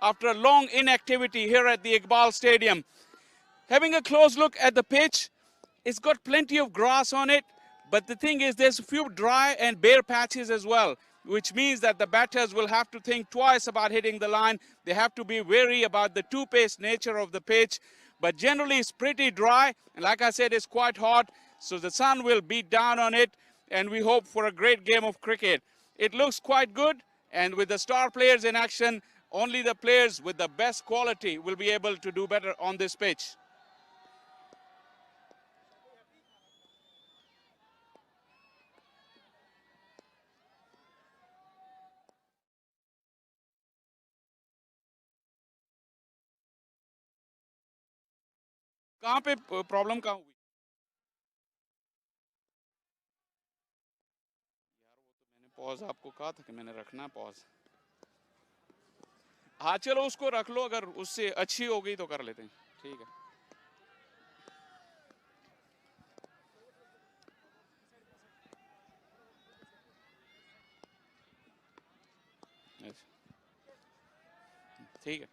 after a long inactivity here at the Iqbal Stadium. Having a close look at the pitch, it's got plenty of grass on it, but the thing is there's a few dry and bare patches as well, which means that the batters will have to think twice about hitting the line. They have to be wary about the two-pace nature of the pitch, but generally it's pretty dry, and like I said, it's quite hot, so the sun will beat down on it, and we hope for a great game of cricket. It looks quite good, and with the star players in action, only the players with the best quality will be able to do better on this pitch. कहाँ पे problem कहाँ हुई? मैंने pause आपको कहा था कि मैंने रखना पॉज. हाँ चलो उसको रख लो, अगर उससे अच्छी हो गई तो कर लेते हैं. ठीक है. ठीक है.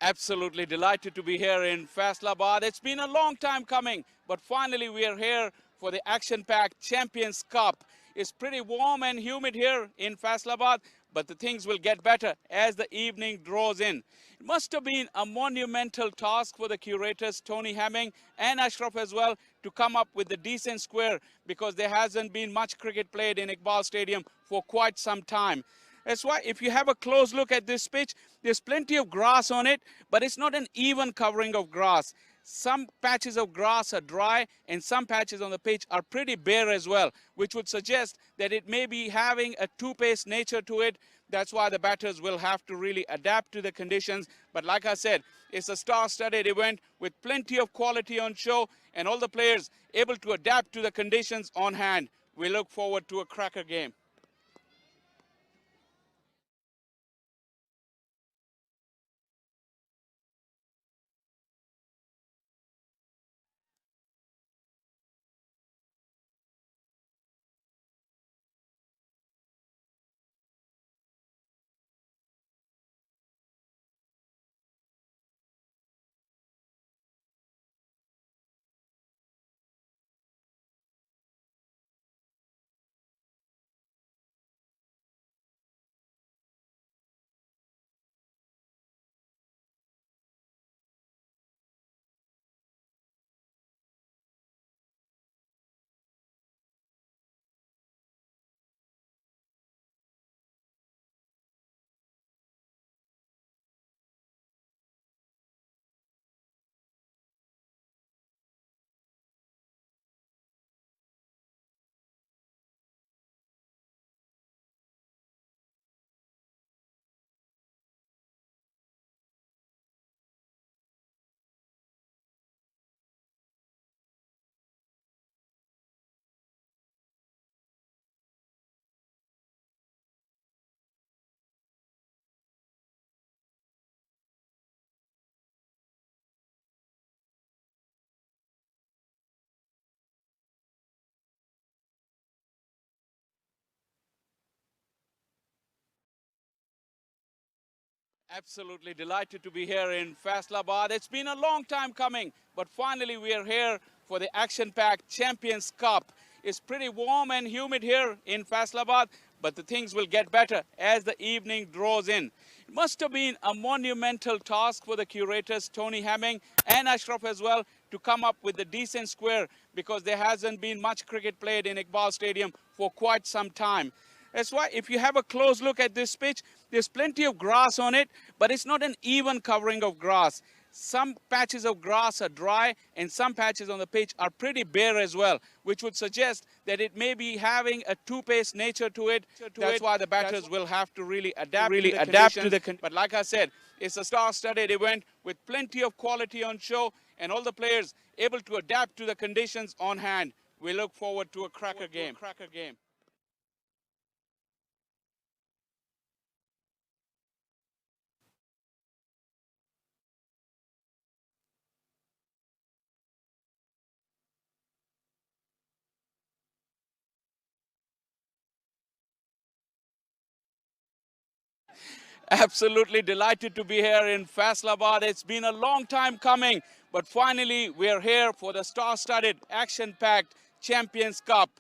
Absolutely delighted to be here in Faisalabad. It's been a long time coming, but finally we are here for the action-packed Champions Cup. It's pretty warm and humid here in Faisalabad, but the things will get better as the evening draws in. It must have been a monumental task for the curators, Tony Hamming and Ashraf as well, to come up with a decent square, because there hasn't been much cricket played in Iqbal Stadium for quite some time. That's why if you have a close look at this pitch, there's plenty of grass on it, but it's not an even covering of grass. Some patches of grass are dry and some patches on the pitch are pretty bare as well, which would suggest that it may be having a two-pace nature to it. That's why the batters will have to really adapt to the conditions. But like I said, it's a star-studded event with plenty of quality on show and all the players able to adapt to the conditions on hand. We look forward to a cracker game. Absolutely delighted to be here in Faisalabad. It's been a long time coming, but finally we are here for the action-packed Champions Cup. It's pretty warm and humid here in Faisalabad, but the things will get better as the evening draws in. It must have been a monumental task for the curators, Tony Hamming and Ashraf as well, to come up with a decent square, because there hasn't been much cricket played in Iqbal Stadium for quite some time. That's why if you have a close look at this pitch, there's plenty of grass on it, but it's not an even covering of grass. Some patches of grass are dry and some patches on the pitch are pretty bare as well, which would suggest that it may be having a two-pace nature to it. That's why the batters will have to really adapt to the conditions. But like I said, it's a star-studded event with plenty of quality on show and all the players able to adapt to the conditions on hand. We look forward to a cracker game. Absolutely delighted to be here in Faisalabad. It's been a long time coming, but finally we're here for the star-studded, action-packed Champions Cup.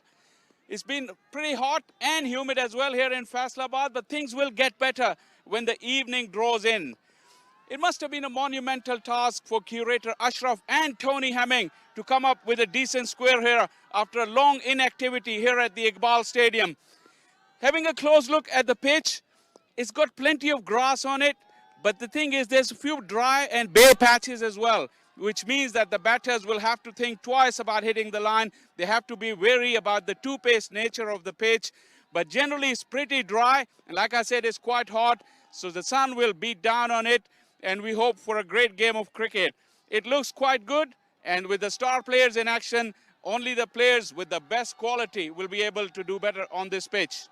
It's been pretty hot and humid as well here in Faisalabad, but things will get better when the evening draws in. It must have been a monumental task for curator Ashraf and Tony Hemming to come up with a decent square here after a long inactivity here at the Iqbal Stadium. Having a close look at the pitch, it's got plenty of grass on it, but the thing is there's a few dry and bare patches as well, which means that the batters will have to think twice about hitting the line. They have to be wary about the two-pace nature of the pitch, but generally it's pretty dry, and like I said, it's quite hot, so the sun will beat down on it, and we hope for a great game of cricket. It looks quite good, and with the star players in action, only the players with the best quality will be able to do better on this pitch.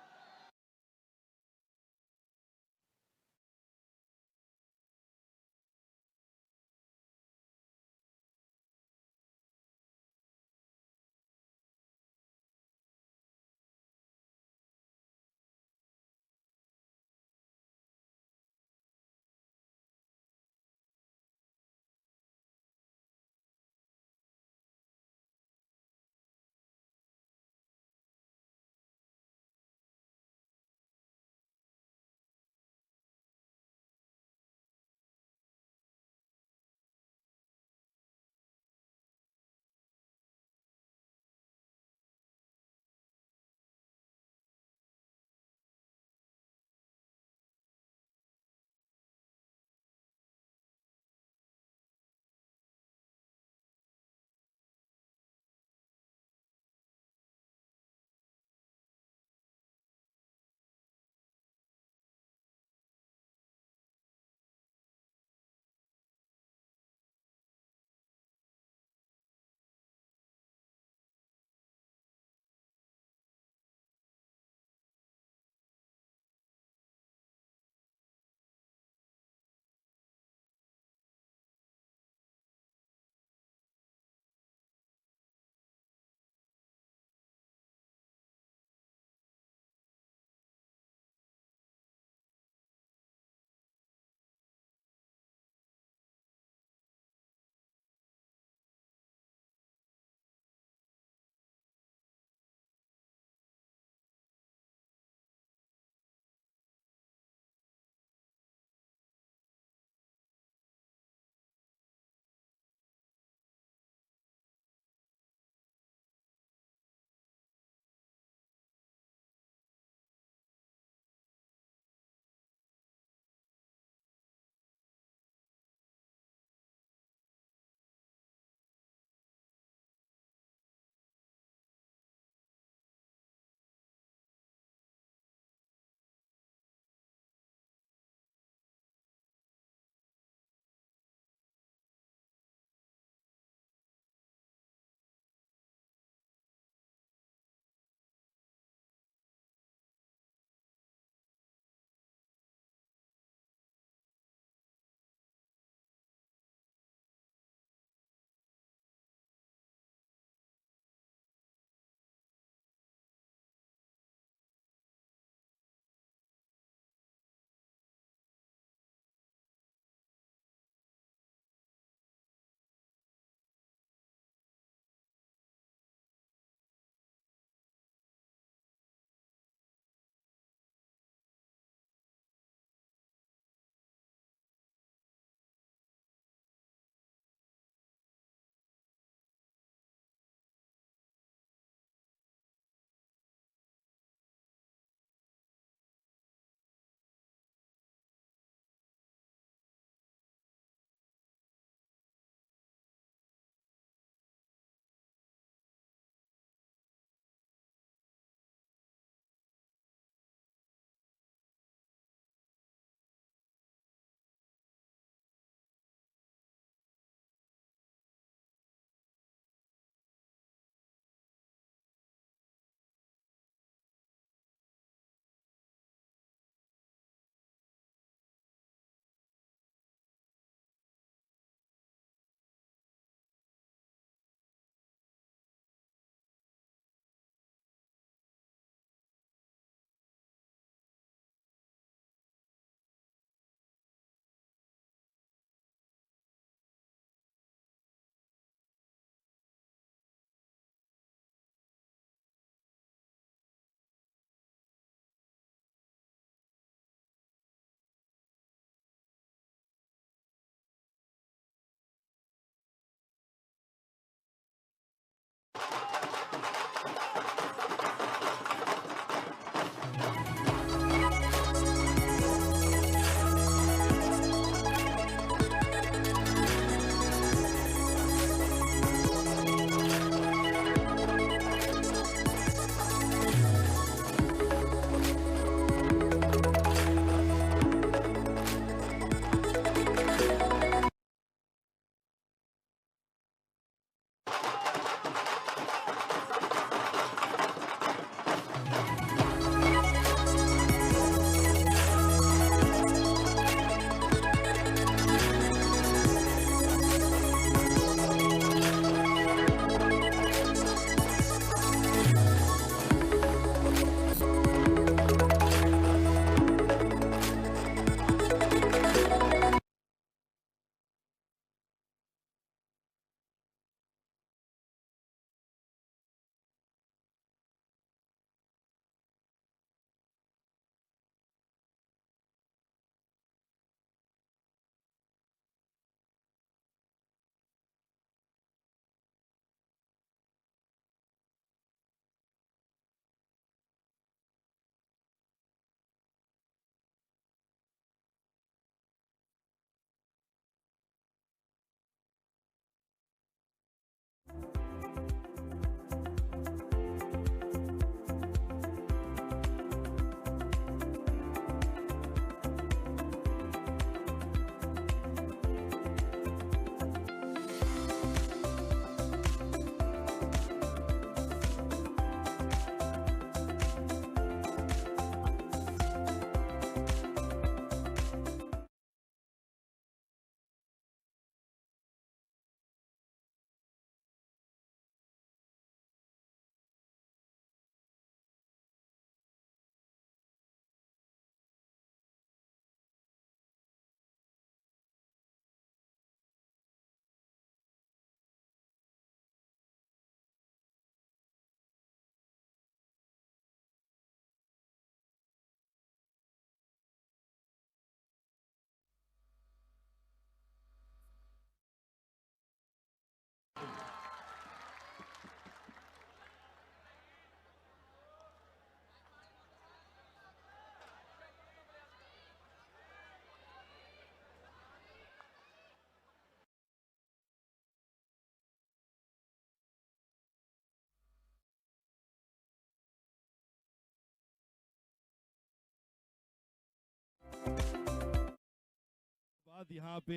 बाद यहाँ पे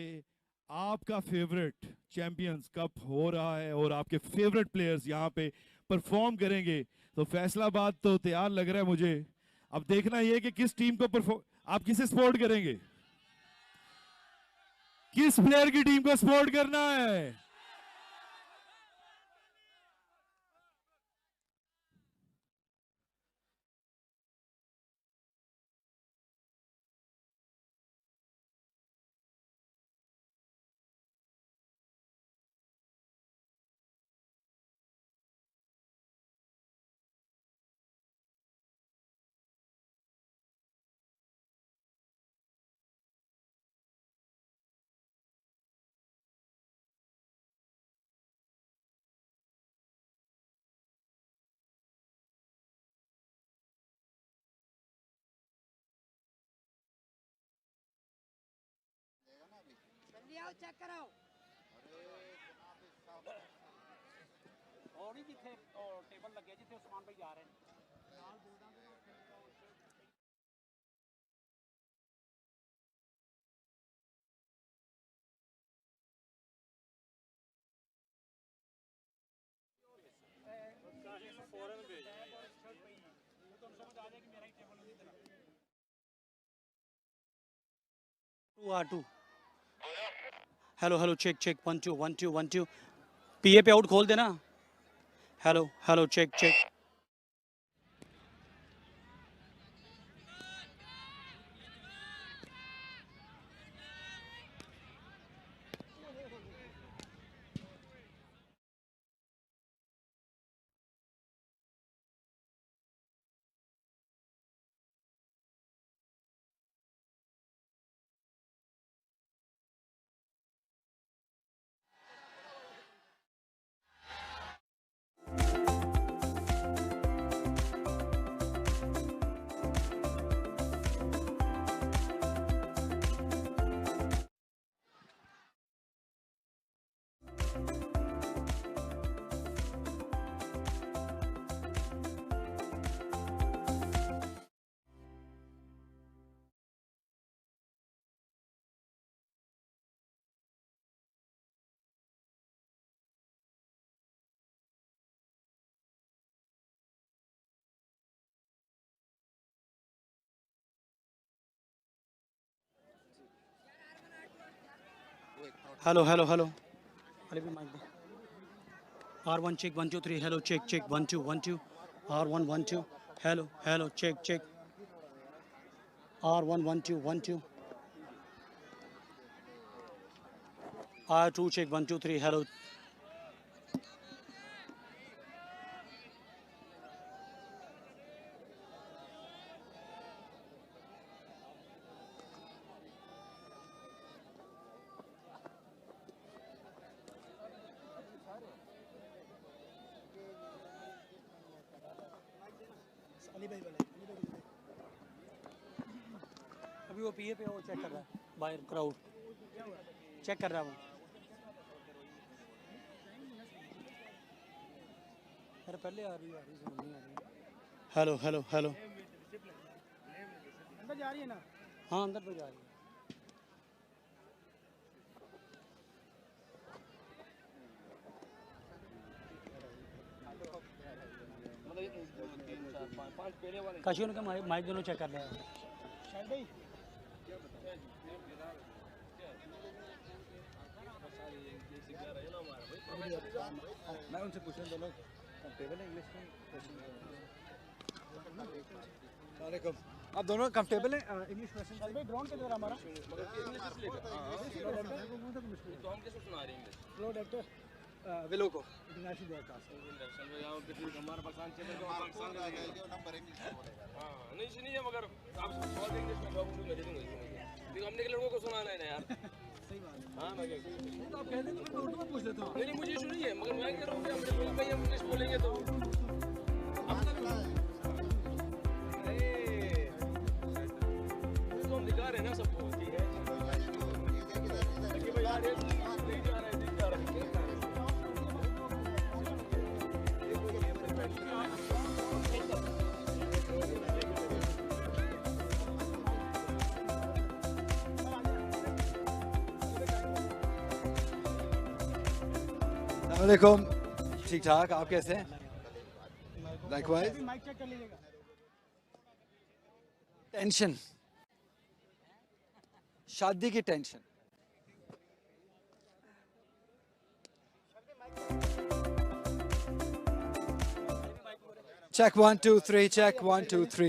आपका favourite champions cup हो रहा है और आपके favourite players यहाँ पे परफॉर्म करेंगे, तो फैसलाबाद तो तैयार लग रहा है मुझे। अब देखना ये कि किस टीम को परफॉर्म, आप किसे सपोर्ट करेंगे, किस प्लेयर की टीम को सपोर्ट करना है। चेक कराओ और ही जिथे टेबल लगे जिथे उस्मान भाई जा रहे हैं। R2 hello hello check check 1 2 1 2 1 2 पीए पे आउट खोल देना। Hello hello check check hello hello hello अरे भी माइक दे। R1 check 1 2 3 hello check check 1 2 1 2 R1 1 2 hello hello check check R1 1 2 1 2 R2 check 1 2 3 hello अभी वो पीए पे वो चेक कर रहा है बाहर क्राउड चेक कर रहा है वो। अरे पहले आ रही समझ नहीं आ रही। हेलो हेलो हेलो अंदर जा रही है ना। हाँ अंदर तो जा रही है। काशियों का माइक दोनों चेक कर रहे हैं। मैं उनसे पूछ रहा हूँ दोनों कंफर्टेबल है इंग्लिश में। वालेकुम, आप दोनों कंफर्टेबल हैं इंग्लिश क्वेश्चन? भाई ड्रोन के द्वारा हमारा तो हम कैसे सुना रहे हैं इंग्लिश फ्लो डायरेक्टर विलो को इंटरनेशनल ब्रॉडकास्ट हमारा पाकिस्तान चैनल का पाकिस्तान का नंबर इंग्लिश में बोलेगा। हां नहीं सुनिए मगर आप सवाल इंग्लिश में जवाब दूंगा लेकिन हमने के लड़कों को सुनाना है ना यार। सही बात है। हां मैं तो आप कह देते मैं उर्दू में पूछ लेता हूं। नहीं मुझे सुनिए मगर मैं कह रहा हूं कि अपने मुल्क में हम इंग्लिश बोलेंगे तो अब तक तो हम दिखा रहे हैं ना सबको ठीक है कि भाई यार ये नहीं जा रहा है नहीं जा रहा है। वालेकुम ठीक ठाक आप कैसे हैं लाइकवाइज माइक चेक कर लीजिएगा टेंशन शादी की tension check 1 2 3 check 1 2 3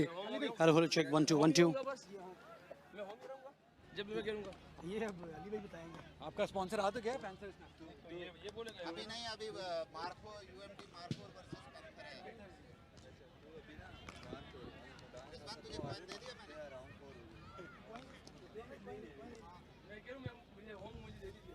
Hello, hello, check 1 2 1 2. मैं होम करूंगा जब भी मैं खेलूंगा ये अली भाई बताएंगे आपका स्पॉन्सर आ तो गया पैंथर्स में तो ये बोलेगा अभी नहीं अभी Marco UMT Marco versus panther है रिजवान तुझे पॉइंट दे दिया मैंने मैं कह रहा हूं मुझे होम मुझे दे दीजिए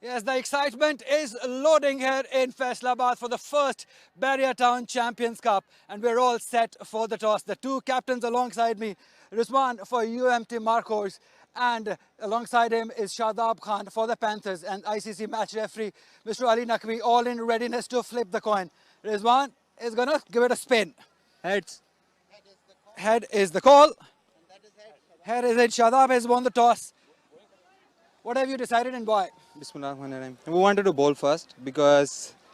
Yes, the excitement is loading here in Faisalabad for the first Barrier Town Champions Cup, and we're all set for the toss. The two captains alongside me, Rizwan for UMT Markhors, and alongside him is Shadab Khan for the Panthers, and ICC match referee Mr. Ali Naqvi, all in readiness to flip the coin. Rizwan is gonna give it a spin. Heads. Head is the call. Head is it. Shadab has won the toss. What have you decided and why? Bismillahirrahmanirrahim. We wanted to bowl first because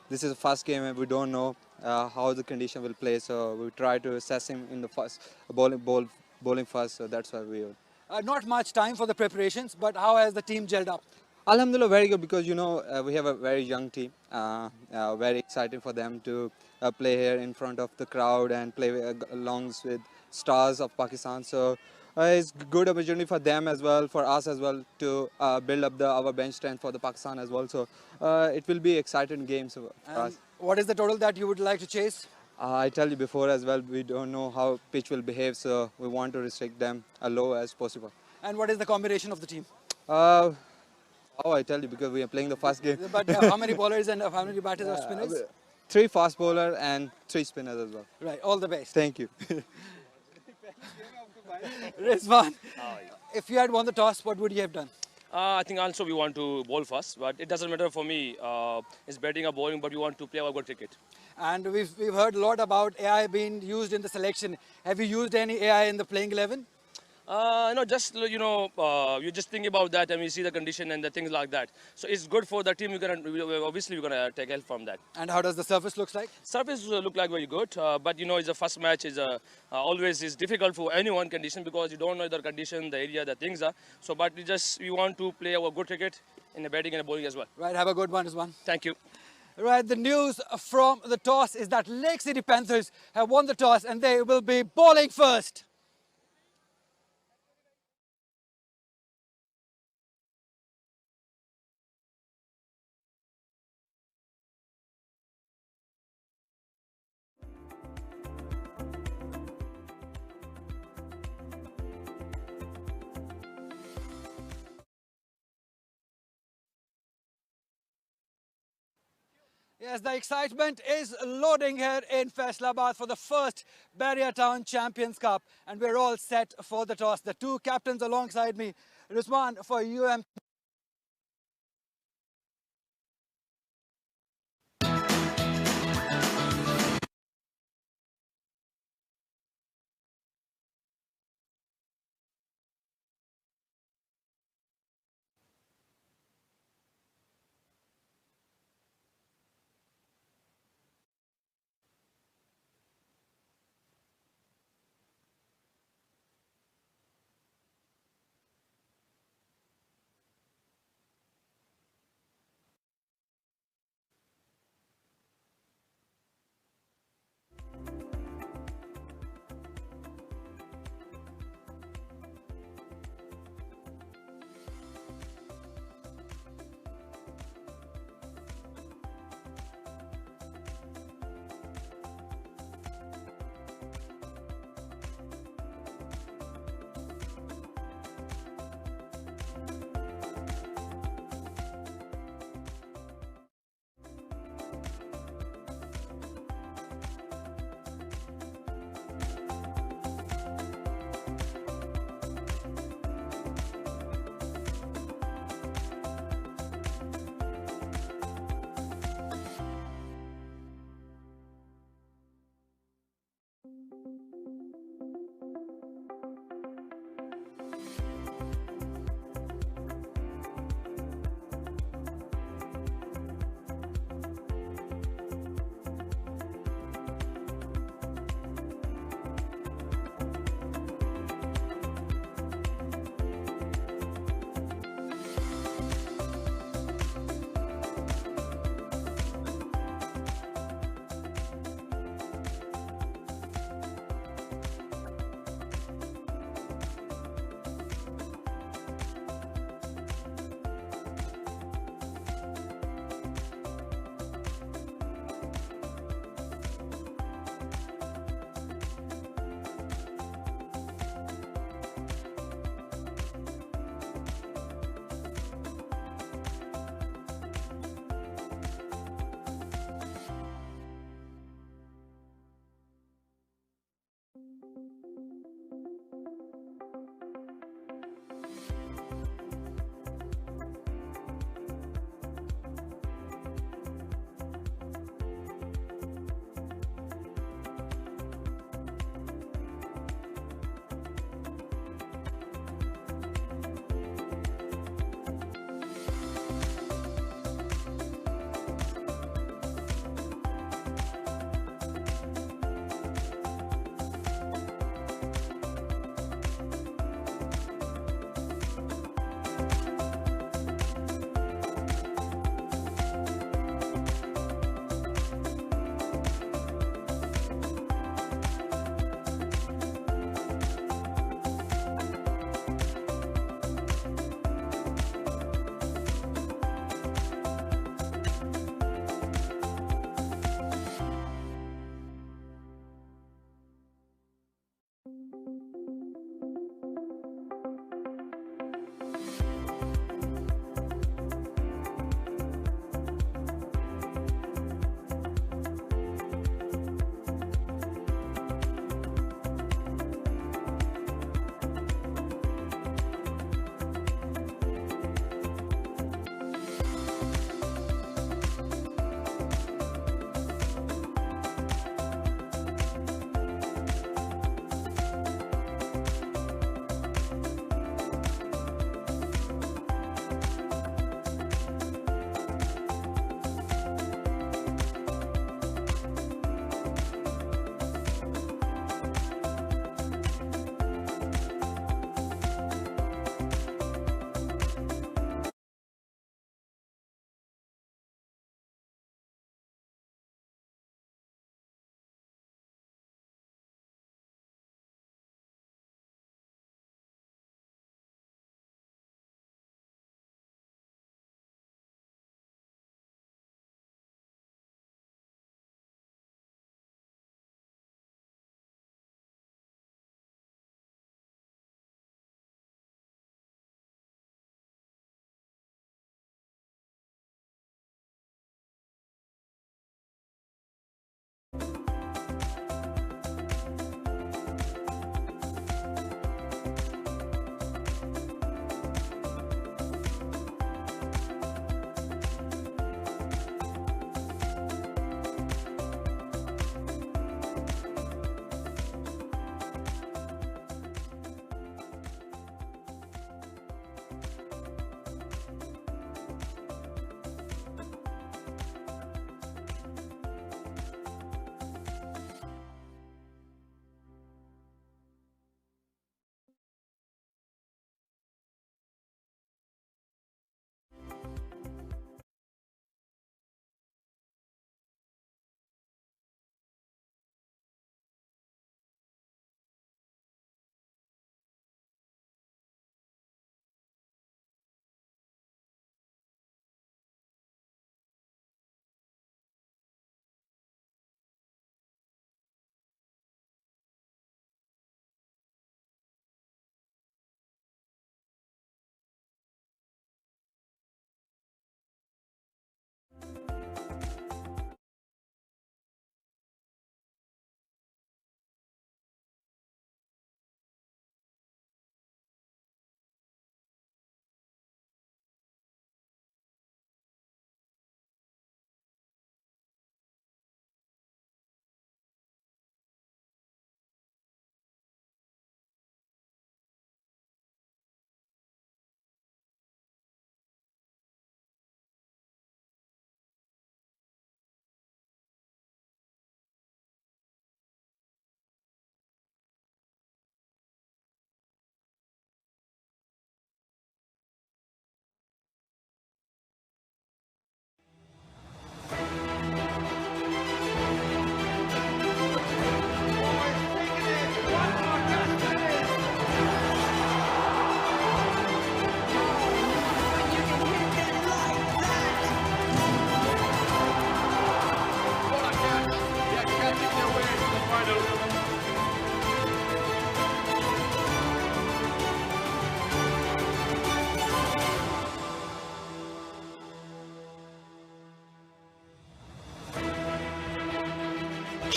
this is the first game and we don't know how the condition will play. So we try to assess him in the first bowling first. So that's why we. Not much time for the preparations, but how has the team gelled up? Alhamdulillah, very good because we have a very young team. Very exciting for them to play here in front of the crowd and play along with stars of Pakistan. So it's a good opportunity for them as well, for us as well, to build up our bench strength for the Pakistan as well. So it will be exciting games for us. What is the total that you would like to chase? I tell you before as well, we don't know how pitch will behave, so we want to restrict them as low as possible. And what is the combination of the team? I tell you because we are playing the first game. But how many bowlers and how many batters or spinners? 3 fast bowler and 3 spinners as well. Right, all the best. Thank you. Rizwan, if you had won the toss, what would you have done? I think also we want to bowl first, but it doesn't matter for me. It's batting or bowling, but we want to play our good cricket. And we've heard a lot about AI being used in the selection. Have you used any AI in the playing 11? No, just you just think about that and you see the condition and the things like that. So it's good for the team. Obviously we're gonna take help from that. And how does the surface look like? Surface look like very good, but it's the first match is always is difficult for anyone condition because you don't know the condition, the area, the things are. So, but we want to play our good cricket in the batting and the bowling as well. Right, have a good one, Rizwan. Thank you. Right, the news from the toss is that Lake City Panthers have won the toss and they will be bowling first. Yes, the excitement is loading here in Faisalabad for the first Barrier Town Champions Cup, and we're all set for the toss. The two captains alongside me, Rizwan for UMT.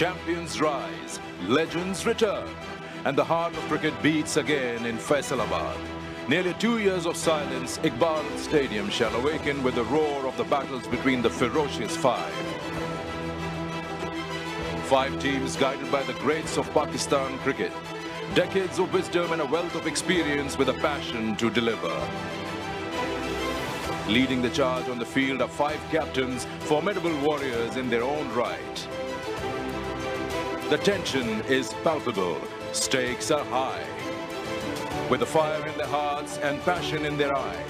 champions rise, legends return, and the heart of cricket beats again in Faisalabad. Nearly 2 years of silence, Iqbal Stadium shall awaken with the roar of the battles between the ferocious five. 5 teams guided by the greats of Pakistan cricket. Decades of wisdom and a wealth of experience with a passion to deliver. Leading the charge on the field are 5 captains, formidable warriors in their own right. The tension is palpable, stakes are high. With the fire in their hearts and passion in their eye,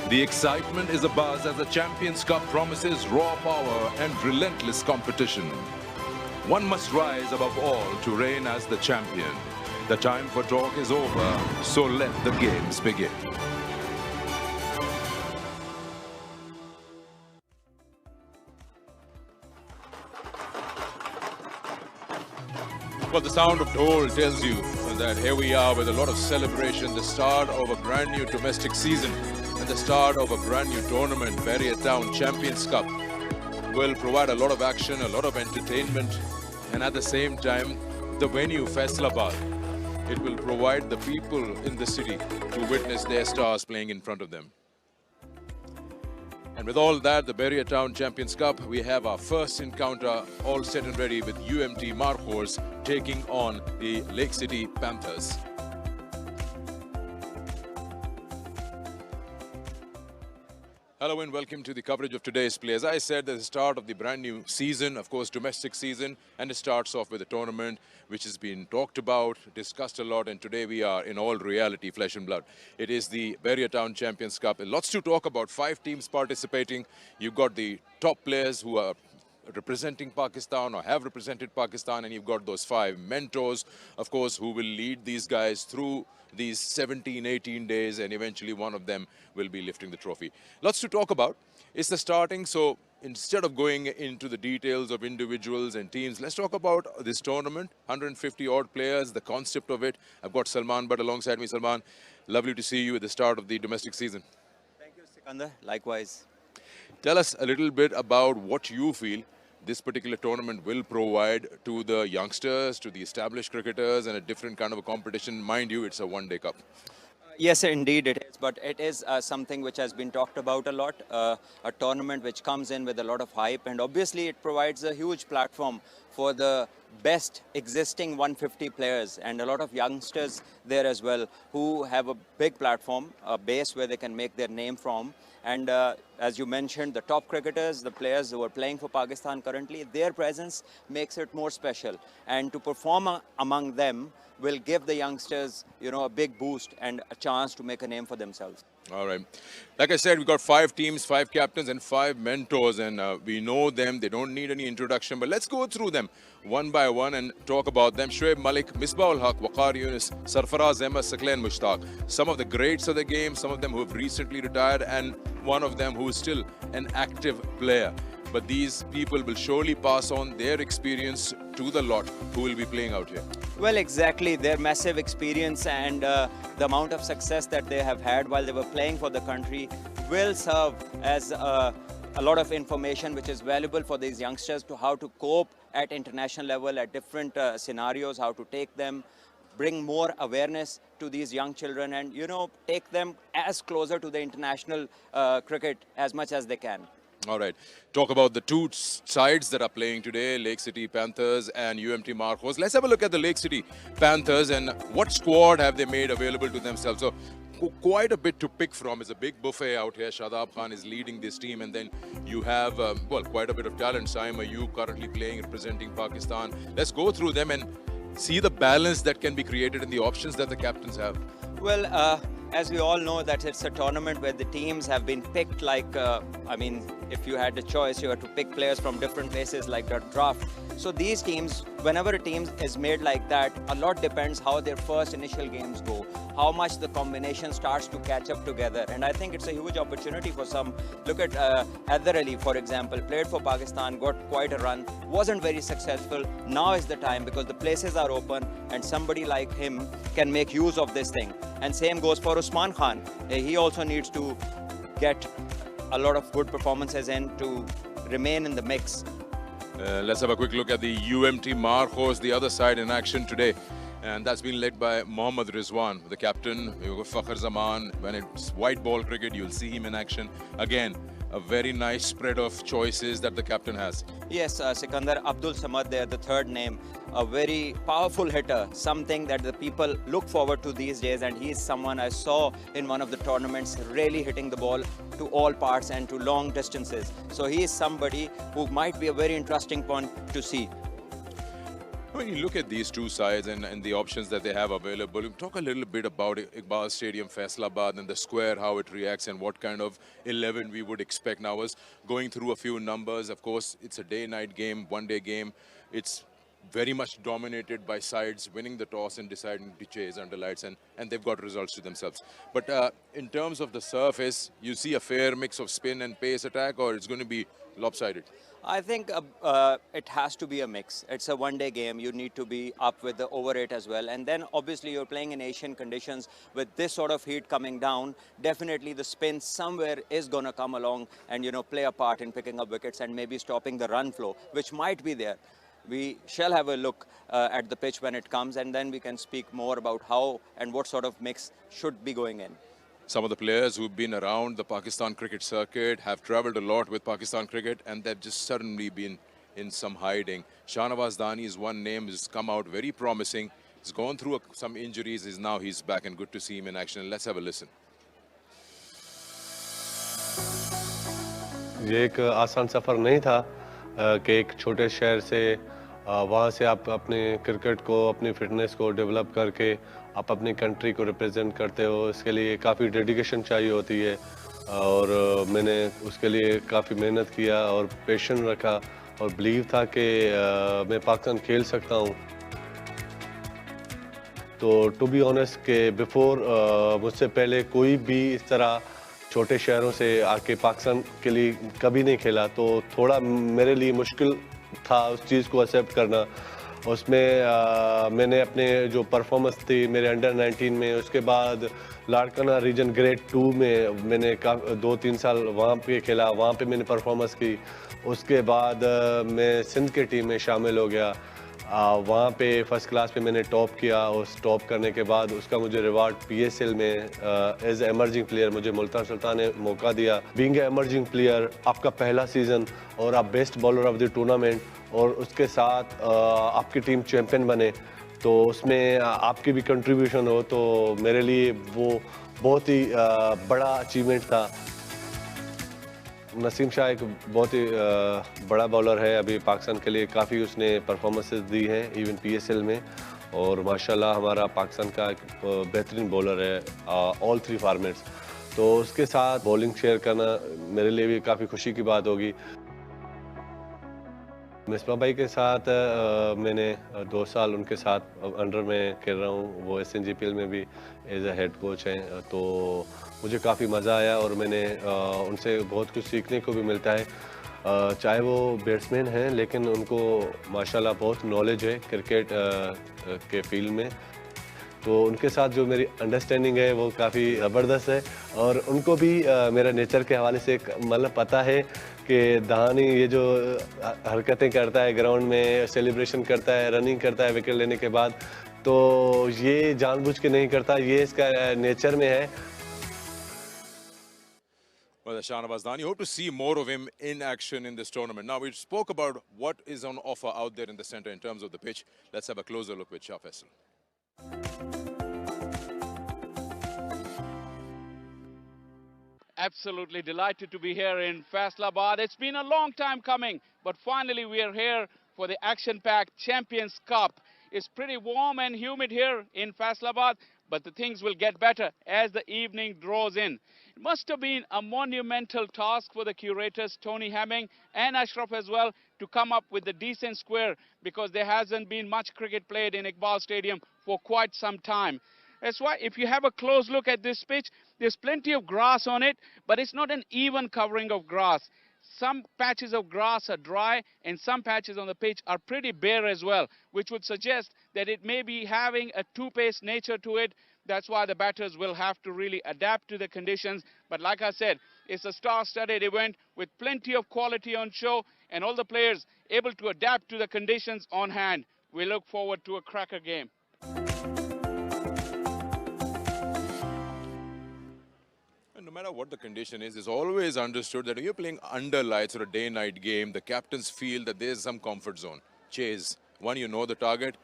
the excitement is abuzz as the Champions Cup promises raw power and relentless competition. One must rise above all to reign as the champion. The time for talk is over, so let the games begin. Well, the sound of dhol tells you that here we are with a lot of celebration, the start of a brand new domestic season and the start of a brand new tournament. Barrier Town Champions Cup will provide a lot of action, a lot of entertainment, and at the same time, the venue, Faisalabad, it will provide the people in the city to witness their stars playing in front of them. And with all that, the Barrier Town Champions Cup, we have our first encounter all set and ready with UMT Markhors taking on the Lake City Panthers. Hello and welcome to the coverage of today's play. As I said, the start of the brand new season, of course, domestic season, and it starts off with a tournament which has been talked about, discussed a lot, and today we are in all reality, flesh and blood. It is the Barrier Town Champions Cup. And lots to talk about, 5 teams participating. You've got the top players who are representing Pakistan or have represented Pakistan, and you've got those 5 mentors, of course, who will lead these guys through these 17, 18 days, and eventually one of them will be lifting the trophy. Lots to talk about. It's the starting, so instead of going into the details of individuals and teams, let's talk about this tournament. 150 odd players, the concept of it. I've got Salman Bhatt alongside me. Salman, lovely to see you at the start of the domestic season. Thank you, Sikandar. Likewise. Tell us a little bit about what you feel this particular tournament will provide to the youngsters, to the established cricketers, and a different kind of a competition. Mind you, it's a one-day cup. Yes, indeed it is, but it is something which has been talked about a lot, a tournament which comes in with a lot of hype, and obviously it provides a huge platform for the best existing 150 players and a lot of youngsters there as well who have a big platform, a base where they can make their name from. And as you mentioned, the top cricketers, the players who are playing for Pakistan currently, their presence makes it more special. And to perform among them will give the youngsters, you know, a big boost and a chance to make a name for themselves. All right. Like I said, we've got 5 teams, 5 captains and 5 mentors, and we know them. They don't need any introduction, but let's go through them one by one and talk about them. Shoaib Malik, Misbah ul Haq, Waqar Yunus, Sarfaraz Ahmed, Saqlain Mushtaq. Some of the greats of the game, some of them who have recently retired, and one of them who is still an active player. But these people will surely pass on their experience to the lot who will be playing out here. Well, exactly. Their massive experience and the amount of success that they have had while they were playing for the country will serve as a lot of information which is valuable for these youngsters to how to cope at international level, at different scenarios, how to take them, bring more awareness to these young children and, you know, take them as closer to the international cricket as much as they can. All right. Talk about the 2 sides that are playing today, Lake City Panthers and UMT Markhors. Let's have a look at the Lake City Panthers and what squad have they made available to themselves. So quite a bit to pick from. It's a big buffet out here. Shadab Khan is leading this team, and then you have, well, quite a bit of talent. Saim Ayub currently playing, representing Pakistan. Let's go through them and see the balance that can be created in the options that the captains have. Well, as we all know that it's a tournament where the teams have been picked like, I mean, if you had the choice, you had to pick players from different places like the draft. So these teams, whenever a team is made like that, a lot depends how their first initial games go, how much the combination starts to catch up together. And I think it's a huge opportunity for some. Look at Adar Ali, for example, played for Pakistan, got quite a run, wasn't very successful. Now is the time because the places are open and somebody like him can make use of this thing. And same goes for Usman Khan. He also needs to get a lot of good performances in to remain in the mix. Let's have a quick look at the UMT Markhors, the other side in action today. And that's been led by Mohammad Rizwan, the captain. You got Fakhar Zaman. When it's white ball cricket, you'll see him in action. Again, a very nice spread of choices that the captain has. Yes, Sikandar Abdul Samad there, the third name, a very powerful hitter, something that the people look forward to these days, and he is someone I saw in one of the tournaments really hitting the ball to all parts and to long distances. So he is somebody who might be a very interesting one to see. When you look at these two sides and the options that they have available, talk a little bit about Iqbal Stadium, Faisalabad, and the square, how it reacts and what kind of 11 we would expect. Now, I was going through a few numbers. Of course, it's a day-night game, one-day game. It's very much dominated by sides winning the toss and deciding to chase under lights, and they've got results to themselves. But in terms of the surface, you see a fair mix of spin and pace attack, or it's going to be lopsided? I think it has to be a mix. It's a one-day game. You need to be up with the over 8 as well. And then obviously you're playing in Asian conditions with this sort of heat coming down. Definitely the spin somewhere is going to come along and, you know, play a part in picking up wickets and maybe stopping the run flow, which might be there. We shall have a look at the pitch when it comes, and then we can speak more about how and what sort of mix should be going in. Some of the players who've been around the Pakistan cricket circuit have travelled a lot with Pakistan cricket, and they've just suddenly been in some hiding. Shahnawaz Dani is one name, has come out very promising. He's gone through some injuries, now he's back, and good to see him in action. Let's have a listen. ये एक आसान सफ़र नहीं था कि एक छोटे शहर से वहाँ से आप अपने क्रिकेट को, अपनी फिटनेस को डेवलप करके आप अपनी कंट्री को रिप्रेजेंट करते हो. इसके लिए काफ़ी डेडिकेशन चाहिए होती है, और मैंने उसके लिए काफ़ी मेहनत किया और पेशेंस रखा और बिलीव था कि मैं पाकिस्तान खेल सकता हूँ. तो टू बी ऑनेस्ट के बिफोर मुझसे पहले कोई भी इस तरह छोटे शहरों से आके पाकिस्तान के लिए कभी नहीं खेला, तो थोड़ा मेरे लिए मुश्किल था उस चीज़ को एक्सेप्ट करना. उसमें मैंने अपने जो परफॉर्मेंस थी मेरे अंडर 19 में, उसके बाद लाड़काना रीजन ग्रेड 2 में मैंने 2-3 साल वहाँ पे खेला, वहाँ पे मैंने परफॉर्मेंस की. उसके बाद मैं सिंध के टीम में शामिल हो गया, वहाँ पे फर्स्ट क्लास पे मैंने टॉप किया. और टॉप करने के बाद उसका मुझे रिवार्ड PSL में एज एमर्जिंग प्लेयर मुझे मुल्तान सुल्तान ने मौका दिया. बीइंग ए एमर्जिंग प्लेयर, आपका पहला सीज़न और आप best bowler of the tournament, और उसके साथ आपकी टीम चैम्पियन बने, तो उसमें आपकी भी कंट्रीब्यूशन हो, तो मेरे लिए वो बहुत ही बड़ा अचीवमेंट था. नसीम शाह एक बहुत ही बड़ा बॉलर है, अभी पाकिस्तान के लिए काफ़ी उसने परफॉर्मेंसेस दी हैं इवन PSL में, और माशाल्लाह हमारा पाकिस्तान का एक बेहतरीन बॉलर है ऑल 3 फॉर्मेट्स. तो उसके साथ बॉलिंग शेयर करना मेरे लिए भी काफ़ी खुशी की बात होगी. मिसबा भाई के साथ मैंने 2 साल उनके साथ अंडर में खेल रहा हूँ, वो SNGPL में भी एज अ हेड कोच हैं, तो मुझे काफ़ी मज़ा आया और मैंने उनसे बहुत कुछ सीखने को भी मिलता है. चाहे वो बैट्समैन हैं, लेकिन उनको माशाल्लाह बहुत नॉलेज है क्रिकेट के फील्ड में, तो उनके साथ जो मेरी अंडरस्टैंडिंग है वो काफ़ी ज़बरदस्त है. और उनको भी मेरा नेचर के हवाले से मतलब पता है कि दहानी ये जो हरकतें करता है ग्राउंड में, सेलिब्रेशन करता है, रनिंग करता है विकेट लेने के बाद, तो ये जानबूझ के नहीं करता, ये इसका नेचर में है. Well, Shahnawaz Dani, hope to see more of him in action in this tournament. Now, we spoke about what is on offer out there in the center in terms of the pitch. Let's have a closer look with Shah Faisal. Absolutely delighted to be here in Faisalabad. It's been a long time coming, but finally we are here for the action-packed Champions Cup. It's pretty warm and humid here in Faisalabad, but the things will get better as the evening draws in. It must have been a monumental task for the curators, Tony Hamming and Ashraf as well, to come up with a decent square, because there hasn't been much cricket played in Iqbal Stadium for quite some time. That's why if you have a close look at this pitch, there's plenty of grass on it, but it's not an even covering of grass. Some patches of grass are dry and some patches on the pitch are pretty bare as well, which would suggest that it may be having a two-pace nature to it. That's why the batters will have to really adapt to the conditions. But like I said, It's a star-studded event with plenty of quality on show and all the players able to adapt to the conditions on hand. We look forward to a cracker game. And no matter what the condition is, it's always understood that when you're playing under lights or a day-night game, the captains feel that there's some comfort zone. Chase. One, you know the target,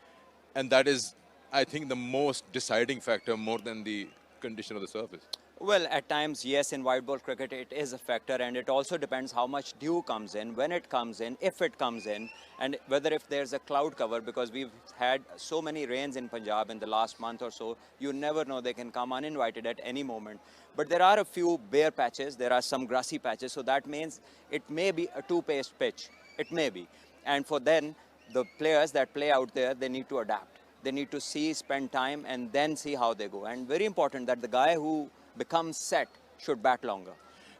and that is, I think, the most deciding factor more than the condition of the surface. Well, at times, yes, in white ball cricket, it is a factor, and it also depends how much dew comes in, when it comes in, if it comes in, and whether if there's a cloud cover, because we've had so many rains in Punjab in the last month or so, you never know, they can come uninvited at any moment. But there are a few bare patches, there are some grassy patches, so that means it may be a two-paced pitch. It may be. And for then, the players that play out there, they need to adapt. They need to see, spend time, and then see how they go. And very important that the guy who becomes set should bat longer.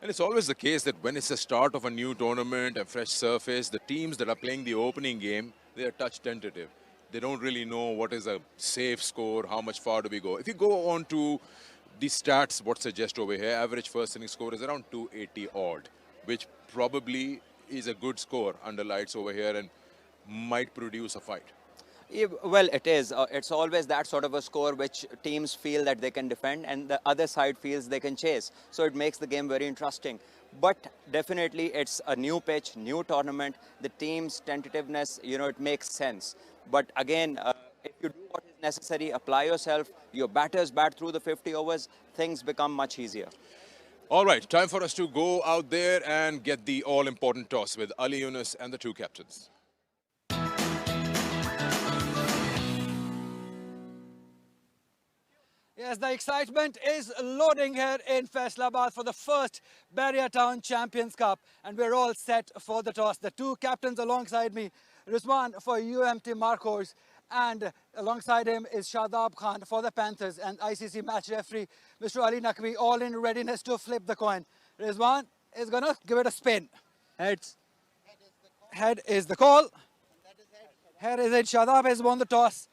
And it's always the case that when it's the start of a new tournament, a fresh surface, the teams that are playing the opening game, they are touch tentative. They don't really know what is a safe score, how much far do we go. If you go on to the stats, what suggest over here, average first inning score is around 280 odd, which probably is a good score under lights over here and might produce a fight. Yeah, well, it is. It's always that sort of a score which teams feel that they can defend and the other side feels they can chase. So it makes the game very interesting. But definitely it's a new pitch, new tournament. The team's tentativeness, you know, it makes sense. But again, if you do what is necessary, apply yourself, your batters bat through the 50 overs, things become much easier. All right, time for us to go out there and get the all-important toss with Ali Yunus and the two captains. Yes, the excitement is loading here in Faisalabad for the first Barrier Town Champions Cup, and we're all set for the toss. The two captains alongside me, Rizwan for UMT Markhors, and alongside him is Shadab Khan for the Panthers, and ICC match referee Mr. Ali Naqvi, all in readiness to flip the coin. Rizwan is going to give it a spin. Heads. Head is the call. Head is it. Shadab has won the toss.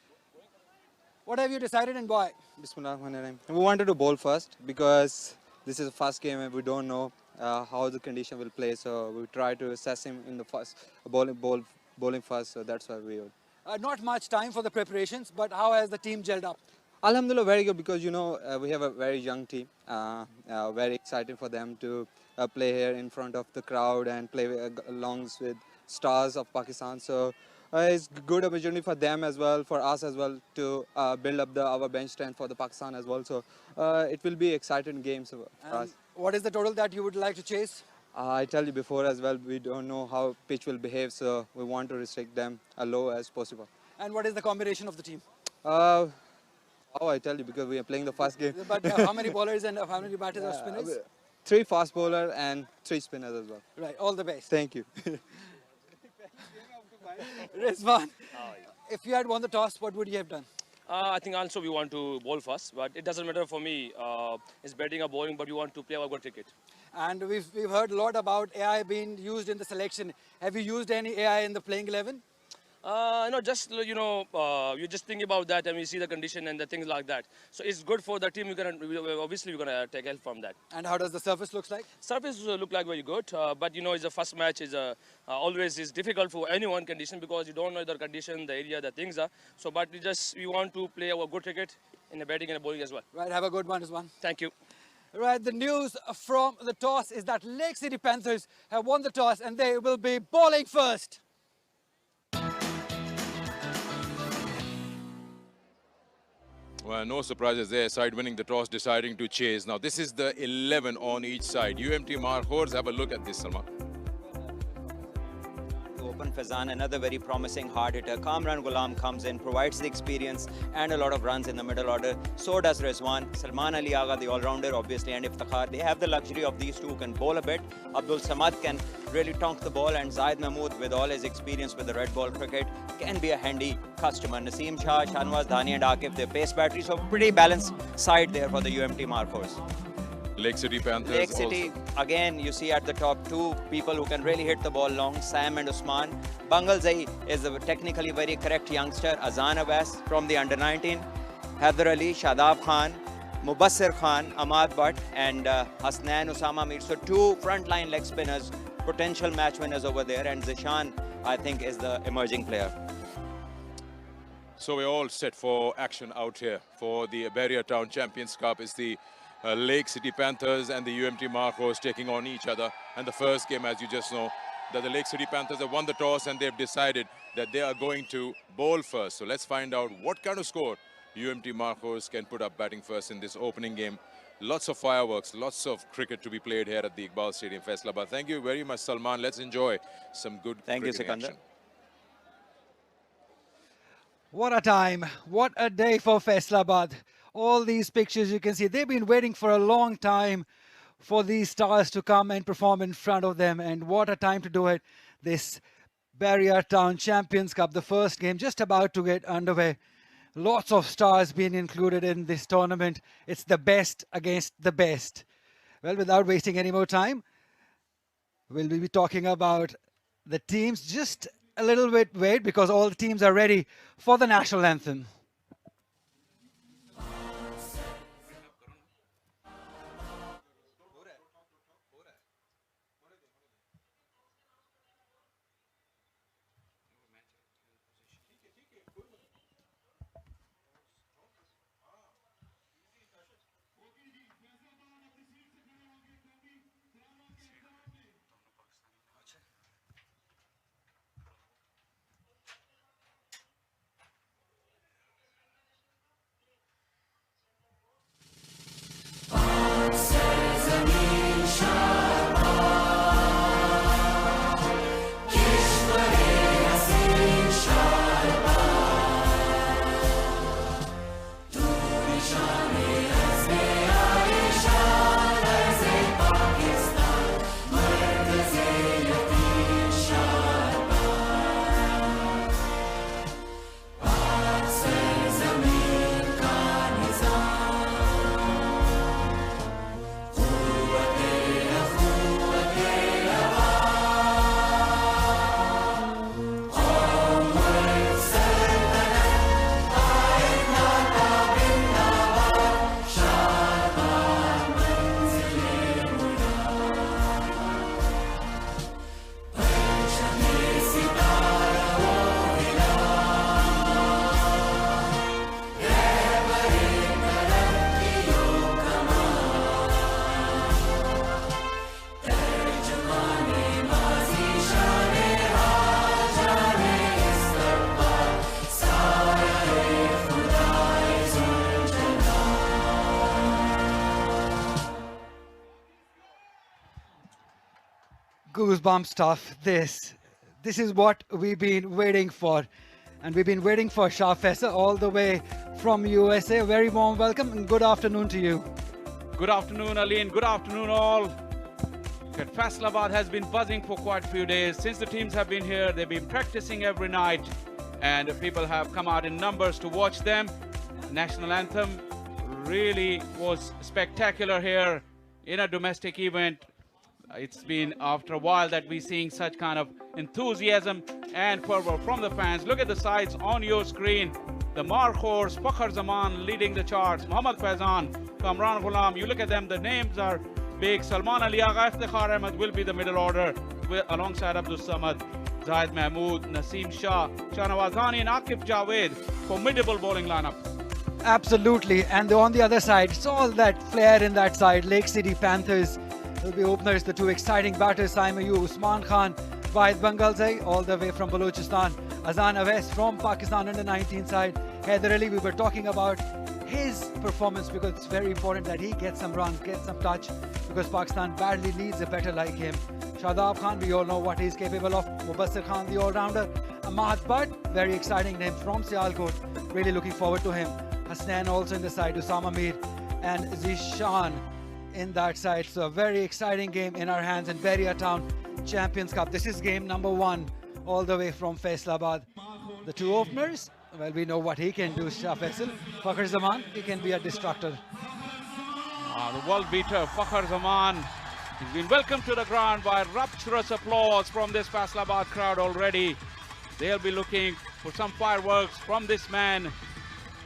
What have you decided and why? Bismillahirrahmanirrahim. We wanted to bowl first because this is the first game and we don't know how the condition will play. So we try to assess him in the first bowling first. So that's why we. Not much time for the preparations, but how has the team gelled up? Alhamdulillah, very good because you know we have a very young team. Very exciting for them to play here in front of the crowd and play along with stars of Pakistan. So. It's a good opportunity for them as well, for us as well, to build up our bench strength for the Pakistan as well. So it will be exciting games for us. What is the total that you would like to chase? I tell you before as well, we don't know how pitch will behave, so we want to restrict them as low as possible. And what is the combination of the team? Oh, I tell you, because we are playing the first game. But how many bowlers and how many batters or spinners? 3 fast bowlers and 3 spinners as well. Right, all the best. Thank you. Rizwan, if you had won the toss, what would you have done? I think also we want to bowl first, but it doesn't matter for me. It's batting or bowling, but we want to play our good cricket. And we've heard a lot about AI being used in the selection. Have you used any AI in the playing 11? No, just, you know, you just think about that and we see the condition and the things like that. So it's good for the team. Obviously, we're going to take help from that. And how does the surface look like? Surface look like very good, but you know, it's the first match is always is difficult for any one condition because you don't know the condition, the area, the things are. So, but we want to play our good cricket in the batting and the bowling as well. Right, have a good one, Rizwan. Thank you. Right, the news from the toss is that Lake City Panthers have won the toss and they will be bowling first. Well, no surprises there. Side winning the toss, deciding to chase. Now, this is the 11 on each side. UMT Markhors, have a look at this, Salman. Open Fazan, another very promising hard hitter. Kamran Gulam comes in, provides the experience and a lot of runs in the middle order. So does Rizwan. Salman Ali Agha, the all-rounder, obviously, and Iftikhar. They have the luxury of these two who can bowl a bit. Abdul Samad can really tonk the ball, and Zaid Mahmood, with all his experience with the red ball cricket, can be a handy customer. Naseem Shah, Shanwaz Dhani and Akif, their pace battery. So pretty balanced side there for the UMT Markhors. Lake City Panthers. Lake City, also. Again, you see at the top two people who can really hit the ball long, Sam and Usman. Bangal Zai is a technically very correct youngster. Azan Abbas from the under-19. Haider Ali, Shadab Khan, Mubassir Khan, Ahmad Butt, and Hasnan Usama Mir. So 2 frontline leg spinners, potential match winners over there. And Zishan, I think, is the emerging player. So we're all set for action out here for the Barrier Town Champions Cup. It's the Lake City Panthers and the UMT Markhors taking on each other. And the first game, as you just know, that the Lake City Panthers have won the toss and they've decided that they are going to bowl first. So let's find out what kind of score UMT Markhors can put up batting first in this opening game. Lots of fireworks, lots of cricket to be played here at the Iqbal Stadium, Faisalabad. Thank you very much, Salman. Let's enjoy some good cricket action. What a time, what a day for Faisalabad. All these pictures you can see, they've been waiting for a long time for these stars to come and perform in front of them. And what a time to do it. This Barrier Town Champions Cup, the first game just about to get underway. Lots of stars being included in this tournament. It's the best against the best. Well, without wasting any more time, we'll be talking about the teams. Just a little bit wait because all the teams are ready for the national anthem. Goosebump stuff. This is what we've been waiting for, and we've been waiting for Shah Faisal all the way from USA. Very warm welcome and good afternoon to you. Good afternoon, Aline. Good afternoon, all. Faisalabad has been buzzing for quite a few days since the teams have been here. They've been practicing every night, and people have come out in numbers to watch them. National anthem really was spectacular here in a domestic event. It's been after a while that we're seeing such kind of enthusiasm and fervor from the fans. Look at the sides on your screen. The Markhors, Fakhar Zaman leading the charts. Mohammad Faizan, Kamran Gulam. You look at them, the names are big. Salman Ali Agha, Iftikhar Ahmed will be the middle order alongside Abdul Samad, Zahid Mahmood, Naseem Shah, Shahnawazani and Akif Javed. Formidable bowling lineup. Absolutely. And on the other side, it's all that flair in that side. Lake City Panthers will be openers. The two exciting batters, Saimayu, Usman Khan, Wahid Bangalzai, all the way from Balochistan. Azan Awais from Pakistan under 19 side. Haider Ali, we were talking about his performance because it's very important that he gets some runs, gets some touch, because Pakistan badly needs a batter like him. Shadab Khan, we all know what he's capable of. Mubassir Khan, the all-rounder. Ahmad Butt, very exciting name from Sialkot. Really looking forward to him. Hasnan also in the side, Usama Mir and Zishan in that side. So a very exciting game in our hands in Barrier Town Champions Cup. This is game number 1 all the way from Faisalabad. The two openers, well, we know what he can do, Shah Faisal. Fakhar Zaman, he can be a destructor. The world beater, Fakhar Zaman, he's been welcomed to the ground by rapturous applause from this Faisalabad crowd already. They'll be looking for some fireworks from this man.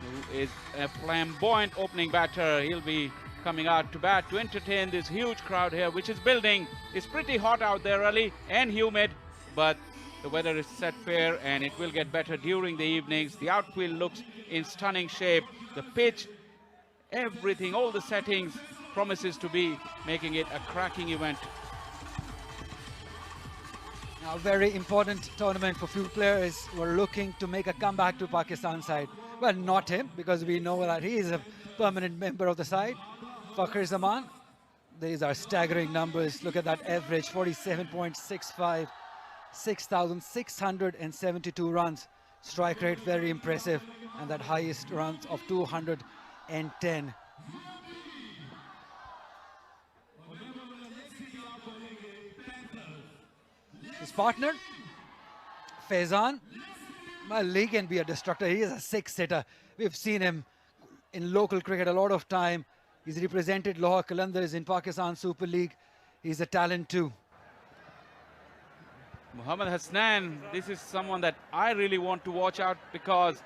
who is a flamboyant opening batter. He'll be coming out to bat to entertain this huge crowd here, which is building. It's pretty hot out there early and humid, but the weather is set fair and it will get better during the evenings. The outfield looks in stunning shape. The pitch, everything, all the settings promises to be making it a cracking event. Now, a very important tournament for few players who are looking to make a comeback to Pakistan side. Well, not him, because we know that he is a permanent member of the side. Fakhar Zaman, these are staggering numbers. Look at that average, 47.65, 6,672 runs. Strike rate, very impressive. And that highest runs of 210. His partner, Faizan, well, he can be a destructor. He is a six-hitter. We've seen him in local cricket a lot of time. He's represented Lahore Qalandars in Pakistan Super League. He's a talent too. Mohammad Hasnan, this is someone that I really want to watch out, because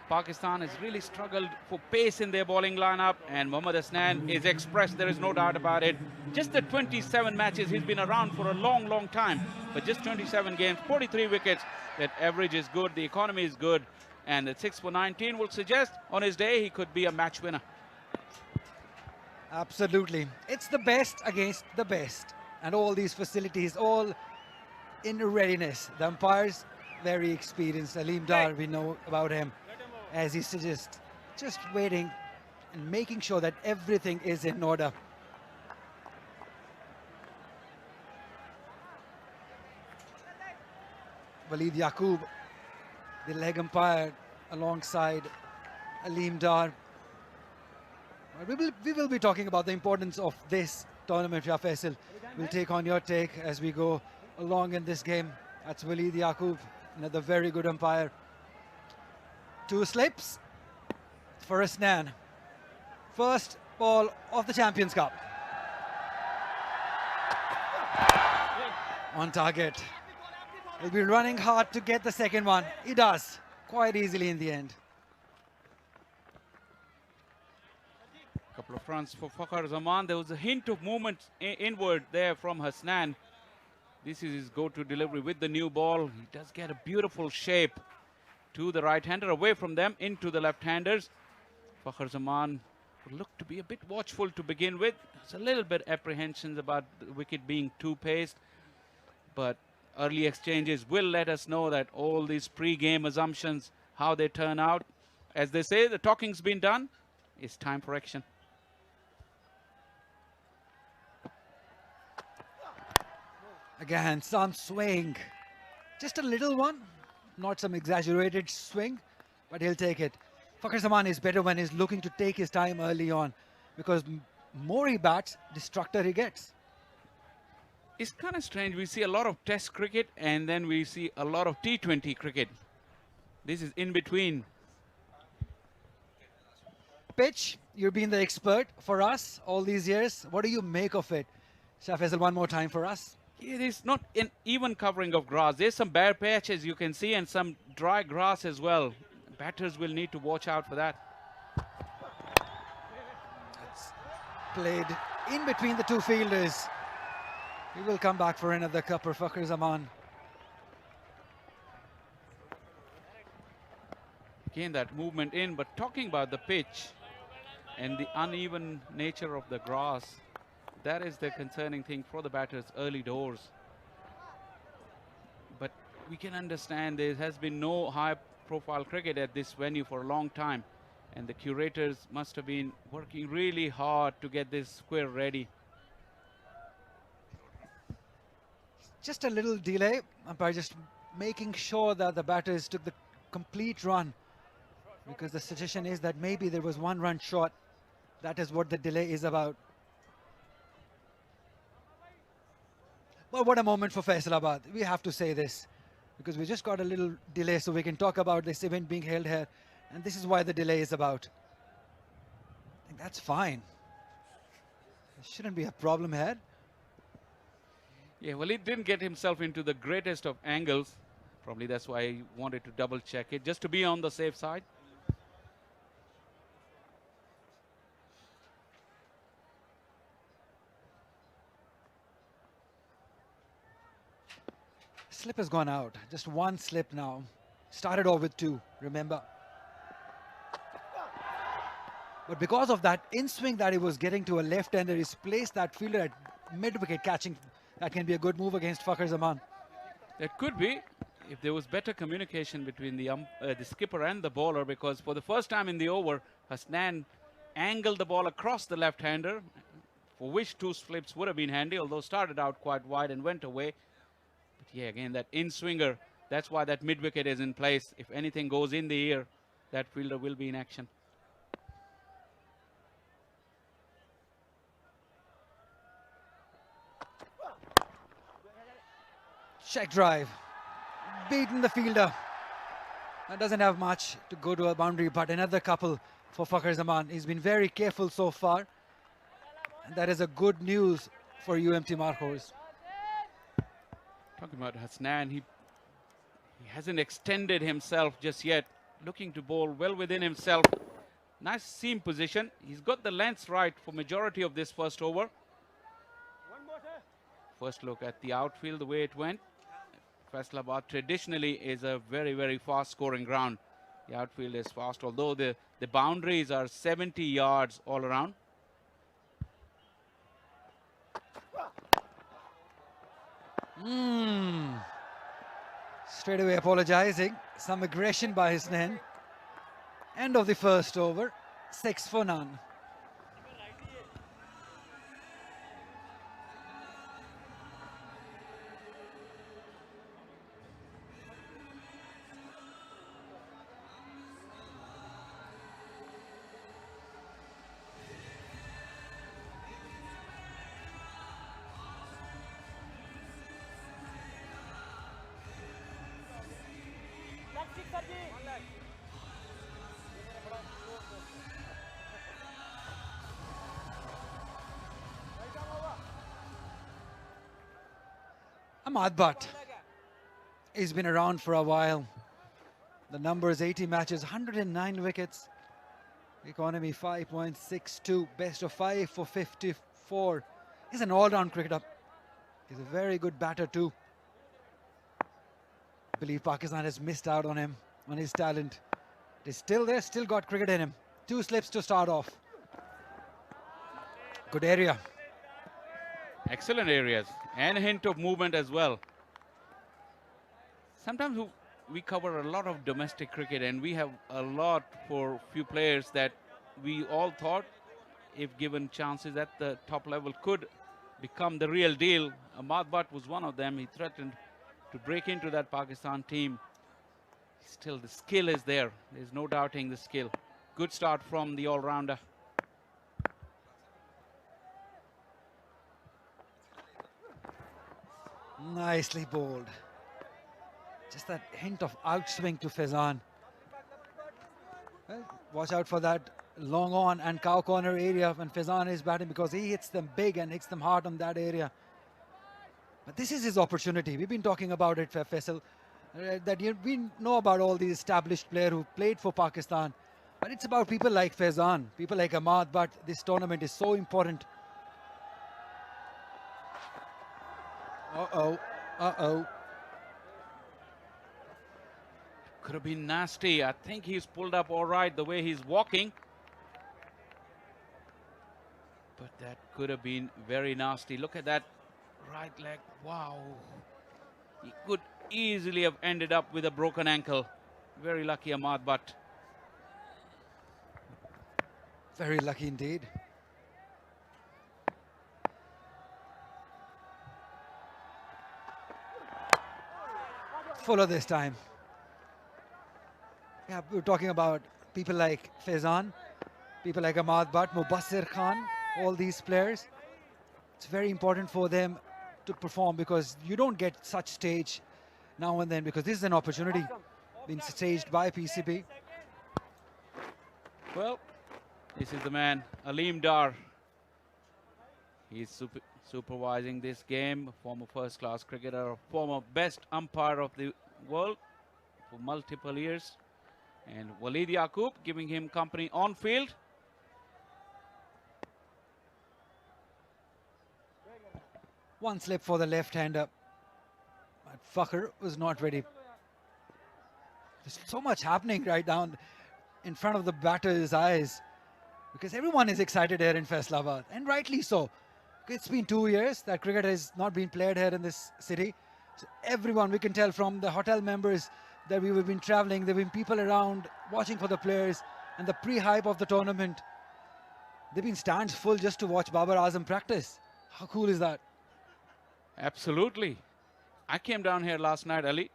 Pakistan has really struggled for pace in their bowling lineup, and Mohammad Hasnan is expressed, there is no doubt about it. Just the 27 matches, he's been around for a long, long time, but just 27 games, 43 wickets. That average is good, the economy is good, and the 6 for 19 will suggest on his day he could be a match winner. Absolutely. It's the best against the best, and all these facilities, all in readiness. The umpires, very experienced. Aleem Dar, we know about him, as he suggests, just waiting and making sure that everything is in order. Walid Yaqub, the leg umpire, alongside Aleem Dar. We will be talking about the importance of this tournament, Shah Faisal. We'll take on your take as we go along in this game. That's Walid Yaqub, another very good umpire. 2 slips for Hasnan. First ball of the Champions Cup. On target. He'll be running hard to get the second one. He does, quite easily in the end. Couple of runs for Fakhar Zaman. There was a hint of movement inward there from Hasnan. This is his go-to delivery with the new ball. He does get a beautiful shape to the right-hander, away from them, into the left-handers. Fakhar Zaman looked to be a bit watchful to begin with. There's a little bit apprehensions about the wicket being too paced, but early exchanges will let us know that all these pre-game assumptions, how they turn out. As they say, the talking's been done. It's time for action. Again, some swing. Just a little one. Not some exaggerated swing, but he'll take it. Fakhar Zaman is better when he's looking to take his time early on, because more he bats, destructor he gets. It's kind of strange. We see a lot of Test cricket and then we see a lot of T20 cricket. This is in between. Pitch, you've been the expert for us all these years. What do you make of it? Shah Faisal, one more time for us. It is not an even covering of grass. There's some bare patches you can see and some dry grass as well. Batters will need to watch out for that. That's played in between the two fielders. He will come back for another cupper, Fakhar Zaman. Again, that movement in, but talking about the pitch and the uneven nature of the grass, that is the concerning thing for the batters early doors. But we can understand there has been no high-profile cricket at this venue for a long time, and the curators must have been working really hard to get this square ready. Just a little delay, umpire just making sure that the batters took the complete run, because the suggestion is that maybe there was one run short. That is what the delay is about. Well, what a moment for Faisalabad. We have to say this, because we just got a little delay, so we can talk about this event being held here, and this is why the delay is about. I think that's fine. There shouldn't be a problem here. Yeah, well, he didn't get himself into the greatest of angles. Probably that's why he wanted to double check it, just to be on the safe side. slip has gone out. Just one slip now. Started off with 2, remember. But because of that in-swing that he was getting to a left-hander, he's placed that fielder at mid-wicket catching. That can be a good move against Fakhar Zaman. It could be if there was better communication between the skipper and the bowler, because for the first time in the over, Hasnan angled the ball across the left-hander, for which 2 slips would have been handy, although started out quite wide and went away. But yeah, again, that in-swinger, that's why that mid-wicket is in place. If anything goes in the ear, that fielder will be in action. Check drive. Beaten the fielder. That doesn't have much to go to a boundary, but another couple for Fakhar Zaman. He's been very careful so far. And that is a good news for UMT Markhors. Talking about Hasnan, he hasn't extended himself just yet. Looking to bowl well within himself. Nice seam position. He's got the lengths right for majority of this first over. First look at the outfield, the way it went. Faisalabad traditionally is a very, very fast scoring ground. The outfield is fast, although the boundaries are 70 yards all around. Straight away apologizing. Some aggression by Hasnan. End of the first over. 6 for none. Ahmad Butt. He's been around for a while. The number is 80 matches, 109 wickets. Economy 5.62, best of 5 for 54. He's an all-round cricketer. He's a very good batter too. I believe Pakistan has missed out on him, on his talent. He's still there, still got cricket in him. 2 slips to start off. Good area. Excellent areas and a hint of movement as well. Sometimes we cover a lot of domestic cricket and we have a lot for few players that we all thought, if given chances at the top level, could become the real deal. Ahmad Butt was one of them. He threatened to break into that Pakistan team. Still, the skill is there. There's no doubting the skill. Good start from the all-rounder. Nicely bowled. Just that hint of outswing to Faizan. Well, watch out for that long on and cow corner area when Faizan is batting, because he hits them big and hits them hard on that area. But this is his opportunity. We've been talking about it, Faisal, that we know about all these established players who played for Pakistan. But it's about people like Faizan, people like Ahmad Butt. This tournament is so important. Uh-oh, uh-oh. Could have been nasty. I think he's pulled up all right the way he's walking. But that could have been very nasty. Look at that right leg. Wow. He could easily have ended up with a broken ankle. Very lucky, Ahmad Butt. Very lucky indeed. Fuller this time. Yeah, we're talking about people like Faizan, people like Ahmad Butt, Mubassir Khan, all these players. It's very important for them to perform, because you don't get such stage now and then, because this is an opportunity being staged by PCB. Well, this is the man, Aleem Dar. He's supervising this game, a former first-class cricketer, a former best umpire of the world for multiple years. And Walid Yaqub giving him company on field. One slip for the left-hander. Fakhr was not ready. There's so much happening right down in front of the batter's eyes, because everyone is excited here in Faisalabad, and rightly so. It's been 2 years that cricket has not been played here in this city. So everyone, we can tell from the hotel members that we've been traveling, there have been people around watching for the players, and the pre-hype of the tournament. They've been stands full just to watch Babar Azam practice. How cool is that? Absolutely. I came down here last night, Ali,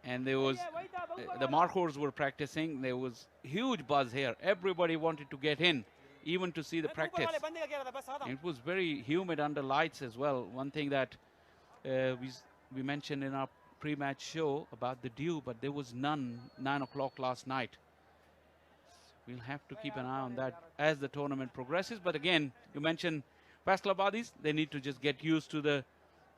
and there was, the Markhors were practicing. There was huge buzz here. Everybody wanted to get in, even to see the practice. And it was very humid under lights as well. One thing that we mentioned in our pre-match show about the dew, but there was none 9 o'clock last night. We'll have to keep an eye on that as the tournament progresses. But again, you mentioned Faisalabadis, they need to just get used to the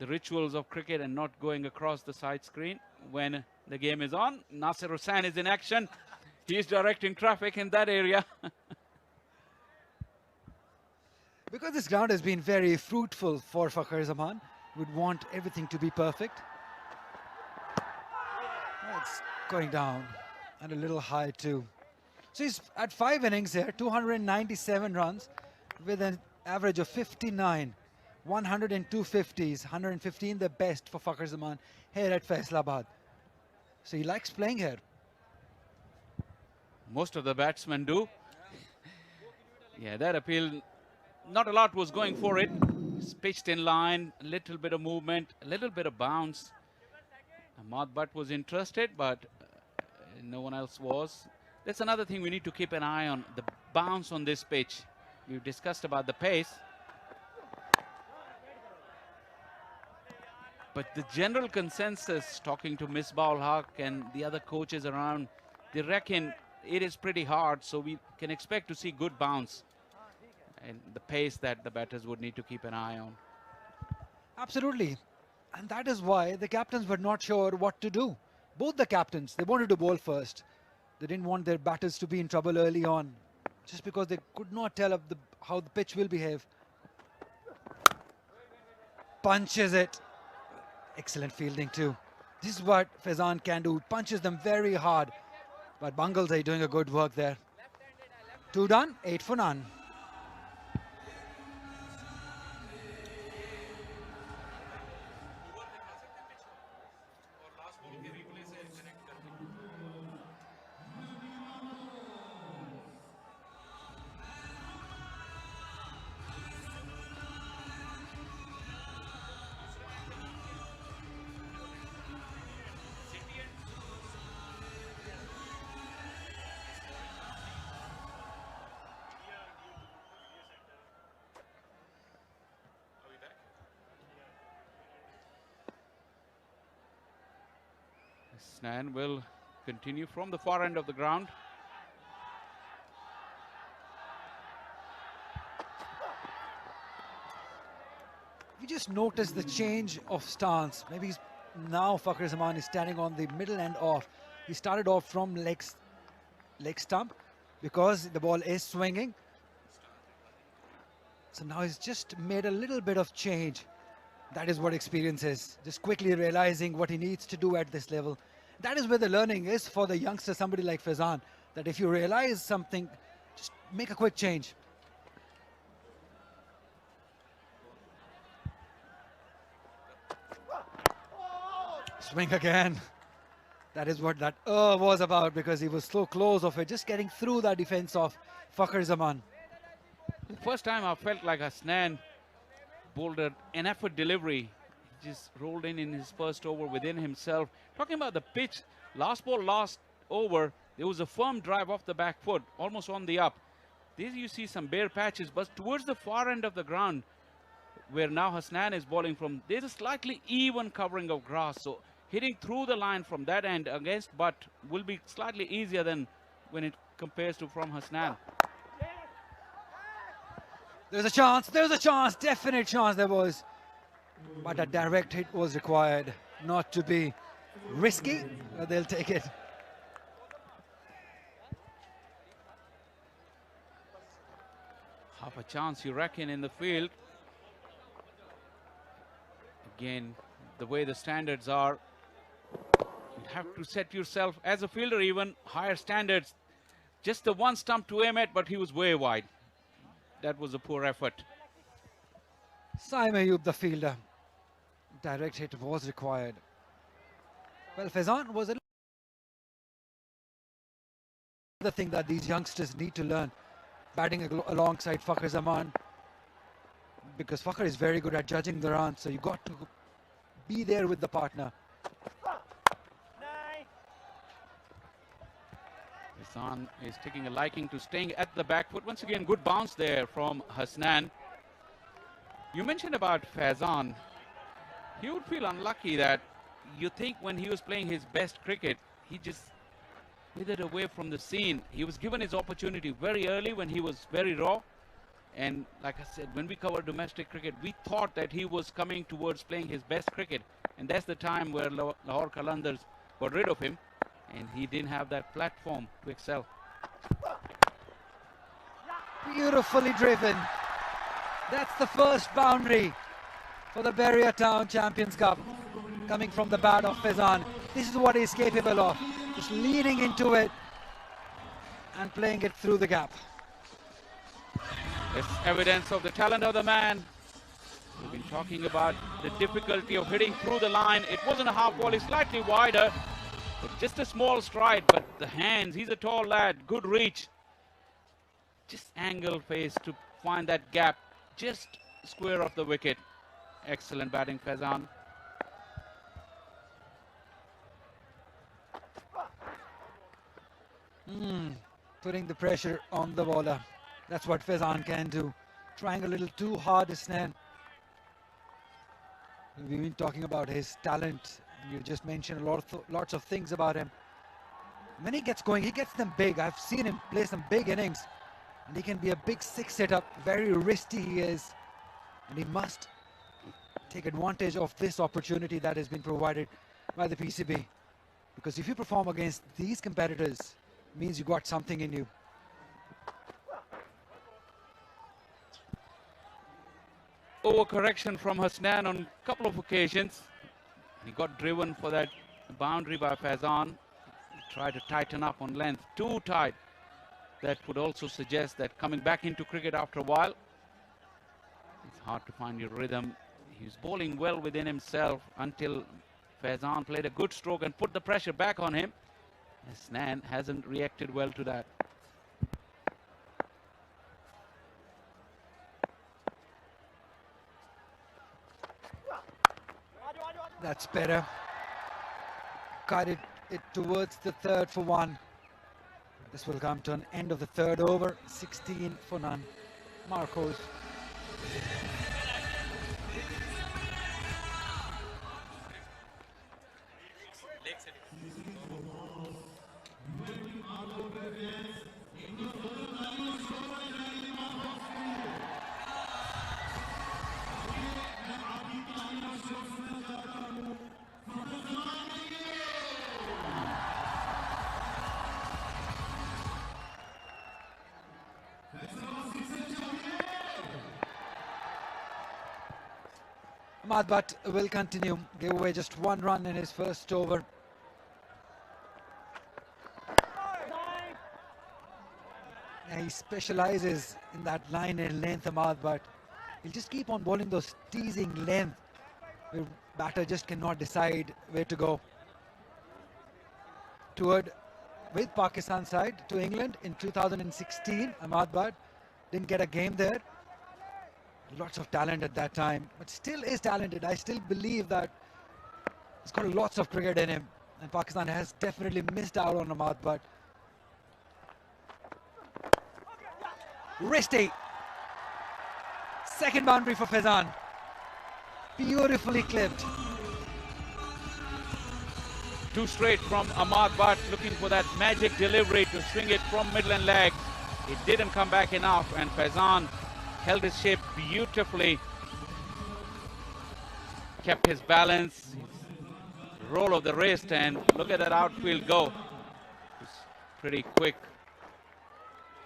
rituals of cricket and not going across the side screen when the game is on. Nasir Hussain is in action. He's directing traffic in that area. Because this ground has been very fruitful for Fakhr Zaman, would want everything to be perfect. It's going down and a little high too. So he's at 5 innings here, 297 runs with an average of 59, 102 50s, 115 the best for Fakhr Zaman here at Faisalabad. So he likes playing here. Most of the batsmen do. Yeah, that appeal, not a lot was going for it. It's pitched in line, a little bit of movement, a little bit of bounce. Ahmad Butt was interested, but no one else was. That's another thing we need to keep an eye on, the bounce on this pitch. We've discussed about the pace. But the general consensus, talking to Misbah ul Haq and the other coaches around, they reckon it is pretty hard, so we can expect to see good bounce and the pace that the batters would need to keep an eye on. Absolutely. And that is why the captains were not sure what to do. Both the captains, they wanted to bowl first. They didn't want their batters to be in trouble early on, just because they could not tell how the pitch will behave. Punches it. Excellent fielding too. This is what Faizan can do. Punches them very hard. But Bangal's doing a good work there. 2 done, 8 for none. Hasnan will continue from the far end of the ground. You just notice the change of stance. Maybe now Fakhr Zaman is standing on the middle end off. He started off from leg stump because the ball is swinging. So now he's just made a little bit of change. That is what experience is. Just quickly realizing what he needs to do at this level. That is where the learning is for the youngster, somebody like Faizan, that if you realize something, just make a quick change. Swing again. That is what that was about, because he was so close of it, just getting through that defense of Fakhr Zaman. The first time I felt like Hasnan bowled an effort delivery. He just rolled in his first over within himself. Talking about the pitch, last ball, last over, there was a firm drive off the back foot, almost on the up. There you see some bare patches, but towards the far end of the ground, where now Hasnan is bowling from, there's a slightly even covering of grass. So hitting through the line from that end against Butt will be slightly easier than when it compares to from Hasnan. There's a chance, definite chance there was. But a direct hit was required, not to be risky. They'll take it. Half a chance, you reckon, in the field. Again, the way the standards are, have to set yourself, as a fielder even, higher standards. Just the one stump to aim at, but he was way wide. That was a poor effort. Saim Ayub, the fielder. Direct hit was required. Well, Faizan was the thing that these youngsters need to learn, batting alongside Fakhar Zaman, because Fakhar is very good at judging the runs, so you got to be there with the partner. Hassan is taking a liking to staying at the back foot. Once again, good bounce there from Hasnan. You mentioned about Faizan. He would feel unlucky that you think when he was playing his best cricket, he just withered away from the scene. He was given his opportunity very early when he was very raw. And like I said, when we covered domestic cricket, we thought that he was coming towards playing his best cricket. And that's the time where Lahore Qalandars got rid of him. And he didn't have that platform to excel. Beautifully driven. That's the first boundary for the Barrier Town Champions Cup, coming from the bat of Faizan. This is what he's capable of, just leading into it and playing it through the gap. It's evidence of the talent of the man. We've been talking about the difficulty of hitting through the line. It wasn't a half volley, slightly wider, but just a small stride. But the hands, he's a tall lad, good reach. Just angle face to find that gap, just square off the wicket. Excellent batting, Faizan. Putting the pressure on the bowler. That's what Faizan can do. Trying a little too hard, Isnan. We've been talking about his talent. You just mentioned lots of things about him. When he gets going, he gets them big. I've seen him play some big innings. And he can be a big six setup. Very wristy he is. And he must take advantage of this opportunity that has been provided by the PCB. Because if you perform against these competitors, it means you got something in you. Overcorrection from Hasnan on a couple of occasions. He got driven for that boundary by Faizan. He tried to tighten up on length, too tight. That would also suggest that coming back into cricket after a while, it's hard to find your rhythm. He was bowling well within himself until Faizan played a good stroke and put the pressure back on him. Hasnan hasn't reacted well to that. That's better. Guided it towards the third for one. This will come to an end of the third over. 16 for none. Markhors. Ahmad Butt will continue. Gave away just one run in his first over. He specializes in that line and length, Ahmad Butt. He'll just keep on bowling those teasing length where batter just cannot decide where to go. Toured with Pakistan side to England in 2016. Ahmad Butt didn't get a game there. Lots of talent at that time, but still is talented. I still believe that he's got lots of cricket in him, and Pakistan has definitely missed out on Ahmad Butt. Wristy. Second boundary for Faizan. Beautifully clipped. Too straight from Ahmad Butt, looking for that magic delivery to swing it from midland leg. It didn't come back enough, and Faizan held his shape beautifully. Kept his balance. Roll of the wrist, and look at that outfield go. It's pretty quick.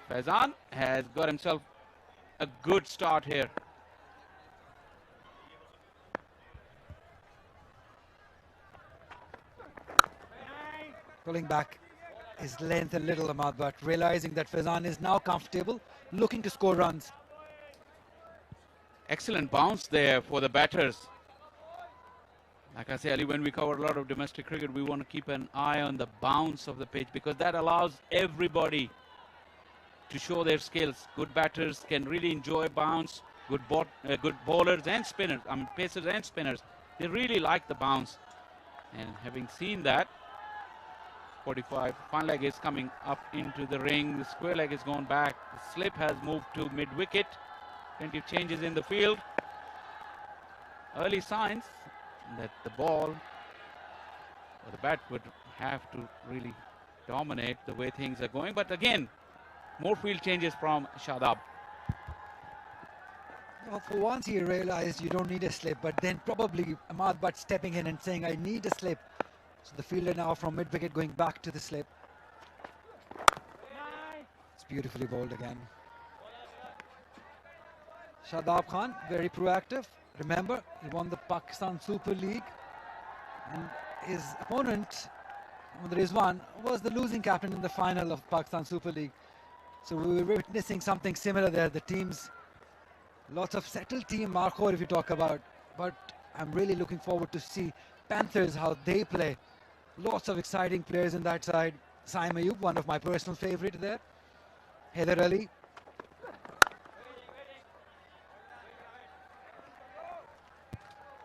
Faizan has got himself a good start here. Pulling back his length a little, Ahmad, but realizing that Faizan is now comfortable, looking to score runs. Excellent bounce there for the batters. Like I say, Ali, when we cover a lot of domestic cricket, we want to keep an eye on the bounce of the pitch because that allows everybody to show their skills. Good batters can really enjoy bounce. Good bowlers and spinners, pacers and spinners, they really like the bounce. And having seen that, 45, fine leg is coming up into the ring. The square leg has gone back. The slip has moved to mid-wicket. Plenty of changes in the field. Early signs that the ball or the bat would have to really dominate the way things are going. But again, more field changes from Shadab. Well, for once he realized you don't need a slip, but then probably Ahmad Butt stepping in and saying, I need a slip. So the fielder now from mid-wicket going back to the slip. It's beautifully bowled again. Shadab Khan, very proactive. Remember, he won the Pakistan Super League. And his opponent, Rizwan, was the losing captain in the final of Pakistan Super League. So we were witnessing something similar there. The teams, lots of settled team, Markhors if you talk about. But I'm really looking forward to see Panthers, how they play. Lots of exciting players in that side. Saim Ayub, one of my personal favorite there. Haider Ali.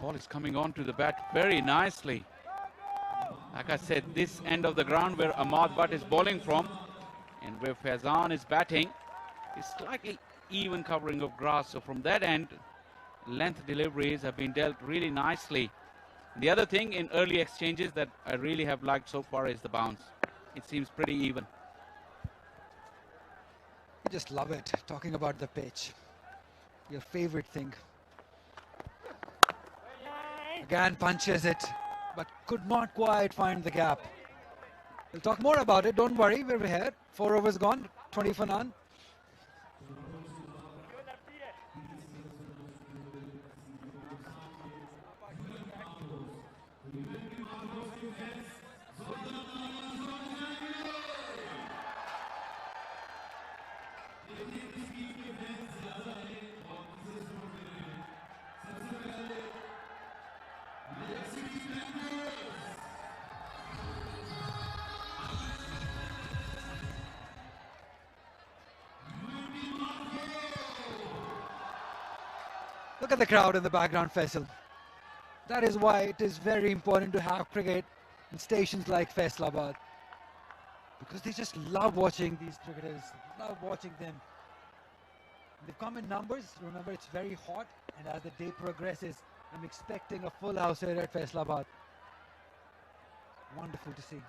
Ball is coming on to the bat very nicely. Like I said, this end of the ground where Ahmad Butt is bowling from and where Faizan is batting is slightly even covering of grass. So from that end, length deliveries have been dealt really nicely. The other thing in early exchanges that I really have liked so far is the bounce. It seems pretty even. You just love it, talking about the pitch. Your favorite thing. Again punches it, but could not quite find the gap. We'll talk more about it, don't worry, we're here. 4 overs gone, 20 for none. Look at the crowd in the background, Faisal. That is why it is very important to have cricket in stations like Faisalabad. Because they just love watching these cricketers, love watching them. They've come in numbers. Remember, it's very hot, and as the day progresses, I'm expecting a full house here at Faisalabad. Wonderful to see.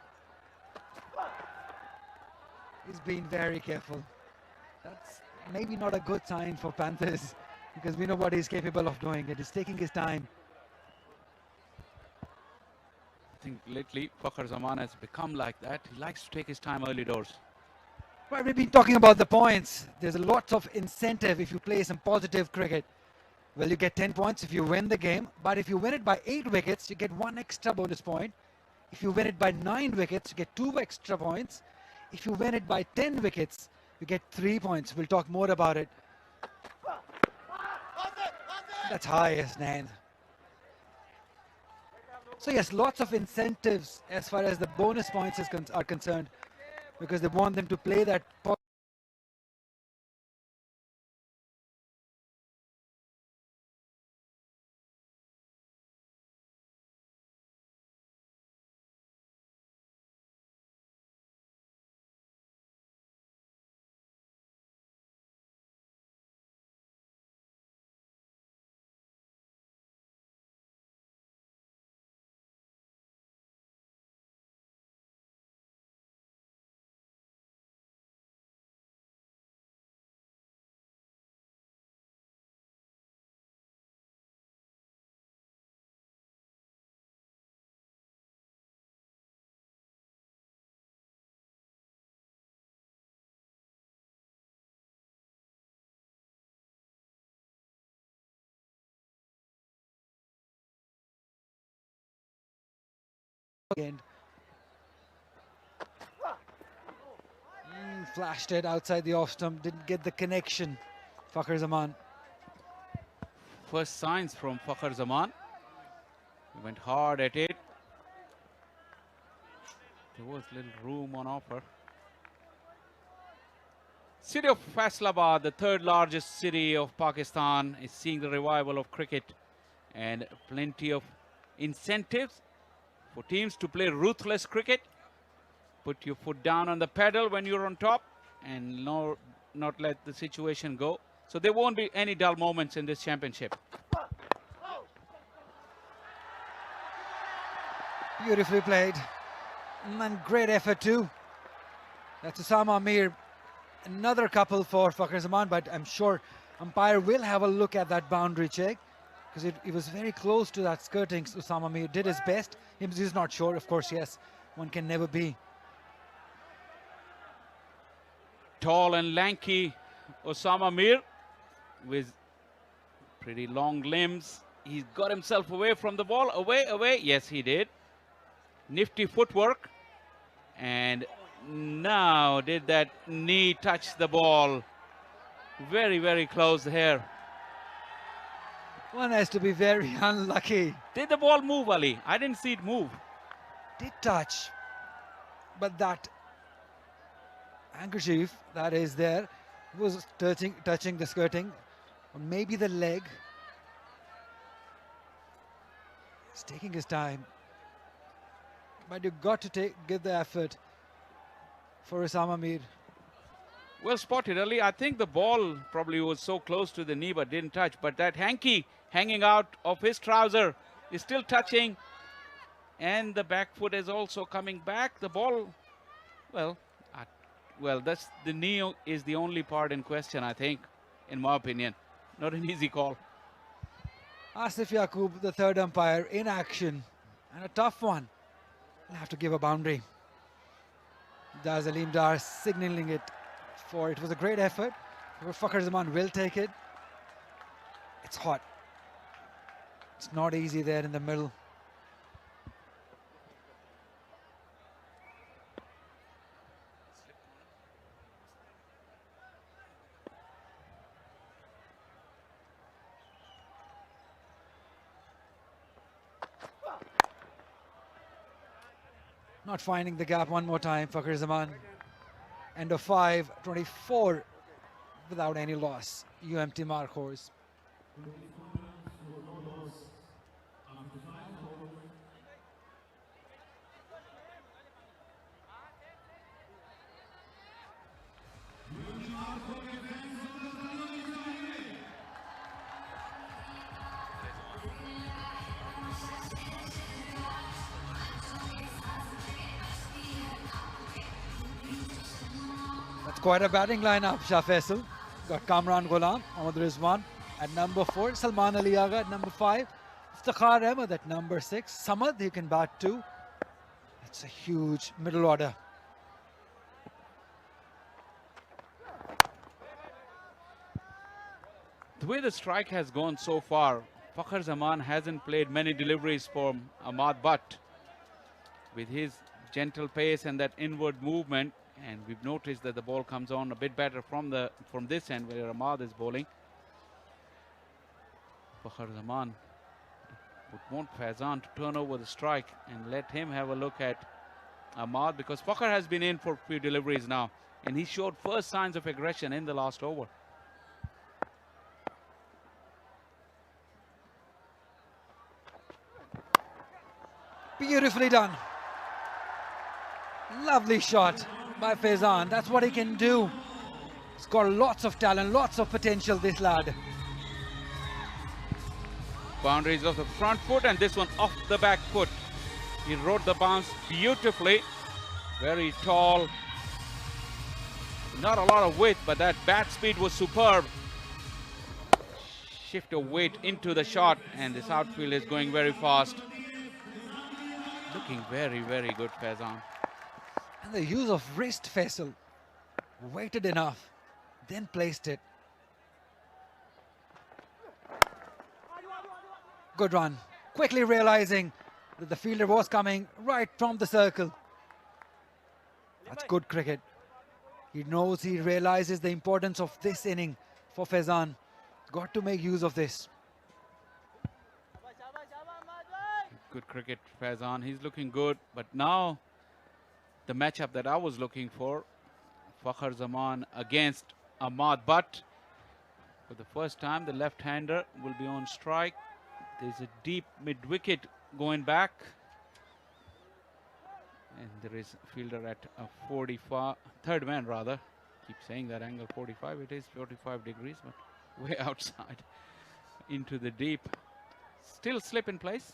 He's been very careful. That's maybe not a good sign for Panthers, because we know what he's capable of doing. It is taking his time. I think lately Fakhar Zaman has become like that. He likes to take his time early doors. Right, we've been talking about the points. There's a lot of incentive if you play some positive cricket. Well, you get 10 points if you win the game, but if you win it by 8 wickets, you get 1 extra bonus point. If you win it by 9 wickets, you get 2 extra points. If you win it by 10 wickets, you get 3 points. We'll talk more about it. That's high as 9. So yes, lots of incentives as far as the bonus points are concerned, because they want them to play that end. Flashed it outside the off stump, didn't get the connection. Fakhar Zaman. First signs from Fakhar Zaman. He went hard at it. There was little room on offer. City of Faisalabad, the third largest city of Pakistan, is seeing the revival of cricket and plenty of incentives for teams to play ruthless cricket. Put your foot down on the pedal when you're on top and not let the situation go. So there won't be any dull moments in this championship. Beautifully played. And great effort too. That's Osama Mir. Another couple for Fakhar Zaman, but I'm sure umpire will have a look at that boundary check because it was very close to that skirting. Osama Mir did his best. He's not sure, of course, yes. One can never be. Tall and lanky Osama Mir with pretty long limbs. He's got himself away from the ball. Away. Yes, he did. Nifty footwork. And now did that knee touch the ball? Very, very close here. One has to be very unlucky. Did the ball move, Ali? I didn't see it move. Did touch. But that handkerchief that is there was touching the skirting, or maybe the leg. He's taking his time, but you've got to give the effort for Osama Mir. Well spotted, Ali. I think the ball probably was so close to the knee but didn't touch, but that hanky hanging out of his trouser is still touching, and the back foot is also coming back. The ball, well, that's the knee is the only part in question, I think, in my opinion. Not an easy call. Asif Yaqub, the third umpire, in action, and a tough one. He'll have to give a boundary. There's Aleem Dar signaling it for it was a great effort. Fakhar Zaman will take it. It's hot. It's not easy there in the middle. Not finding the gap one more time, Fakhar Zaman. End of 5, 24 without any loss. UMT Markhors. Quite a batting lineup, Shah Faisal. Got Kamran Gulam, Ahmad Rizwan at number 4, Salman Ali Agha at number 5, Iftikhar Ahmed at number 6, Samad, he can bat too. It's a huge middle order. The way the strike has gone so far, Fakhar Zaman hasn't played many deliveries for Ahmad Butt. With his gentle pace and that inward movement, and we've noticed that the ball comes on a bit better from this end where Ahmad is bowling. Fakhar Zaman would want Faizan to turn over the strike and let him have a look at Ahmad, because Fakhar has been in for a few deliveries now and he showed first signs of aggression in the last over. Beautifully done. Lovely shot by Faizan. That's what he can do. He's got lots of talent, lots of potential, this lad. Boundaries of the front foot and this one off the back foot. He rode the bounce beautifully. Very tall. Not a lot of width, but that bat speed was superb. Shift of weight into the shot, and this outfield is going very fast. Looking very, very good, Faizan. And the use of wrist, Faisal. Waited enough, then placed it. Good run. Quickly realizing that the fielder was coming right from the circle. That's good cricket. He knows, he realizes the importance of this inning for Faizan. Got to make use of this. Good cricket, Faizan. He's looking good. But now, the matchup that I was looking for, Fakhar Zaman against Ahmad Butt. For the first time, the left-hander will be on strike. There's a deep mid-wicket going back. And there is a fielder at a 45, third man rather. Keep saying that angle 45. It is 45 degrees, but way outside into the deep. Still slip in place.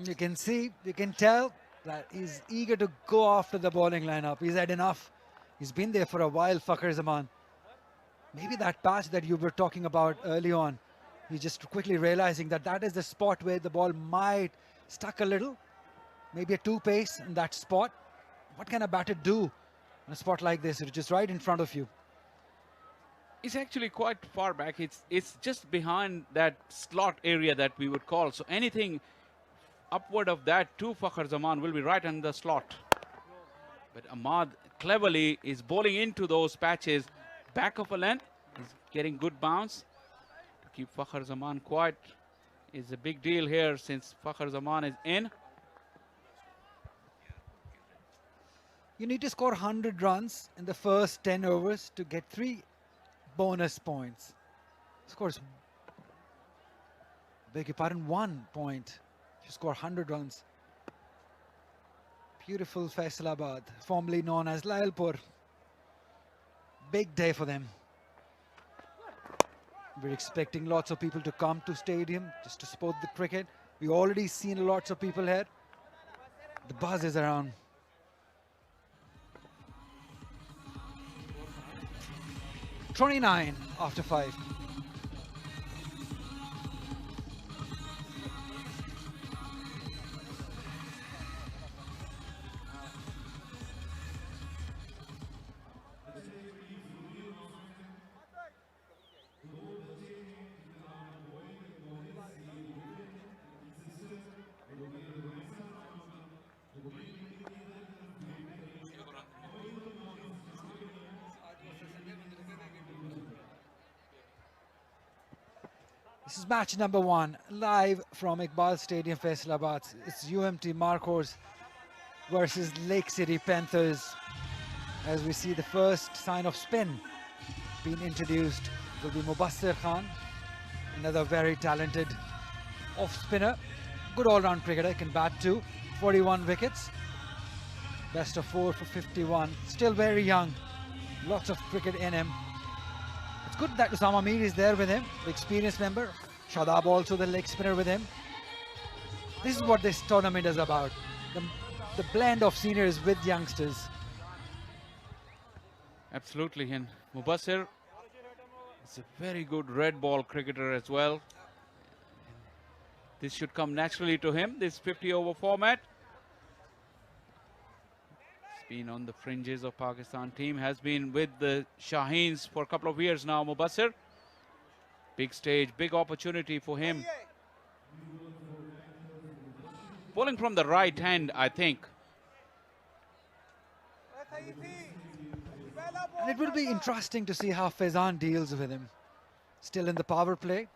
You can see, you can tell that he's eager to go after the bowling lineup. He's had enough. He's been there for a while, Fakhar Zaman. Maybe that patch that you were talking about early on, he's just quickly realizing that that is the spot where the ball might stuck a little. Maybe a two pace in that spot. What can a batter do in a spot like this? It's just right in front of you. It's actually quite far back. It's just behind that slot area that we would call. So anything upward of that to Fakhar Zaman will be right in the slot. But Ahmad cleverly is bowling into those patches. Back of a length, he's getting good bounce. To keep Fakhar Zaman quiet is a big deal here since Fakhar Zaman is in. You need to score 100 runs in the first 10 overs to get 3 bonus points. Scores, beg your pardon, 1 point. You score 100 runs. Beautiful Faisalabad, formerly known as Lalpur. Big day for them. We're expecting lots of people to come to stadium just to support the cricket. We've already seen lots of people here. The buzz is around. "29 after 5. This is match number 1, live from Iqbal Stadium, Faisalabad. It's UMT Markhors versus Lake City Panthers. As we see the first sign of spin being introduced, it will be Mubassir Khan, another very talented off-spinner. Good all-round cricketer, can bat too. 41 wickets, best of 4 for 51. Still very young, lots of cricket in him. It's good that Usama Mir is there with him, the experienced member. Shadab also the leg spinner with him. This is what this tournament is about. The blend of seniors with youngsters. Absolutely, and Mubassir is a very good red ball cricketer as well. This should come naturally to him, this 50-over format. Been on the fringes of Pakistan team, has been with the Shaheens for a couple of years now, Mubassir. Big stage, big opportunity for him. Bowling from the right hand, I think. And it will be interesting to see how Faizan deals with him. Still in the power play.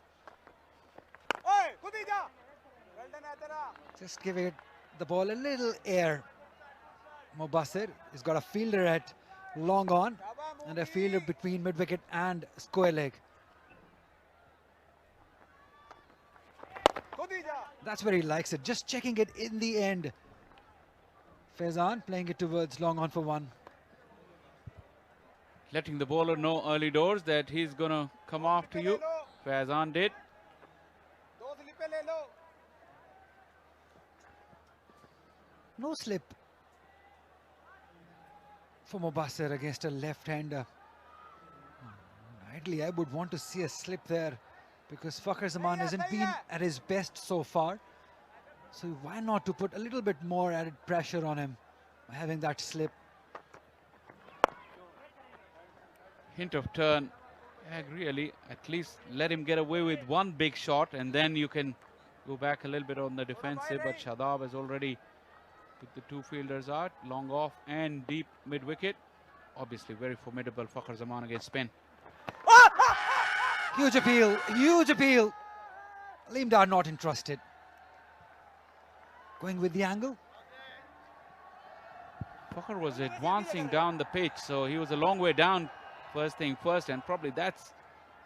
Just give it the ball a little air. Mubassir has got a fielder at long on and a fielder between mid-wicket and square leg. That's where he likes it, just checking it in the end. Faizan playing it towards long on for 1. Letting the bowler know early doors that he's going to come after you. Faizan did. No slip for Mubassir against a left-hander. Ideally, I would want to see a slip there because Fakhar Zaman hasn't been at his best so far. So why not to put a little bit more added pressure on him by having that slip. Hint of turn. Really, at least let him get away with one big shot and then you can go back a little bit on the defensive. But Shadab has already with the two fielders out, long off and deep mid-wicket. Obviously very formidable Fakhar Zaman against spin. Huge appeal, huge appeal. Aleem Dar not entrusted. Going with the angle. Fakhar was advancing down the pitch, so he was a long way down first thing first, and probably that's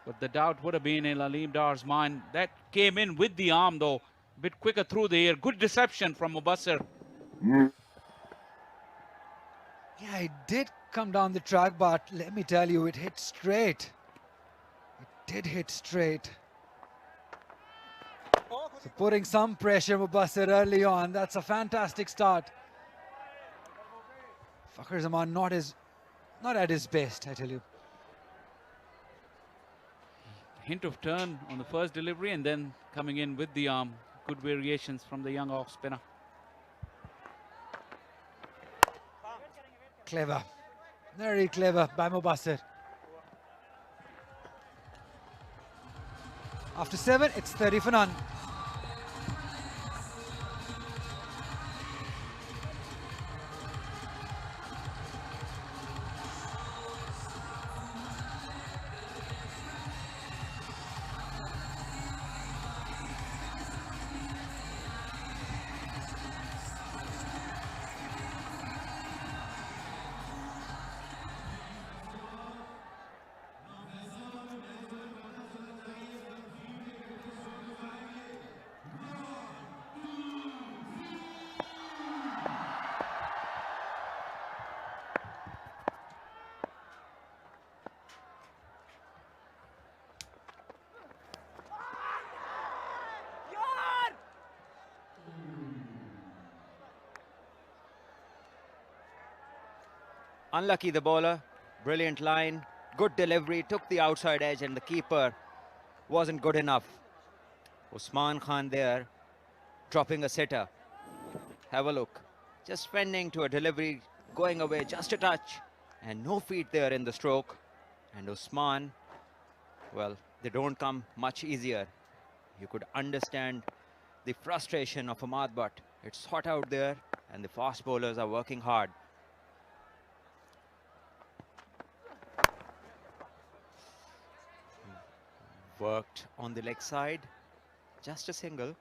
what the doubt would have been in Aleem Dar's mind. That came in with the arm though, a bit quicker through the air. Good deception from Mubassir. Yeah, it did come down the track, but let me tell you, it hit straight. It did hit straight. So putting some pressure, Mubassir, early on. That's a fantastic start. Fakhar Zaman not at his best, I tell you. Hint of turn on the first delivery and then coming in with the arm. Good variations from the young off spinner. Clever, very clever by Mubassir. After 7, it's 30 for none. Unlucky the bowler, brilliant line, good delivery, took the outside edge and the keeper wasn't good enough. Usman Khan there, dropping a sitter. Have a look, just fending to a delivery, going away just a touch and no feet there in the stroke. And Usman, well, they don't come much easier. You could understand the frustration of Ahmad Butt. It's hot out there and the fast bowlers are working hard. Worked on the leg side, just a single.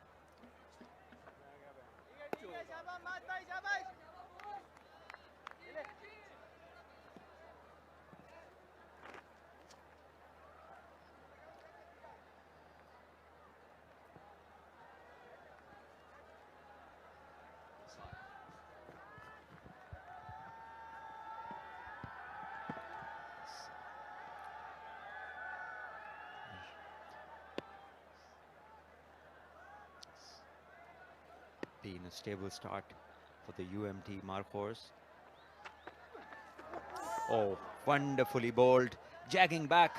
Been a stable start for the UMT Markhors. Oh, wonderfully bowled, jagging back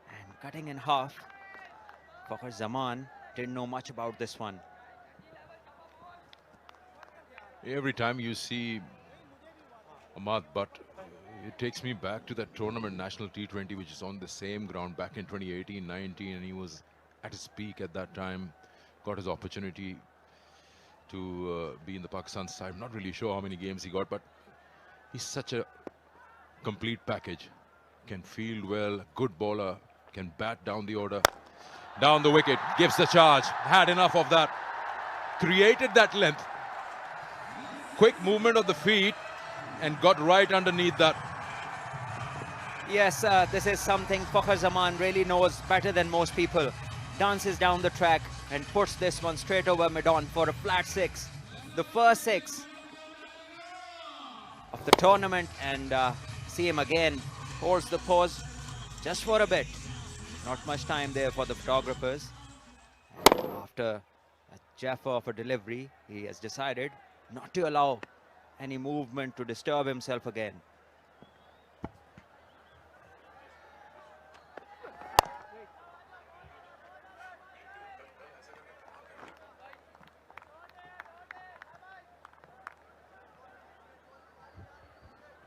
and cutting in half. Fakhar Zaman didn't know much about this one. Every time you see Ahmad Butt, it takes me back to that tournament, National T20, which is on the same ground back in 2018-19, and he was at his peak at that time. Got his opportunity to be in the Pakistan side. I'm not really sure how many games he got, but he's such a complete package. Can field well, good bowler, can bat down the order. Down the wicket, gives the charge, had enough of that. Created that length. Quick movement of the feet and got right underneath that. Yes, this is something Fakhar Zaman really knows better than most people. Dances down the track and puts this one straight over mid-on for a flat 6. The first 6 of the tournament, and see him again, holds the pose just for a bit. Not much time there for the photographers. After a jaffa of a delivery, he has decided not to allow any movement to disturb himself again.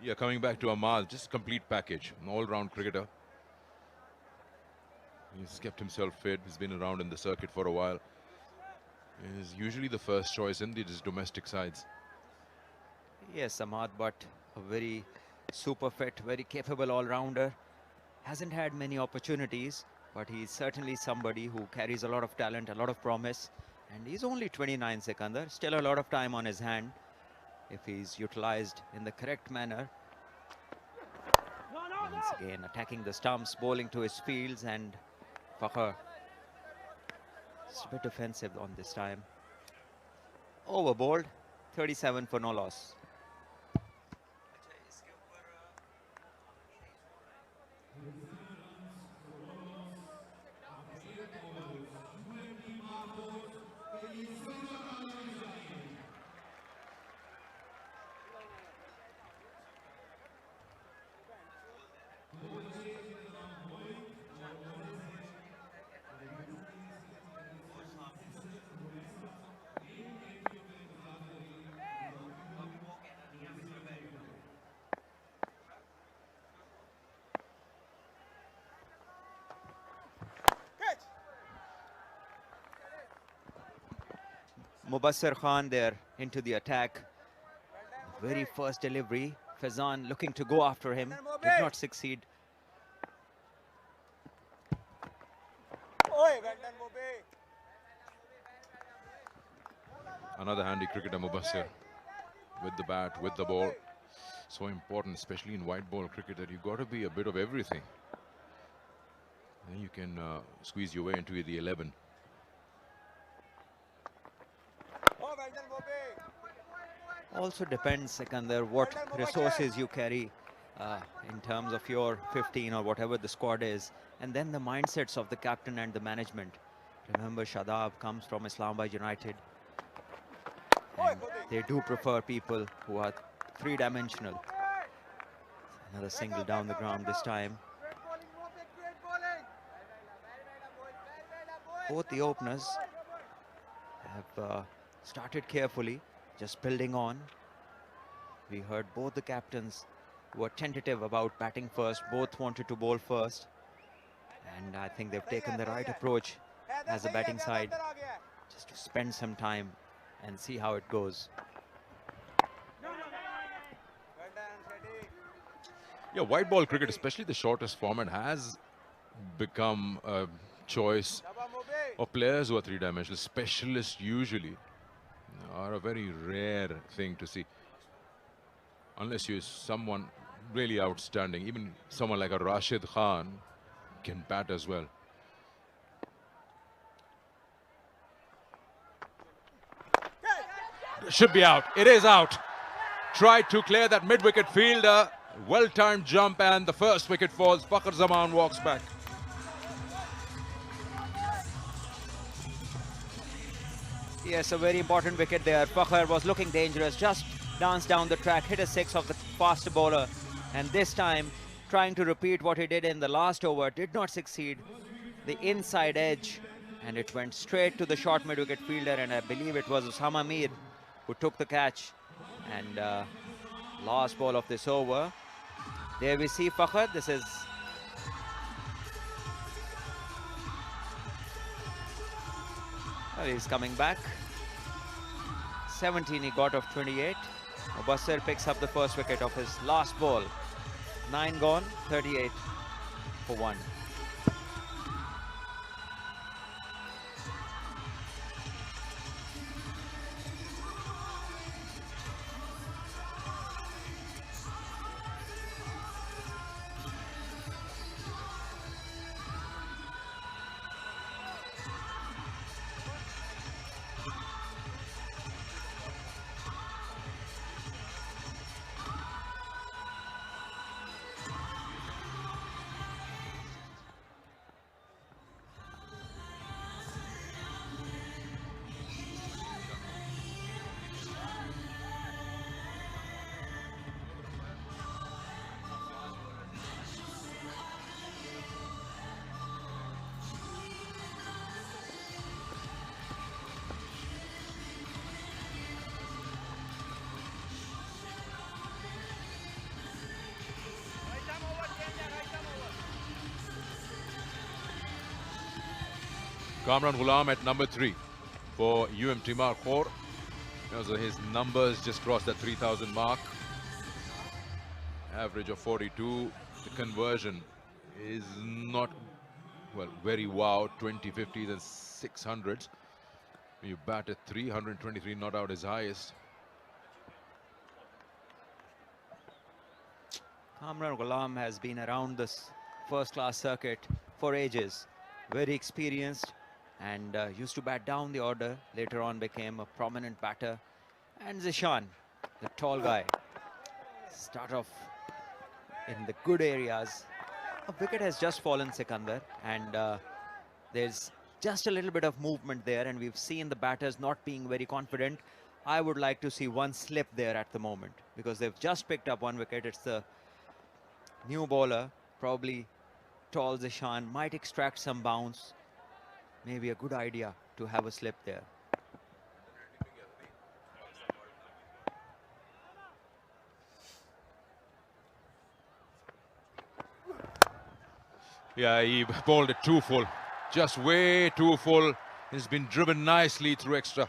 Yeah, coming back to Ahmad, just complete package, an all-round cricketer. He's kept himself fit. He's been around in the circuit for a while. is usually the first choice in these domestic sides. Yes, Samad, but a very super fit, very capable all-rounder. Hasn't had many opportunities, but he's certainly somebody who carries a lot of talent, a lot of promise. And he's only 29 Sikandar, still a lot of time on his hand if he's utilized in the correct manner. Once again, attacking the stumps, bowling to his fields, and Fakhar is a bit defensive on this time. Overbowled, 37 for no loss. Mubassir Khan there into the attack. Very first delivery. Fazan looking to go after him. Did not succeed. Another handy cricketer, Mubassir, with the bat, with the ball. So important, especially in white ball cricket, that you've got to be a bit of everything. Then you can squeeze your way into the 11. Also depends, Sikandar, what resources you carry in terms of your 15 or whatever the squad is, and then the mindsets of the captain and the management. Remember, Shadab comes from Islamabad United, and they do prefer people who are three-dimensional. Another single down the ground this time. Both the openers have started carefully, just building on. We heard both the captains were tentative about batting first. Both wanted to bowl first. And I think they've taken the right approach as a batting side, just to spend some time and see how it goes. Yeah, white ball cricket, especially the shortest format, has become a choice of players who are three-dimensional. Specialists usually are a very rare thing to see, unless you're someone really outstanding. Even someone like a Rashid Khan can bat as well. Should be out. It is out. Tried to clear that mid-wicket fielder. Well-timed jump, and the first wicket falls. Fakhr Zaman walks back. Yes, a very important wicket there. Fakhr was looking dangerous, just danced down the track, hit a six of the faster bowler, and this time trying to repeat what he did in the last over, did not succeed. The inside edge, and it went straight to the short mid-wicket fielder, and I believe it was Usama Mir who took the catch. And last ball of this over. There we see Fakhr. This is well, he's coming back. 17 he got of 28. Mubassir picks up the first wicket of his last ball. 9 gone, 38 for 1. Kamran Gulam at number 3. for UMT Markhors. So his numbers just crossed that 3,000 mark. Average of 42. The conversion is not, well, very wow. 20, 50s and 600s. You bat at 323, not out his highest. Kamran Gulam has been around this first-class circuit for ages. Very experienced and used to bat down the order. Later on became a prominent batter. And Zishan, the tall guy, start off in the good areas. A wicket has just fallen, Sikandar, and there's just a little bit of movement there, and we've seen the batters not being very confident. I would like to see one slip there at the moment, because they've just picked up one wicket. It's the new bowler, probably tall Zishan, might extract some bounce. Maybe a good idea to have a slip there. Yeah, he bowled it too full. Just way too full. He's been driven nicely through extra.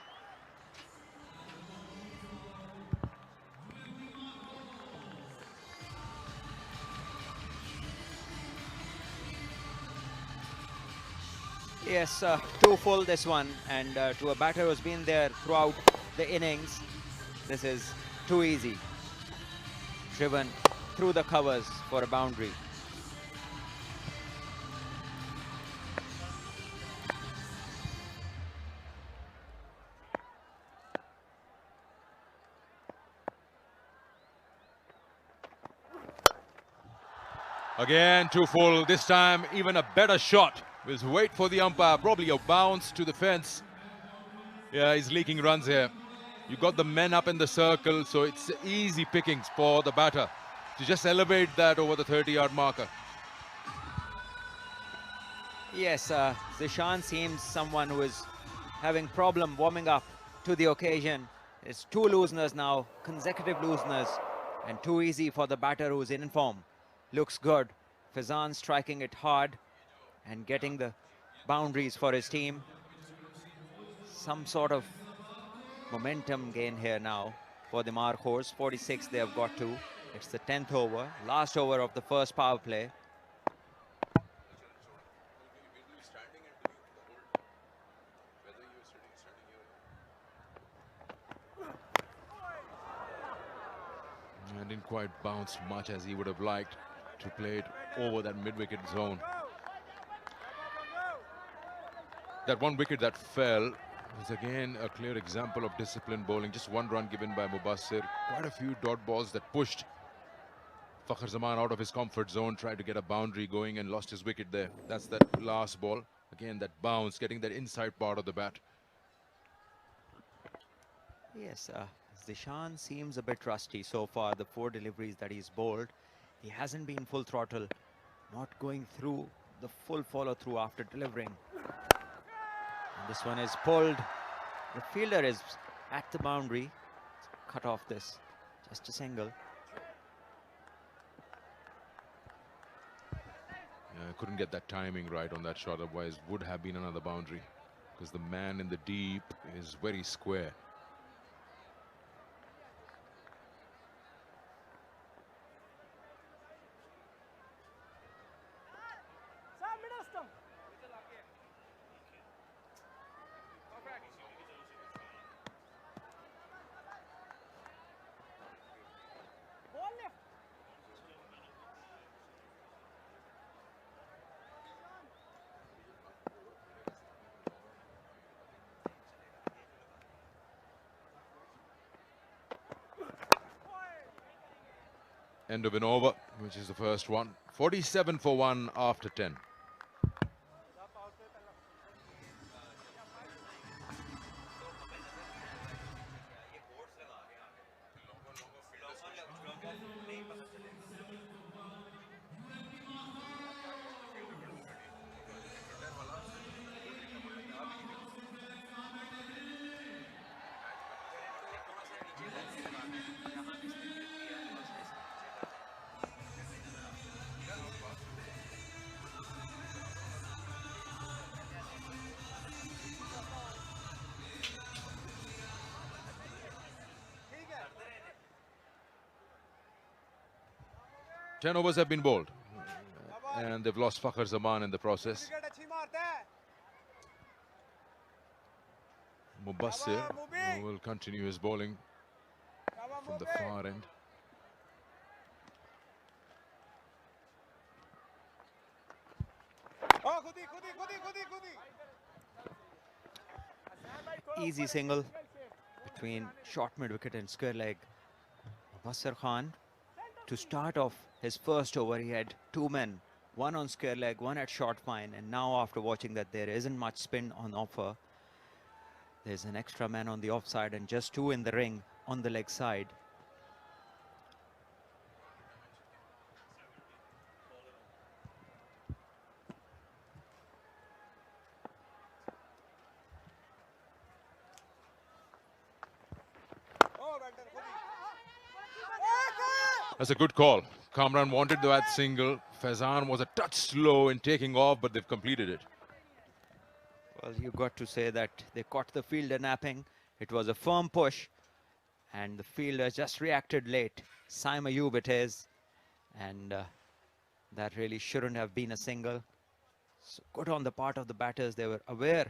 Yes, too full this one, and to a batter who's been there throughout the innings, this is too easy. Driven through the covers for a boundary. Again, too full. This time, even a better shot. We'll wait for the umpire. Probably a bounce to the fence. Yeah, he's leaking runs here. You got the men up in the circle, so it's easy pickings for the batter to just elevate that over the 30-yard marker. Yes, Zishan seems someone who is having problem warming up to the occasion. It's two looseners now, consecutive looseners, and too easy for the batter who's in form. Looks good. Fazan striking it hard and getting the boundaries for his team. Some sort of momentum gain here now for the Markhors. 46 they have got to. It's the 10th over, last over of the first power play. And didn't quite bounce much as he would have liked to play it over that mid-wicket zone. That one wicket that fell was again a clear example of disciplined bowling. Just one run given by Mubassir. Quite a few dot balls that pushed Fakhar Zaman out of his comfort zone, tried to get a boundary going and lost his wicket there. That's that last ball. Again, that bounce, getting that inside part of the bat. Yes, Zishan seems a bit rusty so far. The 4 deliveries that he's bowled, he hasn't been full throttle, not going through the full follow-through after delivering. And this one is pulled. The fielder is at the boundary. Cut off this. Just a single. Yeah, couldn't get that timing right on that shot, otherwise would have been another boundary, because the man in the deep is very square. End of an over, which is the first one. 47 for 1 after 10. 10 overs have been bowled. And they've lost Fakhar Zaman in the process. Mubassir will continue his bowling from the far end. Easy single between short mid-wicket and square leg. Mubassir Khan, to start off his first over, he had two men, one on square leg, one at short fine, and now after watching that there isn't much spin on offer, there's an extra man on the offside and just two in the ring on the leg side. That's a good call. Kamran wanted that single. Faizan was a touch slow in taking off, but they've completed it. Well, you got to say that they caught the fielder napping. It was a firm push, and the fielder just reacted late. Saim Ayub it is, and that really shouldn't have been a single. So good on the part of the batters. They were aware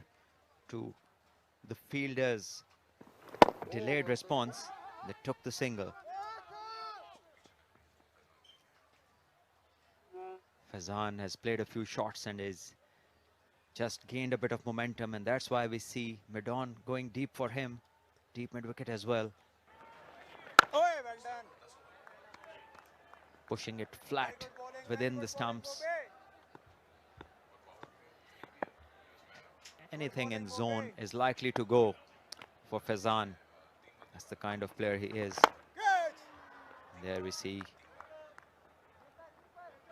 to the fielder's delayed response. They took the single. Faizan has played a few shots and is just gained a bit of momentum, and that's why we see mid-on going deep for him, deep mid-wicket as well. Pushing it flat within the stumps. Anything in zone is likely to go for Faizan. That's the kind of player he is. There we see,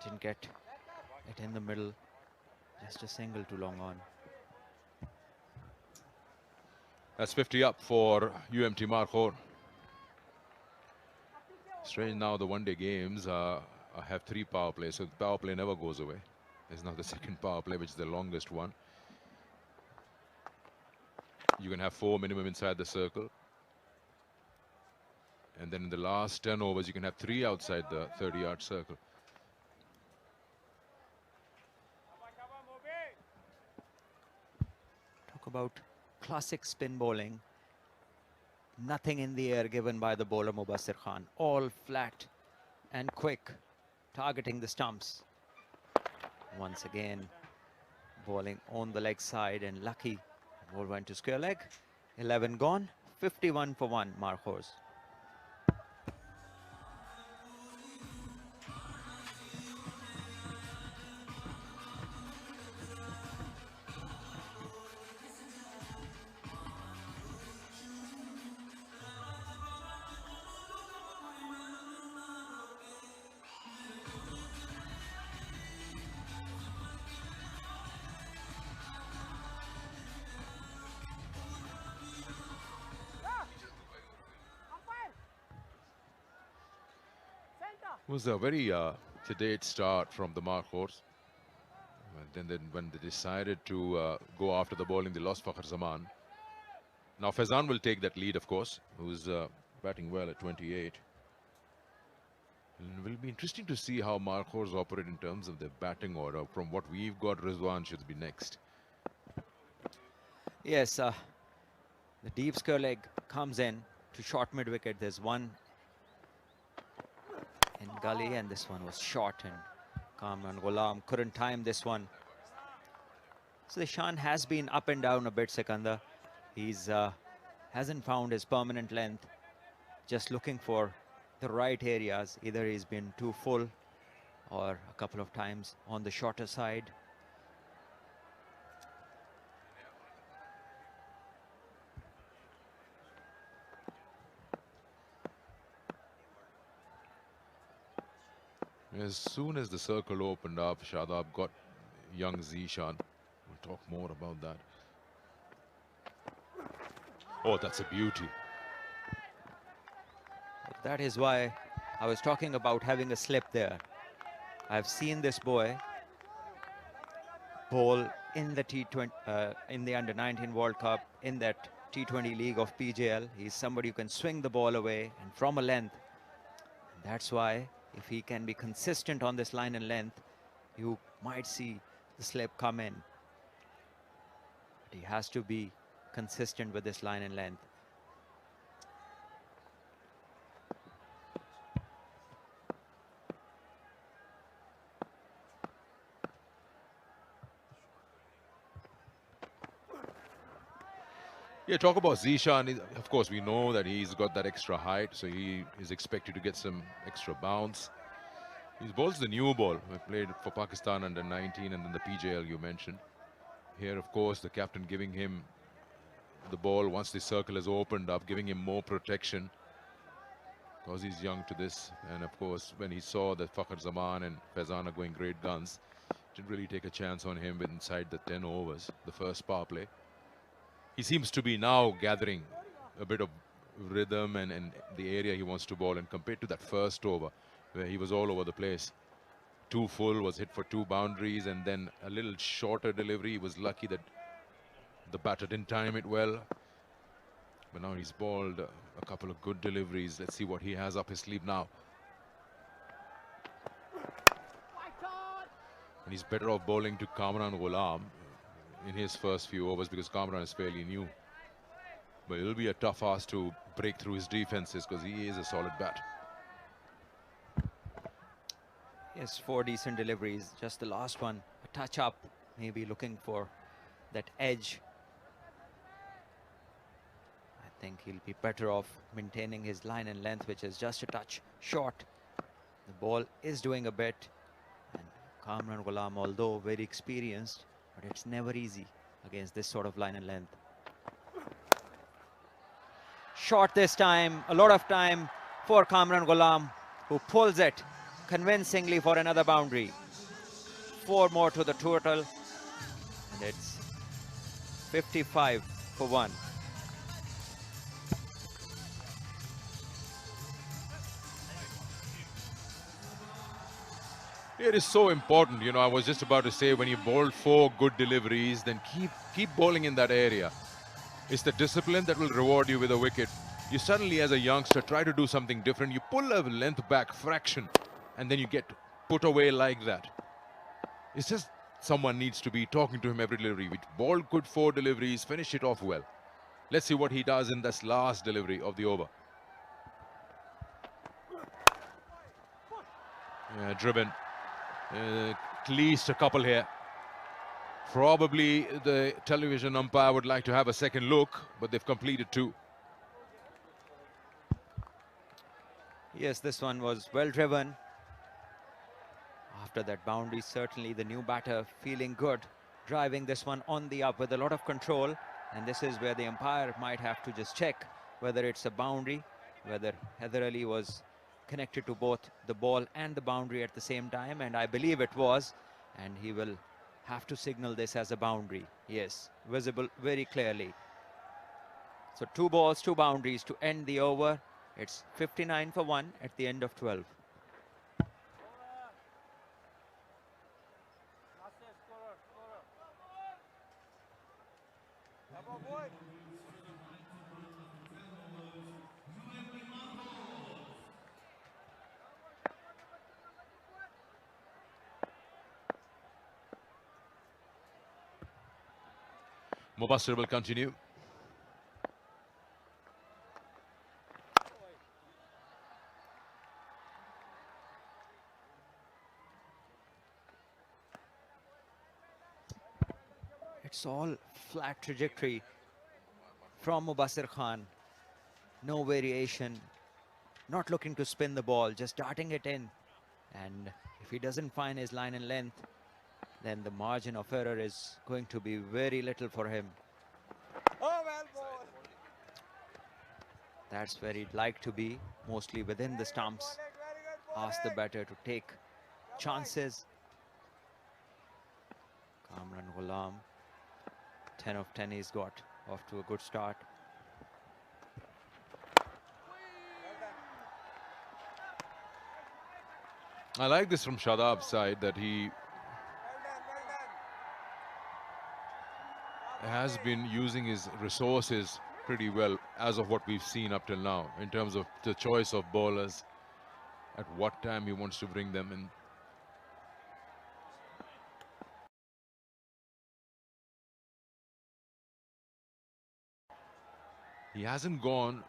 didn't get it in the middle, just a single too long on. That's 50 up for UMT Markhors. Strange now the one-day games have 3 power plays, so the power play never goes away. There's now the second power play, which is the longest one. You can have 4 minimum inside the circle. And then in the last 10 overs, you can have 3 outside the 30-yard circle. Talk about classic spin bowling. Nothing in the air given by the bowler Mubassir Khan. All flat and quick, targeting the stumps. Once again, bowling on the leg side, and lucky. Ball went to square leg. 11 gone, 51 for 1, Markhors. It was a very sedate start from the Markhors. And then when they decided to go after the bowling, they lost Fakhar Zaman. Now Faizan will take that lead, of course, who's batting well at 28. And it will be interesting to see how Markhors operate in terms of their batting order. From what we've got, Rizwan should be next. Yes, the deep square leg comes in to short mid-wicket. There's one in gully, and this one was short, and Kamran Gulam couldn't time this one. So the Shan has been up and down a bit, Sikandar. He's hasn't found his permanent length, just looking for the right areas. Either he's been too full or a couple of times on the shorter side. As soon as the circle opened up, Shadab got young Zishan. We'll talk more about that. Oh, that's a beauty. That is why I was talking about having a slip there. I've seen this boy bowl in the T20, in the Under-19 World Cup, in that T20 league of PJL. He's somebody who can swing the ball away and from a length. That's why If he can be consistent on this line and length, you might see the slip come in. But he has to be consistent with this line and length. Yeah, talk about Zishan. Of course, we know that he's got that extra height, so he is expected to get some extra bounce. His ball's the new ball. He played for Pakistan under 19 and then the PJL you mentioned. Here, of course, the captain giving him the ball once the circle has opened up, giving him more protection because he's young to this. And of course, when he saw that Fakhar Zaman and Faizan are going great guns, didn't really take a chance on him inside the 10 overs, the first power play. He seems to be now gathering a bit of rhythm and the area he wants to bowl, and compared to that first over where he was all over the place. 2 full, was hit for 2 boundaries, and then a little shorter delivery. He was lucky that the batter didn't time it well. But now he's bowled a couple of good deliveries. Let's see what he has up his sleeve now. And he's better off bowling to Kamran Gulam in his first few overs because Kamran is fairly new. But it'll be a tough ask to break through his defenses because he is a solid bat. Yes, 4 decent deliveries. Just the last one, a touch up, maybe looking for that edge. I think he'll be better off maintaining his line and length, which is just a touch short. The ball is doing a bit. And Kamran Gulam, although very experienced, but it's never easy against this sort of line and length. Short this time, a lot of time for Kamran Gulam, who pulls it convincingly for another boundary. 4 more to the total, and it's 55 for 1. It is so important, you know, I was just about to say, when you bowl 4 good deliveries, then keep bowling in that area. It's the discipline that will reward you with a wicket. You suddenly, as a youngster, try to do something different. You pull a length back fraction, and then you get put away like that. It's just someone needs to be talking to him every delivery. We bowled good 4 deliveries, finish it off well. Let's see what he does in this last delivery of the over. Yeah, driven. At least a couple here. Probably the television umpire would like to have a second look, but they've completed 2. Yes, this one was well driven. After that boundary, certainly the new batter feeling good, driving this one on the up with a lot of control. And this is where the umpire might have to just check whether it's a boundary, whether Heather Ali was connected to both the ball and the boundary at the same time, and I believe it was, and he will have to signal this as a boundary. Yes, visible very clearly. So 2 balls, 2 boundaries to end the over. It's 59 for 1 at the end of 12. Mubassir will continue. It's all flat trajectory from Mubassir Khan. No variation. Not looking to spin the ball, just darting it in. And if he doesn't find his line and length, then the margin of error is going to be very little for him. That's where he'd like to be, mostly within the stumps. Ask the batter to take chances. Kamran Gulam, 10 of 10 he's got, off to a good start. I like this from Shadab's side, that he has been using his resources pretty well as of what we've seen up till now in terms of the choice of bowlers. at what time he wants to bring them in. He hasn't gone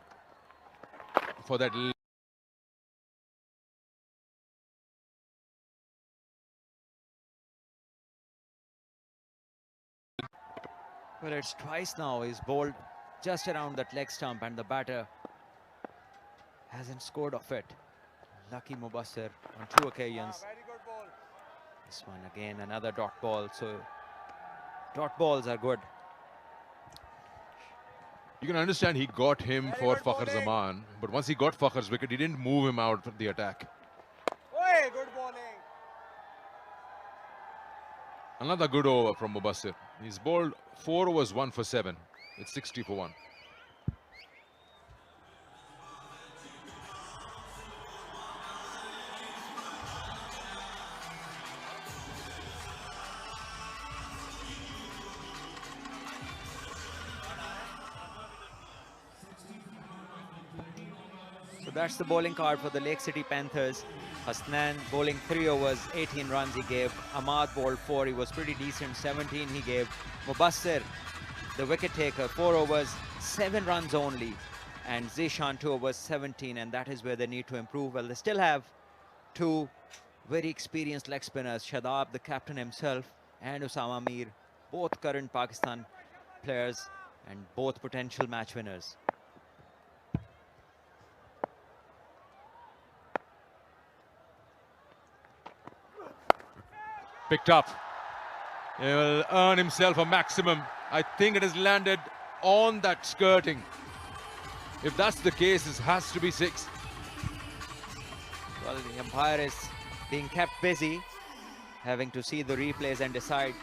for that. Well, it's twice now. He's bowled just around that leg stump and the batter hasn't scored off it. Lucky Mubassir on 2 occasions. This one again, another dot ball. So dot balls are good. You can understand he got him for Fakhar Zaman, but once he got Fakhar's wicket, he didn't move him out of the attack. Good bowling. Another good over from Mubassir. He's bowled 4 overs, 1 for 7. It's 60 for 1. So that's the bowling card for the Lake City Panthers. Hasnan bowling 3 overs, 18 runs he gave. Ahmad bowled 4, he was pretty decent, 17 he gave. Mubassir, the wicket taker, 4 overs, 7 runs only. And Zishan 2 overs, 17, and that is where they need to improve. Well, they still have 2 very experienced leg spinners, Shadab, the captain himself, and Usama Mir, both current Pakistan players and both potential match winners. Picked up. He will earn himself a maximum. I think it has landed on that skirting. If that's the case, it has to be 6. Well, the umpire is being kept busy, having to see the replays and decide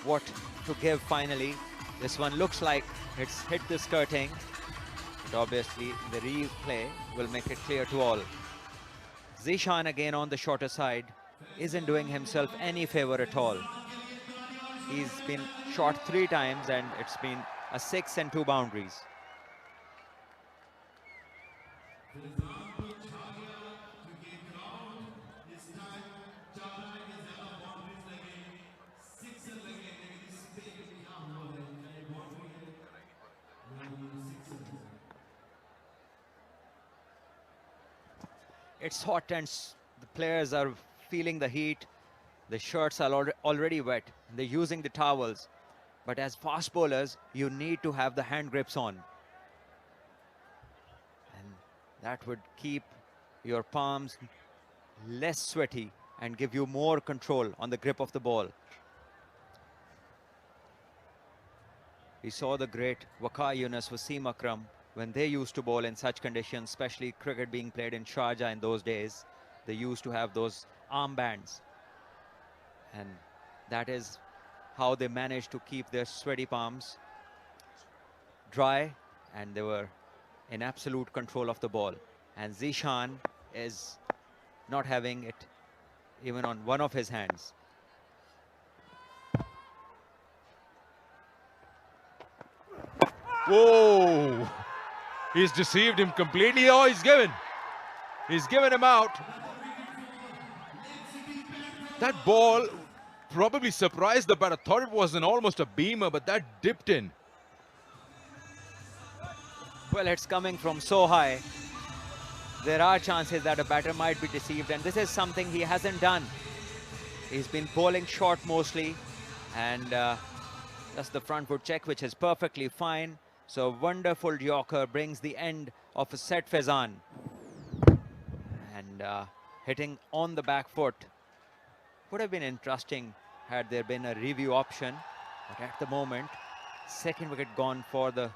what to give finally. This one looks like it's hit the skirting, but obviously the replay will make it clear to all. Zishan again on the shorter side isn't doing himself any favor at all. He's been shot 3 times and it's been a 6 and 2 boundaries. It's hot and the players are feeling the heat. The shirts are already wet. They're using the towels. But as fast bowlers, you need to have the hand grips on. And that would keep your palms less sweaty and give you more control on the grip of the ball. We saw the great Waqar Yunus, Wasim Akram, when they used to bowl in such conditions, especially cricket being played in Sharjah in those days. They used to have those armbands. And that is how they managed to keep their sweaty palms dry, and they were in absolute control of the ball. And Zishan is not having it even on one of his hands. Whoa! He's deceived him completely. Oh, he's given him out. That ball probably surprised the batter. Thought it was almost a beamer, but that dipped in. Well, it's coming from so high. There are chances that a batter might be deceived, and this is something he hasn't done. He's been bowling short mostly, and just the front foot check, which is perfectly fine. So wonderful Yorker brings the end of a set Faizan. And hitting on the back foot. Would have been interesting had there been a review option, but at the moment, second wicket gone for the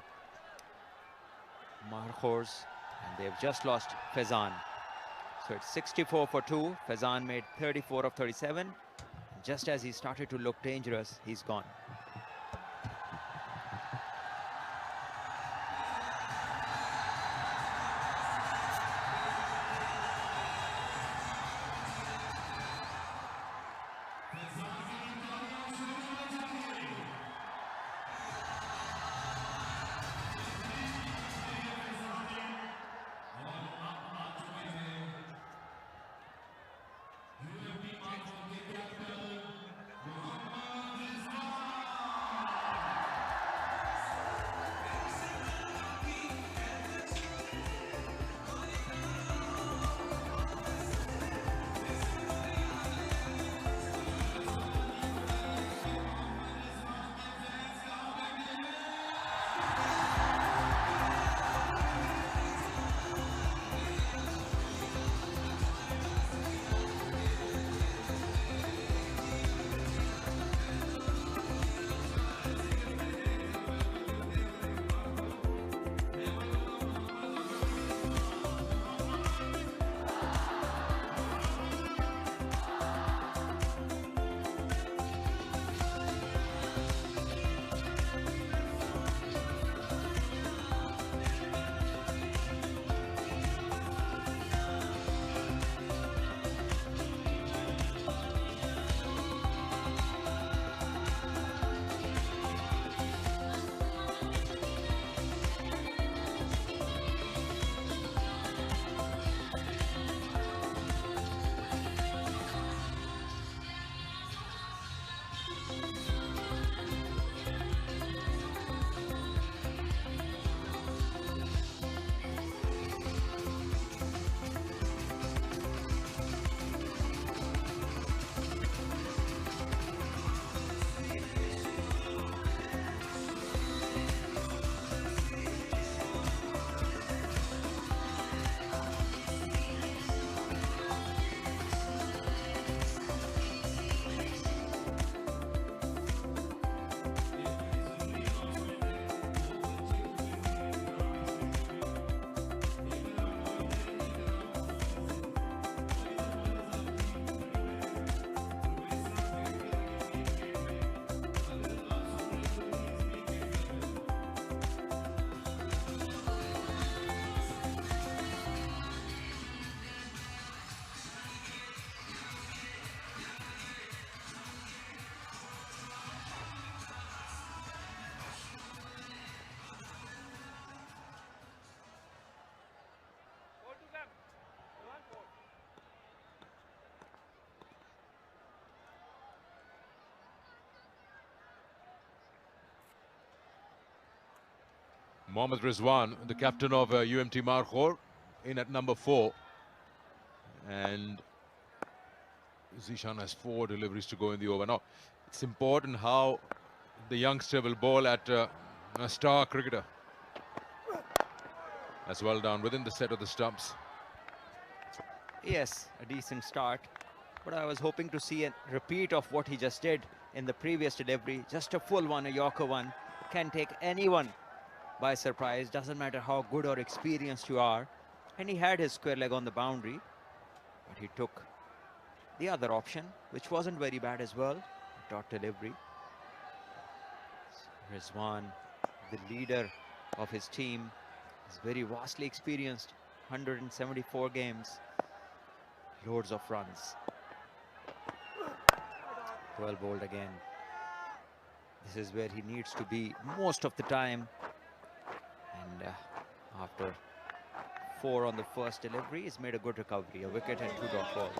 Markhors, and they've just lost Faizan. So it's 64 for 2. Faizan made 34 of 37. Just as he started to look dangerous, he's gone. Mohammad Rizwan, the captain of UMT Markhors, in at number 4. And Zishan has 4 deliveries to go in the over. Now, it's important how the youngster will bowl at a star cricketer. That's well done within the set of the stumps. Yes, a decent start. But I was hoping to see a repeat of what he just did in the previous delivery. Just a full one, a Yorker one. Can take anyone by surprise. Doesn't matter how good or experienced you are. And he had his square leg on the boundary. But he took the other option, which wasn't very bad as well. Dot delivery. Rizwan, the leader of his team, is very vastly experienced. 174 games. Loads of runs. Well bowled again. This is where he needs to be most of the time. And after 4 on the first delivery, he's made a good recovery. A wicket and 2 dot balls.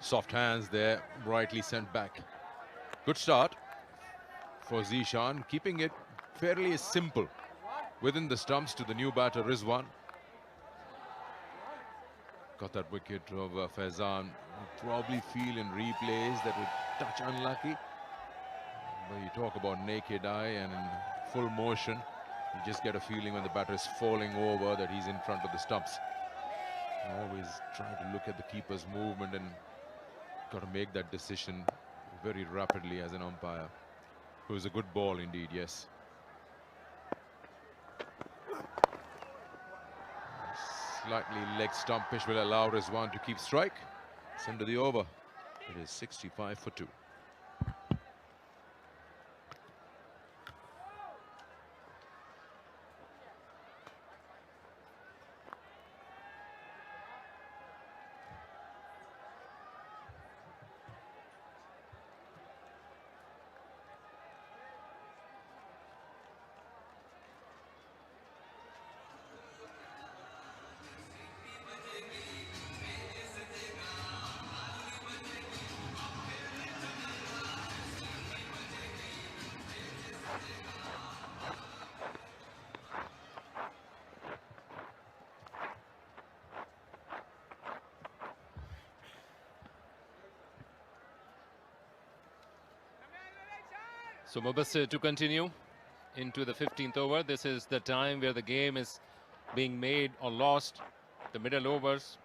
Soft hands there, rightly sent back. Good start for Zishan, keeping it fairly simple within the stumps to the new batter Rizwan. Got that wicket of Faizan. Probably feel in replays that would touch unlucky. But you talk about naked eye and in full motion, you just get a feeling when the batter is falling over that he's in front of the stumps. Always trying to look at the keeper's movement and got to make that decision very rapidly as an umpire. It was a good ball indeed, yes. Slightly leg stumpish will allow Rizwan to keep strike. It's into the over. It is 65 for 2. So Mubassir to continue into the 15th over. This is the time where the game is being made or lost, the middle overs.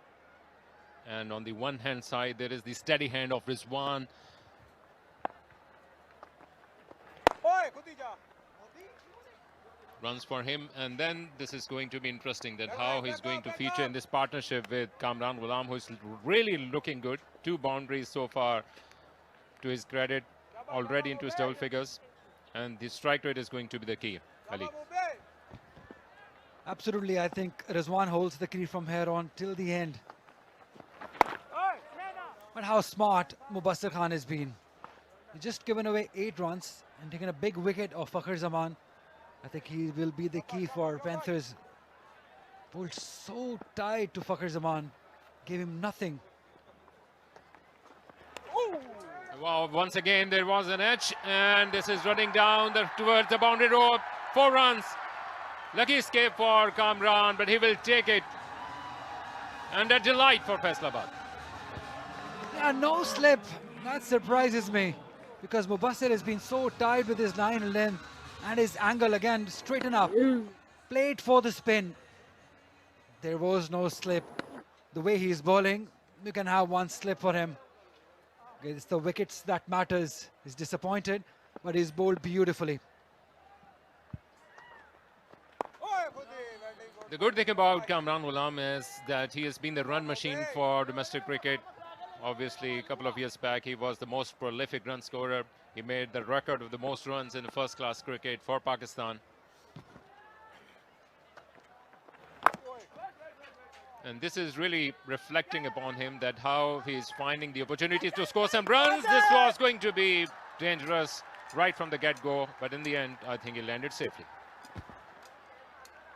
And on the one hand side, there is the steady hand of Rizwan. Runs for him, and then this is going to be interesting that how he's going to feature in this partnership with Kamran Gulam, who's really looking good. 2 boundaries so far to his credit, already into his double figures, and the strike rate is going to be the key. Ali. Absolutely, I think Rizwan holds the key from here on till the end. But how smart Mubassir Khan has been. He's just given away 8 runs and taken a big wicket of Fakhar Zaman. I think he will be the key for Panthers. Pulled so tight to Fakhar Zaman, gave him nothing. Wow, once again there was an edge, and this is running down towards the boundary rope. 4 runs. Lucky escape for Kamran, but he will take it. And a delight for Faisalabad. Yeah, no slip. That surprises me, because Mubassir has been so tight with his line length and his angle again straighten up. Played for the spin. There was no slip. The way he's bowling, you can have 1 slip for him. Okay, it's the wickets that matters. He's disappointed, but he's bowled beautifully. The good thing about Kamran Gulam is that he has been the run machine for domestic cricket. Obviously, a couple of years back, he was the most prolific run scorer. He made the record of the most runs in first-class cricket for Pakistan. And this is really reflecting upon him, that how he's finding the opportunities to score some runs. This was going to be dangerous right from the get-go, but in the end, I think he landed safely.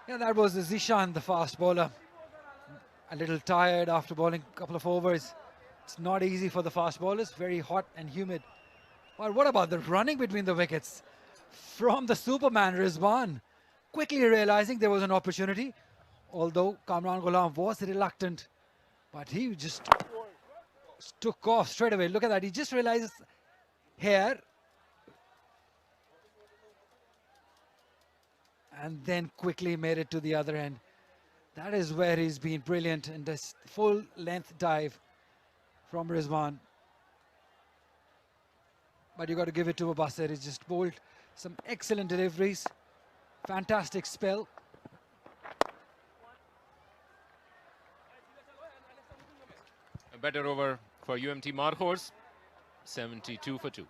Yeah, that was Zishan, the fast bowler. A little tired after bowling a couple of overs. It's not easy for the fast bowlers, very hot and humid. But what about the running between the wickets? From the Superman, Rizwan, quickly realizing there was an opportunity. Although Kamran Gulam was reluctant, but he just took off straight away. Look at that, he just realizes here. And then quickly made it to the other end. That is where he's been brilliant in this full length dive from Rizwan. But you got to give it to Abasir. He's just bowled some excellent deliveries. Fantastic spell. A better over for UMT Markhors, 72 for 2.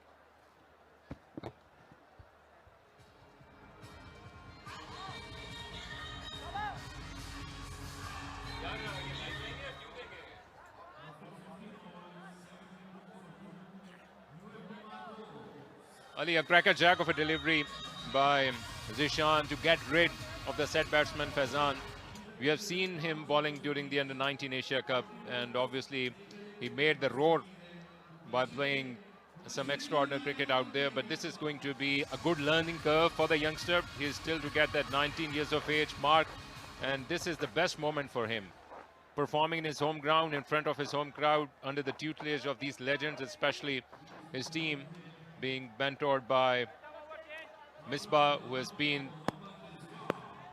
Ali, a crackerjack of a delivery by Zishan to get rid of the set batsman Faizan. We have seen him bowling during the Under-19 Asia Cup, and obviously he made the roar by playing some extraordinary cricket out there, but this is going to be a good learning curve for the youngster. He is still to get that 19 years of age mark, and this is the best moment for him. Performing in his home ground, in front of his home crowd, under the tutelage of these legends, especially his team, being mentored by Misbah, who has been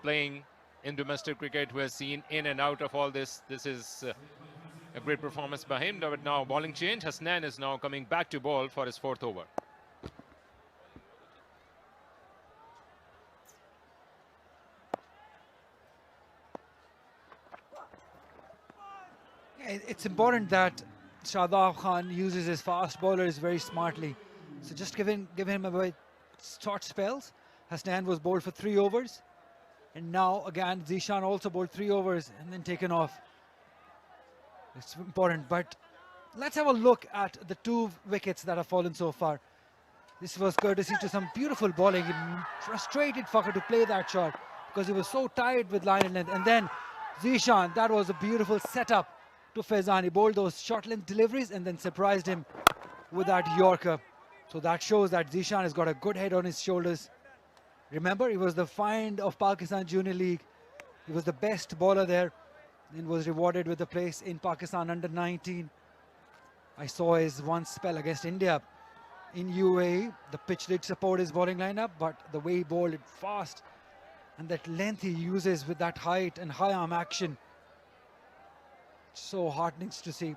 playing in domestic cricket, who has seen in and out of all this. This is a great performance by him. But now bowling change. Hasnain is now coming back to bowl for his 4th over. Yeah, it's important that Shadab Khan uses his fast bowlers very smartly. So just give him about short spells. Hasnain was bowled for 3 overs. And now again, Zishan also bowled 3 overs and then taken off. It's important, but let's have a look at the 2 wickets that have fallen so far. This was courtesy to some beautiful bowling. He frustrated Fakhar to play that shot because he was so tired with line and length. And then Zishan, that was a beautiful setup to Faizan. He bowled those short length deliveries and then surprised him with that Yorker. So that shows that Zishan has got a good head on his shoulders. Remember, he was the find of Pakistan Junior League. He was the best bowler there and was rewarded with a place in Pakistan Under-19. I saw his one spell against India in UAE. The pitch did support his bowling lineup, but the way he bowled it fast and that length he uses with that height and high arm action, so heartening to see.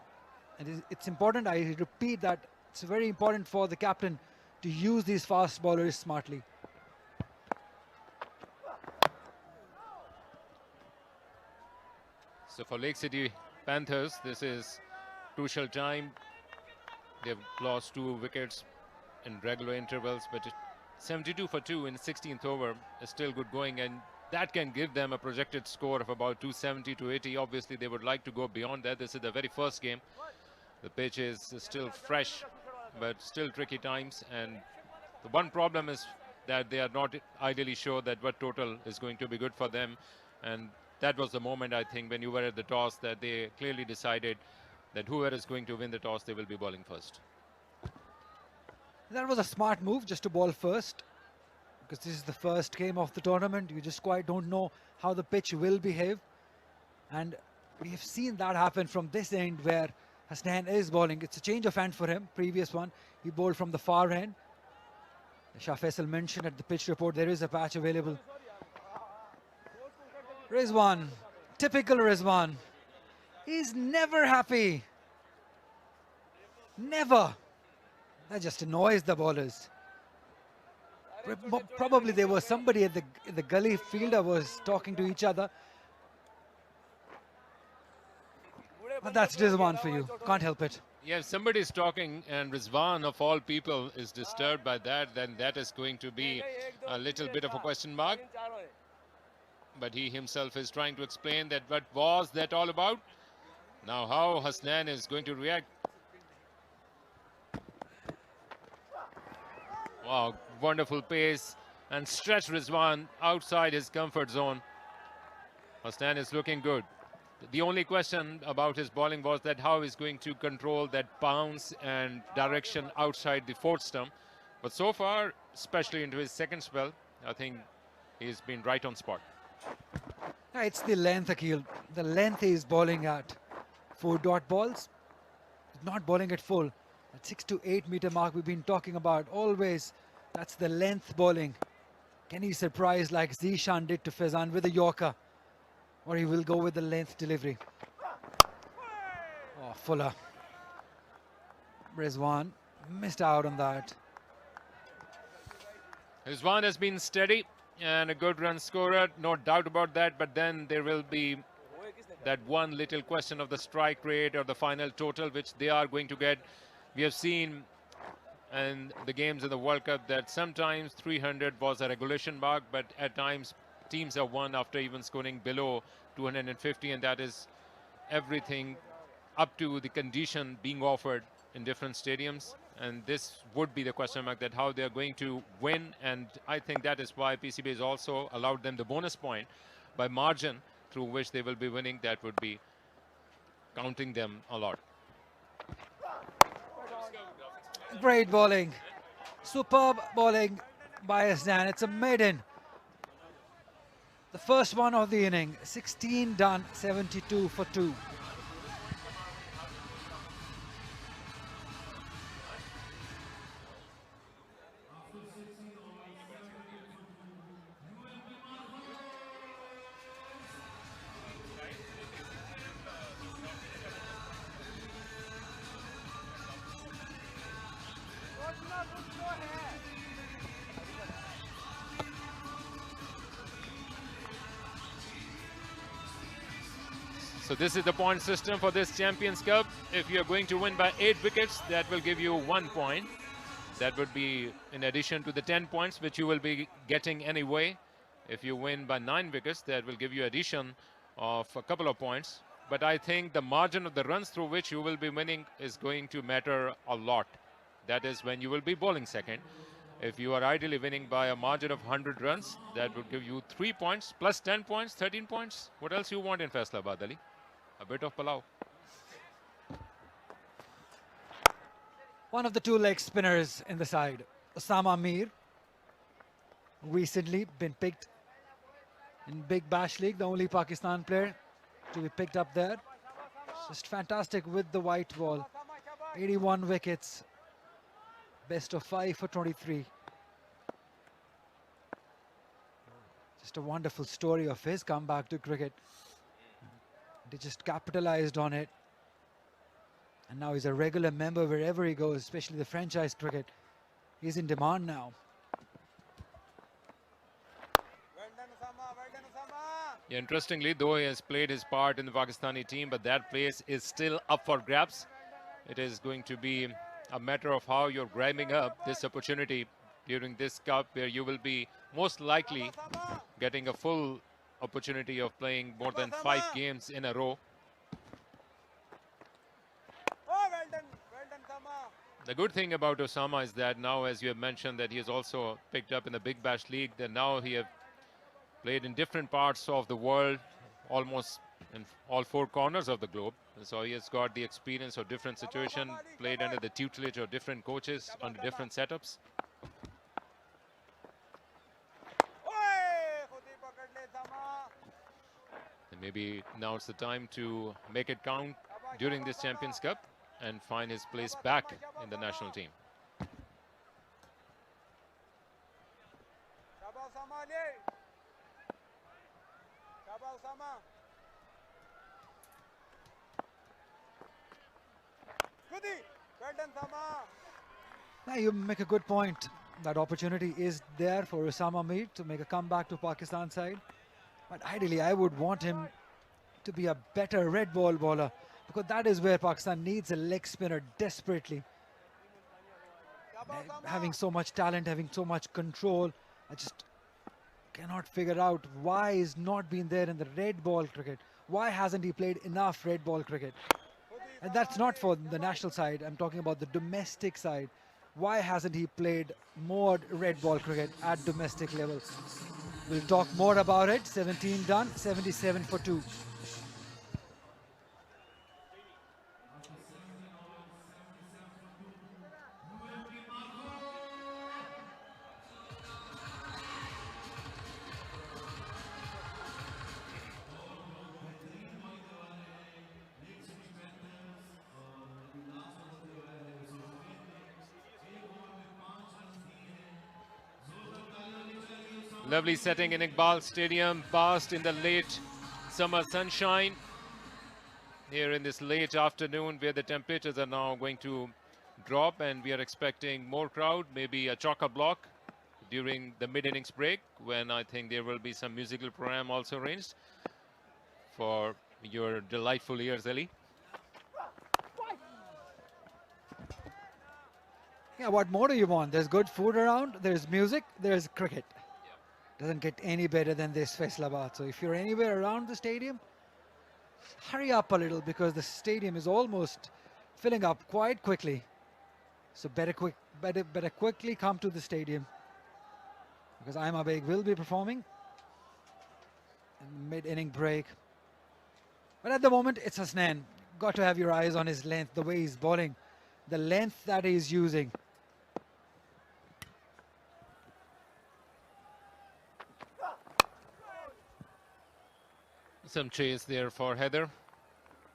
And it's important, I repeat that, it's very important for the captain to use these fast bowlers smartly. So for Lake City Panthers, this is crucial time. They've lost 2 wickets in regular intervals, but 72 for 2 in 16th over is still good going, and that can give them a projected score of about 270 to 80. Obviously, they would like to go beyond that. This is the very first game. The pitch is still fresh, but still tricky times, and the one problem is that they are not ideally sure that what total is going to be good for them. And that was the moment, I think, when you were at the toss, that they clearly decided that whoever is going to win the toss, they will be bowling first. That was a smart move, just to bowl first, because this is the first game of the tournament. You just quite don't know how the pitch will behave, and we have seen that happen from this end where Hasnain is bowling. It's a change of hand for him. Previous one, he bowled from the far end. Shah Faisal mentioned at the pitch report there is a patch available. Rizwan, typical Rizwan. He's never happy. Never. That just annoys the bowlers. Probably there was somebody at the gully fielder was talking to each other. But that's Rizwan for you. Can't help it. Yeah, if somebody's talking and Rizwan of all people is disturbed by that, then that is going to be a little bit of a question mark. But he himself is trying to explain that what was that all about. Now how Hasnan is going to react. Wow, wonderful pace and stretch Rizwan outside his comfort zone. Hasnan is looking good. The only question about his bowling was that how he's going to control that bounce and direction outside the fourth stump. But so far, especially into his second spell, I think he's been right on spot. It's the length, Akil. The length he's bowling at. 4 dot balls, not bowling at full. That 6 to 8 meter mark we've been talking about always. That's the length bowling. Can he surprise like Zishan did to Faizan with a Yorker? Or he will go with the length delivery. Oh, Fuller. Rizwan missed out on that. Rizwan has been steady and a good run scorer, no doubt about that. But then there will be that one little question of the strike rate or the final total, which they are going to get. We have seen in the games in the World Cup that sometimes 300 was a regulation mark, but at times teams have won after even scoring below 250, and that is everything up to the condition being offered in different stadiums. And this would be the question mark, that how they are going to win. And I think that is why PCB has also allowed them the bonus point by margin through which they will be winning. That would be counting them a lot. Great bowling. Superb bowling by Hasnan. It's a maiden. The first one of the inning. 16 done, 72 for 2. So this is the point system for this Champions Cup. If you are going to win by 8 wickets, that will give you 1 point. That would be in addition to the 10 points which you will be getting anyway. If you win by 9 wickets, that will give you addition of a couple of points. But I think the margin of the runs through which you will be winning is going to matter a lot. That is when you will be bowling second. If you are ideally winning by a margin of 100 runs, that would give you 3 points plus 10 points, 13 points. What else you want in Faisalabad, Ali? A bit of palau. One of the 2 leg spinners in the side, Osama Mir, recently been picked in Big Bash League, the only Pakistan player to be picked up there. Just fantastic with the white ball. 81 wickets, best of 5 for 23. Just a wonderful story of his comeback to cricket. They just capitalized on it. And now he's a regular member wherever he goes, especially the franchise cricket. He's in demand now. Yeah, interestingly, though he has played his part in the Pakistani team, but that place is still up for grabs. It is going to be a matter of how you're grabbing up this opportunity during this cup, where you will be most likely getting a full opportunity of playing more than 5 games in a row. The good thing about Osama is that now, as you have mentioned, that he has also picked up in the Big Bash League, that now he have played in different parts of the world, almost in all 4 corners of the globe. So he has got the experience of different situations, played under the tutelage of different coaches, under different setups. And maybe now it's the time to make it count during this Champions Cup and find his place back in the national team. Now you make a good point. That opportunity is there for Osama Mir to make a comeback to Pakistan side. But ideally, I would want him to be a better red ball bowler. because that is where Pakistan needs a leg spinner desperately. Having so much talent, having so much control, I just cannot figure out why he's not been there in the red ball cricket. Why hasn't he played enough red ball cricket? And that's not for the national side, I'm talking about the domestic side. Why hasn't he played more red ball cricket at domestic level? We'll talk more about it. 17 done, 77 for 2. Lovely setting in Iqbal Stadium, basked in the late summer sunshine. Here in this late afternoon where the temperatures are now going to drop and we are expecting more crowd, maybe a chock-a-block during the mid-innings break when I think there will be some musical program also arranged for your delightful ears, Ellie. Yeah, what more do you want? There's good food around, there's music, there's cricket. Doesn't get any better than this Faisalabad. So if you're anywhere around the stadium, hurry up a little because the stadium is almost filling up quite quickly. So better quickly come to the stadium because Aima Beg will be performing in mid-inning break. But at the moment, it's Hasnain. Got to have your eyes on his length, the way he's bowling, the length that he's using. Some chase there for Heather.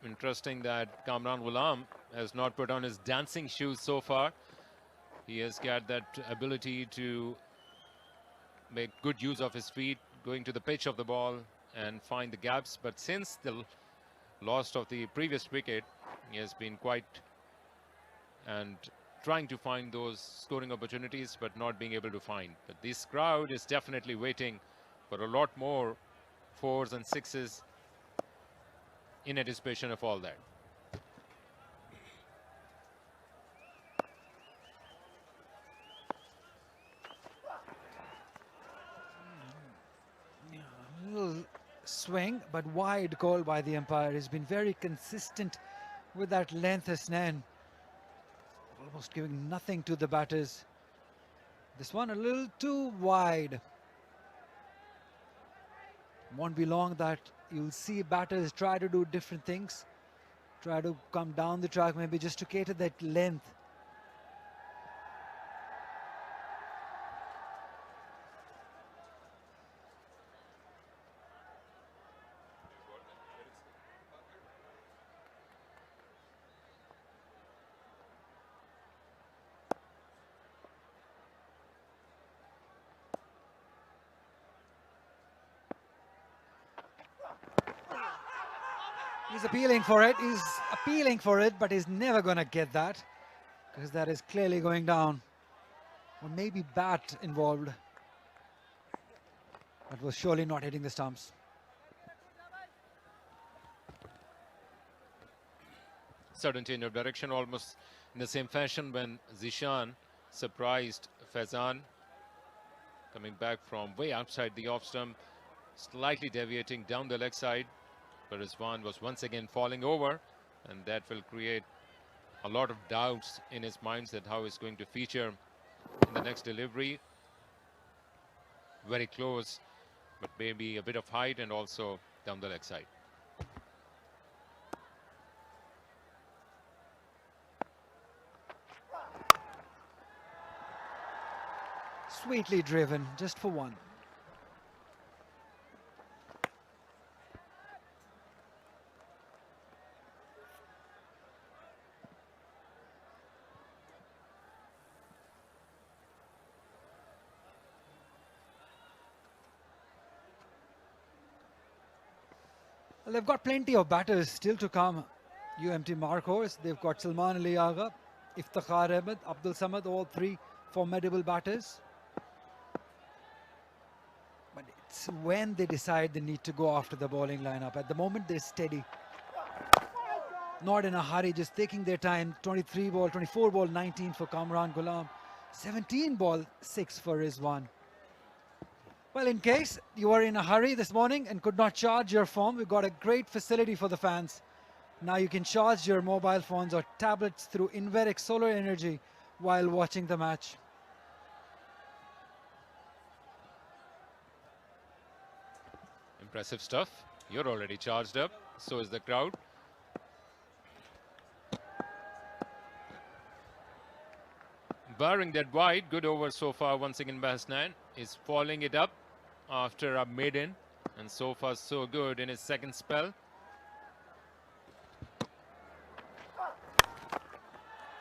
Interesting that Kamran Gulam has not put on his dancing shoes so far. He has got that ability to make good use of his feet, going to the pitch of the ball and find the gaps. But since the loss of the previous wicket, he has been quite and trying to find those scoring opportunities, but not being able to find. But this crowd is definitely waiting for a lot more 4s and 6s in anticipation of all that. A little swing, but wide call by the umpire. He's been very consistent with that length, Hasnain. Almost giving nothing to the batters. This one a little too wide. Won't be long that you'll see batters try to do different things. Try to come down the track maybe just to cater that length. He's appealing for it. He's appealing for it, but he's never going to get that because that is clearly going down. Or maybe bat involved. That was surely not hitting the stumps. Sudden change of direction, almost in the same fashion when Zishan surprised Faizan, coming back from way outside the off stump, slightly deviating down the leg side. But Rizwan was once again falling over, and that will create a lot of doubts in his mind that how he's going to feature in the next delivery. Very close, but maybe a bit of height and also down the leg side. Sweetly driven, just for one. Well, they've got plenty of batters still to come. UMT Markhors, they've got Salman Ali Agha, Iftikhar Ahmed, Abdul Samad, all three formidable batters. But it's when they decide they need to go after the bowling lineup. At the moment, they're steady. not in a hurry, just taking their time. 23 ball, 24 ball, 19 for Kamran Gulam. 17 ball, 6 for Rizwan. Well, in case you are in a hurry this morning and could not charge your phone, we've got a great facility for the fans. Now you can charge your mobile phones or tablets through Inverix solar energy while watching the match. Impressive stuff. You're already charged up. So is the crowd. Barring that wide, good over so far once again by Hasnan. Is following it up after a maiden, and so far so good in his second spell.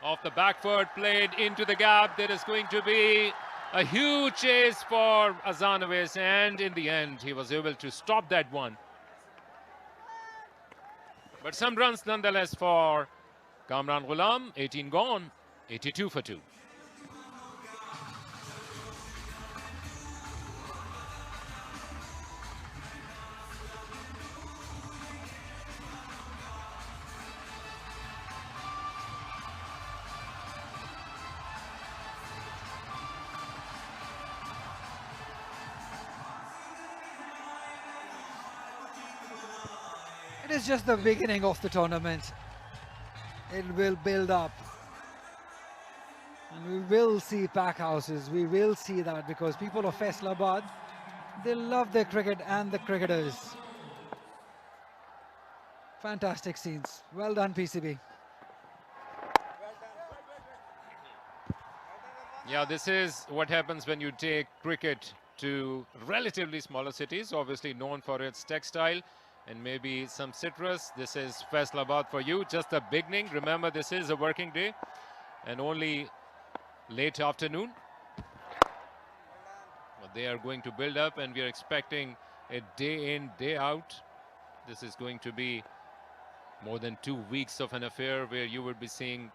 Off the back foot, played into the gap. There is going to be a huge chase for Azanovic, and in the end he was able to stop that one. But some runs nonetheless for Kamran Gulam. 18 gone, 82 for 2. It is just the beginning of the tournament. It will build up. And we will see pack houses. We will see that because people of Faisalabad, they love their cricket and the cricketers. Fantastic scenes. Well done, PCB. Yeah, this is what happens when you take cricket to relatively smaller cities, obviously known for its textile and maybe some citrus. This is Faisalabad for you, just the beginning. Remember, this is a working day and only late afternoon. But they are going to build up and we are expecting a day in, day out. This is going to be more than 2 weeks of an affair where you would be seeing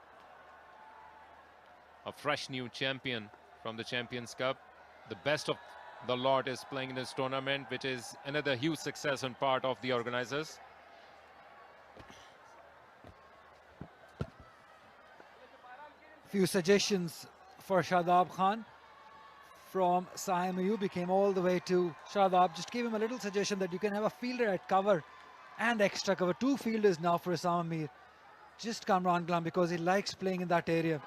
a fresh new champion from the Champions Cup. The best of the lot is playing in this tournament, which is another huge success on part of the organizers. Few suggestions for Shadab Khan from Sahim Ayub. Came all the way to Shadab. Just gave him a little suggestion that you can have a fielder at cover and extra cover. 2 fielders now for Isam Amir. Just Kamran Gulam because he likes playing in that area.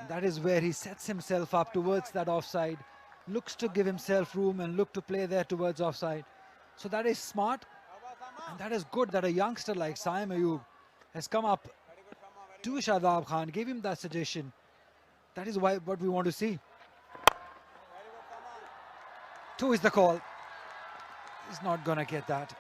That is where he sets himself up towards that offside. Looks to give himself room and look to play there towards offside. So that is smart. And that is good that a youngster like Sahim Ayub has come up to Shadab Khan, gave him that suggestion. That is what we want to see. 2 is the call. He's not going to get that.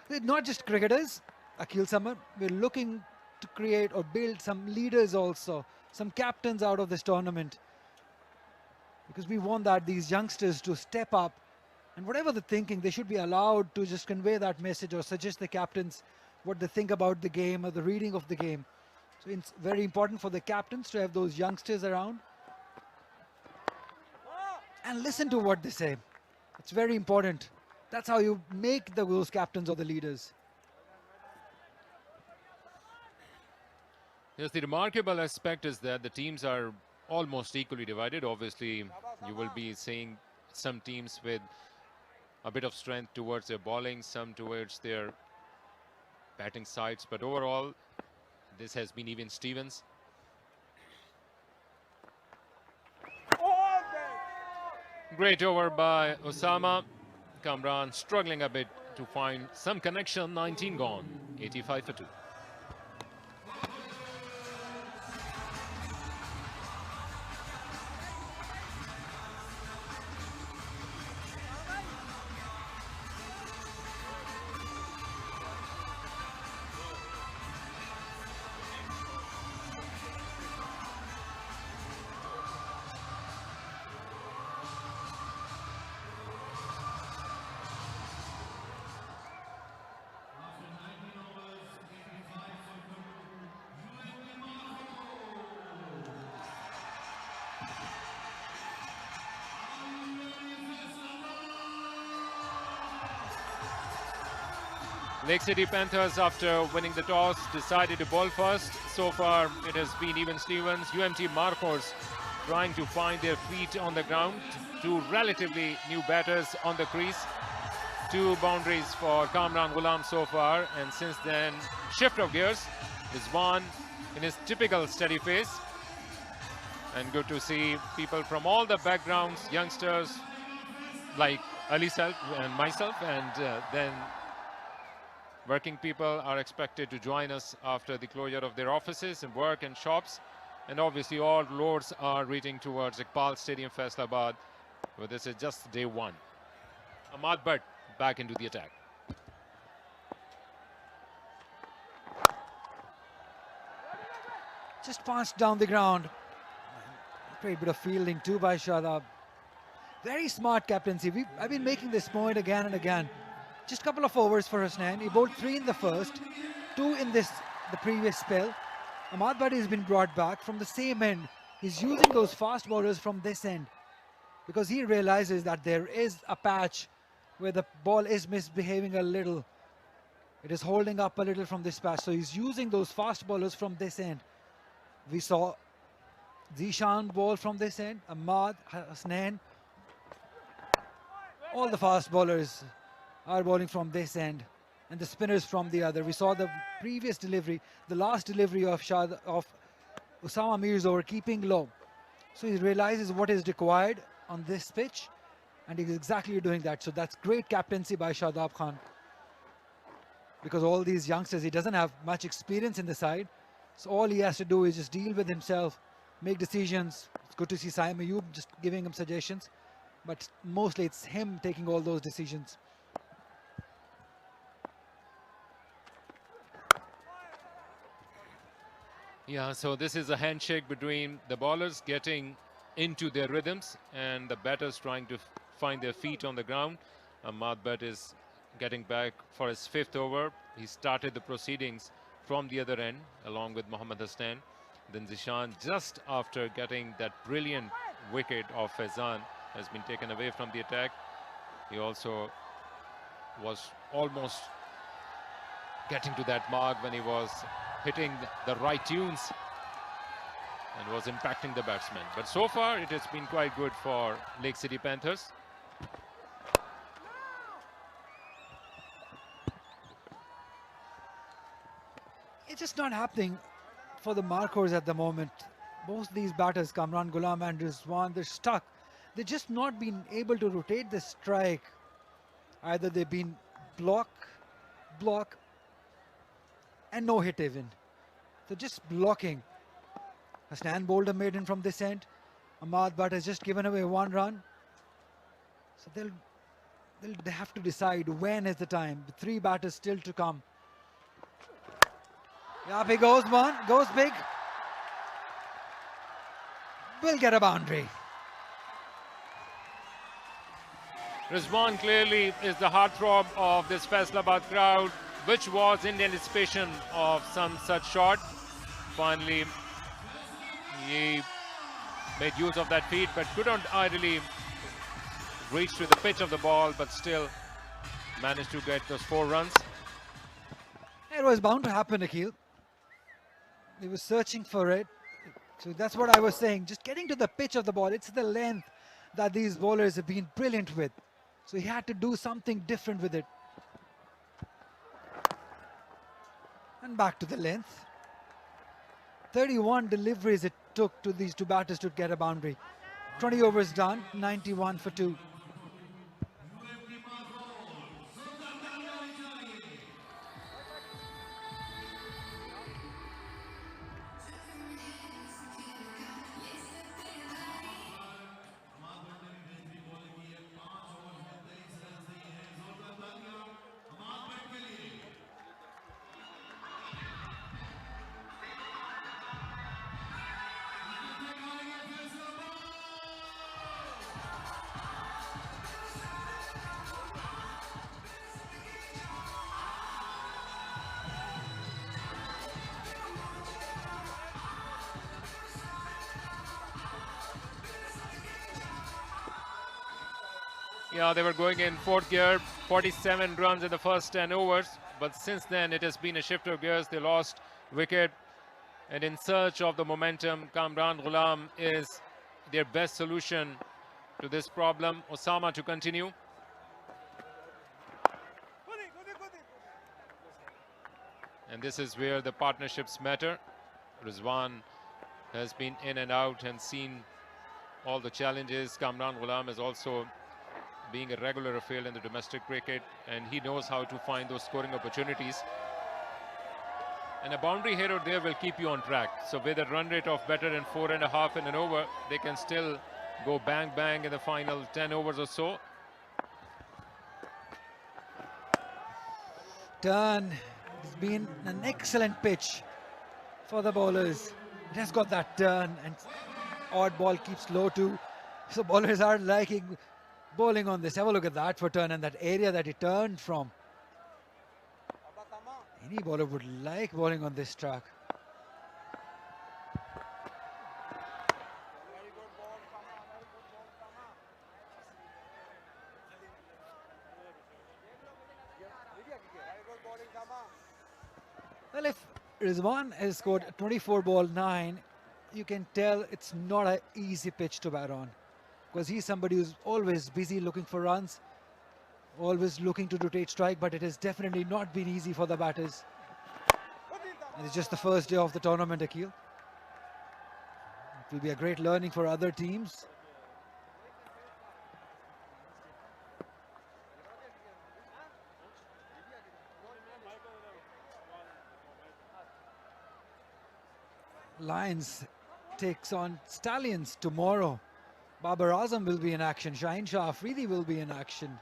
It's not just cricketers, Akhil Samar. We're looking to create or build some leaders also, some captains out of this tournament. Because we want that these youngsters to step up and whatever they're thinking, they should be allowed to just convey that message or suggest the captains what they think about the game or the reading of the game. So it's very important for the captains to have those youngsters around and listen to what they say. It's very important. That's how you make those captains or the leaders. Yes, the remarkable aspect is that the teams are almost equally divided. Obviously, you will be seeing some teams with a bit of strength towards their bowling, some towards their batting sides, but overall, this has been even Stevens. Great over by Osama. Kamran struggling a bit to find some connection. 19 gone, 85 for 2. Lake City Panthers, after winning the toss, decided to bowl first. So far, it has been even Stevens. UMT Markhors trying to find their feet on the ground. Two relatively new batters on the crease. 2 boundaries for Kamran Gulam so far. And since then, shift of gears. Rizwan in his typical steady pace. And good to see people from all the backgrounds, youngsters like Ali Self and myself, and then working people are expected to join us after the closure of their offices and work and shops. And obviously all roads are reaching towards Iqbal Stadium, Faisalabad, where this is just day 1. Ahmad Bhatt back into the attack. Just punched down the ground. Great bit of fielding too by Shadab. Very smart captaincy. I've been making this point again and again. Just a couple of overs for Hasnain. He bowled 3 in the first, 2 in the previous spell. Ahmad Bhatt has been brought back from the same end. He's using those fast bowlers from this end because he realizes that there is a patch where the ball is misbehaving a little. It is holding up a little from this patch. So he's using those fast bowlers from this end. We saw Zishan bowl from this end, Ahmad, Hasnain. All the fast bowlers are bowling from this end and the spinners from the other. We saw the previous delivery, the last delivery of Usama Mir's over, keeping low. So he realizes what is required on this pitch and he's exactly doing that. So that's great captaincy by Shadab Khan, because all these youngsters, he doesn't have much experience in the side. So all he has to do is just deal with himself, make decisions. It's good to see Saim Ayub just giving him suggestions, but mostly it's him taking all those decisions. Yeah, so this is a handshake between the bowlers getting into their rhythms and the batters trying to find their feet on the ground. Ahmad Bhatt is getting back for his 5th over. He started the proceedings from the other end along with Mohammad Hasnain. Then Zishan, just after getting that brilliant wicket of Faizan, has been taken away from the attack. He also was almost getting to that mark when he was hitting the right tunes and was impacting the batsman. But so far it has been quite good for Lake City Panthers. It's just not happening for the Markhors at the moment. Both these batters, Kamran Gulam and Rizwan, they're stuck. They've just not been able to rotate the strike. Either they've been block, and no hit even. So just blocking. Hasnain bowled a maiden from this end. Ahmad Bhatt has just given away 1 run. So they have to decide when is the time. The 3 batters still to come. Up he goes, one, goes big. Will get a boundary. Rizwan clearly is the heartthrob of this Faisalabad crowd, which was in anticipation of some such shot. Finally, he made use of that feat, but couldn't ideally reach to the pitch of the ball, but still managed to get those 4 runs. It was bound to happen, Akhil. He was searching for it. So that's what I was saying. Just getting to the pitch of the ball. It's the length that these bowlers have been brilliant with. So he had to do something different with it. And back to the length. 31 deliveries it took to these 2 batters to get a boundary. 20 overs done, 91 for 2. Yeah, they were going in 4th gear, 47 runs in the first 10 overs. but since then it has been a shift of gears. They lost wicket, and in search of the momentum, Kamran Gulam is their best solution to this problem. Osama to continue. And this is where the partnerships matter. Rizwan has been in and out and seen all the challenges. Kamran Gulam is also being a regular affair in the domestic cricket, and he knows how to find those scoring opportunities. And a boundary here or there will keep you on track. So with a run rate of better than 4.5 in an over, they can still go bang bang in the final 10 overs or so. Turn. It's been an excellent pitch for the bowlers. It has got that turn, and odd ball keeps low too. So bowlers are liking bowling on this. Have a look at that for turn and that area that he turned from. Any bowler would like bowling on this track. Well, if Rizwan has scored 24 ball 9, you can tell it's not an easy pitch to bat on, because he's somebody who's always busy looking for runs, always looking to rotate strike, but it has definitely not been easy for the batters. And it's just the first day of the tournament, Akil. It will be a great learning for other teams. Lions takes on Stallions tomorrow. Babar Azam will be in action. Shaheen Shah Afridi will be in action.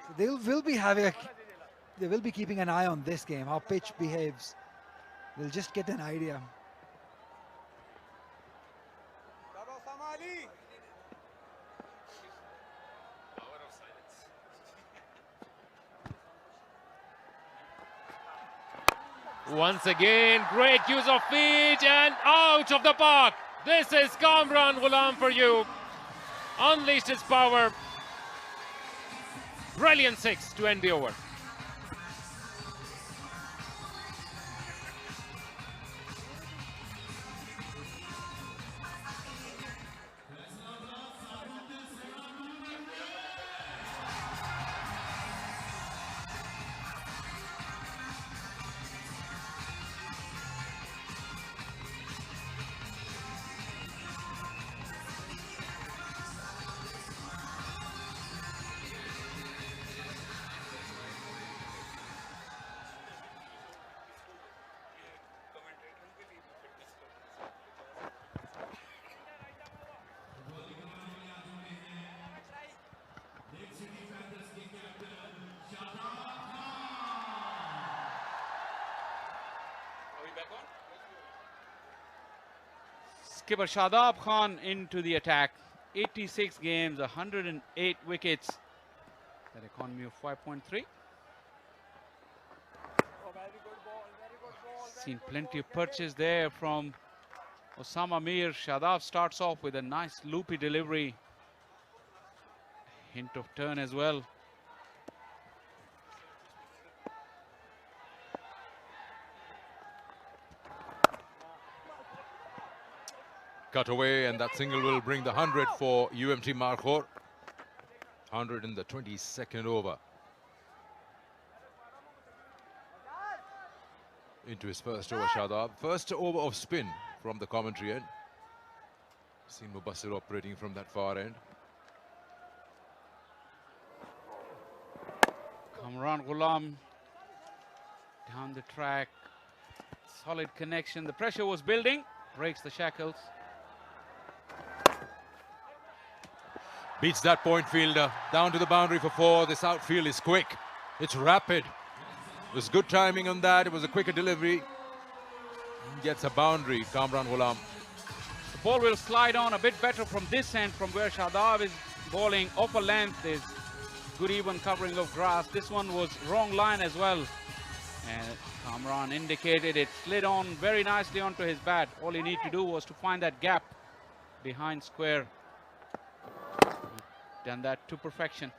So they will be keeping an eye on this game, how pitch behaves. They'll just get an idea. Once again, great use of feet and out of the park. This is Kamran Gulam for you. Unleashed his power. Brilliant 6 to end the over. Skipper Shadab Khan into the attack. 86 games, 108 wickets. That economy of 5.3. Seen plenty of perches there from Osama Mir. Shadab starts off with a nice loopy delivery. Hint of turn as well. Cut away, and that single will bring the 100 for UMT Markhors. 100 in the 22nd over. Into his first over, Shadab. First over of spin from the commentary end. Seen Mubassir operating from that far end. Kamran Gulam down the track. Solid connection. The pressure was building. Breaks the shackles. Beats that point fielder. Down to the boundary for 4. This outfield is quick. It's rapid. It was good timing on that. It was a quicker delivery. Gets a boundary, Kamran Gulam. The ball will slide on a bit better from this end, from where Shadab is bowling. Upper length is good even covering of grass. This one was wrong line as well. And Kamran indicated it slid on very nicely onto his bat. All he needed to do was to find that gap behind square. done that to perfection.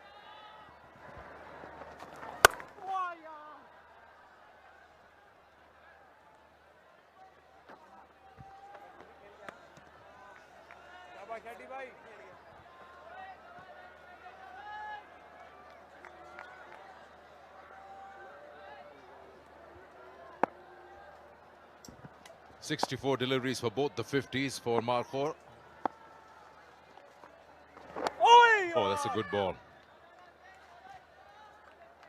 भाई 64 deliveries for both the 50s for Markhors. Oh, that's a good ball.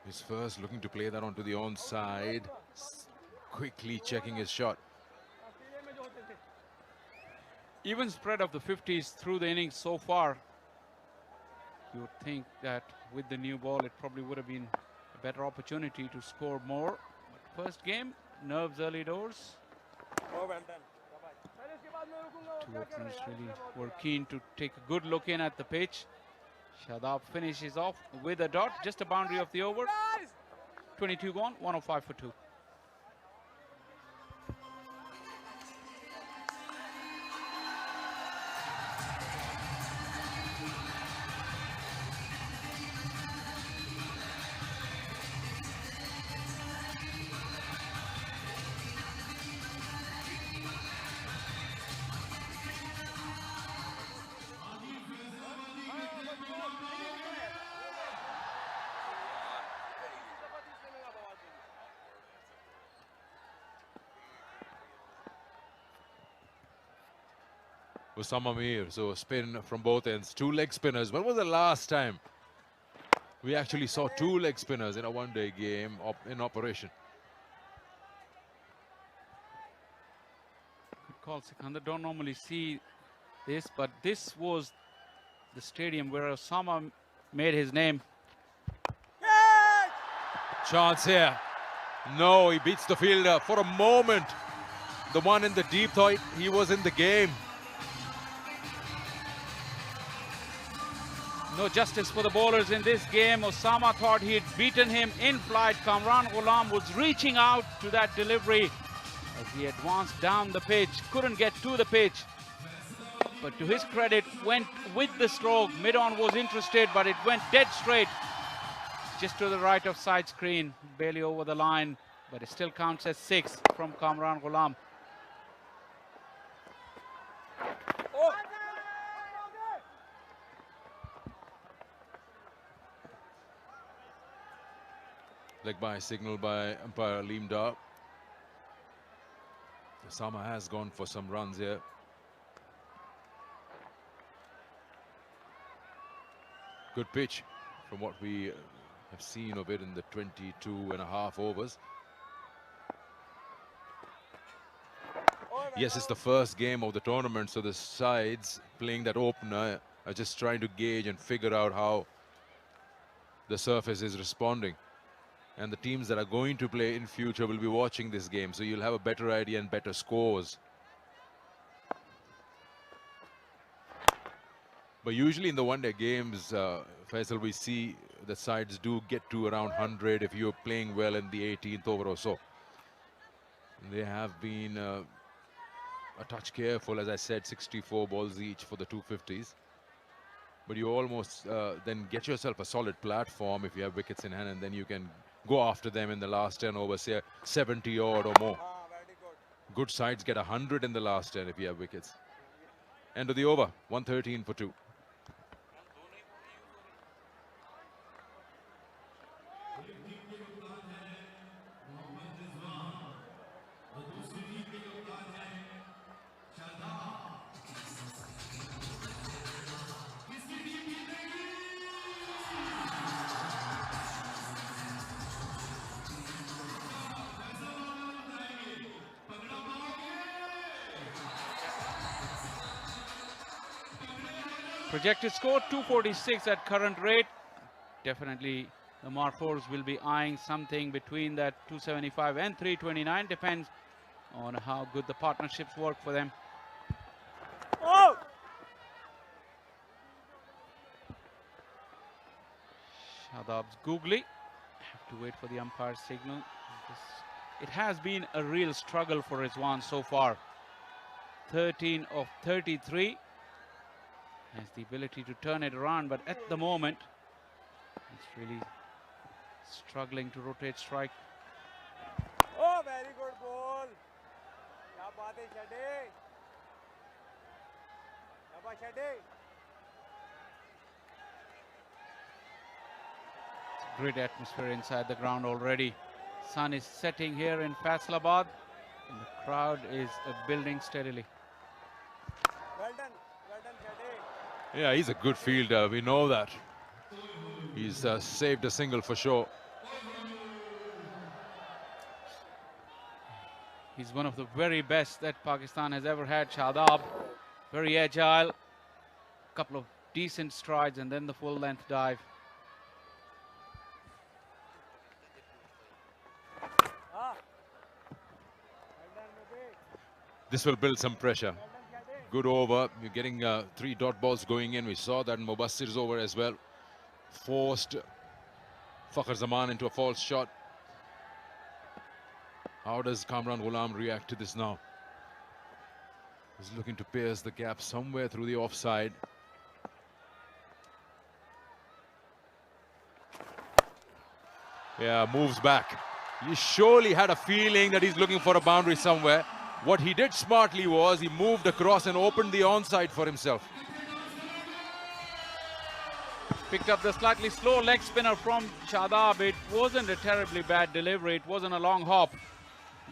He's first looking to play that onto the onside. Quickly checking his shot. Even spread of the 50s through the innings so far. You would think that with the new ball, it probably would have been a better opportunity to score more. But first game, nerves early doors. Two openers really were keen to take a good look in at the pitch. Shadab finishes off with a dot, just a boundary of the over. 22 gone, 105 for 2. Osama Mir, so spin from both ends. Two leg spinners. When was the last time we actually saw two leg spinners in a one-day game in operation? Good call, Sikandar. Don't normally see this, but this was the stadium where Osama made his name. Chance here. No, he beats the fielder for a moment. The one in the deep thought he was in the game. No justice for the bowlers in this game. Osama thought he had beaten him in flight. Kamran Gulam was reaching out to that delivery as he advanced down the pitch. Couldn't get to the pitch. But to his credit, went with the stroke. Mid-on was interested, but it went dead straight. Just to the right of side screen. Barely over the line. But it still counts as 6 from Kamran Gulam. Leg by signal by umpire Aleem Dar. Osama has gone for some runs here. Good pitch from what we have seen of it in the 22.5 overs. Yes, it's the first game of the tournament, so the sides playing that opener are just trying to gauge and figure out how the surface is responding. And the teams that are going to play in future will be watching this game, so you'll have a better idea and better scores. But usually in the one-day games, Faisal, we see the sides do get to around 100 if you're playing well in the 18th over or so. And they have been a touch careful, as I said, 64 balls each for the 250s. But you almost then get yourself a solid platform if you have wickets in hand, and then you can go after them in the last 10 overs, say 70 odd or more. Good sides get 100 in the last 10 if you have wickets. End of the over, 113 for 2. Projected score 246 at current rate. Definitely the Markhors will be eyeing something between that 275 and 329. Depends on how good the partnerships work for them. Oh! Shadab's googly. Have to wait for the umpire's signal. It has been a real struggle for Rizwan so far. 13 of 33. Has the ability to turn it around, but at the moment, he's really struggling to rotate strike. Oh, very good ball. Kya baat hai, Shade? Shabash, Shade. Great atmosphere inside the ground already. Sun is setting here in Faisalabad, and the crowd is building steadily. Well done, Shade. Yeah, he's a good fielder. We know that. He's saved a single for sure. He's one of the very best that Pakistan has ever had, Shadab. Very agile, couple of decent strides, and then the full length dive. This will build some pressure. Good over. You're getting 3 dot balls going in. We saw that in Mubassir's over as well. Forced Fakhr Zaman into a false shot. How does Kamran Gulam react to this now? He's looking to pierce the gap somewhere through the offside. Yeah, moves back. He surely had a feeling that he's looking for a boundary somewhere. What he did smartly was he moved across and opened the onside for himself. Picked up the slightly slow leg spinner from Shadab. It wasn't a terribly bad delivery. It wasn't a long hop.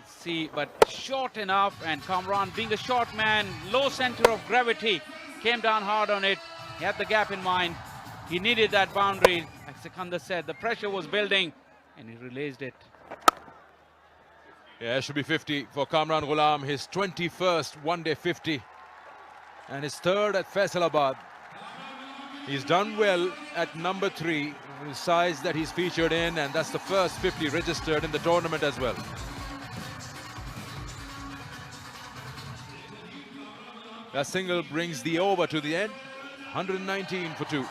See, but short enough, and Kamran, being a short man, low center of gravity, came down hard on it. He had the gap in mind. He needed that boundary. Like Sikandar said, the pressure was building, and he released it. Yeah, it should be 50 for Kamran Gulam, his 21st one-day 50 and his 3rd at Faisalabad. He's done well at number 3, the size that he's featured in, and that's the first 50 registered in the tournament as well. That single brings the over to the end, 119 for 2.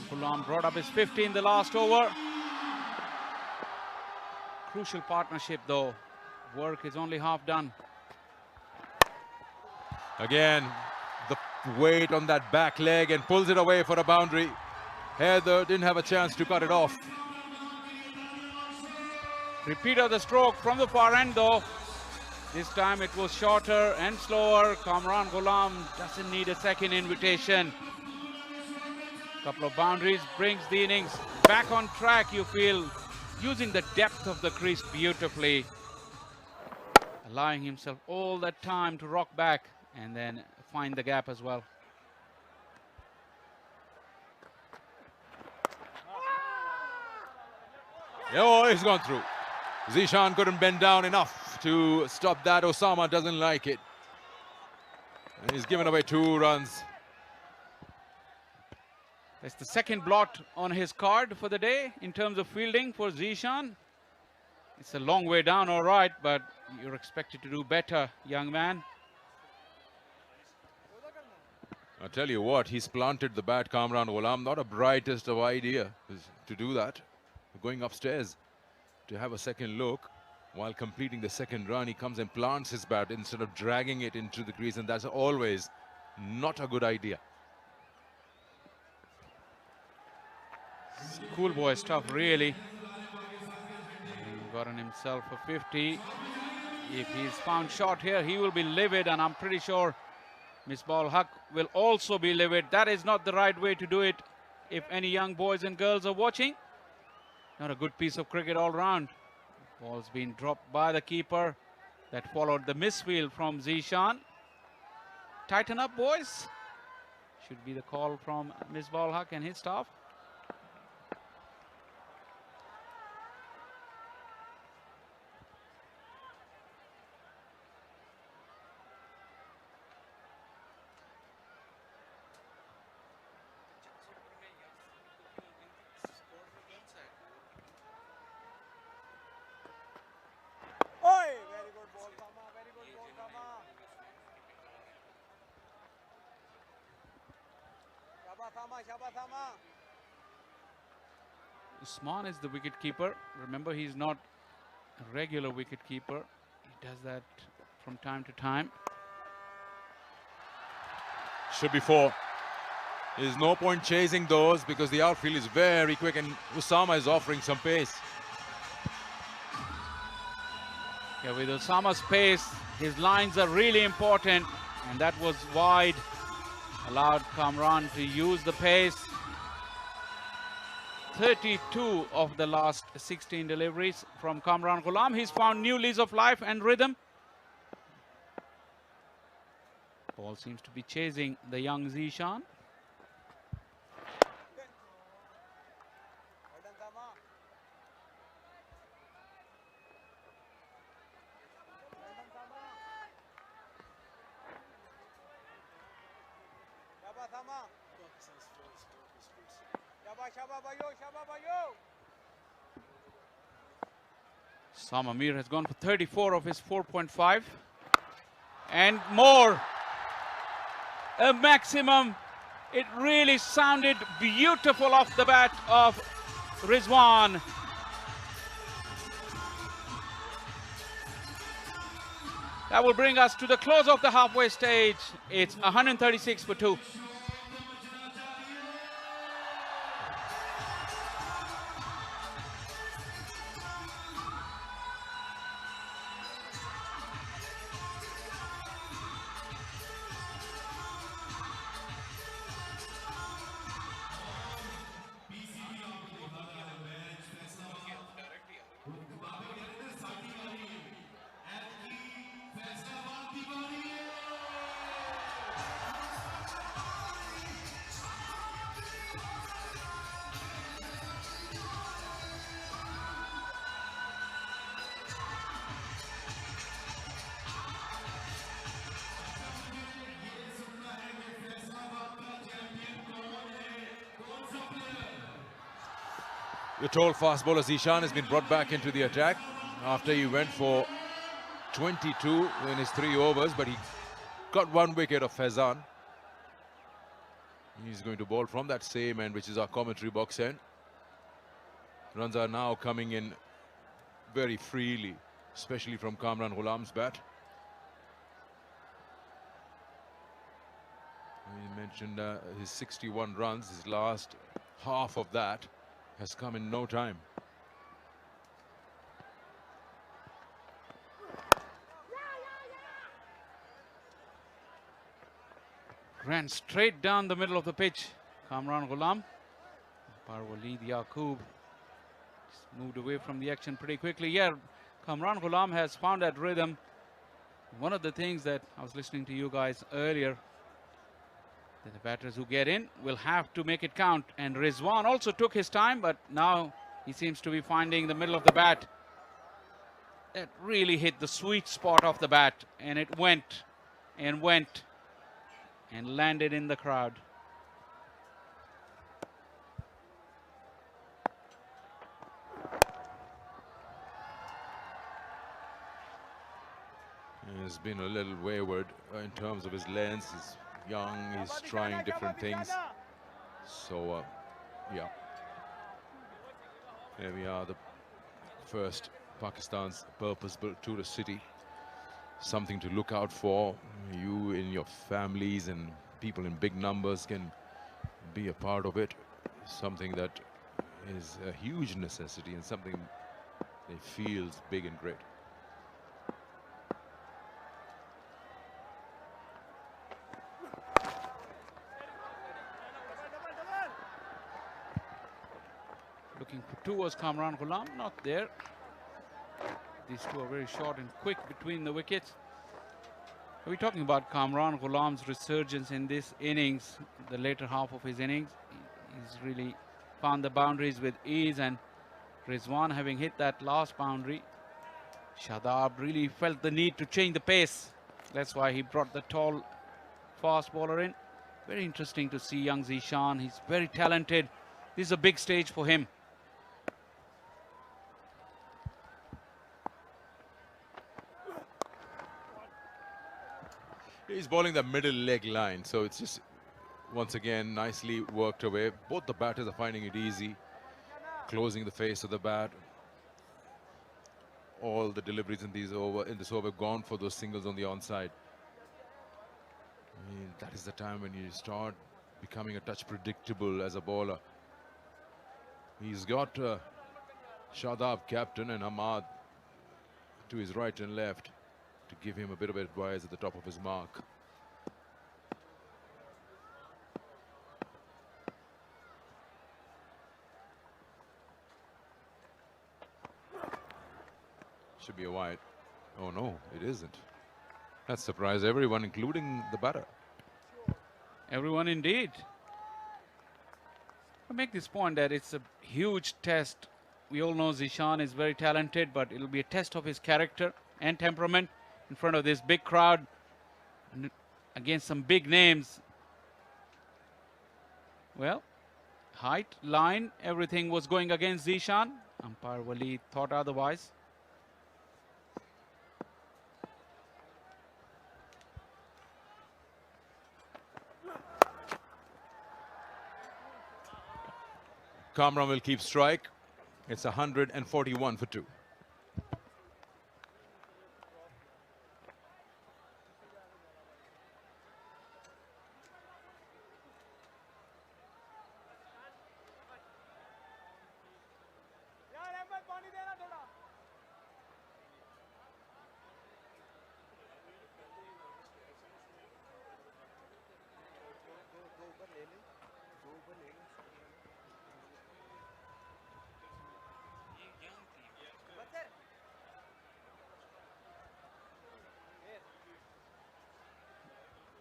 Gulam brought up his 50 in the last over. Crucial partnership though. Work is only half done. Again, the weight on that back leg and pulls it away for a boundary. Heather didn't have a chance to cut it off. Repeat of the stroke from the far end though. This time it was shorter and slower. Kamran Gulam doesn't need a second invitation. Couple of boundaries brings the innings back on track, you feel, using the depth of the crease beautifully, allowing himself all that time to rock back and then find the gap as well. Oh, he's gone through. Zishan couldn't bend down enough to stop that. Osama doesn't like it. And he's given away 2 runs. That's the second blot on his card for the day in terms of fielding for Zishan. It's a long way down, all right, but you're expected to do better, young man. I'll tell you what, he's planted the bat, Kamran Gulam. Not a brightest of idea to do that. Going upstairs to have a second look. While completing the second run, he comes and plants his bat instead of dragging it into the crease, and that's always not a good idea. Schoolboy stuff, really. He's gotten himself a 50. If he's found short here, he will be livid, and I'm pretty sure Misbah Haq will also be livid. That is not the right way to do it if any young boys and girls are watching. Not a good piece of cricket all round. Ball's been dropped by the keeper. That followed the misfield from Zishan. tighten up, boys. Should be the call from Misbah Haq and his staff. Usman is the wicket keeper. Remember, he's not a regular wicket keeper. He does that from time to time. Should be 4. There's no point chasing those because the outfield is very quick and Usama is offering some pace. Yeah, with Usama's pace, his lines are really important, and that was wide. Allowed Kamran to use the pace. 32 of the last 16 deliveries from Kamran Gulam. He's found new lease of life and rhythm. Ball seems to be chasing the young Zishan. Sam Amir has gone for 34 of his 4.5 and more. A maximum. It really sounded beautiful off the bat of Rizwan. That will bring us to the close of the halfway stage. It's 136 for 2. The tall fast bowler Zishan has been brought back into the attack after he went for 22 in his 3 overs, but he got 1 wicket of Faizan. He's going to bowl from that same end, which is our commentary box end. Runs are now coming in very freely, especially from Kamran Gulam's bat. He mentioned his 61 runs, his last half of that has come in no time. Ran straight down the middle of the pitch. Kamran Gulam. Parwaleed Yaqub just moved away from the action pretty quickly. Yeah, Kamran Gulam has found that rhythm. One of the things that I was listening to you guys earlier, that the batters who get in will have to make it count. And Rizwan also took his time, but now he seems to be finding the middle of the bat. That really hit the sweet spot of the bat, and it went and went and landed in the crowd. He's been a little wayward in terms of his length. He's young, he's trying different things. So, yeah. Here we are, the first Pakistan's purpose-built tourist city. Something to look out for. You and your families and people in big numbers can be a part of it. Something that is a huge necessity and something that feels big and great. Looking for 2 was Kamran Gulam, not there. These 2 are very short and quick between the wickets. We're talking about Kamran Gulam's resurgence in this innings, the later half of his innings. He's really found the boundaries with ease, and Rizwan having hit that last boundary. Shadab really felt the need to change the pace. That's why he brought the tall, fast bowler in. Very interesting to see young Zishan. He's very talented. This is a big stage for him. He's bowling the middle leg line, so it's just once again nicely worked away. Both the batters are finding it easy, closing the face of the bat. All the deliveries in this over gone for those singles on the onside. I mean, that is the time when you start becoming a touch predictable as a bowler. He's got Shadab captain and Ahmad to his right and left to give him a bit of advice at the top of his mark. Should be a wide. Oh no, it isn't. That surprised everyone, including the batter. Everyone indeed. I make this point that it's a huge test. We all know Zishan is very talented, but it'll be a test of his character and temperament in front of this big crowd against some big names. Well, height, line, everything was going against Zishan. Umpire Wali thought otherwise. Kamran will keep strike. It's 141 for 2.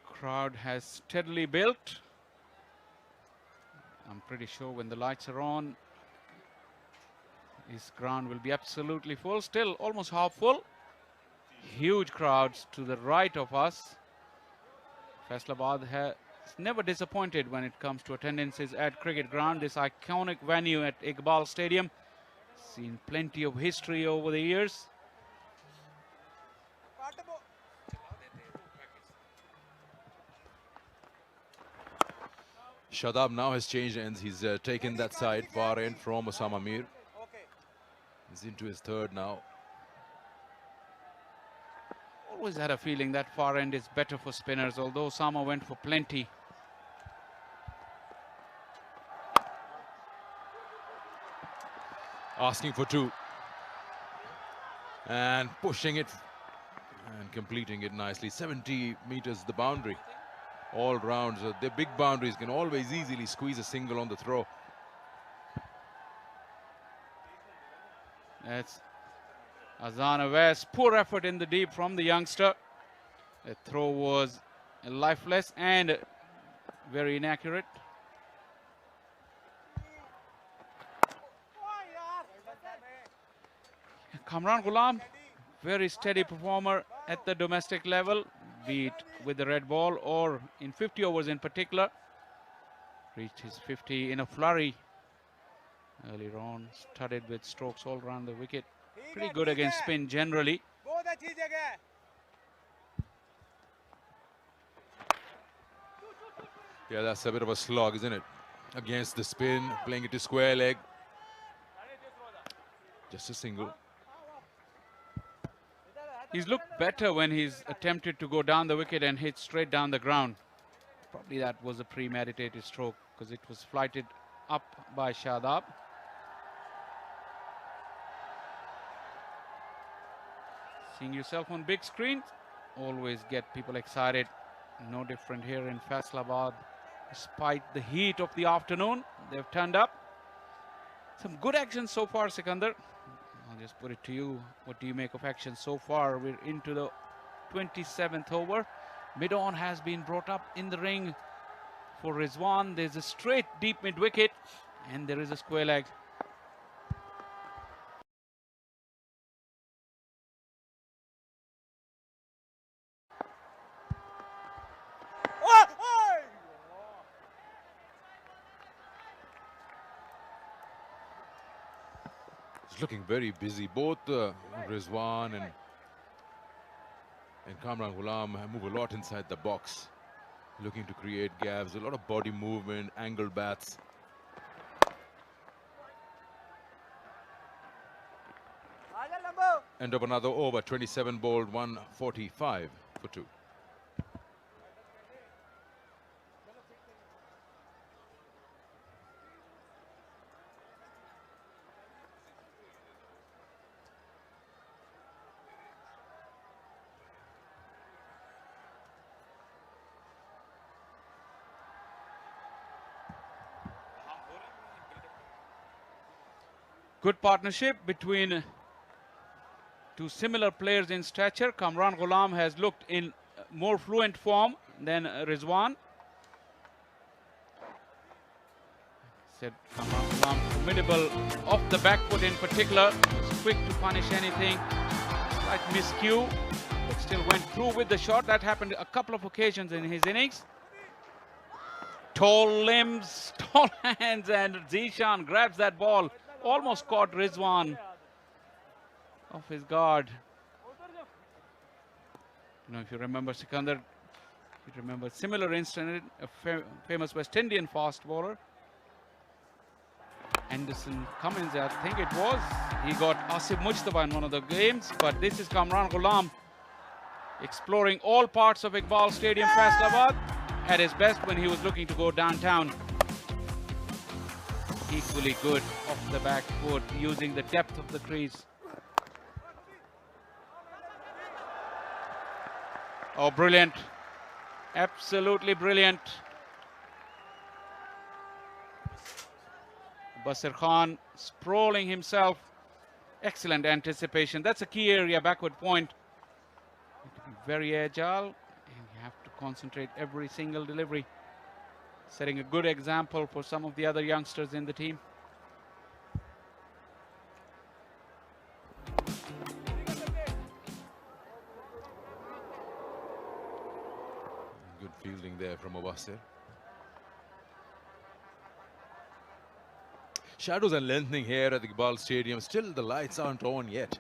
Crowd has steadily built. I'm pretty sure when the lights are on, this ground will be absolutely full. Still almost half full. Huge crowds to the right of us. Faisalabad has never disappointed when it comes to attendances at cricket ground. This iconic venue at Iqbal Stadium. Seen plenty of history over the years. Shadab now has changed ends. He's taken that side far end from Osama Mir. He's into his third now. Always had a feeling that far end is better for spinners, although Osama went for plenty. Asking for 2. And pushing it and completing it nicely. 70 meters the boundary. All rounds, the big boundaries can always easily squeeze a single on the throw. That's Azana West. Poor effort in the deep from the youngster. The throw was lifeless and very inaccurate. Kamran Gulam, very steady performer at the domestic level, be it with the red ball or in 50 overs in particular. Reached his 50 in a flurry earlier on, studded with strokes all around the wicket. Pretty good against spin generally. Yeah, that's a bit of a slog, isn't it? Against the spin, playing it to square leg. Just a single. He's looked better when he's attempted to go down the wicket and hit straight down the ground. Probably that was a premeditated stroke because it was flighted up by Shadab. Seeing yourself on big screen always get people excited. No different here in Faisalabad. Despite the heat of the afternoon, they've turned up. Some good action so far, Sikandar. I'll just put it to you. What do you make of action so far? We're into the 27th over. Mid-on has been brought up in the ring for Rizwan. There's a straight deep mid-wicket and there is a square leg. It's looking very busy. Both Rizwan and Kamran Gulam move a lot inside the box, looking to create gaps, a lot of body movement, angle bats. End of another over, 27 bowled, 145 for 2. Good partnership between two similar players in stature. Kamran Gulam has looked in more fluent form than Rizwan. Said Kamran Gulam formidable off the back foot in particular. Was quick to punish anything. Slight miscue, but still went through with the shot. That happened a couple of occasions in his innings. Tall limbs, tall hands, and Zishan grabs that ball. Almost caught Rizwan off his guard. You know, if you remember Sikandar, you remember similar incident, a famous West Indian fast bowler. Anderson Cummins, I think it was. He got Asif Mujtaba in one of the games, but this is Kamran Gulam exploring all parts of Iqbal Stadium, Faisalabad, at his best when he was looking to go downtown. Equally good off the back foot, using the depth of the crease. Oh, brilliant. Absolutely brilliant. Basir Khan sprawling himself. Excellent anticipation. That's a key area, backward point. You have to be very agile and you have to concentrate every single delivery. Setting a good example for some of the other youngsters in the team. Good fielding there from Abasir. Shadows are lengthening here at the Iqbal Stadium. Still, the lights aren't on yet.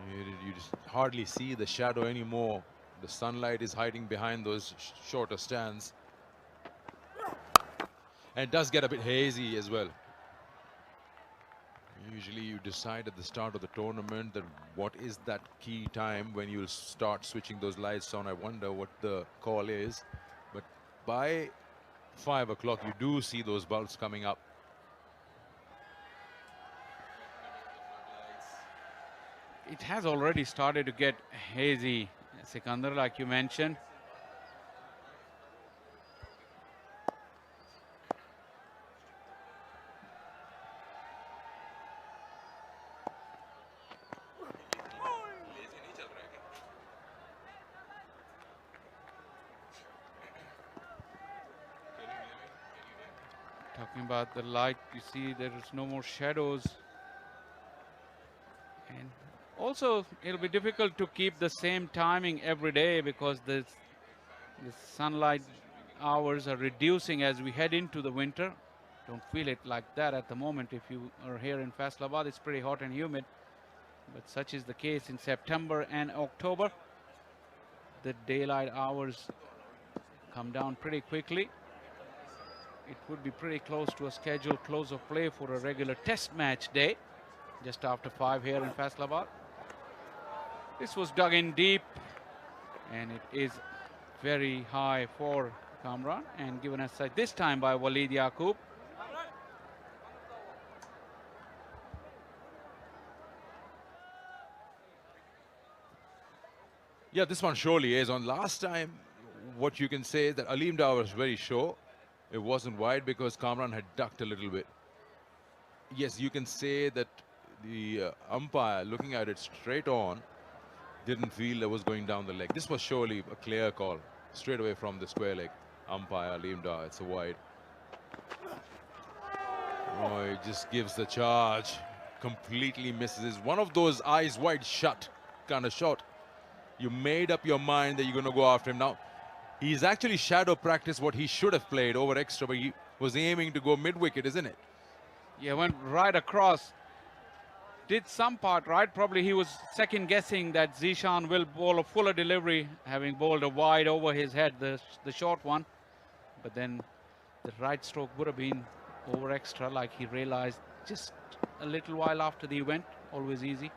You just hardly see the shadow anymore. The sunlight is hiding behind those shorter stands. And it does get a bit hazy as well. Usually you decide at the start of the tournament that what is that key time when you'll start switching those lights on. I wonder what the call is. But by 5 o'clock, you do see those bulbs coming up. It has already started to get hazy, Sikandar, like you mentioned. Talking about the light, you see there is no more shadows. And also, it'll be difficult to keep the same timing every day because the sunlight hours are reducing as we head into the winter. Don't feel it like that at the moment. If you are here in Faisalabad, it's pretty hot and humid. But such is the case in September and October. The daylight hours come down pretty quickly. It would be pretty close to a scheduled close of play for a regular test match day, just after 5 here in Faisalabad. This was dug in deep, and it is very high for Kamran, and given a side this time by Waleed Yaqub. Yeah, this one surely is on. Last time, what you can say is that Aleem Dar was very sure. It wasn't wide because Kamran had ducked a little bit. Yes, you can say that the umpire looking at it straight on didn't feel that was going down the leg. This was surely a clear call. Straight away from the square leg. Umpire Limda, it's a wide. Roy just gives the charge. Completely misses. It's one of those eyes wide shut kind of shot. You made up your mind that you're going to go after him. Now, he's actually shadow practiced what he should have played over extra, but he was aiming to go mid-wicket, isn't it? Yeah, went right across. Did some part right. Probably he was second guessing that Zishan will bowl a fuller delivery, having bowled a wide over his head, the short one. But then the right stroke would have been over extra, like he realized just a little while after the event. Always easy.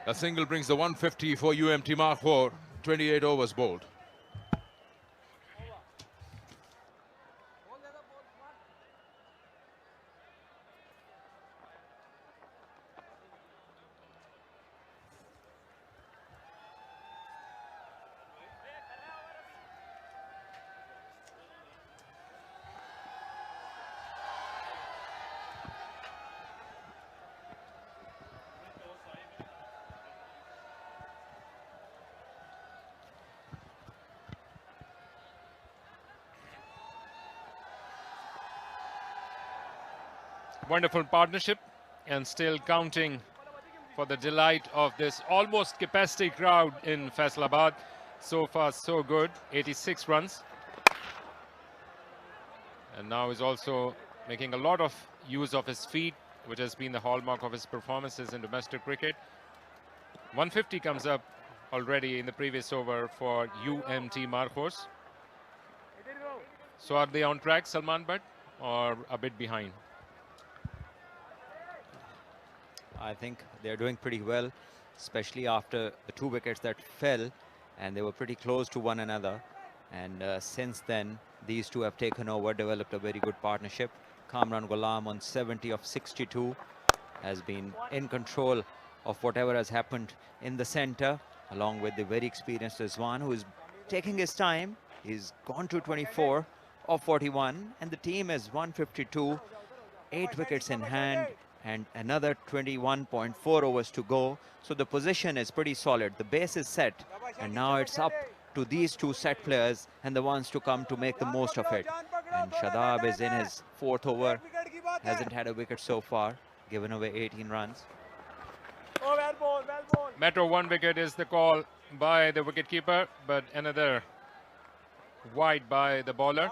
A single brings the 150 for UMT Markhors. 28 overs bowled. Wonderful partnership, and still counting for the delight of this almost capacity crowd in Faisalabad. So far, so good. 86 runs. And now he's also making a lot of use of his feet, which has been the hallmark of his performances in domestic cricket. 150 comes up already in the previous over for UMT Markhors. So are they on track, Salman Bhatt, or a bit behind? I think they're doing pretty well, especially after the 2 wickets that fell, and they were pretty close to one another. And since then, these two have taken over, developed a very good partnership. Kamran Gulam on 70 of 62 has been in control of whatever has happened in the center, along with the very experienced Rizwan, who is taking his time. He's gone to 24 of 41, and the team is 152, 8 wickets in hand, and another 21.4 overs to go. So the position is pretty solid. The base is set, and now it's up to these two set players and the ones to come to make the most of it. And Shadab is in his 4th over, hasn't had a wicket so far, given away 18 runs. Metro 1 wicket is the call by the wicketkeeper, but another wide by the bowler.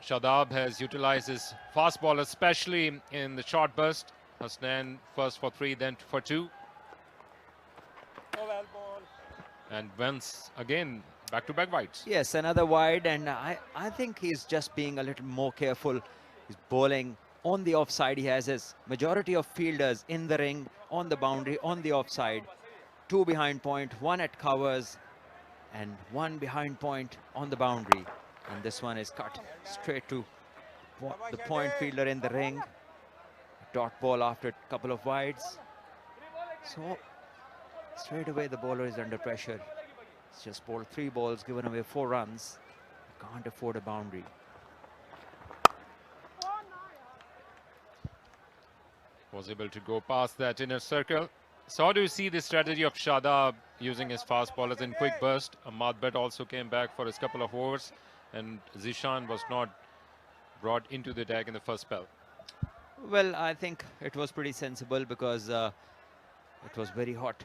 Shadab has utilized his fast ball, especially in the short burst. Hasnan first for 3, then for 2. And once again, back-to-back wides. Yes, another wide, and I think he's just being a little more careful. He's bowling on the offside. He has his majority of fielders in the ring, on the boundary, on the offside. 2 behind point, 1 at covers, and 1 behind point on the boundary. And this one is cut straight to the point fielder in the ring. Dot ball after a couple of wides. So straight away the bowler is under pressure. He's just bowled 3 balls, given away 4 runs. Can't afford a boundary. Was able to go past that inner circle. So how do you see the strategy of Shadab using his fast bowlers in quick burst? Ahmad Bhatt also came back for his couple of overs, and Zishan was not brought into the deck in the first spell. Well, I think it was pretty sensible because it was very hot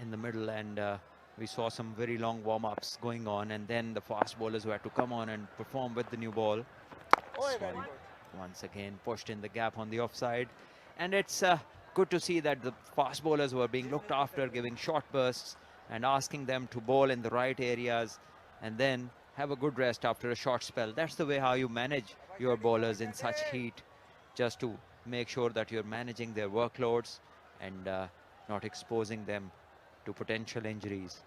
in the middle, and we saw some very long warm-ups going on, and then the fast bowlers who had to come on and perform with the new ball. Once again pushed in the gap on the offside, and it's good to see that the fast bowlers were being looked after, giving short bursts and asking them to bowl in the right areas and then have a good rest after a short spell. That's the way how you manage your bowlers in such heat, just to make sure that you're managing their workloads and not exposing them to potential injuries.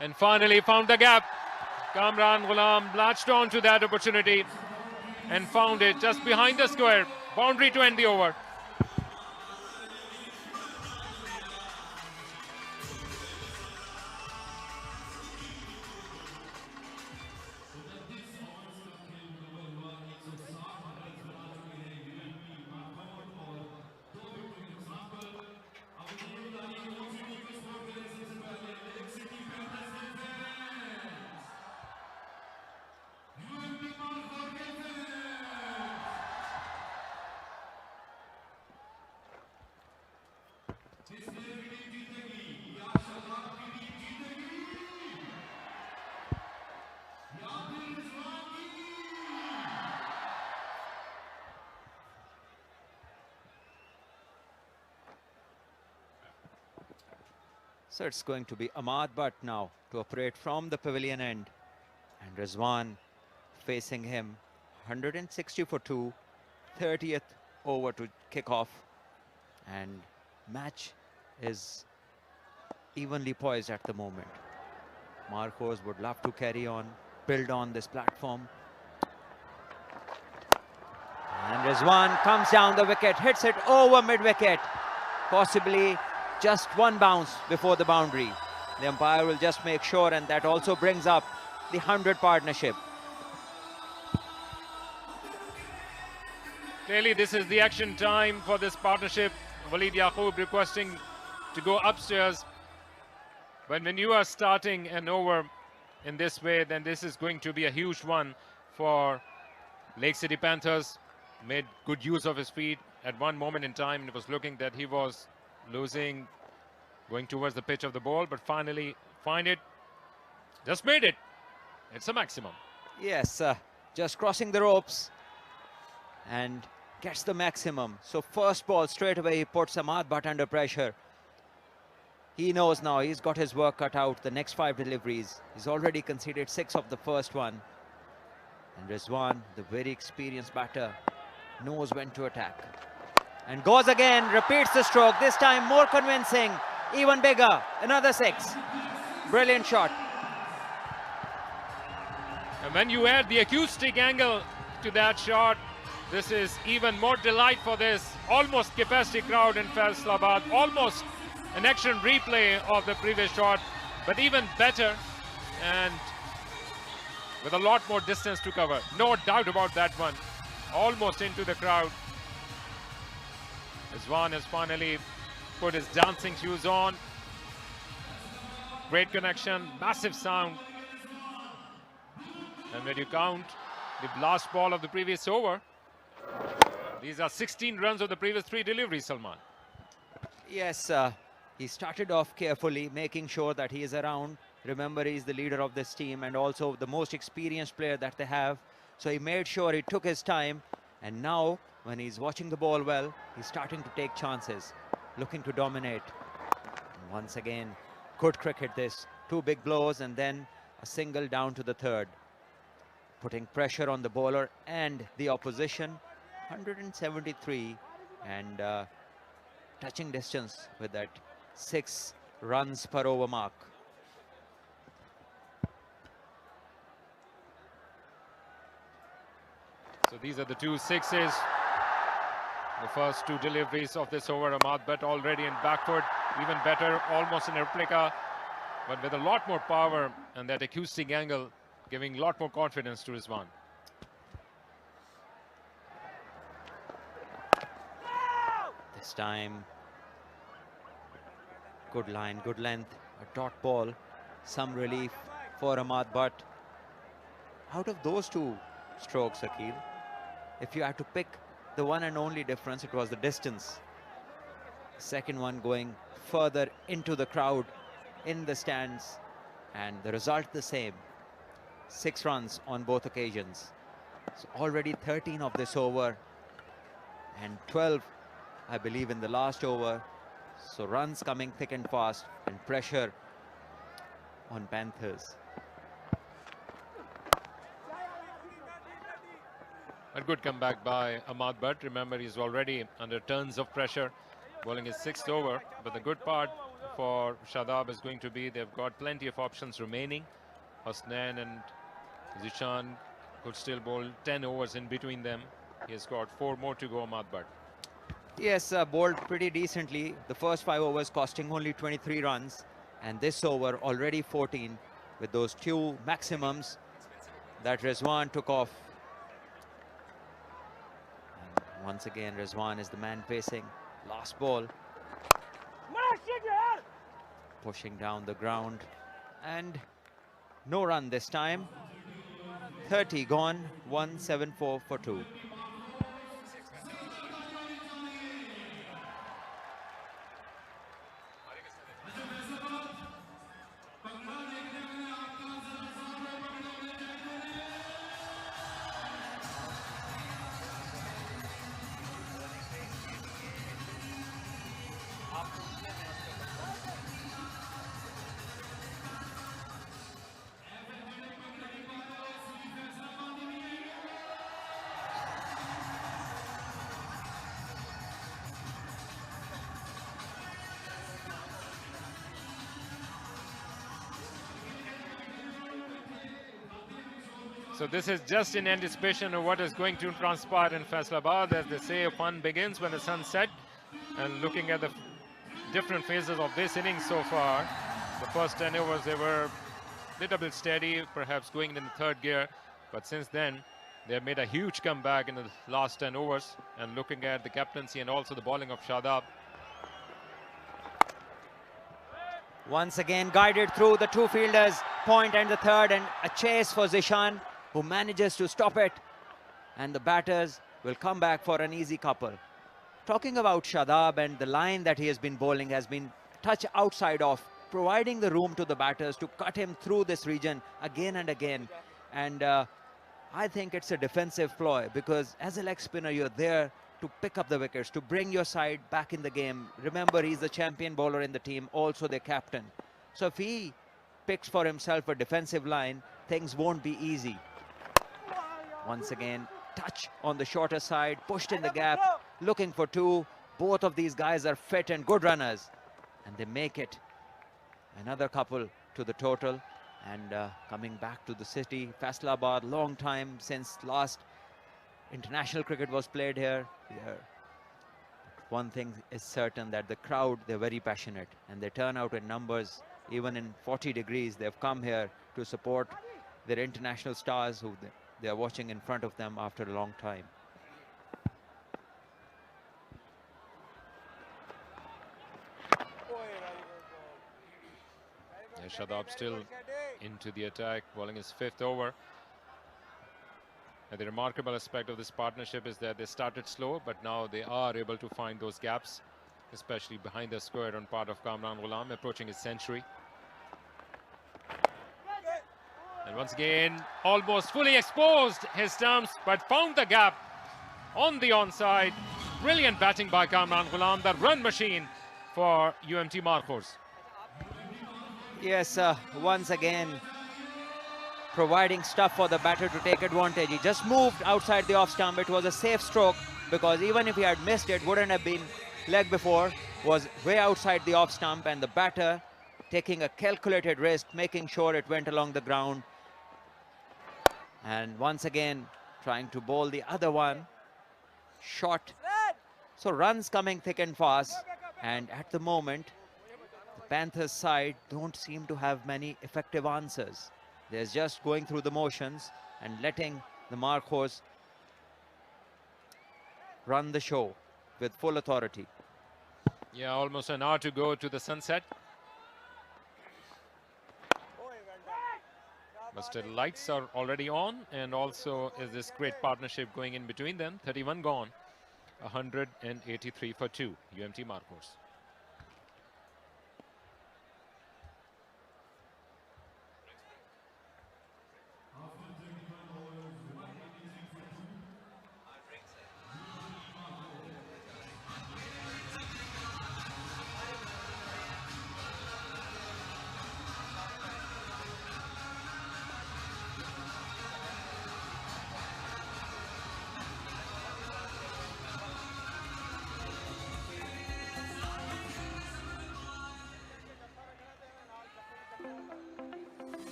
And finally found the gap. Kamran Gulam latched on to that opportunity and found it just behind the square. Boundary to end the over. So it's going to be Ahmad Butt now to operate from the pavilion end. And Rizwan facing him. 160 for 2. 30th over to kick off. And match is evenly poised at the moment. Markhors would love to carry on, build on this platform. And Rizwan comes down the wicket, hits it over mid-wicket. Possibly just one bounce before the boundary. The umpire will just make sure, and that also brings up the 100 partnership. Clearly, this is the action time for this partnership. Walid Yaqub requesting to go upstairs. But when you are starting an over in this way, then this is going to be a huge one for Lake City Panthers. Made good use of his feet at one moment in time. It was looking that he was losing, going towards the pitch of the ball, but finally find it. Just made it. It's a maximum. Yes, just crossing the ropes and gets the maximum. So first ball straight away he puts Ahmad Butt under pressure. He knows now he's got his work cut out. The next 5 deliveries, he's already conceded 6 of the first one. And Rizwan, the very experienced batter, knows when to attack. And goes again, repeats the stroke, this time more convincing, even bigger, another 6. Brilliant shot. And when you add the acoustic angle to that shot, this is even more delight for this almost capacity crowd in Faisalabad. Almost an action replay of the previous shot, but even better and with a lot more distance to cover. No doubt about that one. Almost into the crowd. Rizwan has finally put his dancing shoes on. Great connection, massive sound. And when you count the last ball of the previous over, these are 16 runs of the previous 3 deliveries, Salman. Yes, he started off carefully, making sure that he is around. Remember, he's the leader of this team and also the most experienced player that they have. So he made sure he took his time. And now, when he's watching the ball well, he's starting to take chances, looking to dominate. And once again, good cricket this. 2 big blows and then a single down to the 3rd. Putting pressure on the bowler and the opposition. 173 and touching distance with that 6 runs per over mark. So these are the 2 sixes. The first 2 deliveries of this over. Ahmad Butt already in back foot. Even better, almost in a replica, but with a lot more power and that acoustic angle, giving a lot more confidence to Rizwan. This time, good line, good length, a dot ball, some relief for Ahmad Butt. Out of those 2 strokes, Akil, if you had to pick the one and only difference, it was the distance. Second one going further into the crowd, in the stands, and the result the same. 6 runs on both occasions. So already 13 of this over and 12, I believe, in the last over. So runs coming thick and fast and pressure on Panthers. A good comeback by Ahmad Butt. Remember, he's already under tons of pressure, bowling his 6th over. But the good part for Shadab is going to be they've got plenty of options remaining. Hasnain and Zishan could still bowl 10 overs in between them. He has got 4 more to go, Ahmad Butt. Yes, bowled pretty decently. The first 5 overs costing only 23 runs. And this over already 14 with those 2 maximums that Rizwan took off. And once again, Rizwan is the man facing. Last ball. Pushing down the ground. And no run this time. 30 gone, 174 for 2. So this is just in anticipation of what is going to transpire in Faisalabad. As they say, fun begins when the sun sets. And looking at the different phases of this innings so far, the first 10 overs, they were a little bit steady, perhaps going in the third gear. But since then, they have made a huge comeback in the last 10 overs. And looking at the captaincy and also the bowling of Shadab. Once again guided through the two fielders, point and the third, and a chase for Zishan, who manages to stop it. And the batters will come back for an easy couple. Talking about Shadab, and the line that he has been bowling has been touch outside off, providing the room to the batters to cut him through this region again and again. And I think it's a defensive ploy, because as a leg spinner, you're there to pick up the wickets, to bring your side back in the game. Remember, he's the champion bowler in the team, also the captain. So if he picks for himself a defensive line, things won't be easy. Once again, touch on the shorter side, pushed in the gap, looking for two. Both of these guys are fit and good runners, and they make it. Another couple to the total. And coming back to the city, Faisalabad, long time since last international cricket was played here. One thing is certain, that the crowd, they're very passionate, and they turn out in numbers. Even in 40 degrees, they've come here to support their international stars who they are watching in front of them after a long time. Shadab still into the attack, bowling his 5th over. And the remarkable aspect of this partnership is that they started slow, but now they are able to find those gaps, especially behind the square on part of Kamran Gulam, approaching his century. And once again, almost fully exposed his stumps, but found the gap on the onside. Brilliant batting by Kamran Gulam, the run machine for UMT Markhors. Yes, once again, providing stuff for the batter to take advantage. He just moved outside the off stump. It was a safe stroke, because even if he had missed it, wouldn't have been leg before, was way outside the off stump, and the batter taking a calculated risk, making sure it went along the ground. And once again, trying to bowl the other one. Shot. So runs coming thick and fast. And at the moment, the Panthers side don't seem to have many effective answers. They're just going through the motions and letting the Markhors run the show with full authority. Yeah, almost an hour to go to the sunset. But still, lights are already on, and also is this great partnership going in between them. 31 gone, 183 for 2, UMT Markhors.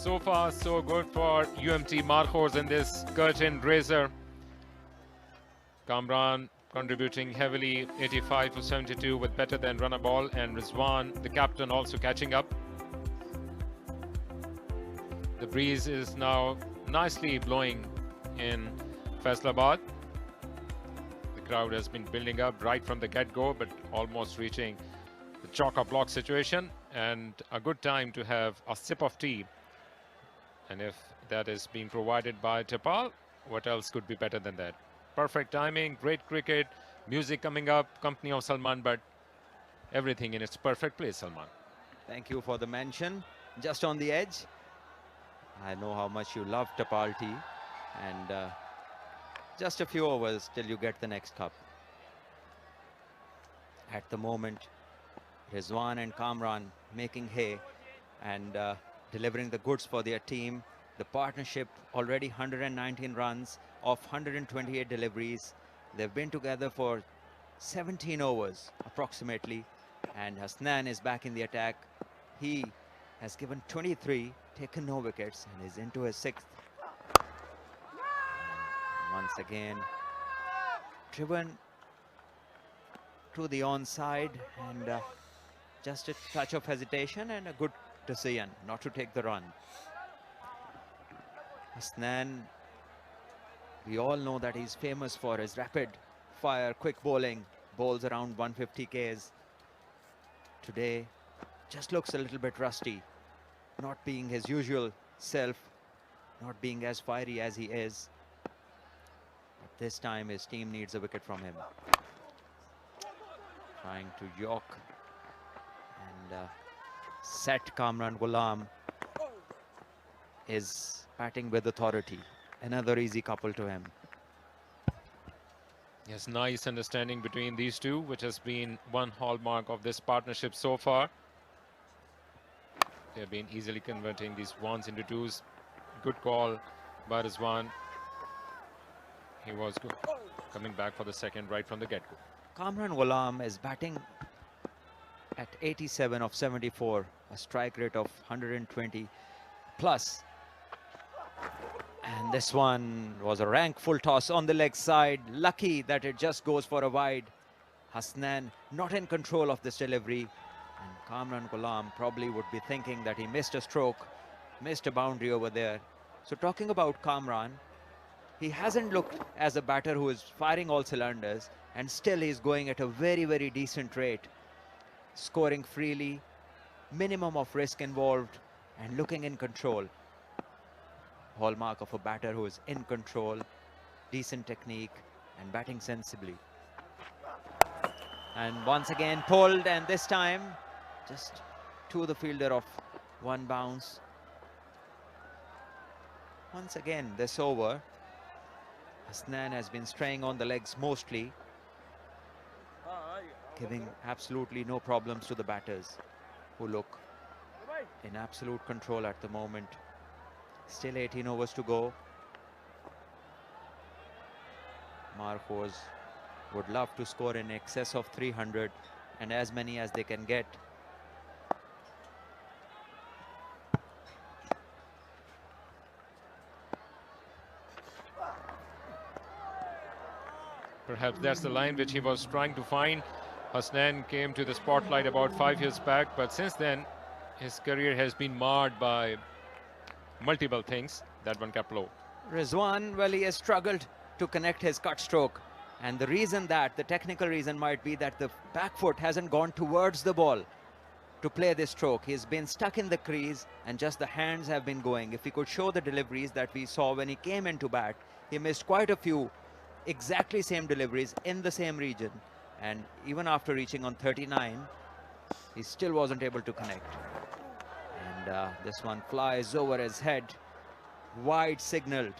So far, so good for UMT Markhors in this curtain raiser. Kamran contributing heavily, 85 for 72 with better than runner ball, and Rizwan, the captain, also catching up. The breeze is now nicely blowing in Faisalabad. The crowd has been building up right from the get-go, but almost reaching the chock-a-block situation, and a good time to have a sip of tea. And if that is being provided by Tepal, what else could be better than that? Perfect timing, great cricket, music coming up, company of Salman, but everything in its perfect place, Salman. Thank you for the mention. Just on the edge. I know how much you love Tepal tea, and just a few overs till you get the next cup. At the moment, Rizwan and Kamran making hay and delivering the goods for their team. The partnership already 119 runs of 128 deliveries. They've been together for 17 overs approximately, and Hasnan is back in the attack. He has given 23, taken no wickets, and is into his 6th. Once again, driven to the onside, and just a touch of hesitation and a good decision not to take the run. Hasnan, we all know that he's famous for his rapid fire, quick bowling, bowls around 150 Ks. Today, just looks a little bit rusty, not being his usual self, not being as fiery as he is. But this time his team needs a wicket from him. Trying to york and set Kamran Gulam is batting with authority. Another easy couple to him. Yes, nice understanding between these two, which has been one hallmark of this partnership so far. They have been easily converting these ones into twos. Good call by Rizwan. He was good, coming back for the second right from the get-go. Kamran Gulam is batting at 87 of 74, a strike rate of 120 plus. And this one was a rank full toss on the leg side. Lucky that it just goes for a wide. Hasnan not in control of this delivery. And Kamran Gulam probably would be thinking that he missed a stroke, missed a boundary over there. So talking about Kamran, he hasn't looked as a batter who is firing all cylinders, and still he's going at a very, very decent rate. Scoring freely, minimum of risk involved, and looking in control. Hallmark of a batter who is in control, decent technique, and batting sensibly. And once again pulled, and this time just to the fielder of one bounce. Once again this over, Hasnan has been straying on the legs mostly, giving absolutely no problems to the batters, who look in absolute control at the moment. Still 18 overs to go. Markhors would love to score in excess of 300, and as many as they can get. Perhaps that's the line which he was trying to find. Hasnan came to the spotlight about 5 years back, but since then his career has been marred by multiple things that one kept low. Rizwan, well, he has struggled to connect his cut stroke, and the reason that, the technical reason might be that the back foot hasn't gone towards the ball to play this stroke. He's been stuck in the crease and just the hands have been going. If he could show the deliveries that we saw when he came into bat, he missed quite a few exactly same deliveries in the same region, and even after reaching on 39, he still wasn't able to connect. And this one flies over his head, wide signaled.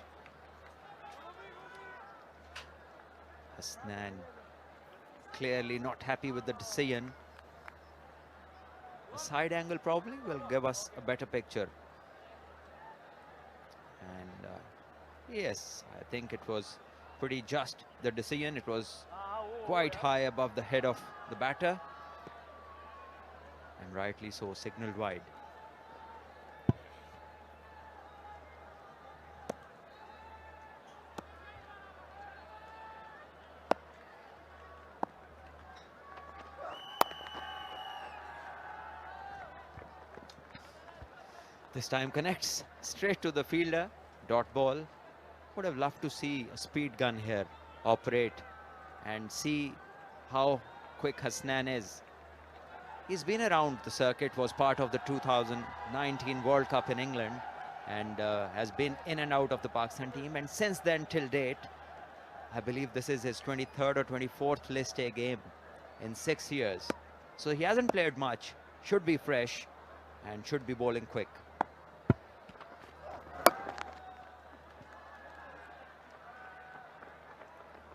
Hasnan clearly not happy with the decision. A side angle probably will give us a better picture. And yes, I think it was pretty just, the decision. It was quite high above the head of the batter, and rightly so, signaled wide. This time connects straight to the fielder. Dot ball. Would have loved to see a speed gun here operate and see how quick Hasnan is. He's been around the circuit, was part of the 2019 World Cup in England, and has been in and out of the Pakistan team. And since then till date, I believe this is his 23rd or 24th List A game in 6 years. So he hasn't played much, should be fresh, and should be bowling quick.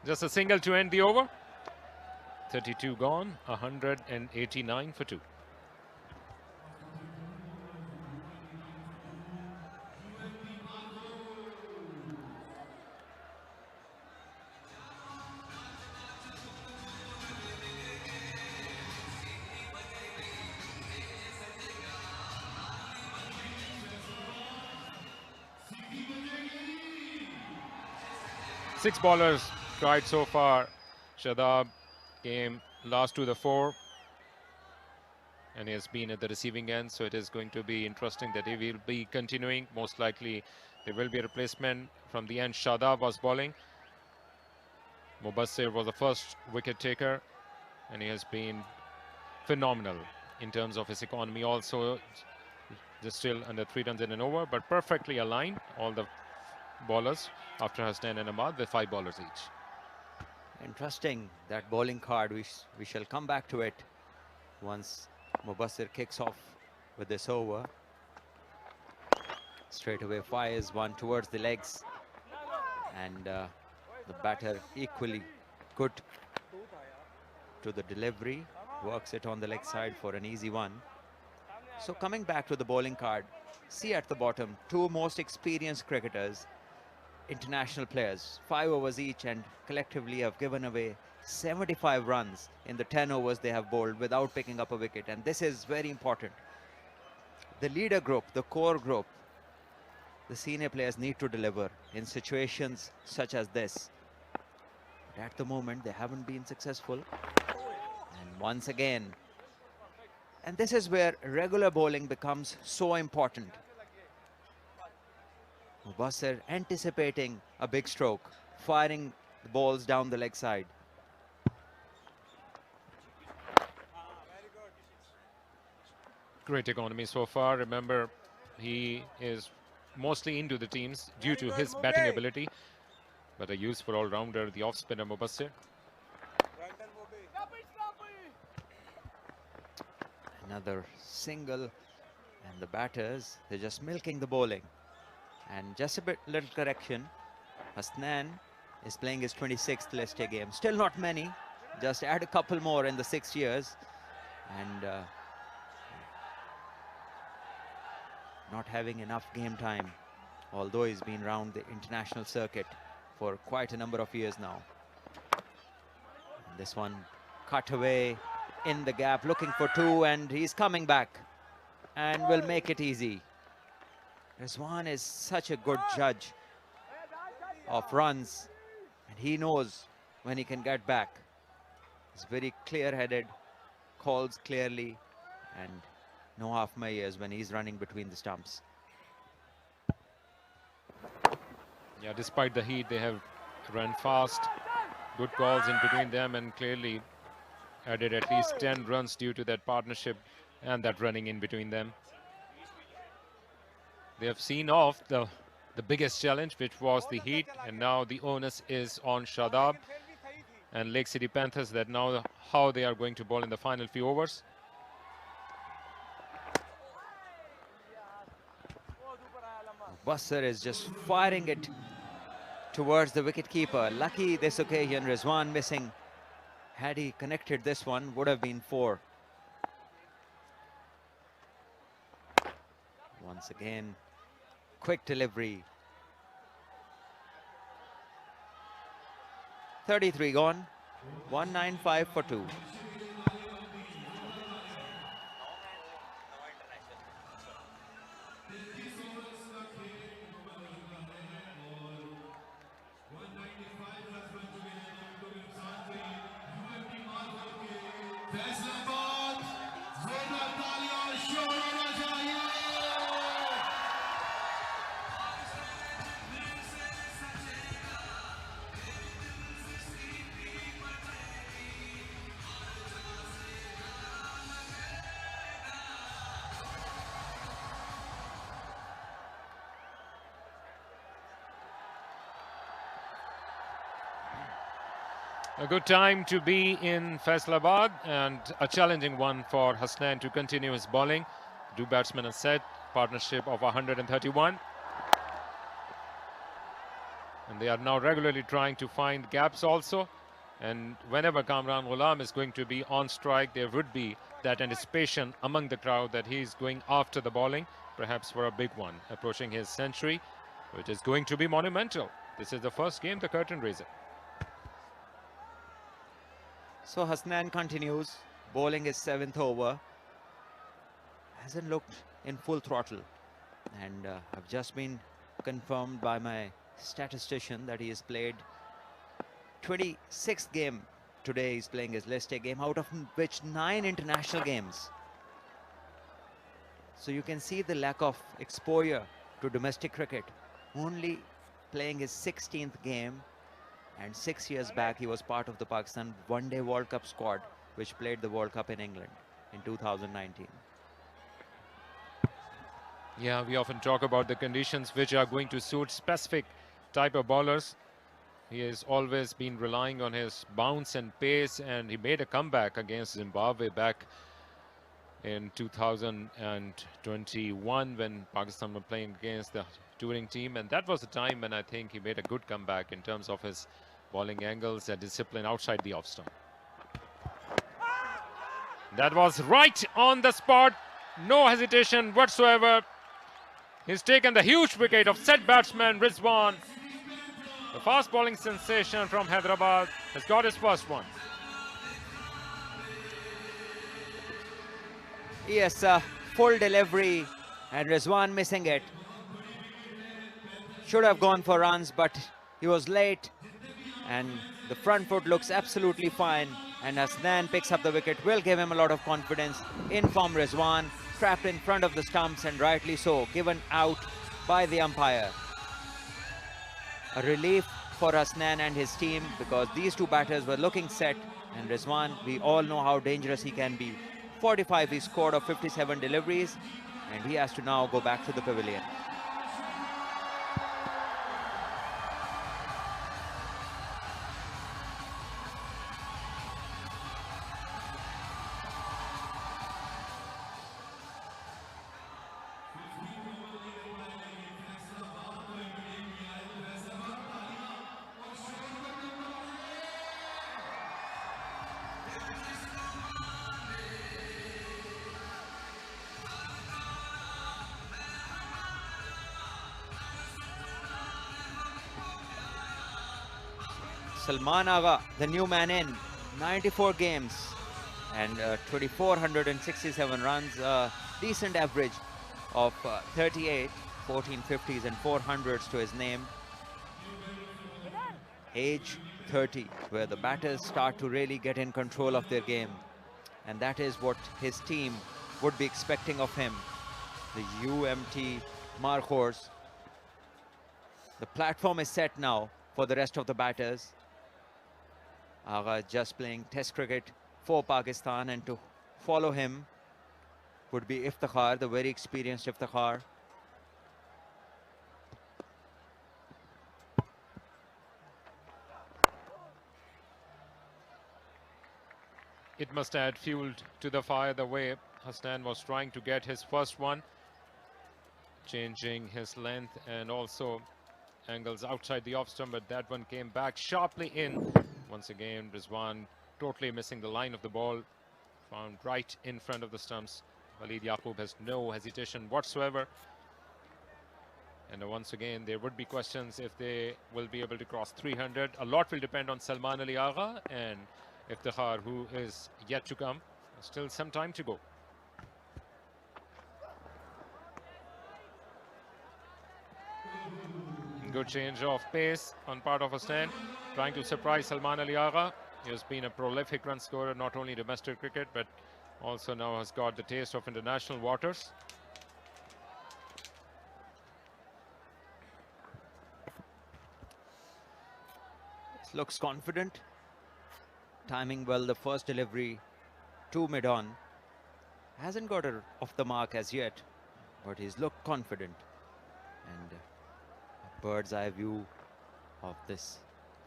Just a single to end the over. 32 gone, 189 for 2. Six bowlers tried so far. Shadab came last to the 4 and he has been at the receiving end, so it is going to be interesting that he will be continuing. Most likely there will be a replacement from the end. Shadab was bowling. Mubassir was the first wicket taker and he has been phenomenal in terms of his economy also. Just still under 3 runs in an over, but perfectly aligned, all the bowlers after Hasnan and Ahmad with 5 bowlers each. Interesting, that bowling card. We shall come back to it once Mubassir kicks off with this over. Straight away fires one towards the legs, and the batter equally good to the delivery, works it on the leg side for an easy one. So coming back to the bowling card, see at the bottom, 2 most experienced cricketers, international players, 5 overs each, and collectively have given away 75 runs in the 10 overs they have bowled without picking up a wicket. And this is very important. The leader group, the core group, the senior players need to deliver in situations such as this. But at the moment, they haven't been successful. And once again, and this is where regular bowling becomes so important. Mubassir anticipating a big stroke, firing the balls down the leg side. Great economy so far. Remember, he is mostly into the teams due to his batting ability, but a useful all-rounder, the off-spinner Mubassir. Another single, and the batters, they're just milking the bowling. And just a little correction, Hasnan is playing his 26th List A game. Still not many, just add a couple more in the 6 years. And not having enough game time, although he's been around the international circuit for quite a number of years now. And this one cut away in the gap, looking for 2, and he's coming back and will make it easy. Rizwan is such a good judge of runs, and he knows when he can get back. He's very clear-headed, calls clearly, and no half measures when he's running between the stumps. Yeah, despite the heat, they have run fast. Good calls in between them, and clearly added at least 10 runs due to that partnership and that running in between them. They have seen off the biggest challenge, which was the heat, and now the onus is on Shadab and Lake City Panthers, that now how they are going to bowl in the final few overs. Mubassir is just firing it towards the wicket-keeper. Lucky this occasion, Rizwan missing. Had he connected this one, would have been 4. Once again, quick delivery. 33 gone, 195 for 2. A good time to be in Faisalabad and a challenging one for Hasnain to continue his bowling. Two batsmen are set, partnership of 131. And they are now regularly trying to find gaps also. And whenever Kamran Gulam is going to be on strike, there would be that anticipation among the crowd that he's going after the bowling, perhaps for a big one, approaching his century, which is going to be monumental. This is the first game, the curtain raiser. So Hasnain continues, bowling his 7th over. Hasn't looked in full throttle. And I've just been confirmed by my statistician that he has played 26th game today. He's playing his list A game, out of which 9 international games. So you can see the lack of exposure to domestic cricket. Only playing his 16th game, and 6 years back he was part of the Pakistan One-Day World Cup squad, which played the World Cup in England in 2019. Yeah, we often talk about the conditions which are going to suit specific type of bowlers. He has always been relying on his bounce and pace, and he made a comeback against Zimbabwe back in 2021 when Pakistan were playing against the touring team, and that was the time when I think he made a good comeback in terms of his bowling angles and discipline outside the off stump. That was right on the spot, no hesitation whatsoever. He's taken the huge wicket of set batsman Rizwan. The fast bowling sensation from Hyderabad has got his first one. Yes, full delivery, and Rizwan missing it. Should have gone for runs, but he was late, and the front foot looks absolutely fine, and Hasnain picks up the wicket. Will give him a lot of confidence. In form Rizwan, trapped in front of the stumps, and rightly so, given out by the umpire. A relief for Hasnain and his team, because these two batters were looking set, and Rizwan, we all know how dangerous he can be. 45 he scored of 57 deliveries, and he has to now go back to the pavilion. Salman Agha, the new man in, 94 games and 2,467 runs, decent average of 38, 14 50s and 400s to his name. Age 30, where the batters start to really get in control of their game, and that is what his team would be expecting of him. The UMT Markhors. The platform is set now for the rest of the batters. Agha just playing test cricket for Pakistan, and to follow him would be Iftikhar, the very experienced Iftikhar. It must add fuel to the fire the way Hasnain was trying to get his first one, changing his length and also angles outside the off stump, but that one came back sharply in. Once again, Rizwan totally missing the line of the ball, found right in front of the stumps. Walid Yaqub has no hesitation whatsoever. And once again, there would be questions if they will be able to cross 300. A lot will depend on Salman Ali Agha and Iftikhar, who is yet to come. Still some time to go. Good change of pace on part of Hasnain, trying to surprise Salman Ali Agha. He has been a prolific run scorer, not only domestic cricket, but also now has got the taste of international waters. Looks confident, timing well the first delivery to mid-on. Hasn't got her off the mark as yet, but he's looked confident. And a bird's eye view of this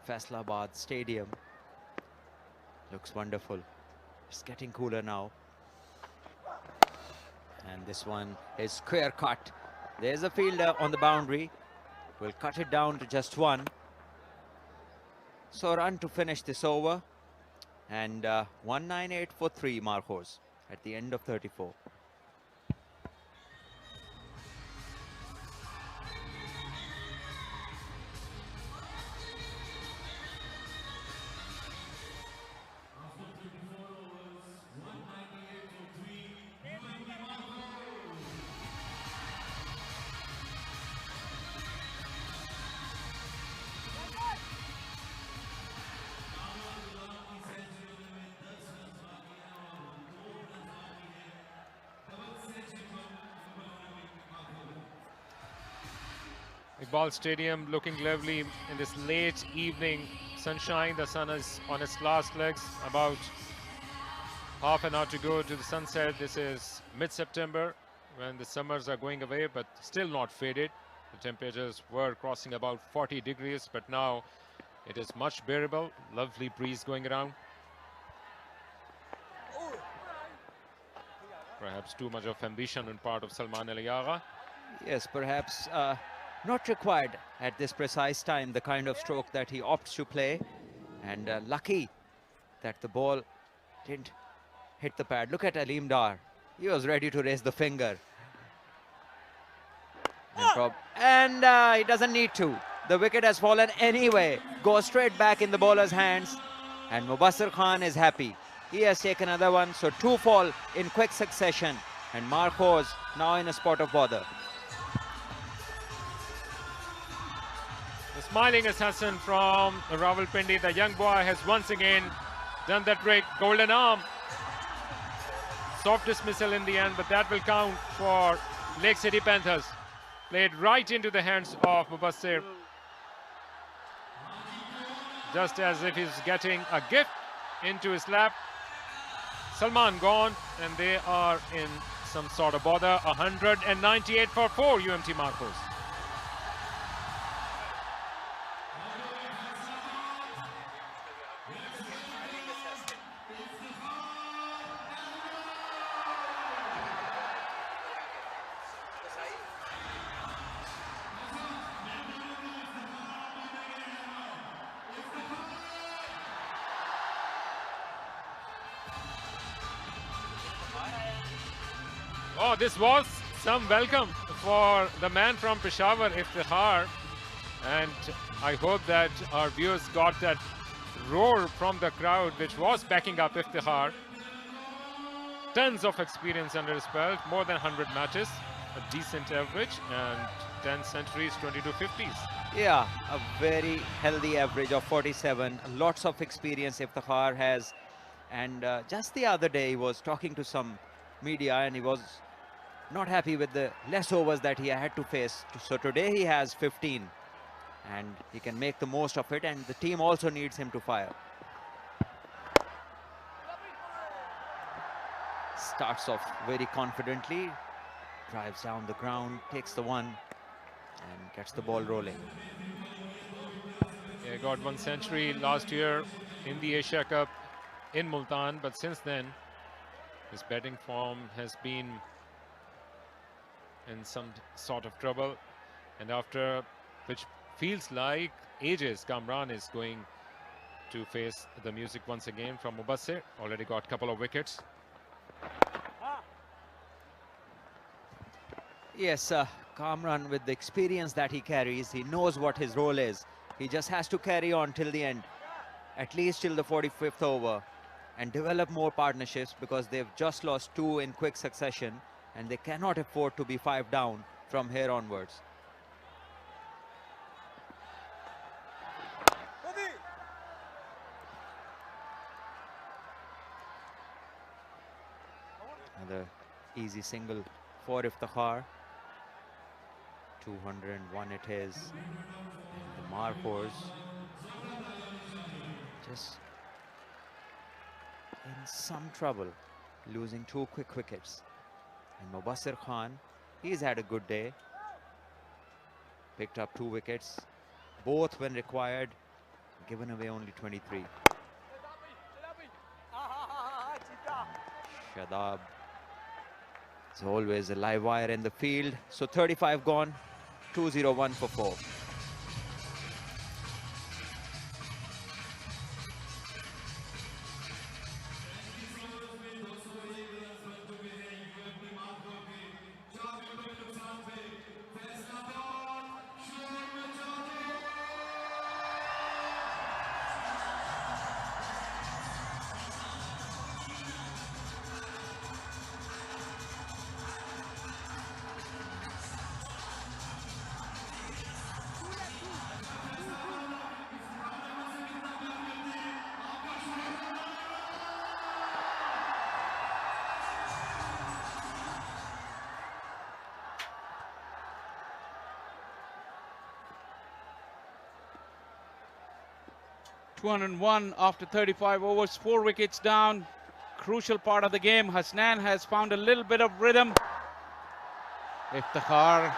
Faisalabad stadium. Looks wonderful. It's getting cooler now. And this one is square cut. There's a fielder on the boundary. We'll cut it down to just one. So run to finish this over. And 198 for 3 Markhors at the end of 34. Iqbal Stadium looking lovely in this late evening sunshine. The sun is on its last legs. About half an hour to go to the sunset. This is mid-September when the summers are going away, but still not faded. The temperatures were crossing about 40 degrees, but now it is much bearable. Lovely breeze going around. Perhaps too much of ambition on part of Salman Ali Agha. Yes, perhaps not required at this precise time, the kind of stroke that he opts to play. And lucky that the ball didn't hit the pad. Look at Aleem Dar. He was ready to raise the finger. And he doesn't need to. The wicket has fallen anyway. Goes straight back in the bowler's hands. And Mubassir Khan is happy. He has taken another one. So 2 fall in quick succession. And Markhors now in a spot of bother. The smiling assassin from Rawalpindi, the young boy, has once again done that trick. Golden arm. Soft dismissal in the end, but that will count for Lake City Panthers. Played right into the hands of Mubassir. Just as if he's getting a gift into his lap. Salman gone, and they are in some sort of bother. 198 for 4 UMT Markhors. Oh, this was some welcome for the man from Peshawar, Iftihar. And I hope that our viewers got that roar from the crowd, which was backing up Iftihar. Tons of experience under his belt, more than 100 matches, a decent average, and 10 centuries, 22 50s. Yeah, a very healthy average of 47. Lots of experience Iftihar has. And just the other day, he was talking to some media, and he was not happy with the less overs that he had to face. So today he has 15, and he can make the most of it, and the team also needs him to fire. Starts off very confidently, drives down the ground, takes the one, and gets the ball rolling. Yeah, got 1 century last year in the Asia Cup in Multan, but since then his batting form has been in some sort of trouble, and after which feels like ages, Kamran is going to face the music once again from Mubassir. Already got a couple of wickets. Yes, Kamran, with the experience that he carries, he knows what his role is. He just has to carry on till the end, at least till the 45th over, and develop more partnerships, because they've just lost 2 in quick succession, and they cannot afford to be 5 down from here onwards. Another easy single for Iftihar. 201 it is. And the Markhors just in some trouble, losing 2 quick wickets. And Mubassir Khan, he's had a good day. Picked up 2 wickets, both when required, given away only 23. Shadab is always a live wire in the field. So 35 gone, 201 for 4. ...201 after 35 overs, 4 wickets down. Crucial part of the game. Hasnan has found a little bit of rhythm. Iftikhar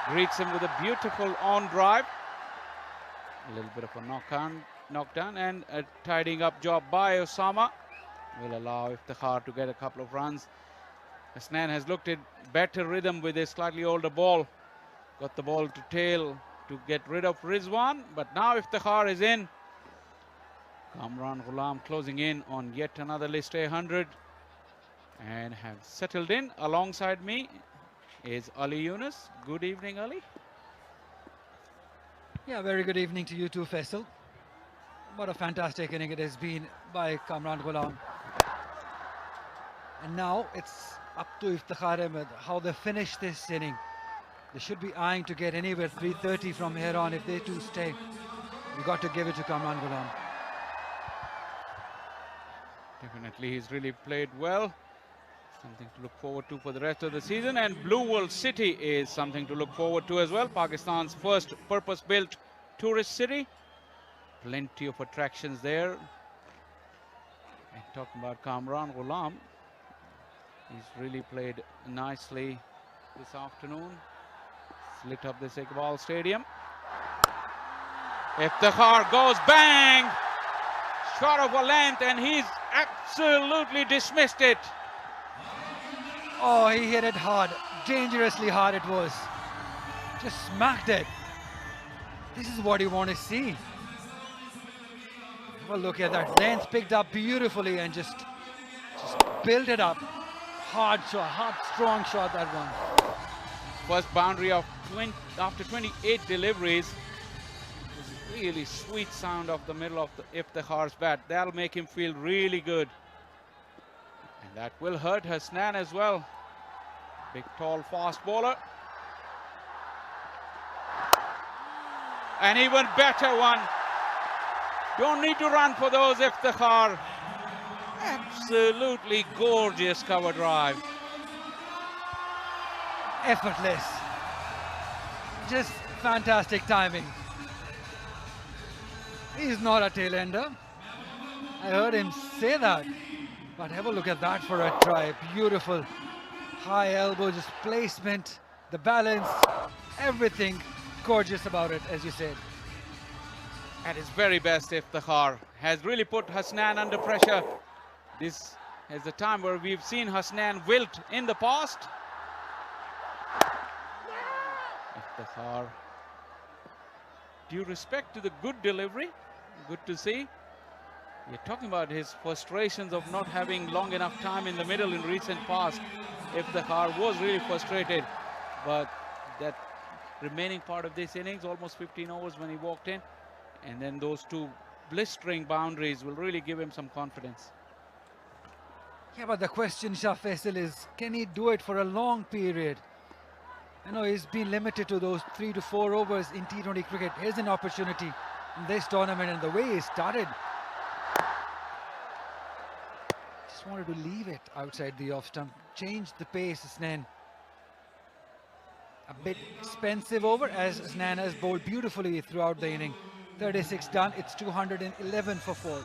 greets him with a beautiful on drive. A little bit of a knockdown, and a tidying up job by Osama will allow Iftikhar to get a couple of runs. Hasnan has looked at better rhythm with a slightly older ball. Got the ball to tail to get rid of Rizwan, but now Iftikhar is in. Kamran Gulam closing in on yet another list 100 and have settled in. Alongside me is Ali Yunus. Good evening, Ali. Yeah, very good evening to you too, Faisal. What a fantastic inning it has been by Kamran Gulam. And now it's up to Iftikhar Ahmed how they finish this inning. They should be eyeing to get anywhere 330 from here on. If they two stay, we got to give it to Kamran Gulam. Definitely, he's really played well. Something to look forward to for the rest of the season. And Blue World City is something to look forward to as well. Pakistan's first purpose-built tourist city. Plenty of attractions there. And talking about Kamran Gulam, he's really played nicely this afternoon. Lit up this Iqbal Stadium. Iftikhar goes bang! Shot of a length, and he's absolutely dismissed it. Oh, he hit it hard, dangerously hard it was. Just smacked it. This is what you want to see. Well, look at that. Length picked up beautifully and just built it up. Hard shot, hard, strong shot, that one. First boundary of after 28 deliveries. Really sweet sound of the middle of the Iftikhar's bat. That'll make him feel really good. And that will hurt Hasnan as well. Big, tall, fast bowler. An even better one. Don't need to run for those, Iftikhar. Absolutely gorgeous cover drive. Effortless. Just fantastic timing. He's not a tail-ender. I heard him say that. But have a look at that for a try. Beautiful. High elbow, just placement, the balance, everything gorgeous about it, as you said. At his very best, Iftikhar has really put Hasnan under pressure. This is the time where we've seen Hasnan wilt in the past. Iftikhar, due respect to the good delivery, good to see. You're talking about his frustrations of not having long enough time in the middle in recent past. Iftikhar was really frustrated, but that remaining part of this innings, almost 15 overs when he walked in, and then those two blistering boundaries will really give him some confidence. Yeah, but the question, Shah Faisal, is can he do it for a long period? I know he's been limited to those 3 to 4 overs in T20 cricket. Here's an opportunity in this tournament, and the way he started, just wanted to leave it outside the off stump, change the pace. Hasnan, a bit expensive over, as Hasnan has bowled beautifully throughout the inning. 36 done, it's 211 for 4.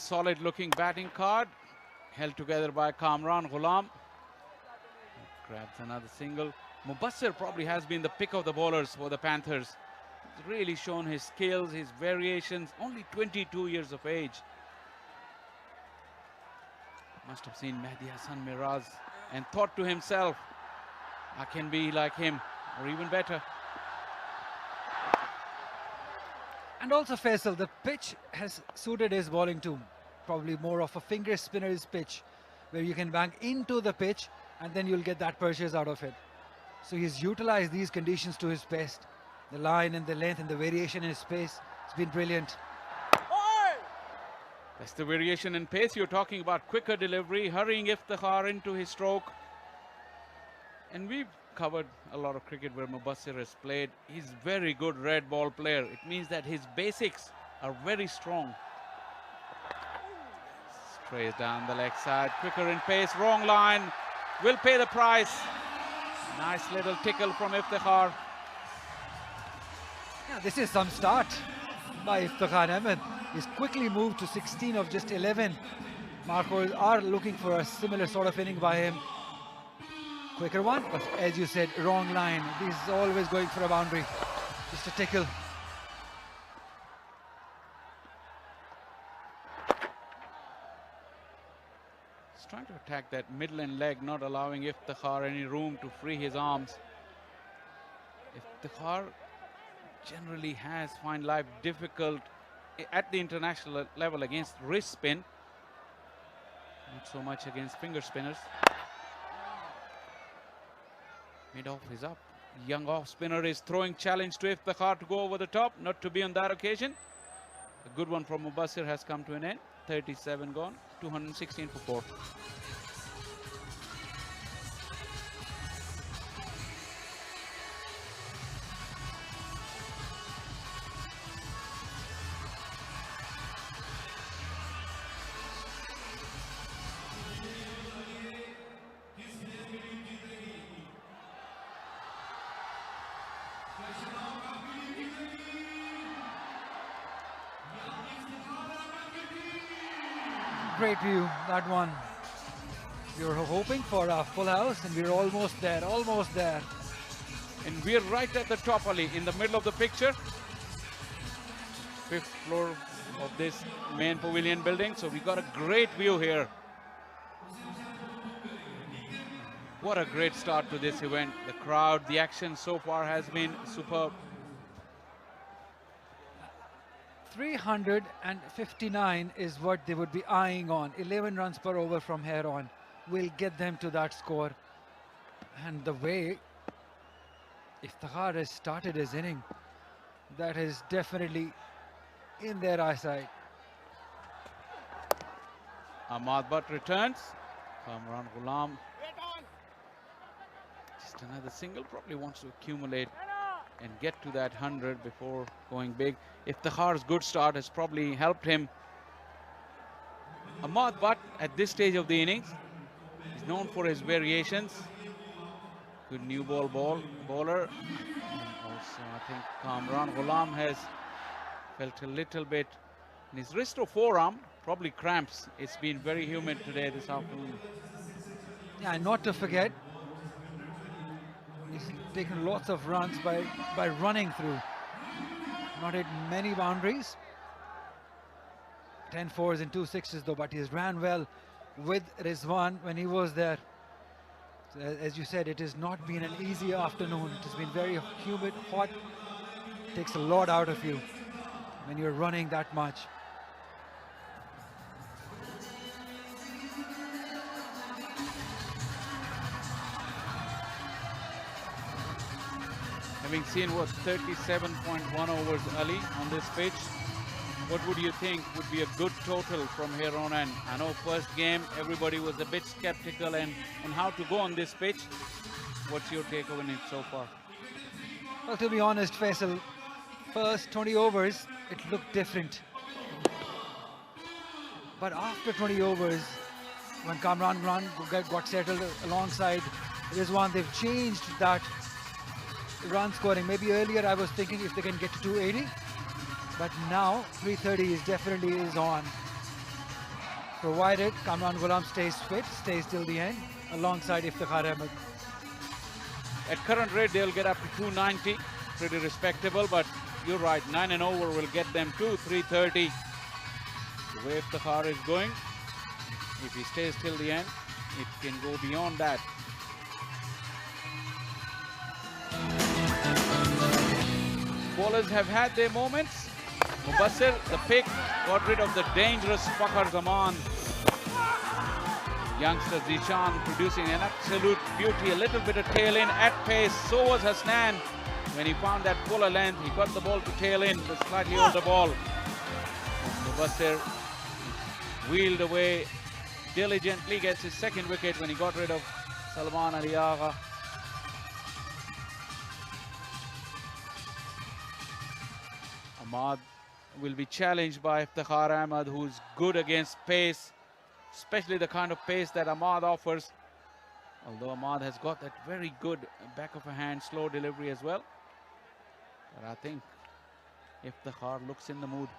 solid looking batting card. Held together by Kamran Gulam. Grabs another single. Mubassir probably has been the pick of the bowlers for the Panthers. He's really shown his skills, his variations. Only 22 years of age. Must have seen Mehdi Hassan Miraz and thought to himself, I can be like him or even better. And also Faisal, the pitch has suited his bowling too. Probably more of a finger spinner's pitch where you can bang into the pitch and then you'll get that purchase out of it. So he's utilized these conditions to his best. The line and the length and the variation in his pace, it's been brilliant. That's the variation in pace. You're talking about quicker delivery, hurrying Iftikhar into his stroke. And we've covered a lot of cricket where Mubassir has played. He's very good red ball player. It means that his basics are very strong. Strays down the leg side, quicker in pace, wrong line, will pay the price. Nice little tickle from Iftikhar. Yeah, this is some start by Iftikhar Ahmed. He's quickly moved to 16 of just 11. Markhors are looking for a similar sort of inning by him. Quicker one, but as you said, wrong line. He's always going for a boundary. Just a tickle. He's trying to attack that midland leg, not allowing Iftikhar any room to free his arms. Iftikhar generally has find life difficult at the international level against wrist spin. Not so much against finger spinners. Mid off is up. Young off spinner is throwing challenge to Iftikhar to go over the top, not to be on that occasion. A good one from Mubassir has come to an end. 37 gone, 216 for 4. Great view, that one. We were hoping for a full house and we're almost there, almost there. And we're right at the top, Ali, in the middle of the picture. 5th floor of this main pavilion building. So we got a great view here. What a great start to this event. The crowd, the action so far has been superb. 359 is what they would be eyeing on. 11 runs per over from here on will get them to that score. And the way Iftikhar has started his inning, that is definitely in their eyesight. Ahmad Butt returns. Kamran Gulam. Just another single. Probably wants to accumulate and get to that 100 before going big. Iftikhar's good start has probably helped him. Ahmad Butt at this stage of the innings is known for his variations. Good new bowler. And also I think Kamran Gulam has felt a little bit in his wrist or forearm, probably cramps. It's been very humid today this afternoon. Yeah, and not to forget, he's taken lots of runs by running through. Not hit many boundaries. 10 fours and 2 sixes though, but he's ran well with Rizwan when he was there. So as you said, it has not been an easy afternoon. It has been very humid, hot. It takes a lot out of you when you're running that much. Having seen what 37.1 overs, Ali, on this pitch, what would you think would be a good total from here on? And I know first game everybody was a bit skeptical on how to go on this pitch. What's your take on it so far? Well, to be honest, Faisal, first 20 overs it looked different, but after 20 overs, when Kamran got settled alongside Rizwan, they've changed that run scoring. Maybe earlier I was thinking if they can get to 280, but now 330 is definitely on. provided Kamran Gulam stays fit, stays till the end, alongside Iftikhar Ahmed. At current rate, they'll get up to 290. Pretty respectable, but you're right, 9 and over will get them to 330. The way Iftikhar is going, if he stays till the end, it can go beyond that. Bowlers have had their moments. Mubassir, the pick, got rid of the dangerous Fakhar Zaman. Youngster Zishan producing an absolute beauty, a little bit of tail in at pace. So was Hasnan. When he found that fuller length, he got the ball to tail in, the slightly older ball. Mubassir wheeled away diligently, gets his second wicket when he got rid of Salman Ali Agha. Ahmad will be challenged by Iftikhar Ahmed, who's good against pace, especially the kind of pace that Ahmad offers. Although Ahmad has got that very good back of a hand, slow delivery as well. But I think Iftikhar looks in the mood.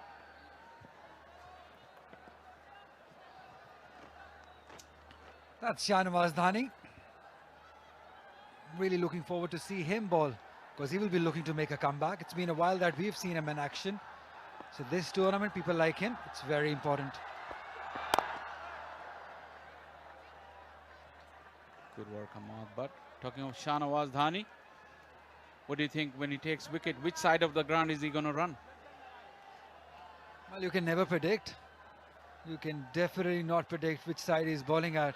That's Shahnawaz Dhani. Really looking forward to see him bowl, because he will be looking to make a comeback. It's been a while that we've seen him in action. So this tournament, people like him. It's very important. Good work, Ahmad. But talking of Shahnawaz Dhani, what do you think when he takes wicket? Which side of the ground is he going to run? Well, you can never predict. You can definitely not predict which side he's bowling at.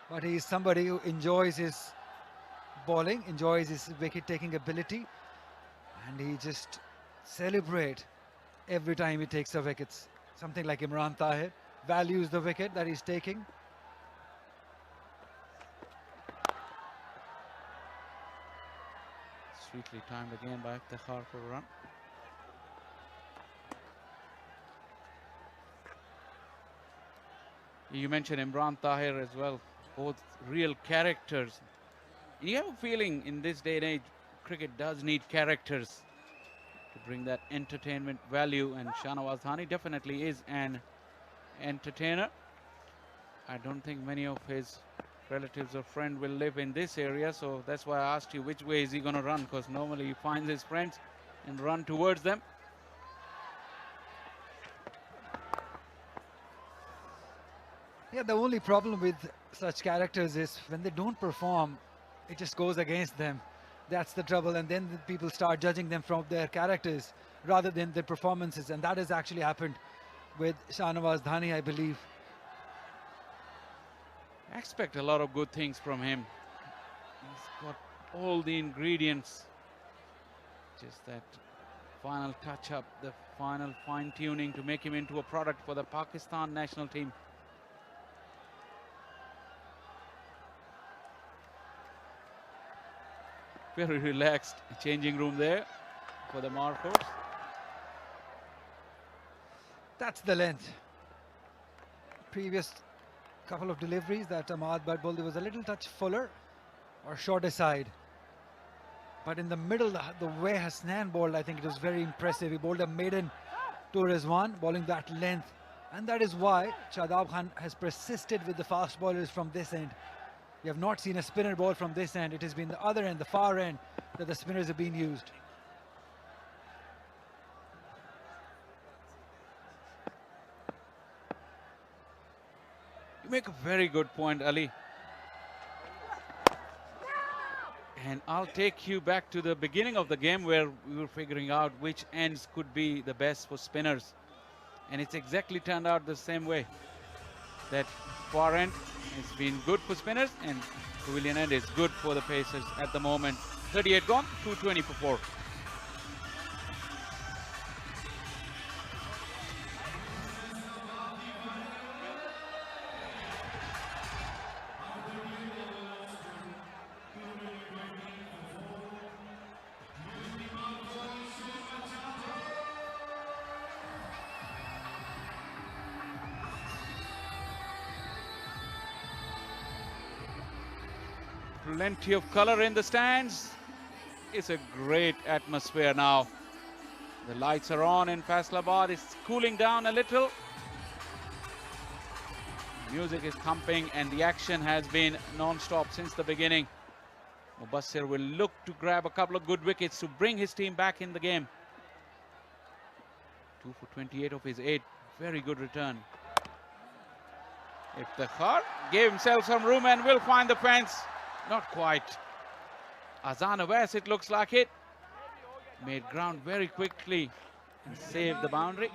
But he's somebody who enjoys his bowling, enjoys his wicket-taking ability, and he just celebrates every time he takes the wickets. Something like Imran Tahir values the wicket that he's taking. Sweetly timed again by Iftikhar for a run. You mentioned Imran Tahir as well. Both real characters. You have a feeling in this day and age, cricket does need characters to bring that entertainment value, and Shahnawaz Dhani definitely is an entertainer. I don't think many of his relatives or friends will live in this area, so that's why I asked you which way is he going to run, because normally he finds his friends and run towards them. Yeah, the only problem with such characters is when they don't perform, it just goes against them. That's the trouble, and then the people start judging them from their characters rather than their performances, and that has actually happened with Shahnawaz Dhani, I believe. I expect a lot of good things from him. He's got all the ingredients. Just that final touch-up, the final fine-tuning to make him into a product for the Pakistan national team. Very relaxed changing room there for the Markhors. That's the length. Previous couple of deliveries that Ahmad Bhatt bowled, there was a little touch fuller or shorter side. But in the middle, the way Hasnan bowled, I think it was very impressive. He bowled a maiden to Rizwan, bowling that length. And that is why Shadab Khan has persisted with the fast bowlers from this end. We have not seen a spinner ball from this end. It has been the other end, the far end, that the spinners have been used. You make a very good point, Ali. And I'll take you back to the beginning of the game where we were figuring out which ends could be the best for spinners. And it's exactly turned out the same way. That far end has been good for spinners, and pavilion end is good for the pacers at the moment. 38 gone, 220 for 4. Plenty of color in the stands. It's a great atmosphere now. The lights are on in Faisalabad. It's cooling down a little. Music is thumping and the action has been non-stop since the beginning. Mubassir will look to grab a couple of good wickets to bring his team back in the game. 2 for 28 of his 8. Very good return. Iftikhar gave himself some room and will find the fence. Not quite. Arslan Ash, it looks like it. Made ground very quickly and saved the boundary.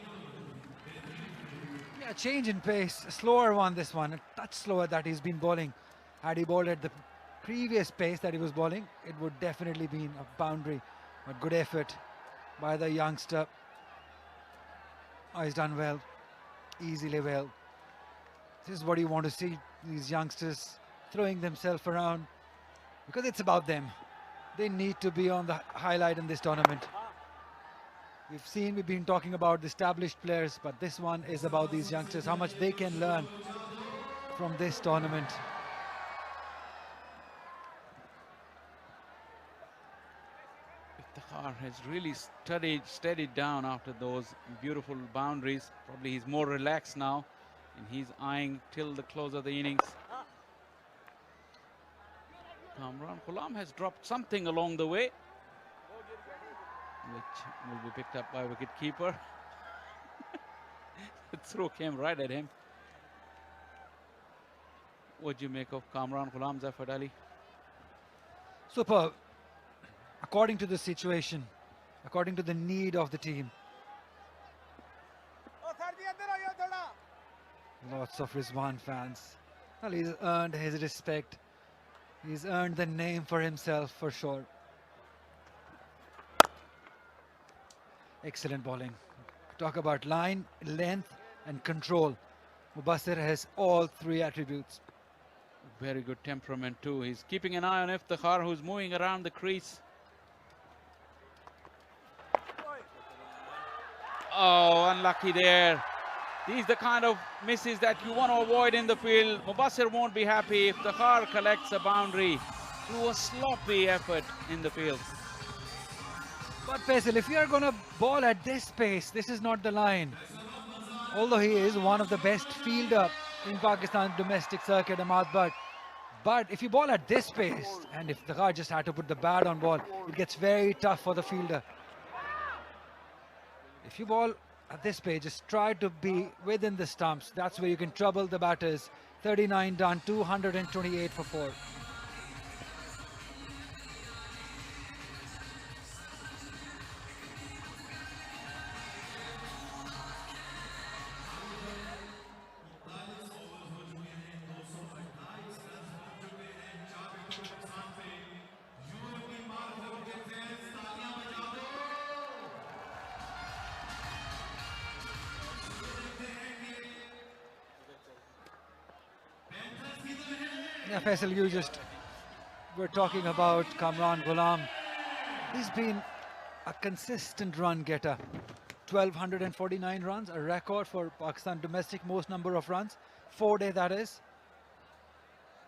Yeah, change in pace. A slower one, this one. A touch slower that he's been bowling. Had he bowled at the previous pace that he was bowling, it would definitely been a boundary. But good effort by the youngster. Oh, he's done well. Easily well. This is what you want to see. These youngsters throwing themselves around. Because it's about them. They need to be on the highlight in this tournament. We've been talking about the established players, but this one is about these youngsters, how much they can learn from this tournament. Iftikhar has really steadied down after those beautiful boundaries. Probably he's more relaxed now, and he's eyeing till the close of the innings. Kamran Gulam has dropped something along the way, which will be picked up by wicket-keeper. The throw came right at him. What do you make of Kamran Gulam's effort, Ali? Superb. According to the situation, according to the need of the team. Lots of Rizwan fans. Well, he's earned his respect. He's earned the name for himself, for sure. Excellent bowling. Talk about line, length and control. Mubassir has all three attributes. Very good temperament too. He's keeping an eye on Iftikhar, who's moving around the crease. Oh, unlucky there. These are the kind of misses that you want to avoid in the field. Mubassir won't be happy if Iftikhar collects a boundary through a sloppy effort in the field. But Faisal, if you are going to bowl at this pace, this is not the line. Although he is one of the best fielder in Pakistan domestic circuit, Ahmad Bhatt. But if you bowl at this pace, and if Iftikhar just had to put the bat on ball, it gets very tough for the fielder. If you bowl at this pace, just try to be within the stumps. That's where you can trouble the batters. 39 done, 228 for 4. Yeah, Faisal, you just were talking about Kamran Gulam. He's been a consistent run getter. 1,249 runs, a record for Pakistan domestic most number of runs. 4-day that is.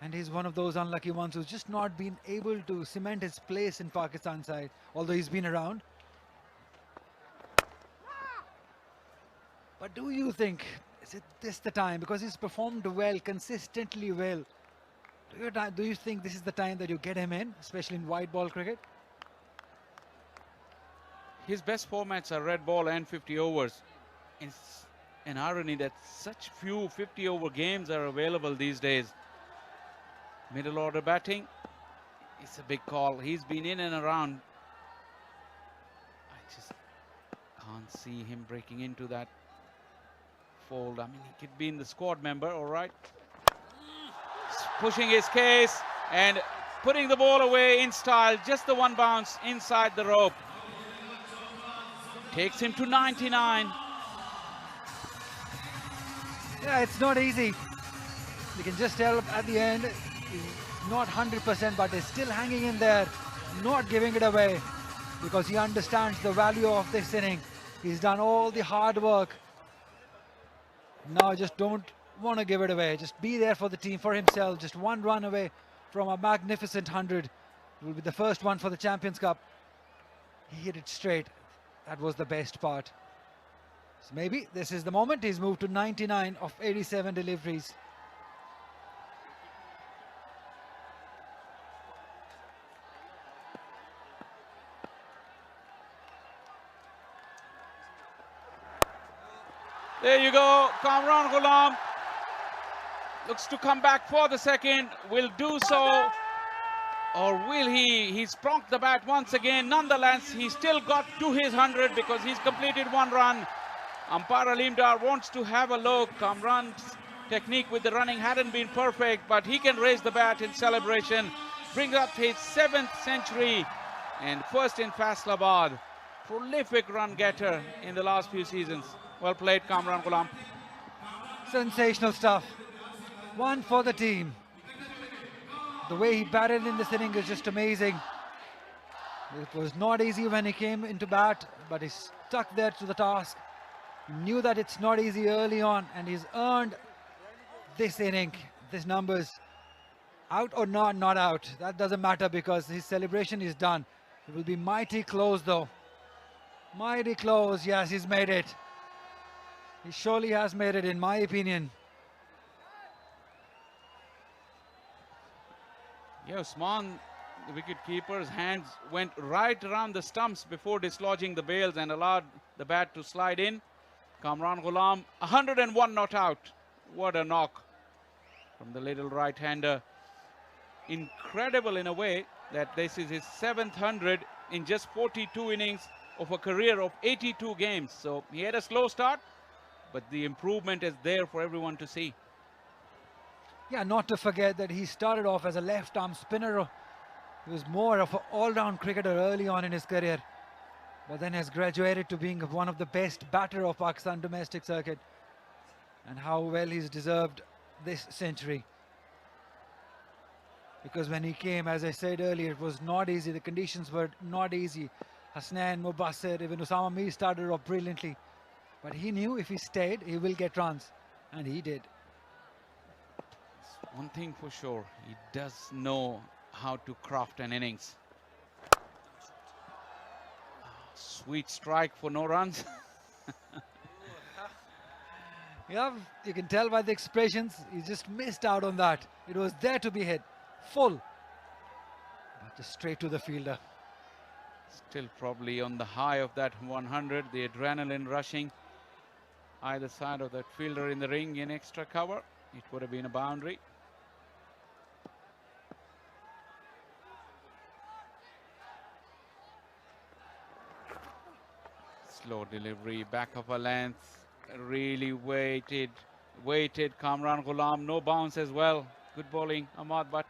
And he's one of those unlucky ones who's just not been able to cement his place in Pakistan side, although he's been around. But do you think, is it this the time? Because he's performed well, consistently well. Do you think this is the time that you get him in, especially in white ball cricket? His best formats are red ball and 50 overs. It's an irony that such few 50 over games are available these days. Middle order batting, it's a big call. He's been in and around. I just can't see him breaking into that fold. I mean, he could be in the squad member, all right. Pushing his case and putting the ball away in style. Just the one bounce inside the rope. Takes him to 99. Yeah, it's not easy. You can just tell at the end, he's not 100%, but he's still hanging in there, not giving it away, because he understands the value of this inning. He's done all the hard work. Now just don't want to give it away. Just be there for the team, for himself. Just one run away from a magnificent 100. It will be the first one for the Champions Cup. He hit it straight. That was the best part. So maybe this is the moment. He's moved to 99 of 87 deliveries. There you go, Kamran Gulam looks to come back for the second, will do so, or will he? He's pronked the bat once again. Nonetheless, he still got to his 100 because he's completed 1 run. Umpire Alimdar wants to have a look. Kamran's technique with the running hadn't been perfect, but he can raise the bat in celebration. Brings up his 7th century and first in Faisalabad. Prolific run getter in the last few seasons. Well played, Kamran Gulam. Sensational stuff. 1 for the team. The way he batted in this inning is just amazing. It was not easy when he came into bat, but he stuck there to the task. He knew that it's not easy early on, and he's earned this inning, these numbers. Out or not out, that doesn't matter because his celebration is done. It will be mighty close though. Mighty close. Yes, he's made it. He surely has made it, in my opinion. Yeah, Usman, the wicket-keeper's hands went right around the stumps before dislodging the bails and allowed the bat to slide in. Kamran Gulam, 101 not out. What a knock from the little right-hander. Incredible in a way that this is his 7th 100 in just 42 innings of a career of 82 games. So he had a slow start, but the improvement is there for everyone to see. Yeah, not to forget that he started off as a left-arm spinner. He was more of an all-round cricketer early on in his career, but then has graduated to being one of the best batter of Pakistan domestic circuit. And how well he's deserved this century. Because when he came, as I said earlier, it was not easy. The conditions were not easy. Hasnain, Mubassir, even Usama Mir started off brilliantly. But he knew if he stayed, he will get runs. And he did. One thing for sure, he does know how to craft an innings. Sweet strike for no runs. Yeah, you can tell by the expressions, he just missed out on that. It was there to be hit, full. But just straight to the fielder. Still probably on the high of that 100, the adrenaline rushing either side of that fielder in the ring in extra cover. It would have been a boundary. Slow delivery, back of a length. Really waited. Kamran Gulam, no bounce as well. Good bowling, Ahmad, but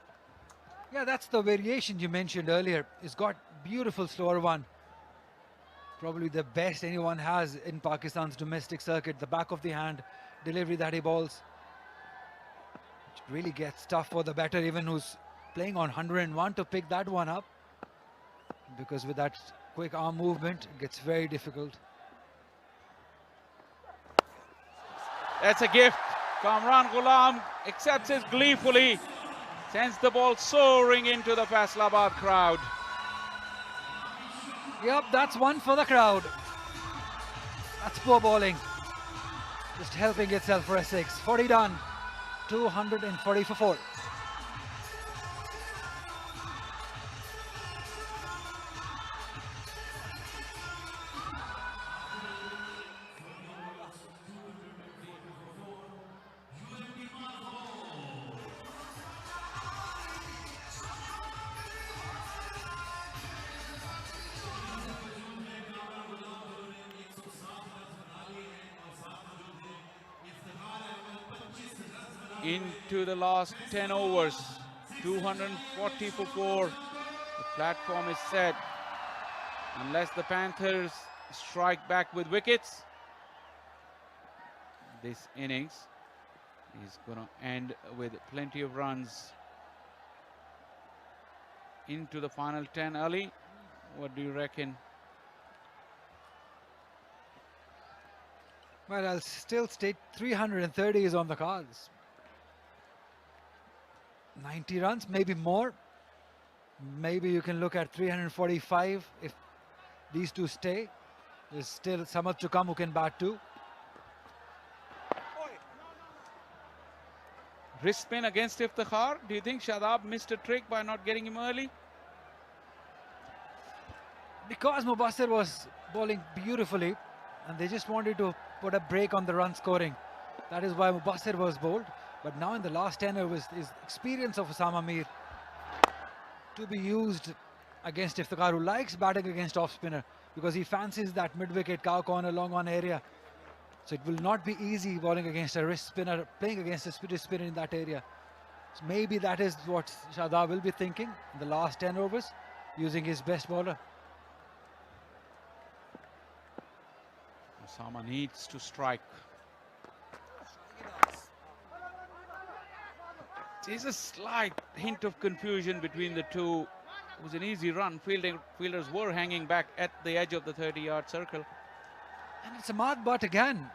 yeah, that's the variation you mentioned earlier. He's got beautiful slower one. Probably the best anyone has in Pakistan's domestic circuit. The back of the hand delivery that he bowls. It really gets tough for the batter, even who's playing on 101, to pick that one up. Because with that quick arm movement, it gets very difficult. That's a gift. Kamran Gulam accepts it gleefully. Sends the ball soaring into the Faisalabad crowd. Yep, that's one for the crowd. That's poor bowling. Just helping itself for a 6. 40 done. 240 for 4. Into the last 10 overs, 240 for 4. The platform is set. Unless the Panthers strike back with wickets, this innings is going to end with plenty of runs. Into the final 10, Ali, what do you reckon? Well, I'll still state 330 is on the cards. 90 runs, maybe more. Maybe you can look at 345 if these two stay. There's still Samad to come who can bat too. Wrist spin against Iftikhar. Do you think Shadab missed a trick by not getting him early? Because Mubassir was bowling beautifully and they just wanted to put a break on the run scoring. That is why Mubassir was bowled. But now in the last 10 overs, his experience of Osama Mir to be used against Iftikhar, who likes batting against off-spinner because he fancies that mid-wicket, cow corner, long on area. So it will not be easy bowling against a wrist spinner, playing against a wrist spinner in that area. So maybe that is what Shahzad will be thinking in the last 10 overs, using his best bowler. Osama needs to strike. There's a slight hint of confusion between the two. It was an easy run. Fielders were hanging back at the edge of the 30-yard circle. And it's Ahmad Butt again.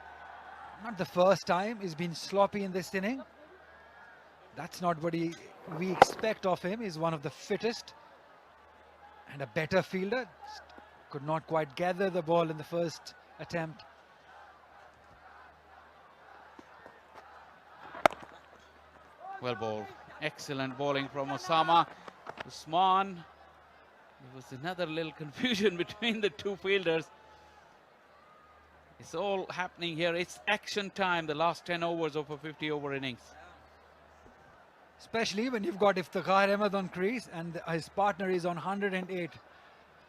Not the first time he's been sloppy in this inning. That's not what we expect of him. He's one of the fittest and a better fielder. Could not quite gather the ball in the first attempt. Well bowled. Excellent bowling from Osama. Usman. There was another little confusion between the two fielders. It's all happening here. It's action time, the last 10 overs of a 50-over innings. Especially when you've got Iftikhar Ahmed on crease and his partner is on 108,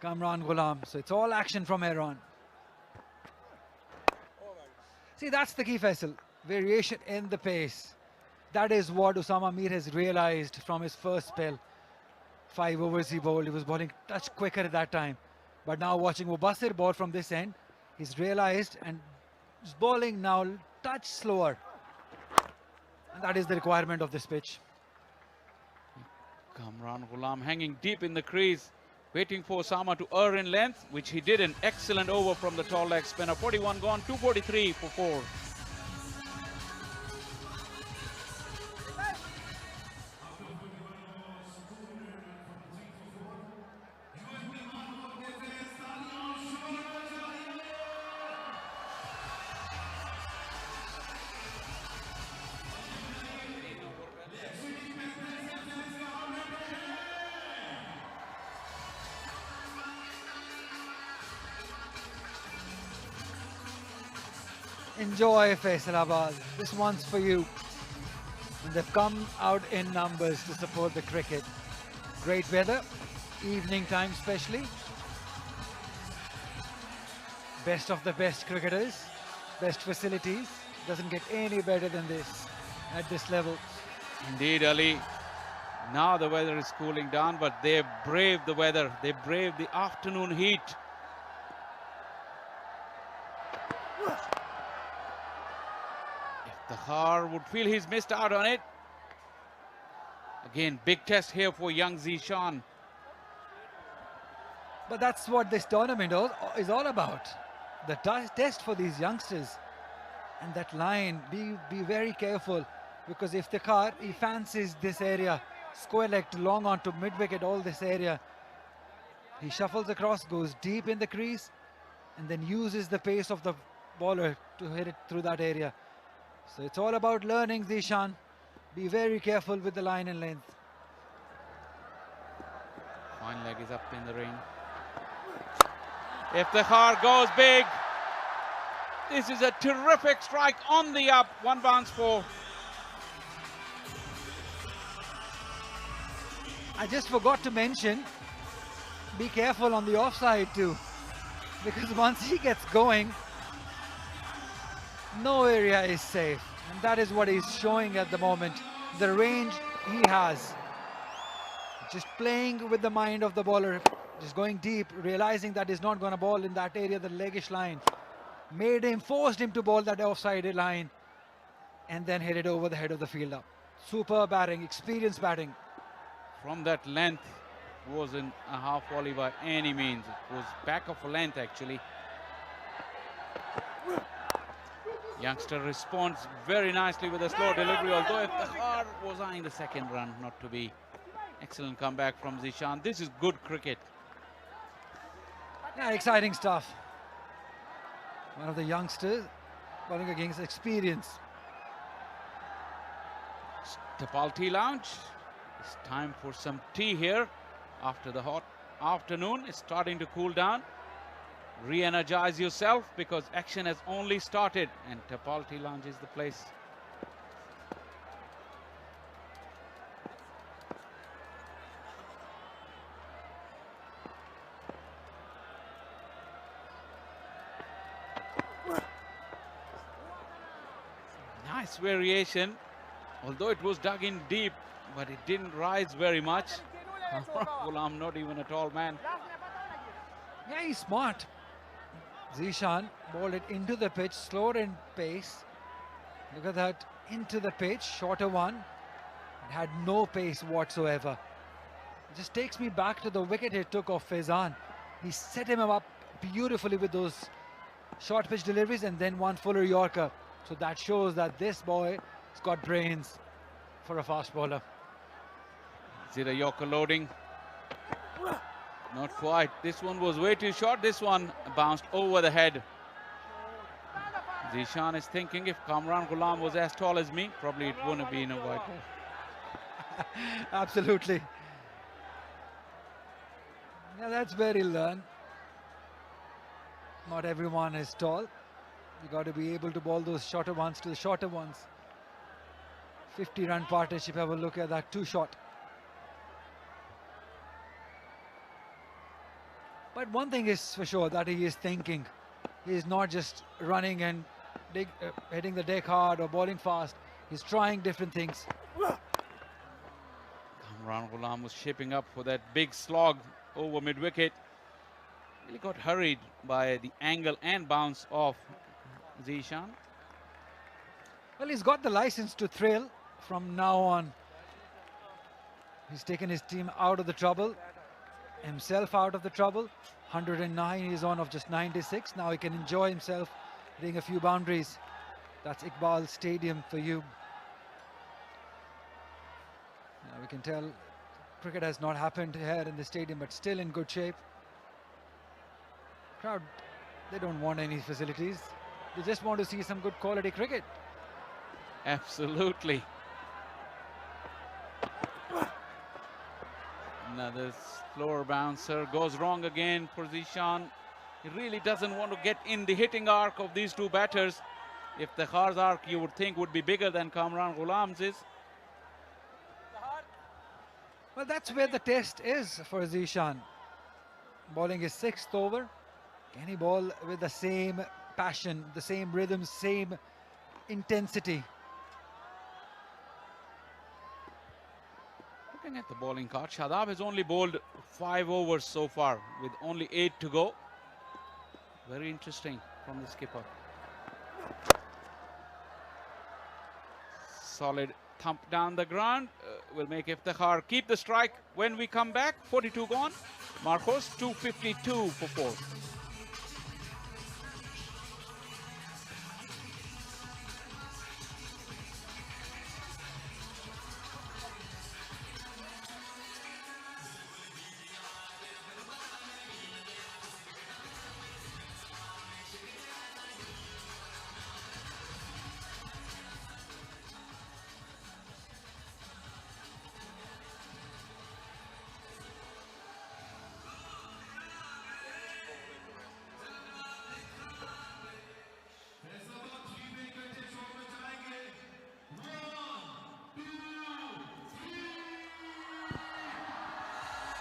Kamran Gulam. So it's all action from here on. See, that's the key, Faisal. Variation in the pace. That is what Osama Mir has realized from his first spell. 5 overs he bowled. He was bowling touch quicker at that time. But now watching Mubassir bowl from this end, he's realized and is bowling now touch slower. And that is the requirement of this pitch. Kamran Gulam hanging deep in the crease, waiting for Osama to err in length, which he did. An excellent over from the tall leg spinner. 41 gone, 243 for 4. Enjoy Faisalabad. This one's for you. And they've come out in numbers to support the cricket. Great weather, evening time especially. Best of the best cricketers, best facilities. Doesn't get any better than this at this level. Indeed, Ali. Now the weather is cooling down, but they braved the weather. They braved the afternoon heat. Iftikhar would feel he's missed out on it. Again, big test here for young Zishan. But that's what this tournament is all about. The test for these youngsters. And that line, be very careful, because Iftikhar, he fancies this area, square leg to long on to mid-wicket, all this area. He shuffles across, goes deep in the crease, and then uses the pace of the bowler to hit it through that area. So it's all about learning, Zishan. Be very careful with the line and length. Fine leg is up in the ring. Iftikhar goes big. This is a terrific strike on the up. One bounce for. I just forgot to mention, be careful on the offside too, because once he gets going, no area is safe. And that is what he's showing at the moment. The range he has. Just playing with the mind of the bowler, just going deep, realizing that he's not going to bowl in that area, the leggish line. Forced him to bowl that offside line and then hit it over the head of the fielder. Super batting, experienced batting. From that length, wasn't a half volley by any means. It was back of a length actually. Youngster responds very nicely with a slow delivery, although Iftikhar was eyeing the second run, not to be. Excellent comeback from Zishan. This is good cricket. Yeah, exciting stuff. One of the youngsters bowling against experience. Tapal Tea Lounge. It's time for some tea here after the hot afternoon. It's starting to cool down. re-energize yourself because action has only started and Tapalti Lounge is the place. Nice variation, although it was dug in deep, but it didn't rise very much. Kamran Gulam, not even a tall man. Yeah, he's smart. Zishan bowled it into the pitch, slower in pace. Look at that, into the pitch, shorter one. It had no pace whatsoever. It just takes me back to the wicket he took off Faizan. He set him up beautifully with those short pitch deliveries and then one fuller Yorker. So that shows that this boy has got brains for a fast bowler. Is it a Yorker loading? Not quite. This one was way too short. This one bounced over the head. Zishan is thinking if Kamran Gulam was as tall as me, probably it wouldn't have been a white ball. Absolutely. Yeah, that's where he'll learn. Not everyone is tall. You got to be able to bowl those shorter ones to the shorter ones. 50-run partnership, have a look at that, too short. But one thing is for sure, that he is thinking. He is not just running and hitting the deck hard or bowling fast. He's trying different things. Kamran Gulam was shaping up for that big slog over mid-wicket. Really got hurried by the angle and bounce of Zishan. Well, he's got the license to thrill from now on. He's taken his team out of the trouble, himself out of the trouble. 109, he's on of just 96. Now he can enjoy himself hitting a few boundaries. That's Iqbal Stadium for you. Now we can tell cricket has not happened here in the stadium, but still in good shape. Crowd, they don't want any facilities. They just want to see some good quality cricket. Absolutely. Another slower bouncer goes wrong again for Zishan. He really doesn't want to get in the hitting arc of these two batters. If the Khar's arc you would think would be bigger than Kamran Gulam's is. Well, that's where the test is for Zishan. Bowling his 6th over. Can he bowl with the same passion, the same rhythm, same intensity? Looking at the bowling card, Shadab has only bowled 5 overs so far with only 8 to go. Very interesting from the skipper. Solid thump down the ground will make Iftikhar keep the strike when we come back. 42 gone. Markhors 252 for 4.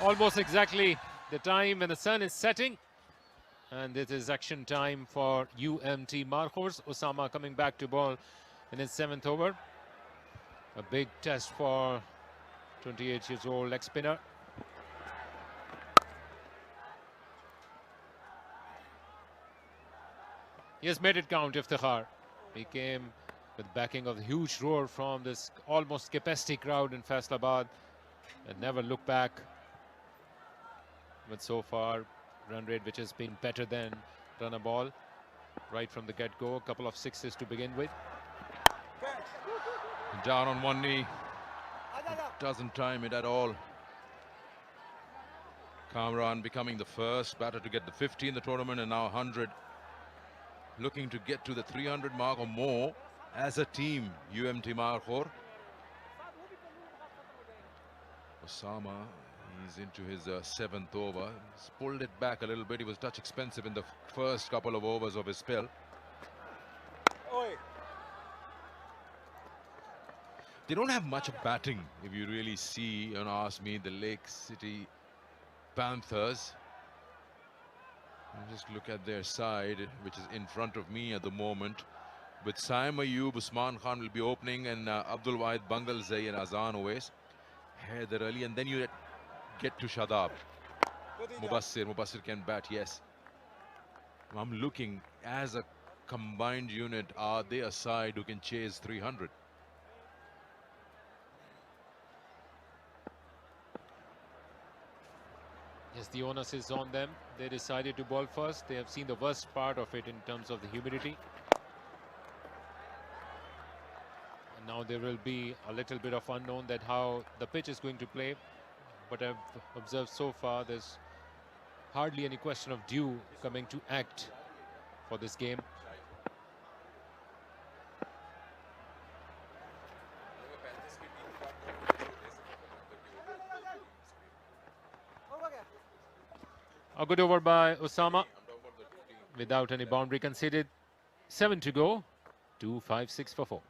Almost exactly the time when the sun is setting. And it is action time for UMT Markhors. Osama coming back to bowl in his 7th over. A big test for 28 years old leg spinner. He has made it count, Iftikhar. He came with backing of the huge roar from this almost capacity crowd in Faisalabad and never looked back. But so far, run rate which has been better than run a ball right from the get-go. A couple of sixes to begin with. Down on one knee. Doesn't time it at all. Kamran becoming the first batter to get the 50 in the tournament and now 100. Looking to get to the 300 mark or more as a team, UMT Markhor. Osama, He's into his 7th over. He's pulled it back a little bit. He was touch expensive in the first couple of overs of his spell. They don't have much of batting, if you really see and ask me, the Lake City Panthers. Just look at their side, which is in front of me at the moment. With Saim Ayub, Usman Khan will be opening, and Abdul Wahid Bangalzai and Azan Owais. Haider Ali, and then you get to Shadab. Mubassir can bat, yes. I'm looking as a combined unit, are they a side who can chase 300? Yes, the onus is on them. They decided to bowl first. They have seen the worst part of it in terms of the humidity. And now there will be a little bit of unknown that how the pitch is going to play. But I've observed so far, there's hardly any question of dew coming to act for this game. A good over by Osama without any boundary conceded. 7 to go. 2-5-6 for 4.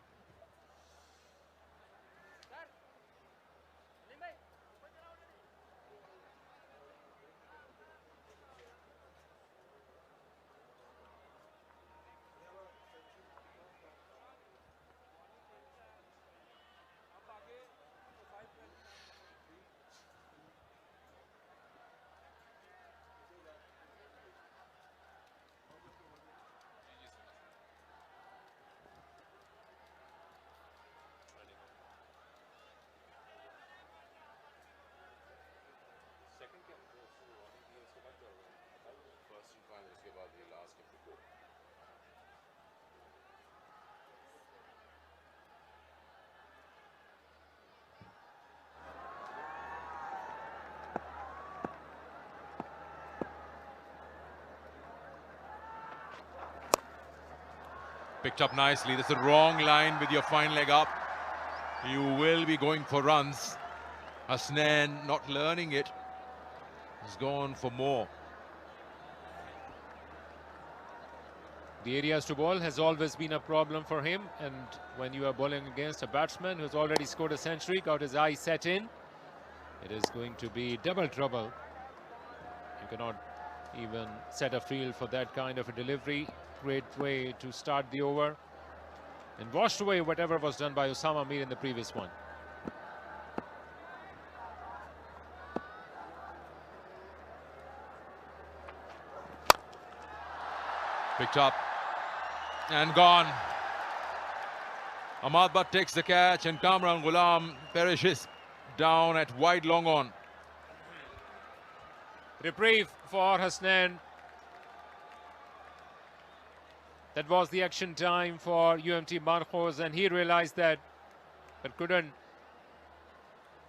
Picked up nicely. This is a wrong line with your fine leg up. You will be going for runs. Hasnain not learning it. He's gone for more. The areas to ball has always been a problem for him, and when you are bowling against a batsman who's already scored a century, got his eye set in, it is going to be double trouble. You cannot even set a field for that kind of a delivery. Great way to start the over and washed away whatever was done by Osama Mir in the previous one. Picked up and gone. Ahmad Butt takes the catch and Kamran Gulam perishes down at wide long on. Reprieve for Hasnain. That was the action time for UMT Markhors, and he realized that but couldn't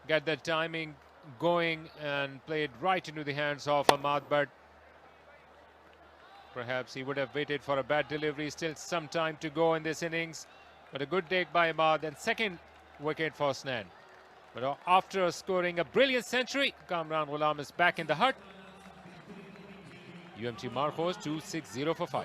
get that timing going and played right into the hands of Ahmad Butt. Perhaps he would have waited for a bad delivery. Still some time to go in this innings, but a good take by Ahmad and second wicket for Hasnain. But after scoring a brilliant century, Kamran Gulam is back in the hut. UMT Markhors 2-6-0 for 5.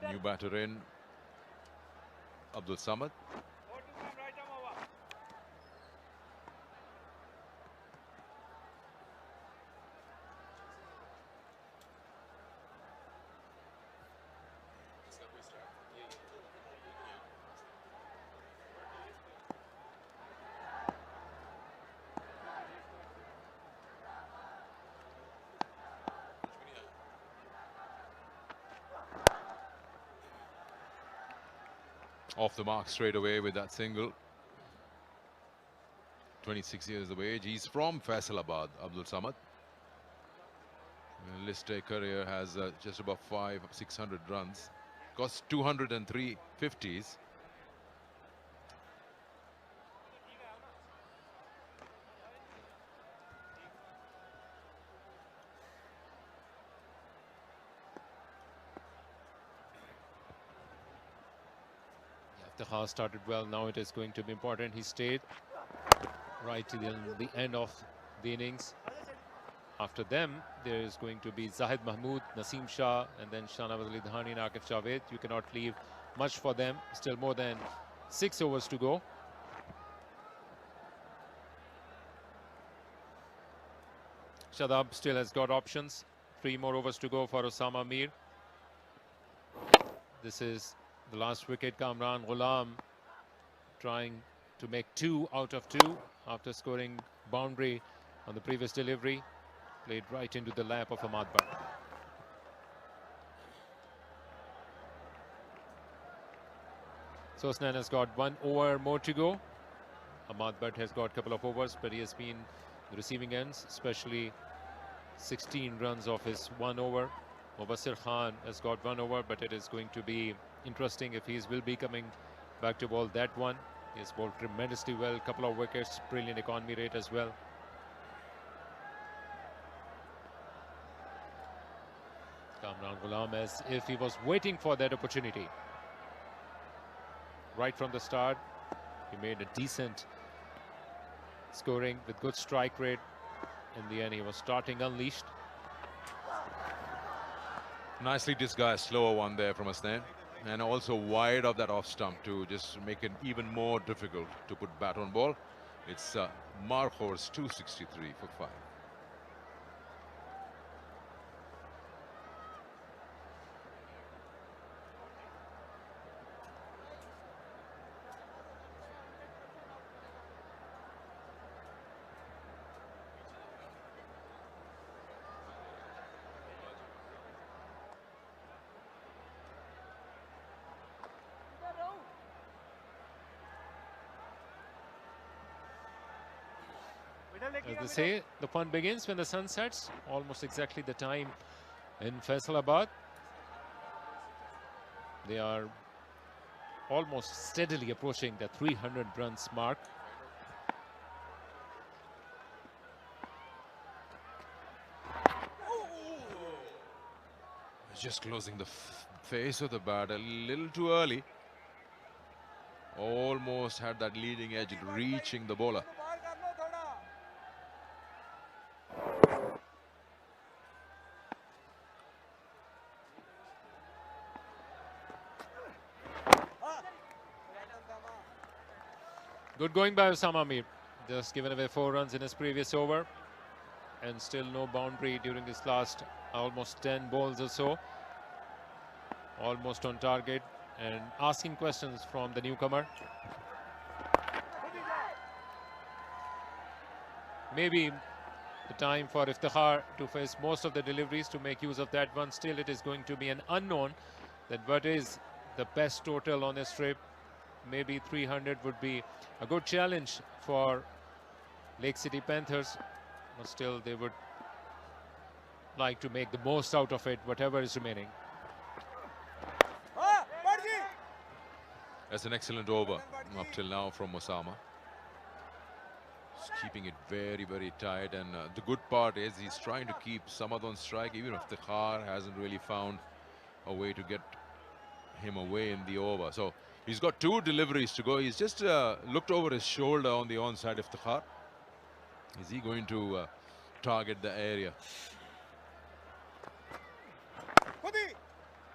New batter in, Abdul Samad. off the mark straight away with that single. 26 years of age. He's from Faisalabad, Abdul Samad. List A career has just about 600 runs. Got 203 50s. Iftikhar started well. Now it is going to be important. He stayed right to the end of the innings. After them, there is going to be Zahid Mahmood, Naseem Shah, and then Shahnawaz Ali Dhani and Akif Javed. You cannot leave much for them. Still more than 6 overs to go. Shadab still has got options. 3 more overs to go for Osama Mir. This is the last wicket. Kamran Gulam trying to make 2 out of 2 after scoring boundary on the previous delivery. Played right into the lap of Ahmad Bhatt. Sosnan has got 1 over more to go. Ahmad Bhatt has got a couple of overs, but he has been the receiving ends, especially 16 runs off his 1 over. Mubassir Khan has got 1 over, but it is going to be interesting if he will be coming back to bowl that one. He has bowled tremendously well, couple of wickets, brilliant economy rate as well. Kamran Gulam, as if he was waiting for that opportunity. Right from the start, he made a decent scoring with good strike rate. In the end, he was starting unleashed. Nicely disguised, slower one there from Asnan. And also wide of that off stump to just make it even more difficult to put bat on ball. It's Markhors 263 for 5. As they say, the fun begins when the sun sets. Almost exactly the time in Faisalabad. They are almost steadily approaching the 300 runs mark. Just closing the face of the bat a little too early. Almost had that leading edge reaching the bowler. Good going by Osama Mir. Just given away 4 runs in his previous over. And still no boundary during this last almost 10 balls or so. Almost on target and asking questions from the newcomer. Maybe the time for Iftikhar to face most of the deliveries to make use of that one. Still it is going to be an unknown that what is the best total on this trip. Maybe 300 would be a good challenge for Lake City Panthers. But still they would like to make the most out of it, whatever is remaining. That's an excellent over up till now from Osama. Just keeping it very, very tight. And the good part is he's trying to keep Samad on strike, even if Iftikhar hasn't really found a way to get him away in the over. So he's got 2 deliveries to go. He's just looked over his shoulder on the onside Iftikhar. Is he going to target the area?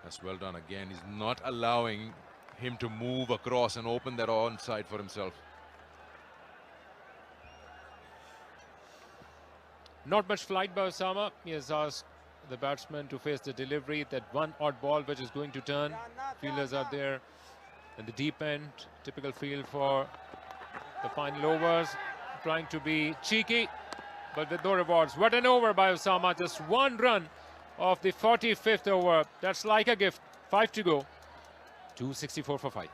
That's well done again. He's not allowing him to move across and open that onside for himself. Not much flight by Osama. He has asked the batsman to face the delivery, that one odd ball which is going to turn. Fielders are there in the deep end. Typical field for the final overs. Trying to be cheeky, but with no rewards. What an over by Osama. Just 1 run of the 45th over. That's like a gift. 5 to go. 264 for 5.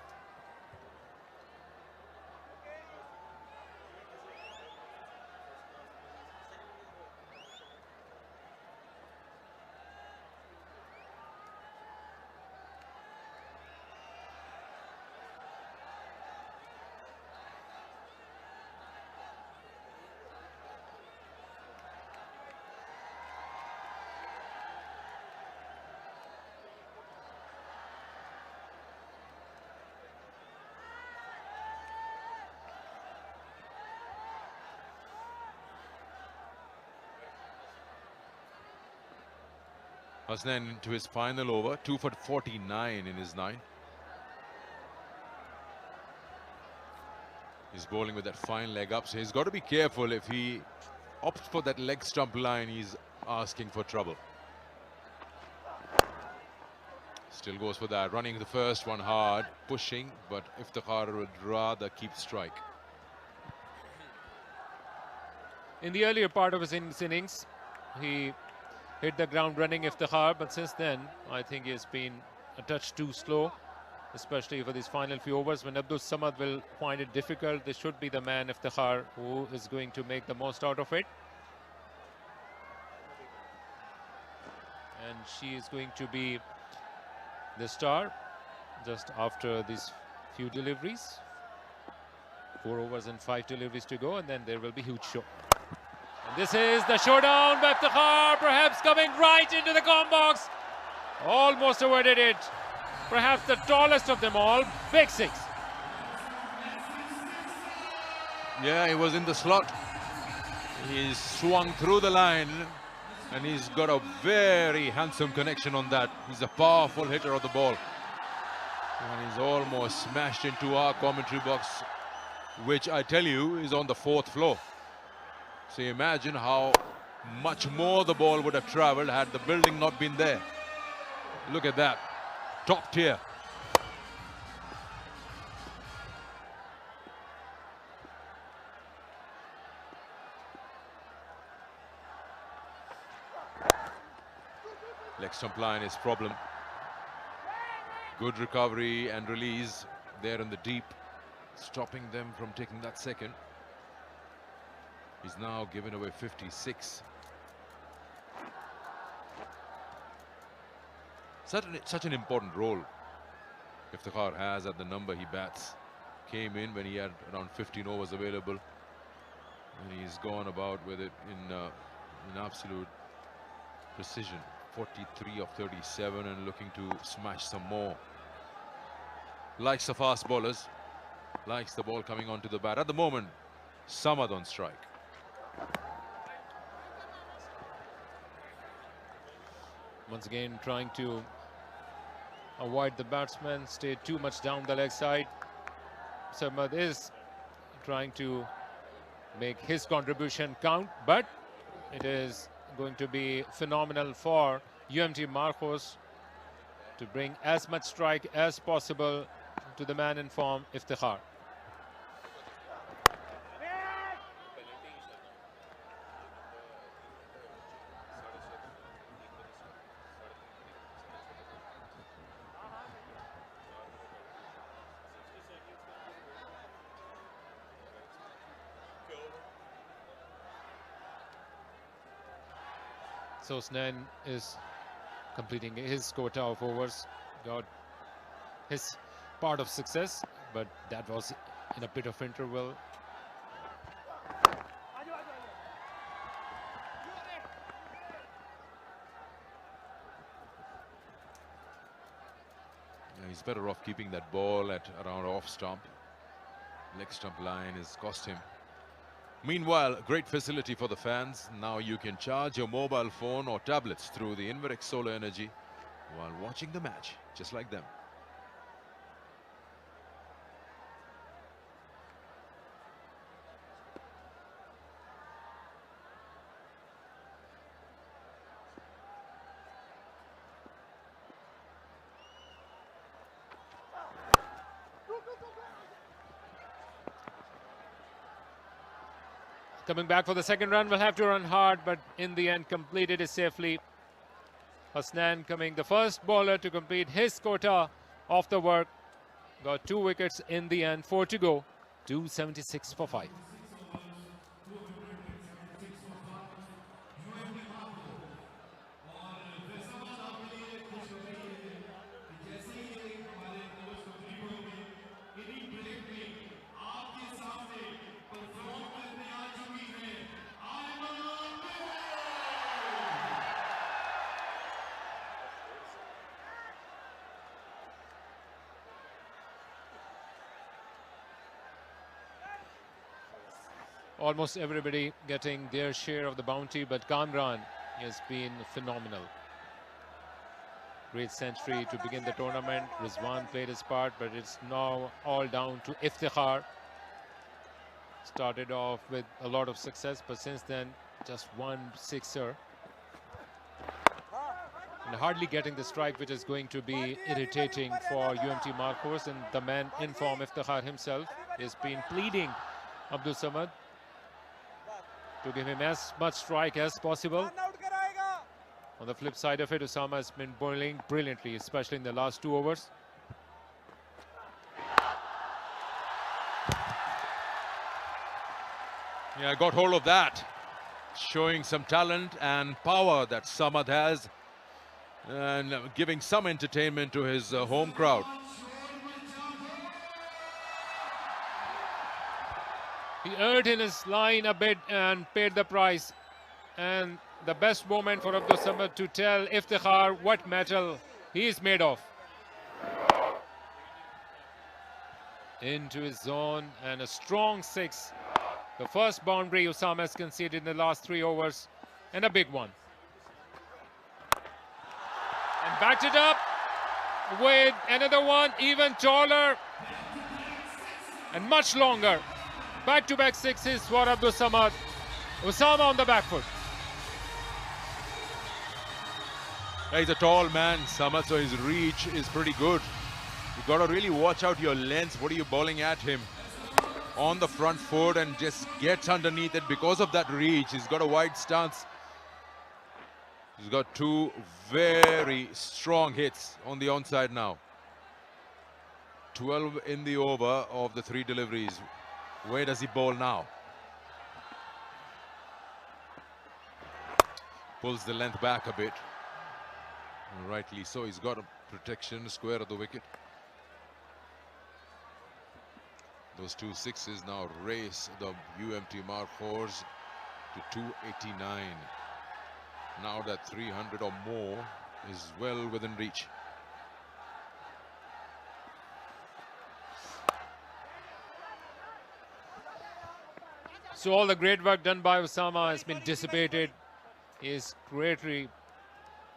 Arslan into his final over, 2 for 49 in his 9. He's bowling with that fine leg up, so he's got to be careful. If he opts for that leg stump line, he's asking for trouble. Still goes for that, running the first one hard, pushing, but Iftikhar would rather keep strike. In the earlier part of his innings, he hit the ground running Iftikhar, but since then, I think he has been a touch too slow, especially for these final few overs. When Abdul Samad will find it difficult, this should be the man, Iftikhar, who is going to make the most out of it. And she is going to be the star just after these few deliveries. 4 overs and 5 deliveries to go, and then there will be huge show. And this is the showdown by Iftikhar, perhaps coming right into the comb box. Almost avoided it. Perhaps the tallest of them all, big 6. Yeah, he was in the slot. He's swung through the line, and he's got a very handsome connection on that. He's a powerful hitter of the ball. And he's almost smashed into our commentary box, which I tell you is on the 4th floor. So imagine how much more the ball would have traveled had the building not been there. Look at that. Top tier. Leg stump line is problem. Good recovery and release there in the deep, stopping them from taking that second. He's now given away 56. Such an important role Iftikhar has at the number he bats. Came in when he had around 15 overs available, and he's gone about with it in absolute precision. 43 of 37 and looking to smash some more. Likes the fast bowlers, likes the ball coming onto the bat. At the moment, Samad on strike. Once again, trying to avoid the batsman, stay too much down the leg side. Samad is trying to make his contribution count, but it is going to be phenomenal for UMT Markhors to bring as much strike as possible to the man in form, Iftikhar. So Snan is completing his quota of overs, got his part of success, but that was in a bit of interval. Yeah, he's better off keeping that ball at around off stump. Leg stump line has cost him. Meanwhile, great facility for the fans. Now you can charge your mobile phone or tablets through the Inverex Solar Energy while watching the match, just like them. Coming back for the second run, will have to run hard, but in the end completed it safely. Hasnan coming the first bowler to complete his quota of the work. Got 2 wickets in the end, 4 to go, 276 for 5. Almost everybody getting their share of the bounty, but Kamran has been phenomenal. great century to begin the tournament. Rizwan played his part, but it's now all down to Iftikhar. Started off with a lot of success, but since then, just one sixer. And hardly getting the strike, which is going to be irritating for UMT Markhors. And the man in form, Iftikhar himself, has been pleading Abdul Samad to give him as much strike as possible. On the flip side of it, Usama has been bowling brilliantly, especially in the last 2 overs. Yeah, got hold of that. Showing some talent and power that Samad has, and giving some entertainment to his home crowd. He erred in his line a bit and paid the price. And the best moment for Abdul Samad to tell Iftikhar what metal he is made of. Into his zone, and a strong 6. The first boundary Usama has conceded in the last 3 overs, and a big one. And backed it up with another one, even taller and much longer. Back-to-back 6s for Abdul Samad. Usama on the back foot. He's a tall man, Samad, so his reach is pretty good. You've got to really watch out your length. What are you bowling at him? On the front foot, and just gets underneath it because of that reach. He's got a wide stance. He's got 2 very strong hits on the onside now. 12 in the over of the 3 deliveries. Where does he bowl now? Pulls the length back a bit. Rightly so. He's got a protection square of the wicket. Those 2 6s now race the UMT Markhors to 289. Now that 300 or more is well within reach. So all the great work done by Usama has been dissipated. He is greatly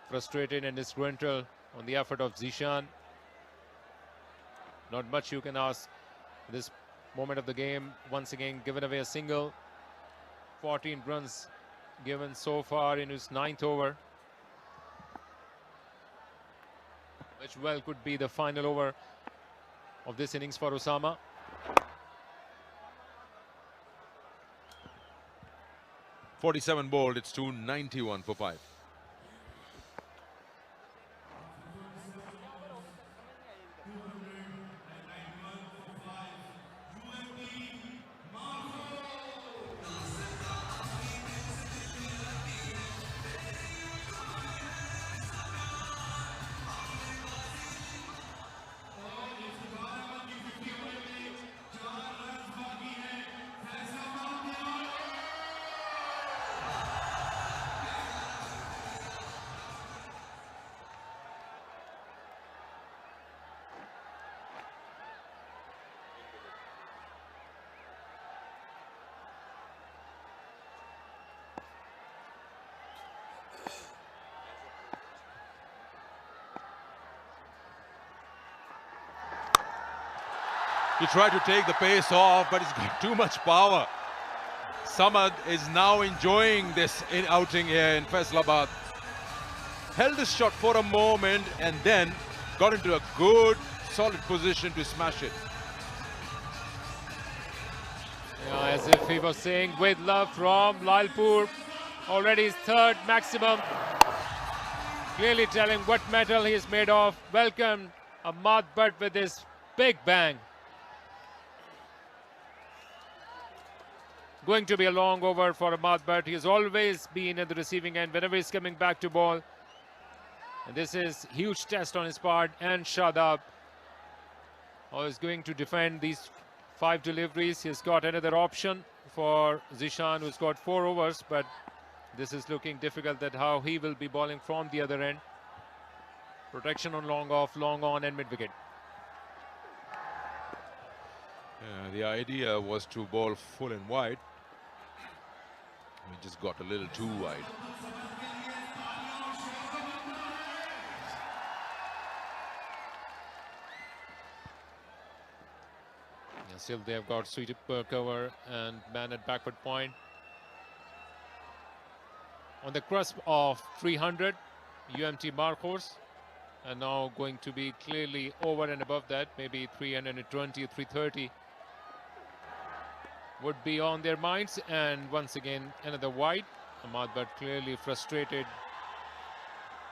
frustrated and disgruntled on the effort of Zishan. Not much you can ask. This moment of the game, once again given away a single. 14 runs given so far in his 9th over, which well could be the final over of this innings for Usama. .47 bowled, it's 291 for 5. He tried to take the pace off, but he's got too much power. Samad is now enjoying this outing here in Faisalabad. Held his shot for a moment and then got into a good, solid position to smash it. Yeah, as if he was saying, with love from Lalpur, already his 3rd maximum. Clearly telling what metal he is made of. Welcomed Ahmad Bhatt with this big bang. Going to be a long over for Ahmad Bhatt. He has always been at the receiving end whenever he's coming back to ball. And this is huge test on his part. And Shadab is going to defend these 5 deliveries. He's got another option for Zishan, who's got 4 overs. But this is looking difficult, that how he will be bowling from the other end. Protection on long off, long on and mid-wicket. Yeah, the idea was to bowl full and wide. He just got a little too wide. And still they have got sweep cover and man at backward point. On the cusp of 300, UMT Markhors, and now going to be clearly over and above that, maybe 320, 330 would be on their minds. And once again, another wide. Ahmad Bhatt clearly frustrated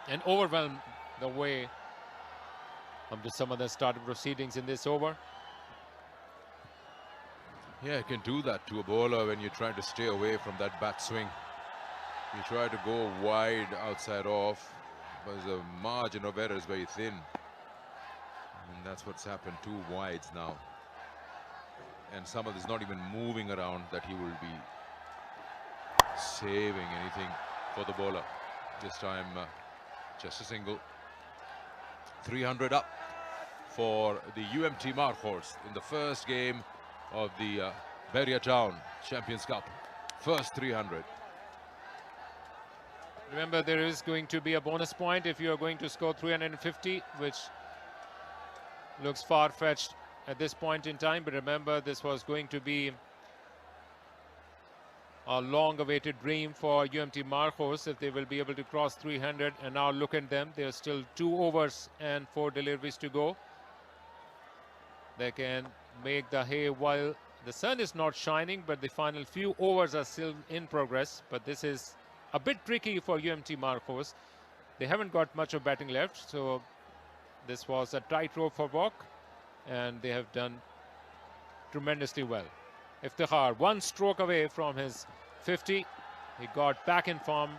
and overwhelmed the way some other started proceedings in this over. Yeah, you can do that to a bowler when you're trying to stay away from that bat swing. You try to go wide outside off, but the margin of error is very thin. And that's what's happened, 2 wides now. And Samad is not even moving around that he will be saving anything for the bowler. This time, just a single. 300 up for the UMT Markhors in the first game of the Beria Town Champions Cup. First 300. Remember, there is going to be a bonus point if you are going to score 350, which looks far-fetched at this point in time. But remember, this was going to be a long-awaited dream for UMT Markhors if they will be able to cross 300. And now look at them. There's still 2 overs and 4 deliveries to go. They can make the hay while the sun is not shining, but the final few overs are still in progress. But this is a bit tricky for UMT Markhors. They haven't got much of batting left, so this was a tightrope for walk, and they have done tremendously well. Iftikhar, 1 stroke away from his 50. He got back in form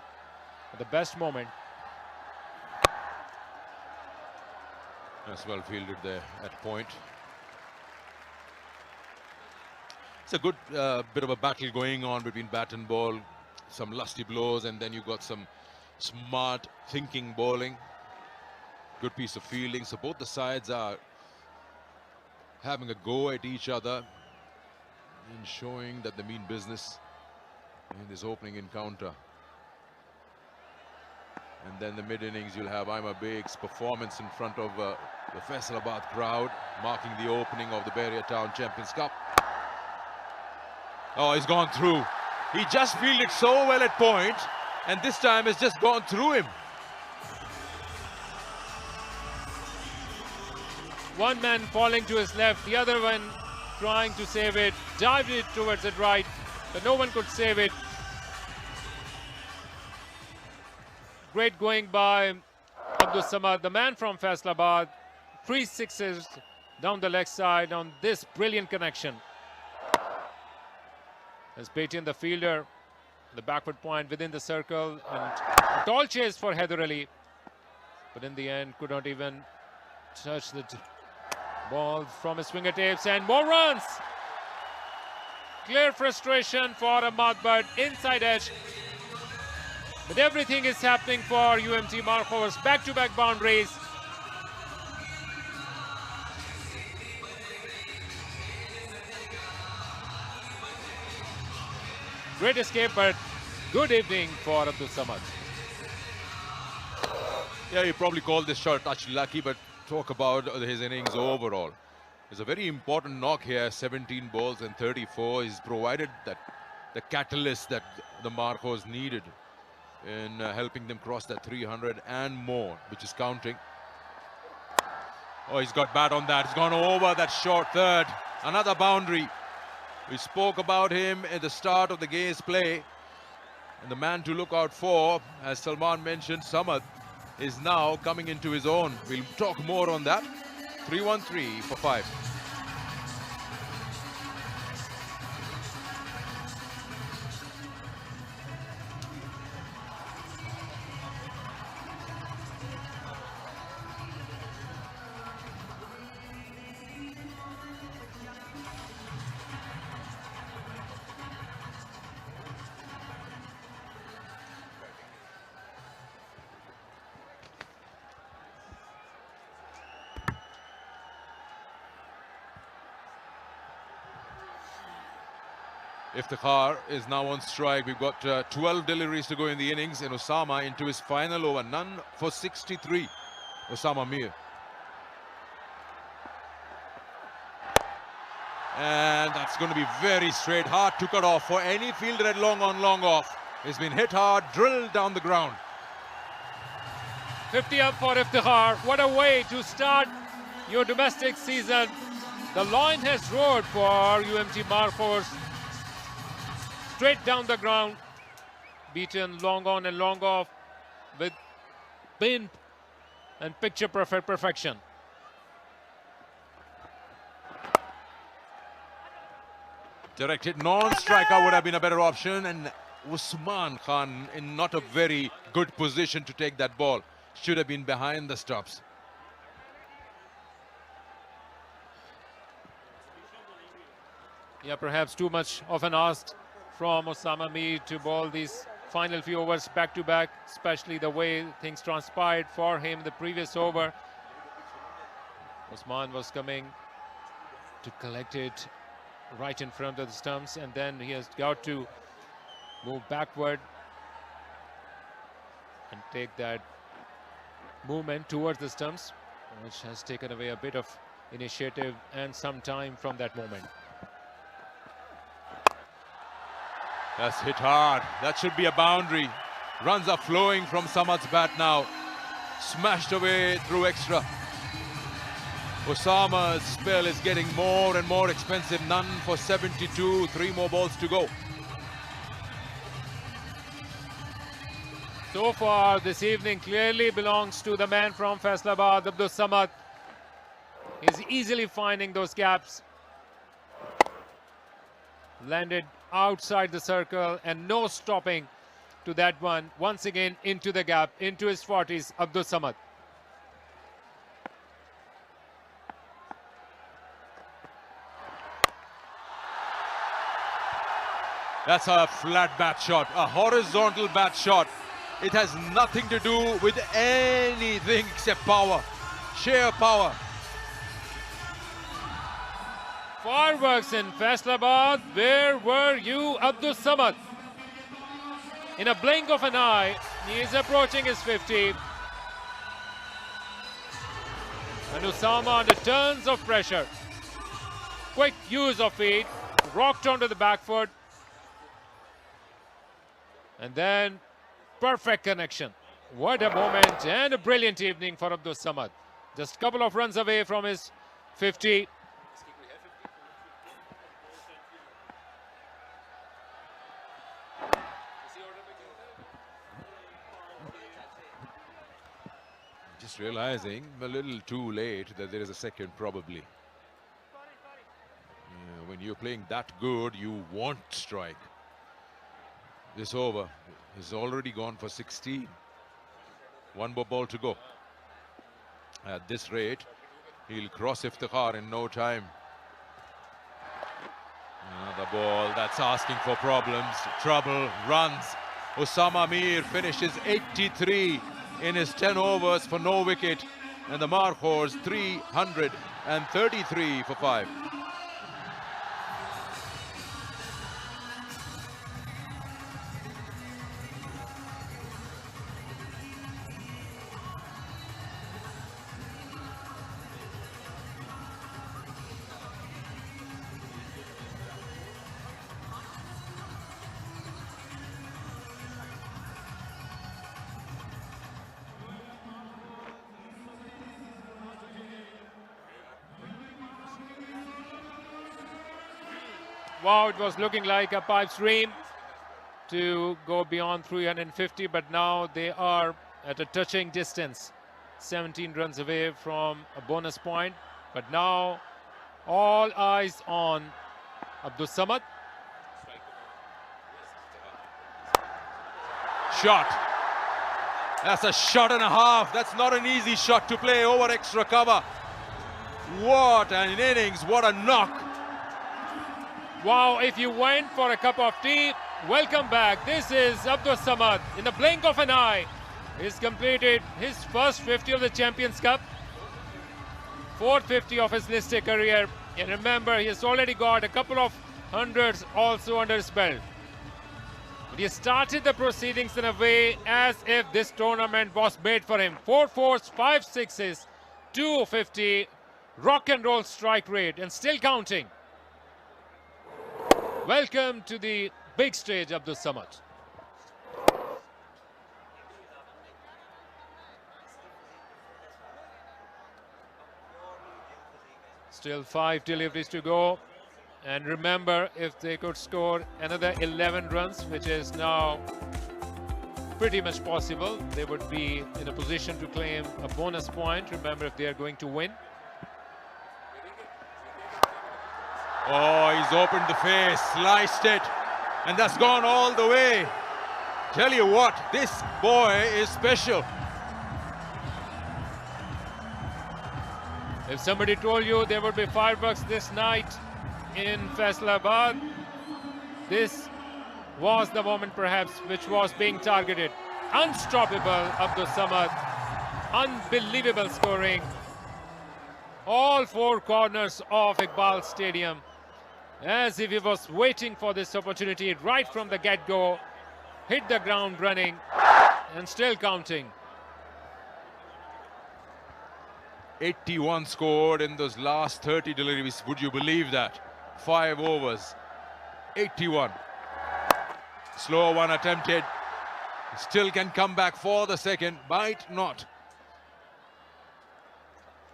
at the best moment. That's well fielded there at point. It's a good bit of a battle going on between bat and ball. Some lusty blows, and then you got some smart thinking bowling. Good piece of fielding. So both the sides are having a go at each other and showing that they mean business in this opening encounter. And then the mid-innings, you'll have Aima Beg's performance in front of the Faisalabad crowd, marking the opening of the Beria Town Champions Cup. Oh, he's gone through. He just fielded so well at point, and this time has just gone through him. One man falling to his left, the other one trying to save it, dived it towards it right, but no one could save it. Great going by Abdul Samad, the man from Faisalabad. 3 sixes down the leg side on this brilliant connection. As Patian, the fielder, the backward point within the circle, and a tall chase for Haider Ali, but in the end could not even touch the ball from his fingertips, and more runs. Clear frustration for Ahmad Bhatt, inside edge, but everything is happening for UMT Markhors. Back-to-back boundaries. Great escape, but good evening for Abdul Samad. Yeah, you probably call this shot touch lucky, but talk about his innings overall. It's a very important knock here, 17 balls and 34. He's provided that the catalyst that the Markhors needed in helping them cross that 300 and more, which is counting. Oh, he's got bat on that. He's gone over that short third. Another boundary. We spoke about him at the start of the game's play. And the man to look out for, as Salman mentioned, Samad, is now coming into his own. We'll talk more on that. 3-1-3 for 5. Iftikhar is now on strike. We've got 12 deliveries to go in the innings, and Osama into his final over. None for 63. Osama Mir. And that's going to be very straight, hard to cut off for any fielder at long on, long off. It's been hit hard, drilled down the ground. 50 up for Iftikhar. What a way to start your domestic season. The line has roared for UMT Markhors. Straight down the ground. Beaten long on and long off with pin and picture perfect perfection. Direct hit, non-striker would have been a better option, and Usman Khan in not a very good position to take that ball. Should have been behind the stops. Yeah, perhaps too much of an ask from Osama Mir to bowl these final few overs back to back, especially the way things transpired for him the previous over. Osman was coming to collect it right in front of the stumps, and then he has got to move backward and take that movement towards the stumps, which has taken away a bit of initiative and some time from that moment. That's hit hard. That should be a boundary. Runs are flowing from Samad's bat now. Smashed away through extra. Osama's spell is getting more and more expensive. None for 72. 3 more balls to go. So far this evening clearly belongs to the man from Faisalabad, Abdul Samad. He's easily finding those gaps. Landed outside the circle and no stopping to that one. Once again into the gap, into his 40s, Abdul Samad. That's a flat bat shot, a horizontal bat shot. It has nothing to do with anything except power, sheer power. Fireworks in Faisalabad. Where were you, Abdul Samad? In a blink of an eye, he is approaching his 50. And Usama under tons of pressure. Quick use of feet, rocked onto the back foot. And then perfect connection. What a moment and a brilliant evening for Abdul Samad. Just a couple of runs away from his 50. Just realizing a little too late that there is a second probably. When you're playing that good, you want strike. This over is already gone for 16. 1 more ball to go. At this rate, he'll cross Iftikhar in no time. Another ball that's asking for problems, trouble, runs. Osama Mir finishes 83 in his 10 overs for no wicket, and the Markhors 333 for 5. Wow, it was looking like a pipe dream to go beyond 350, but now they are at a touching distance. 17 runs away from a bonus point, but now all eyes on Abdul Samad. Shot. That's a shot and a half. That's not an easy shot to play over extra cover. What an innings, what a knock. Wow, if you went for a cup of tea, welcome back. This is Abdul Samad. In the blink of an eye, he's completed his first 50 of the Champions Cup. 450 of his listed career. And remember, he has already got a couple of hundreds also under his belt. But he started the proceedings in a way as if this tournament was made for him. 4 fours, 5 sixes, 250, rock and roll strike rate, and still counting. Welcome to the big stage, Abdul Samad. Still 5 deliveries to go. And remember, if they could score another 11 runs, which is now pretty much possible, they would be in a position to claim a bonus point. Remember, if they are going to win. Oh, he's opened the face, sliced it, and that's gone all the way. Tell you what, this boy is special. If somebody told you there would be fireworks this night in Faisalabad, this was the moment perhaps which was being targeted. Unstoppable Abdul Samad, unbelievable scoring. All 4 corners of Iqbal Stadium, as if he was waiting for this opportunity right from the get-go. Hit the ground running and still counting. 81 scored in those last 30 deliveries. Would you believe that? 5 overs, 81. Slow one attempted. Still can come back for the second. Might not.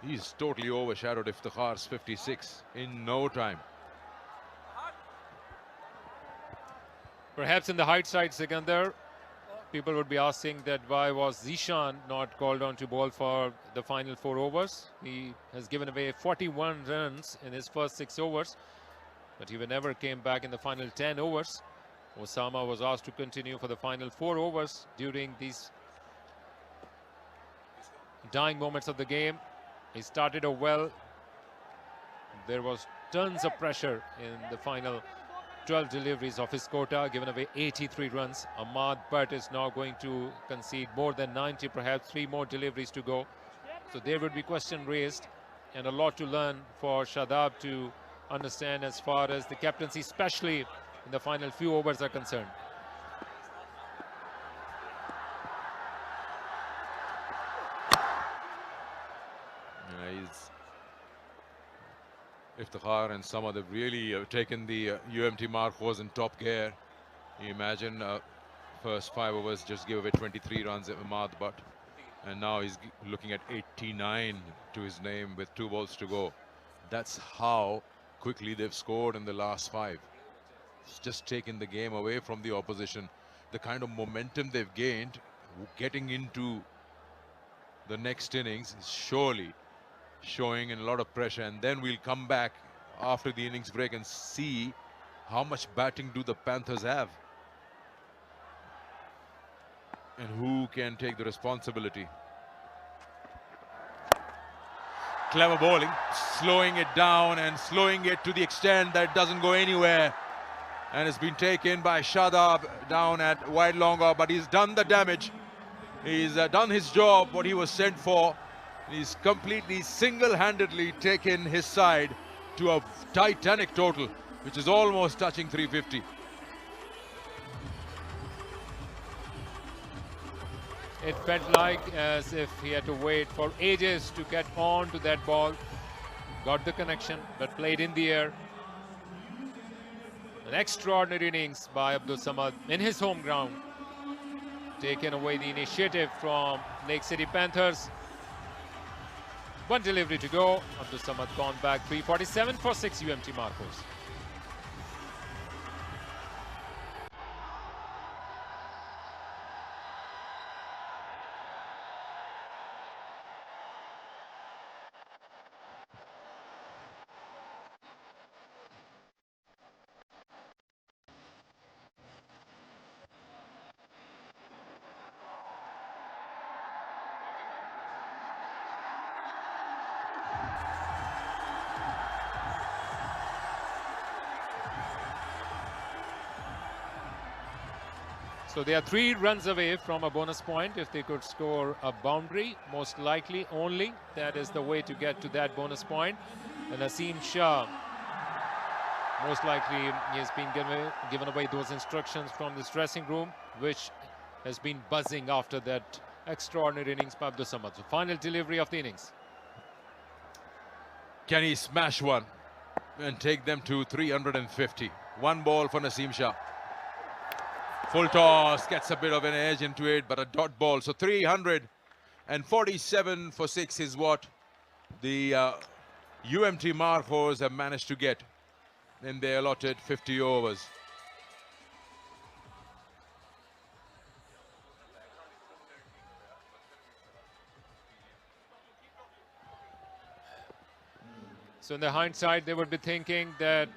He's totally overshadowed Iftikhar's 56 in no time. Perhaps in the height side, Sikandar, people would be asking that why was Zishan not called on to bowl for the final 4 overs. He has given away 41 runs in his first 6 overs, but he never came back in the final 10 overs. Osama was asked to continue for the final 4 overs during these dying moments of the game. He started off well. There was tons of pressure in the final 12 deliveries of his quota, given away 83 runs. Ahmad Butt is now going to concede more than 90, perhaps 3 more deliveries to go. So there would be question raised and a lot to learn for Shadab to understand as far as the captaincy, especially in the final few overs, are concerned. Iftikhar and Samad have really taken the UMT Markhors in top gear. You imagine first 5 overs just give away 23 runs at Ahmad Butt, and now he's looking at 89 to his name with 2 balls to go. That's how quickly they've scored in the last 5. It's just taken the game away from the opposition. The kind of momentum they've gained getting into the next innings is surely showing in a lot of pressure. And then we'll come back after the innings break and see how much batting do the Panthers have and who can take the responsibility. Clever bowling, slowing it down and slowing it to the extent that it doesn't go anywhere, and it's been taken by Shadab down at wide long off, but he's done the damage. He's done his job, what he was sent for. He's completely single-handedly taken his side to a titanic total, which is almost touching 350. It felt like as if he had to wait for ages to get on to that ball. Got the connection, but played in the air. An extraordinary innings by Abdul Samad in his home ground. Taken away the initiative from Lake City Panthers. 1 delivery to go. Abdul Samad gone back 347 for 6 UMT Markhors. So they are 3 runs away from a bonus point. If they could score a boundary, most likely only, that is the way to get to that bonus point. And Asim Shah, most likely he has been given away those instructions from this dressing room, which has been buzzing after that extraordinary innings by Abdul Samad. So final delivery of the innings. Can he smash one and take them to 350? One ball for Naseem Shah. Full toss, gets a bit of an edge into it, but a dot ball. So 347 for 6 is what the UMT Markhors have managed to get in their allotted 50 overs. So in the hindsight, they would be thinking that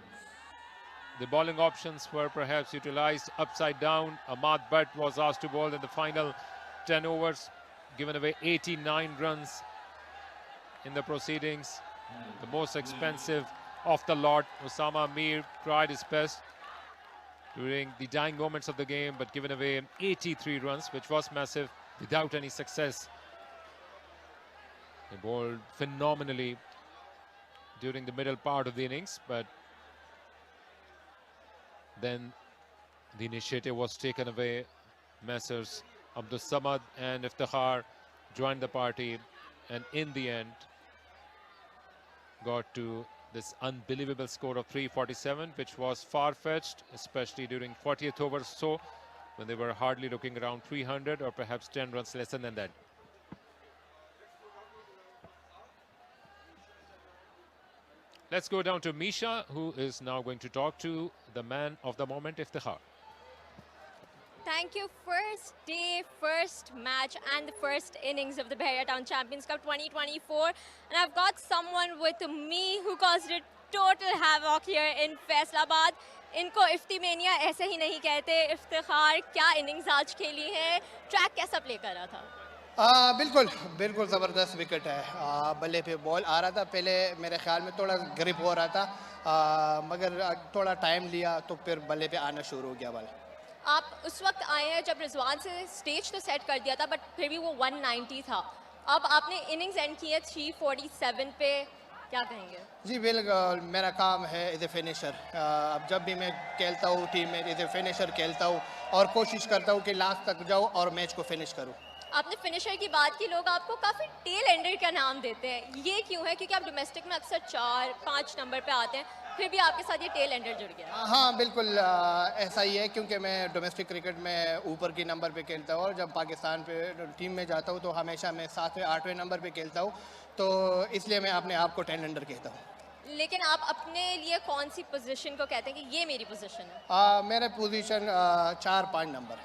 the bowling options were perhaps utilized upside down. Ahmad Butt was asked to bowl in the final 10 overs, given away 89 runs in the proceedings. The most expensive of the lot. Osama Mir tried his best during the dying moments of the game, but given away 83 runs, which was massive, without any success. They bowled phenomenally during the middle part of the innings, but then the initiative was taken away. Messrs Abdul Samad and Iftikhar joined the party, and in the end got to this unbelievable score of 347, which was far-fetched, especially during 40th over or so, when they were hardly looking around 300 or perhaps 10 runs lesser than that. Let's go down to Misha, who is now going to talk to the man of the moment, Iftikhar. Thank you. First day, first match, and the first innings of the Bahria Town Champions Cup 2024. And I've got someone with me who caused a total havoc here in Faisalabad. इनको इफ्तिमेनिया ऐसे ही नहीं कहते. इफ्तिखार, क्या innings आज खेली है? Track कैसा play कर रहा था? बिल्कुल बिल्कुल ज़बरदस्त विकेट है. बल्ले पे बॉल आ रहा था. पहले मेरे ख्याल में थोड़ा ग्रिप हो रहा था, मगर थोड़ा टाइम लिया तो फिर बल्ले पे आना शुरू हो गया बॉल. आप उस वक्त आए हैं जब रिजवान से स्टेज तो सेट कर दिया था, बट फिर भी वो 190 था. अब आपने इनिंग्स एंड की है 347 पे, क्या कहेंगे? जी बिल्कुल, मेरा काम है एज ए फिनिशर. अब जब भी मैं खेलता हूँ टीम में एज ए फिनिशर खेलता हूँ और कोशिश करता हूँ कि लास्ट तक जाऊँ और मैच को फिनिश करूँ. आपने फिनिशर की बात की, लोग आपको काफ़ी टेल एंडर का नाम देते हैं. ये क्यों है? क्योंकि आप डोमेस्टिक में अक्सर 4-5 नंबर पे आते हैं, फिर भी आपके साथ ये टेल एंडर जुड़ गया. हाँ बिल्कुल, ऐसा ही है, क्योंकि मैं डोमेस्टिक क्रिकेट में ऊपर की नंबर पे खेलता हूँ और जब पाकिस्तान पे टीम में जाता हूँ तो हमेशा मैं 7वें 8वें नंबर पे खेलता हूँ, तो इसलिए मैं अपने आप को टेल एंडर कहता हूँ. लेकिन आप अपने लिए कौन सी पोजीशन को कहते हैं कि ये मेरी पोजीशन है? मेरा पोजीशन 4-5 नंबर.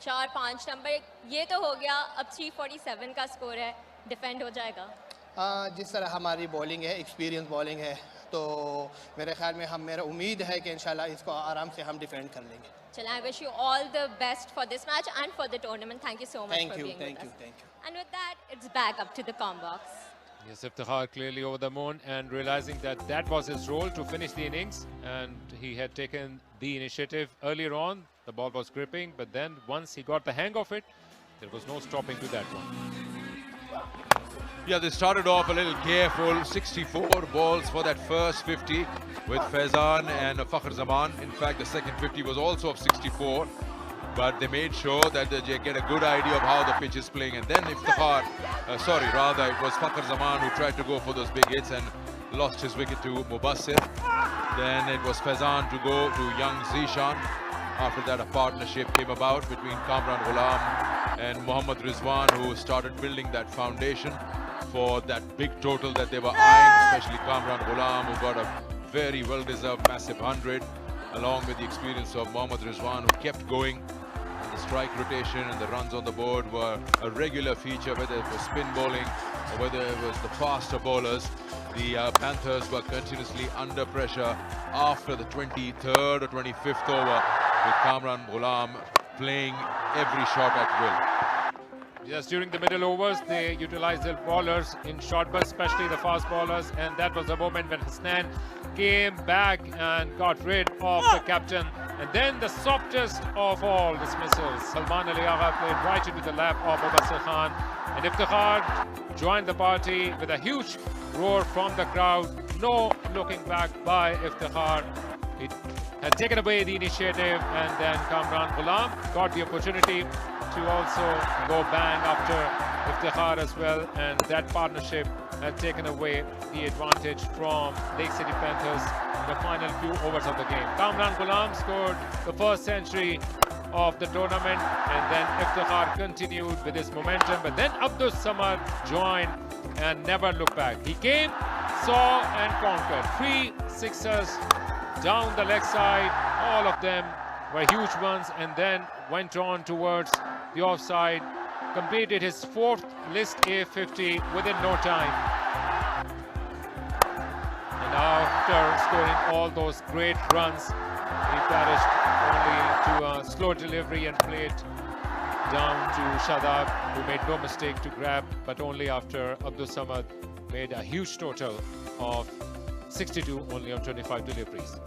4-5 नंबर, ये तो हो गया. अब 347 का स्कोर है, डिफेंड हो जाएगा? जिस तरह हमारी बॉलिंग है, एक्सपीरियंस बॉलिंग है, तो मेरे ख्याल में मेरा उम्मीद है कि इंशाल्लाह इसको आराम से हम डिफेंड कर लेंगे. चलें, I wish you all the best for this match and for the tournament. Thank you so much for being with us. Thank you. And with that, it's back up to the com box. Yes, Iftikhar clearly over the moon and realizing that that was his role to finish the innings, and he had taken the initiative earlier on. The ball was gripping, but then once he got the hang of it, there was no stopping to that one. Yeah, they started off a little careful. 64 balls for that first 50 with Faizan and Fakhr Zaman. In fact, the second 50 was also of 64. But they made sure that they get a good idea of how the pitch is playing. And then Iftikhar, it was Fakhr Zaman who tried to go for those big hits and lost his wicket to Mubassir. Then it was Faizan to go to young Zishan. After that, a partnership came about between Kamran Gulam and Mohammad Rizwan, who started building that foundation for that big total that they were eyeing, especially Kamran Gulam, who got a very well-deserved massive 100, along with the experience of Mohammad Rizwan, who kept going. The strike rotation and the runs on the board were a regular feature, whether it was spin bowling or whether it was the faster bowlers. The Panthers were continuously under pressure after the 23rd or 25th over, with Kamran Gulam playing every shot at will. Yes, during the middle overs, they utilized their bowlers in short bursts, especially the fast bowlers, and that was the moment when Hasnan came back and got rid of the captain. And then the softest of all dismissals, Salman Ali Agha played right into the lap of Mubassir Khan, and Iftikhar joined the party with a huge roar from the crowd. No looking back by Iftikhar. It had taken away the initiative, and then Kamran Gulam got the opportunity to also go bang after Iftikhar as well, and that partnership had taken away the advantage from Lake City Panthers in the final few overs of the game. Kamran Gulam scored the first century of the tournament, and then Iftikhar continued with his momentum, but then Abdul Samad joined and never looked back. He came, saw and conquered. 3 sixers down the leg side, all of them were huge ones, and then went on towards the offside, completed his 4th list A 50 within no time. And after scoring all those great runs, he perished only to a slow delivery and played down to Shadab, who made no mistake to grab, but only after Abdul Samad made a huge total of 62 only on 25 deliveries.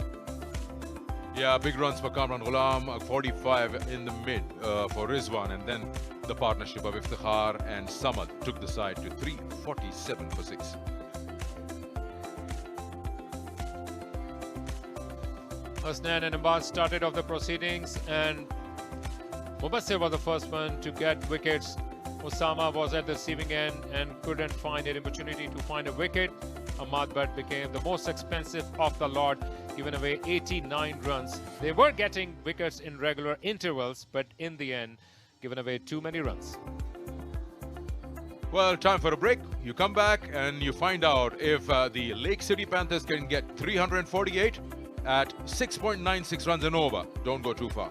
Yeah, big runs for Kamran Gulam, 45 in the mid for Rizwan, and then the partnership of Iftikhar and Samad took the side to 347 for 6. Hasnan and Abbas started off the proceedings, and Mubassir was the first one to get wickets. Osama was at the receiving end and couldn't find an opportunity to find a wicket. Ahmad Bhatt became the most expensive of the lot, giving away 89 runs. They were getting wickets in regular intervals, but in the end, given away too many runs. Well, time for a break. You come back and you find out if the Lake City Panthers can get 348 at 6.96 runs and over. Don't go too far.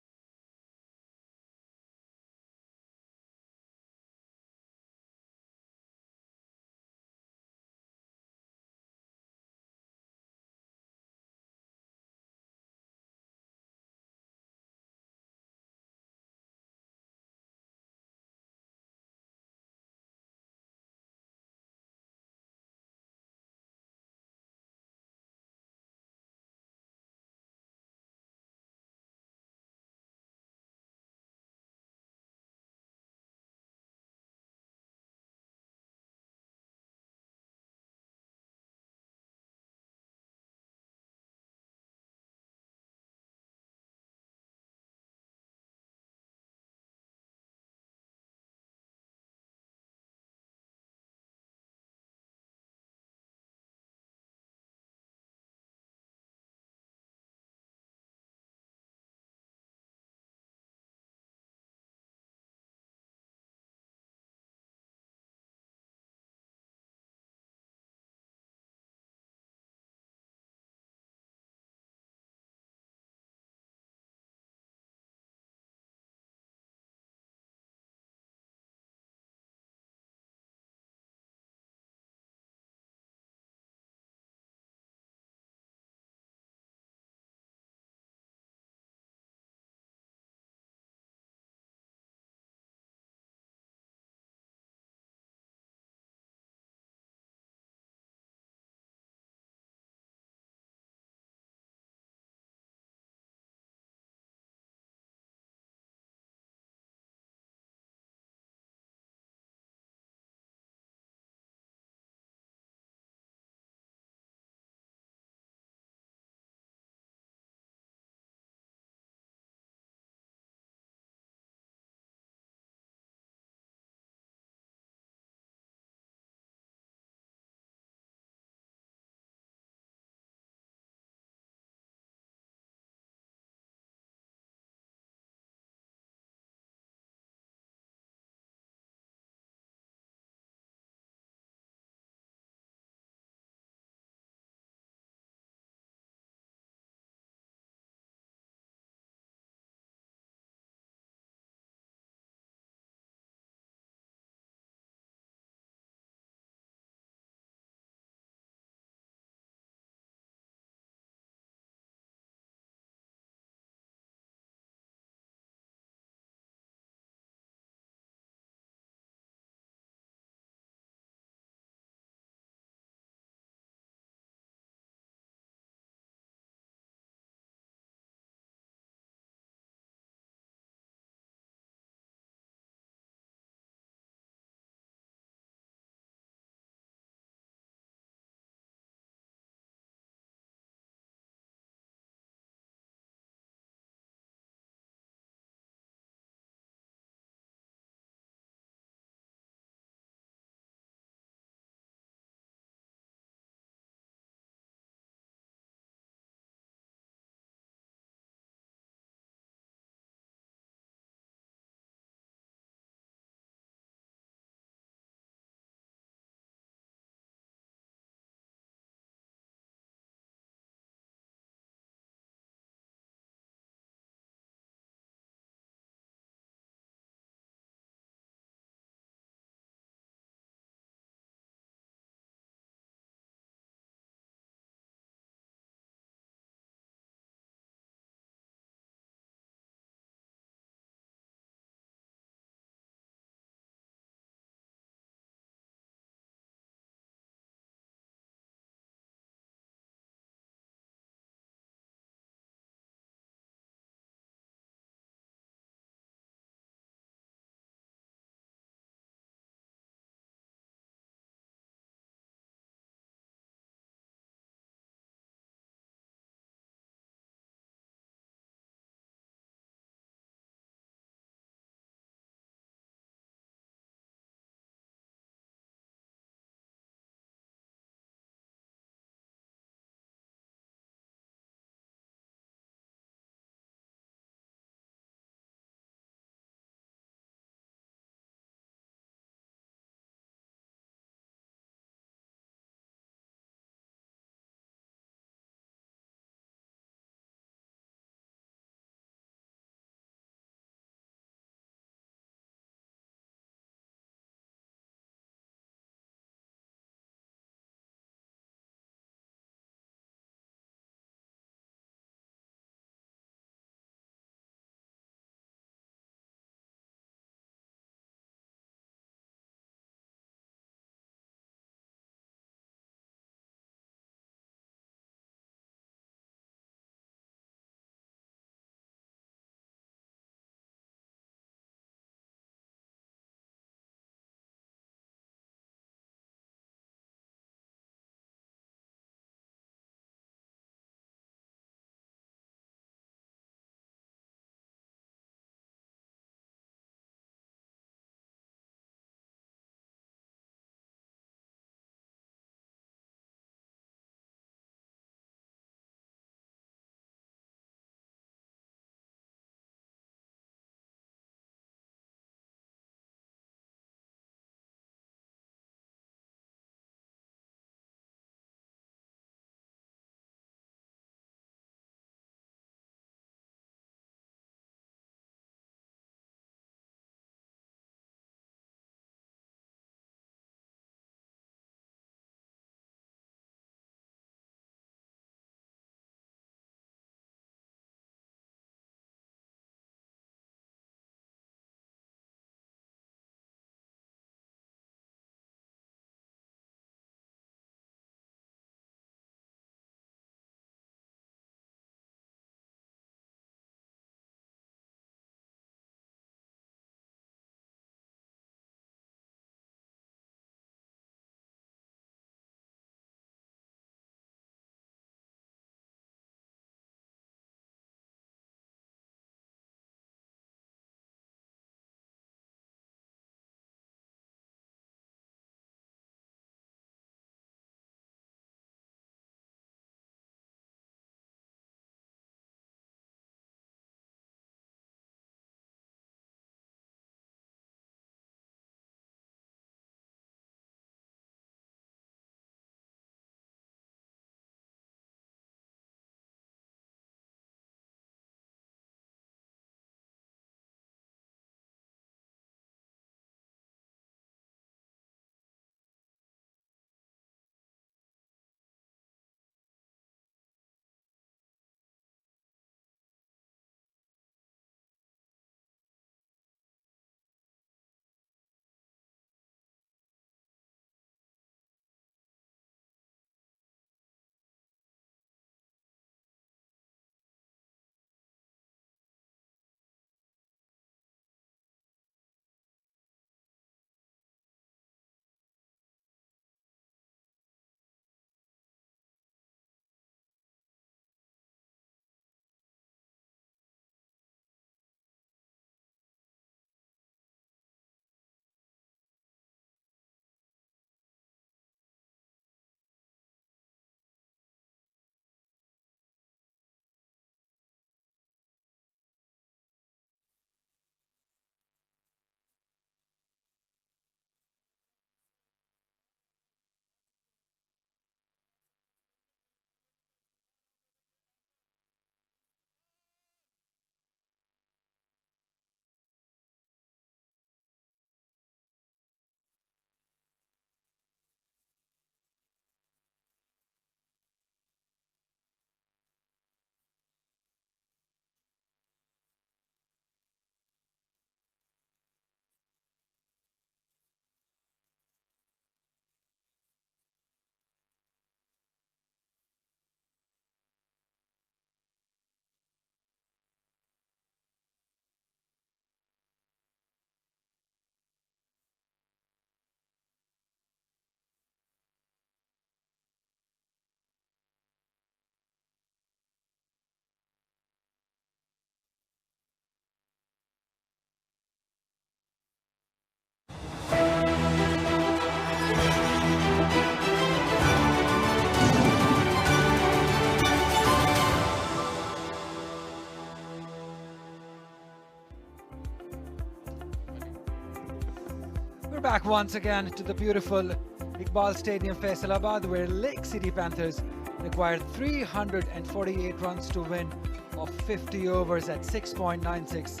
We're back once again to the beautiful Iqbal Stadium, Faisalabad, where Lake City Panthers required 348 runs to win of 50 overs at 6.96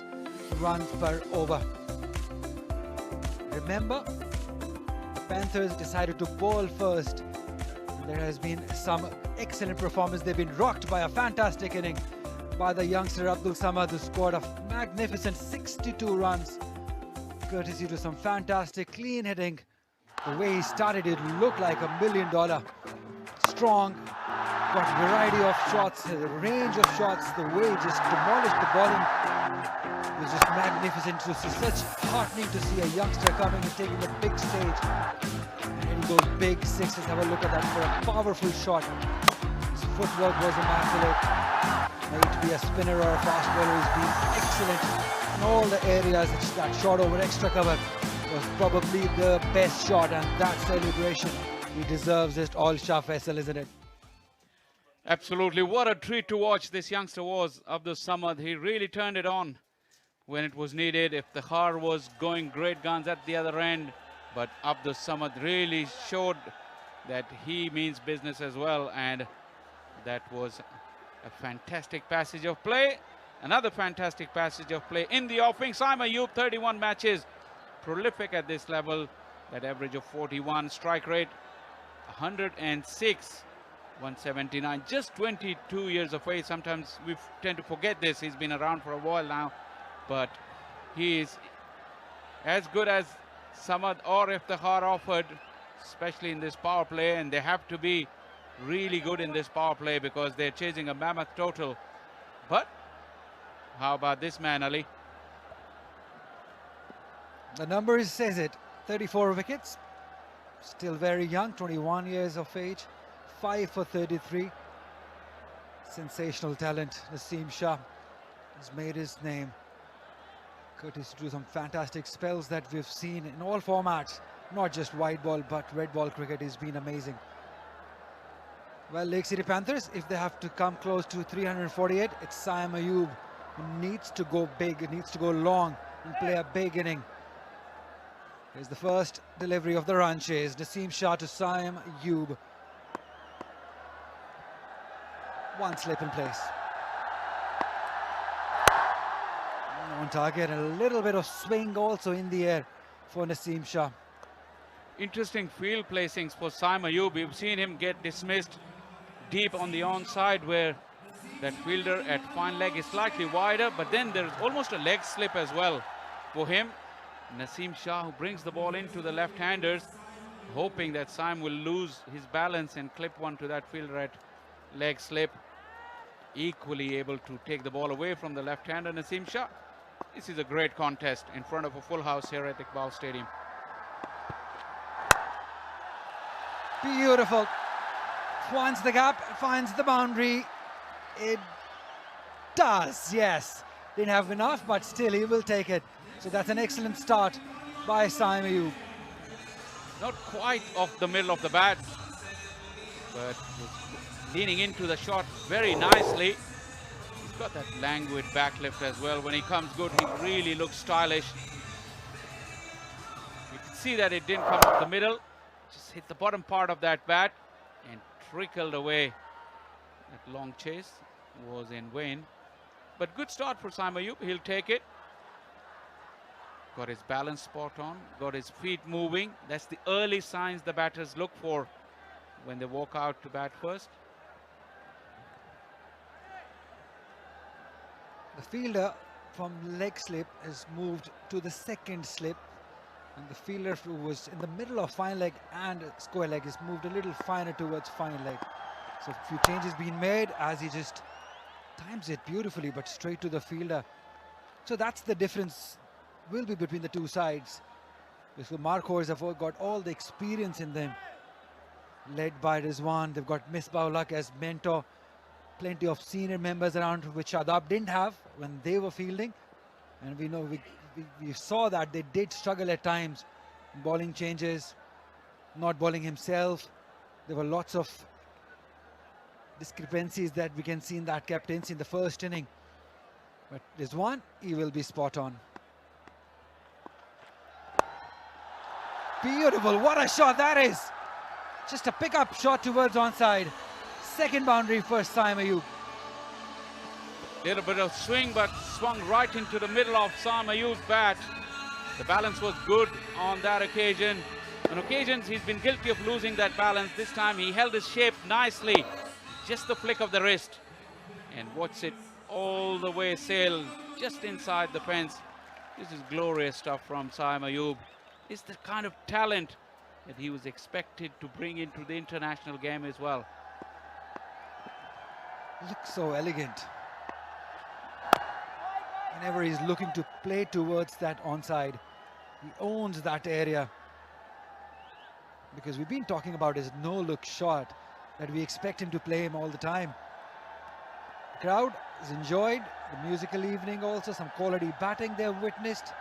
runs per over. Remember, the Panthers decided to bowl first. There has been some excellent performance. They've been rocked by a fantastic inning by the youngster Abdul Samad, who scored a magnificent 62 runs, courtesy to some fantastic clean hitting. The way he started, it looked like $1 million. Strong, got variety of shots, a range of shots. The way he just demolished the bowling was just magnificent. It was such heartening to see a youngster coming and taking the big stage and hitting those big sixes. Have a look at that for a powerful shot. His footwork was immaculate. May it be a spinner or a fast bowler, he's been excellent in all the areas. That shot over extra cover was probably the best shot, and that celebration, he deserves it. All Shah Faisal, isn't it? Absolutely. What a treat to watch this youngster was, Abdul Samad. He really turned it on when it was needed. If the Khar was going great guns at the other end, but Abdul Samad really showed that he means business as well, and that was a fantastic passage of play. Another fantastic passage of play in the offing. Saim Ayub, 31 matches, prolific at this level. That average of 41, strike rate 106, 179. Just 22 years of age. Sometimes we tend to forget this. He's been around for a while now, but he is as good as Samad or Iftikhar offered, especially in this power play, and they have to be really good in this power play because they're chasing a mammoth total. But how about this man, Ali? The numbers says it. 34 wickets, still very young, 21 years of age, 5 for 33. Sensational talent. Naseem Shah has made his name, courtesy to some fantastic spells that we've seen in all formats, not just white ball but red ball cricket. Has been amazing. Well, Lake City Panthers, if they have to come close to 348, it's Saim Ayub who needs to go big, needs to go long and play a big inning. Here's the first delivery of the run chase. Naseem Shah to Saim Ayub. One slip in place. On target, a little bit of swing also in the air for Naseem Shah. Interesting field placings for Saim Ayub. We've seen him get dismissed deep on the onside, where that fielder at fine leg is slightly wider, but then there's almost a leg slip as well for him. Naseem Shah, who brings the ball into the left-handers, hoping that Saim will lose his balance and clip one to that fielder at leg slip. Equally able to take the ball away from the left-hander, Naseem Shah. This is a great contest in front of a full house here at Iqbal Stadium. Beautiful. Finds the gap, finds the boundary. It does, yes. Didn't have enough, but still he will take it. So that's an excellent start by Saim Ayub. Not quite off the middle of the bat, but leaning into the shot very nicely. He's got that languid backlift as well. When he comes good, he really looks stylish. You can see that it didn't come off the middle. Just hit the bottom part of that bat and trickled away. That long chase was in vain. But good start for Saim Ayub. He'll take it. Got his balance spot on, got his feet moving. That's the early signs the batters look for when they walk out to bat first. The fielder from leg slip has moved to the second slip, and the fielder who was in the middle of fine leg and square leg has moved a little finer towards fine leg. So a few changes being made as he just times it beautifully, but straight to the fielder. So that's the difference will be between the two sides. So Markhors have got all the experience in them, led by Rizwan. They've got Misbah-ul-Haq as mentor. Plenty of senior members around, which Adab didn't have when they were fielding. And we know we saw that they did struggle at times. Bowling changes, not bowling himself. There were lots of discrepancies that we can see in that captaincy in the first inning. But Rizwan, he will be spot on. Beautiful, what a shot that is. Just a pick-up shot towards onside. Second boundary for Saim Ayub. Did a bit of swing, but swung right into the middle of Saim Ayub's bat. The balance was good on that occasion. On occasions, he's been guilty of losing that balance. This time, he held his shape nicely. Just the flick of the wrist. And watch it all the way sail just inside the fence. This is glorious stuff from Saim Ayub. It's the kind of talent that he was expected to bring into the international game as well. Looks so elegant. Whenever he's looking to play towards that onside, he owns that area. Because we've been talking about his no-look shot, that we expect him to play him all the time. The crowd has enjoyed the musical evening also, some quality batting they've witnessed.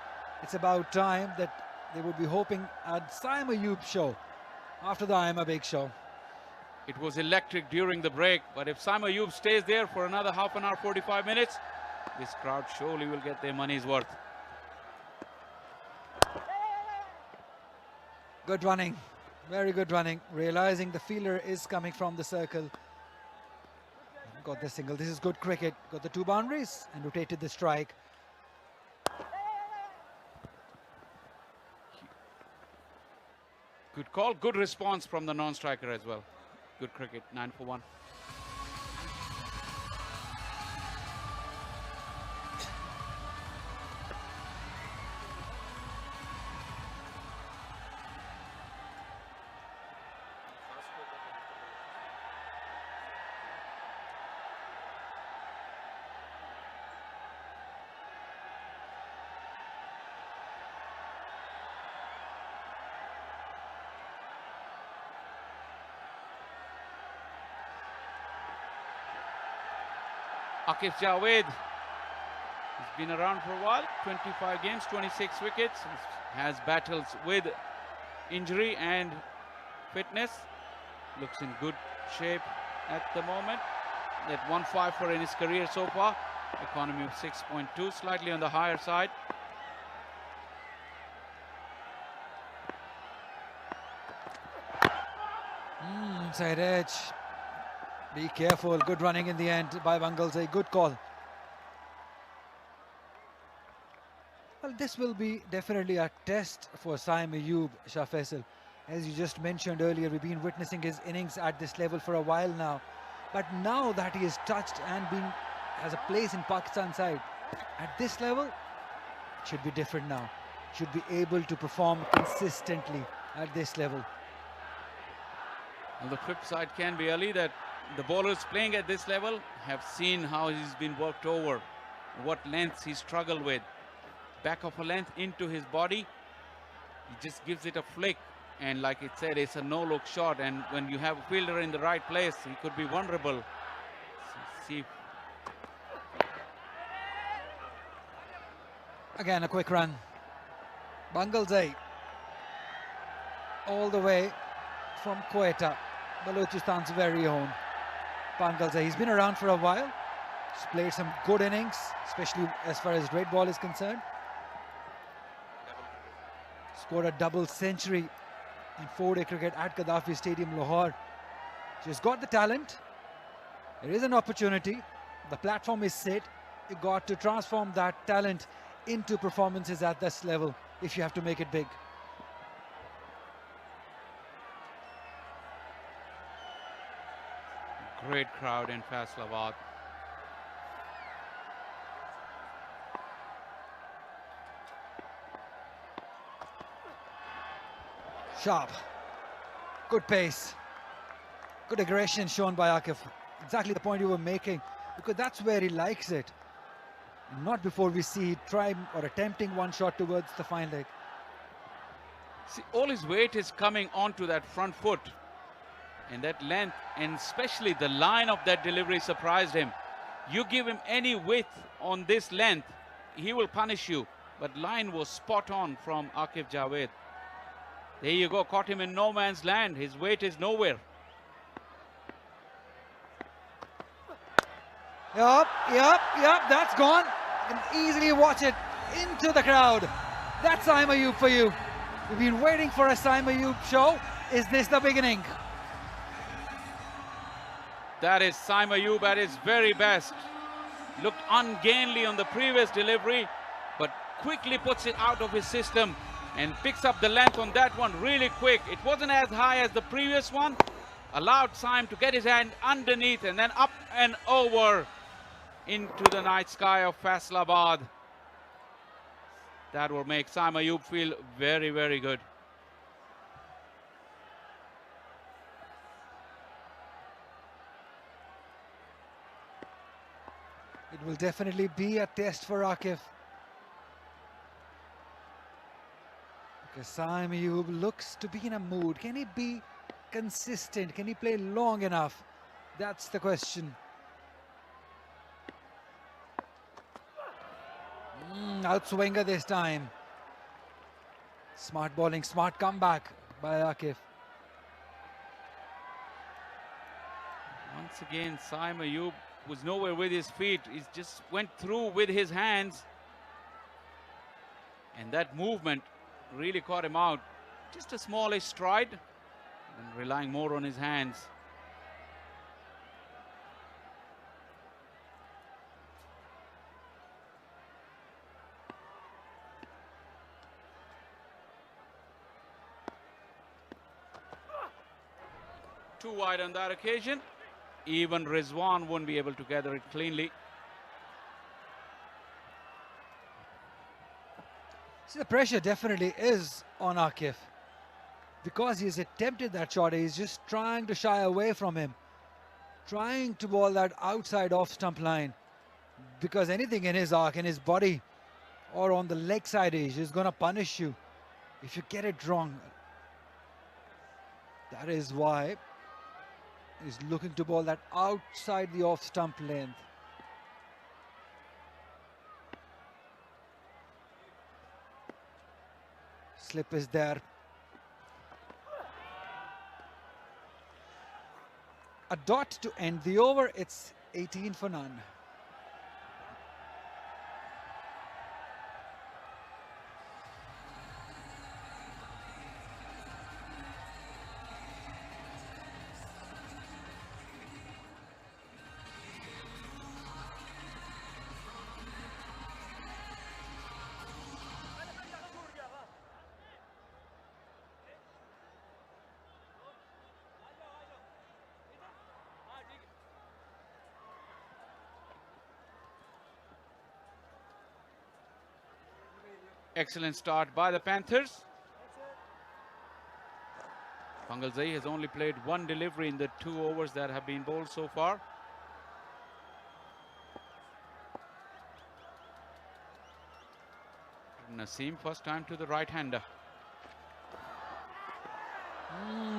It's about time that they would be hoping at Saim Ayub's show after the I'm a Big show. It was electric during the break, but if Saim Ayub stays there for another half an hour, 45 minutes, this crowd surely will get their money's worth. Good running, very good running, realizing the fielder is coming from the circle. Got the single. This is good cricket. Got the two boundaries and rotated the strike. Good call, good response from the non-striker as well. Good cricket, 9 for 1. Akif Javed, he's been around for a while, 25 games, 26 wickets, has battles with injury and fitness, looks in good shape at the moment. That 1-5 for in his career so far, economy of 6.2, slightly on the higher side. Inside edge. Be careful, good running in the end by Bangalze, good call. Well, this will be definitely a test for Saim Ayub, Shah Faisal. As you just mentioned earlier, we've been witnessing his innings at this level for a while now. But now that he is touched and has a place in Pakistan side, at this level, it should be different now. Should be able to perform consistently at this level. Well, the flip side can be, Ali, that the bowlers playing at this level have seen how he's been worked over, what lengths he struggled with. Back of a length into his body, he just gives it a flick, and like it said, it's a no-look shot, and when you have a fielder in the right place, he could be vulnerable. See. Again, a quick run. Bangalze, all the way from Quetta, Balochistan's very own. Bangalze, he's been around for a while. He's played some good innings, especially as far as red ball is concerned. Scored a double century in 4-day cricket at Gaddafi Stadium, Lahore. She's got the talent. There is an opportunity. The platform is set. You got to transform that talent into performances at this level if you have to make it big. Great crowd in Faisalabad. Sharp. Good pace. Good aggression shown by Akif. Exactly the point you were making, because that's where he likes it. Not before we see trying or attempting one shot towards the fine leg. See, all his weight is coming onto that front foot. And that length, and especially the line of that delivery surprised him. You give him any width on this length, he will punish you. But line was spot on from Akif Javed. There you go, caught him in no man's land. His weight is nowhere. Yup, that's gone. You can easily watch it into the crowd. That's Saim Ayub for you. We've been waiting for a Saim Ayub show. Is this the beginning? That is Saim Ayub at his very best. Looked ungainly on the previous delivery, but quickly puts it out of his system and picks up the length on that one really quick. It wasn't as high as the previous one. Allowed Saim to get his hand underneath and then up and over into the night sky of Faisalabad. That will make Saim Ayub feel very, very good. It will definitely be a test for Akif. Because Saim Ayub looks to be in a mood. Can he be consistent? Can he play long enough? That's the question. Outswinger this time. Smart bowling, smart comeback by Akif. Once again, Saim Ayub was nowhere with his feet. He just went through with his hands. And that movement really caught him out. Just a smallish stride and relying more on his hands. Too wide on that occasion. Even Rizwan won't be able to gather it cleanly. See, the pressure definitely is on Akif. Because he's attempted that shot, he's just trying to shy away from him. Trying to ball that outside off stump line. Because anything in his arc, in his body, or on the leg side edge is going to punish you if you get it wrong. That is why he's looking to ball that outside the off stump length. Slip is there. A dot to end the over. It's 18 for none. Excellent start by the Panthers. Pangalzai has only played one delivery in the 2 overs that have been bowled so far. Naseem first time to the right-hander.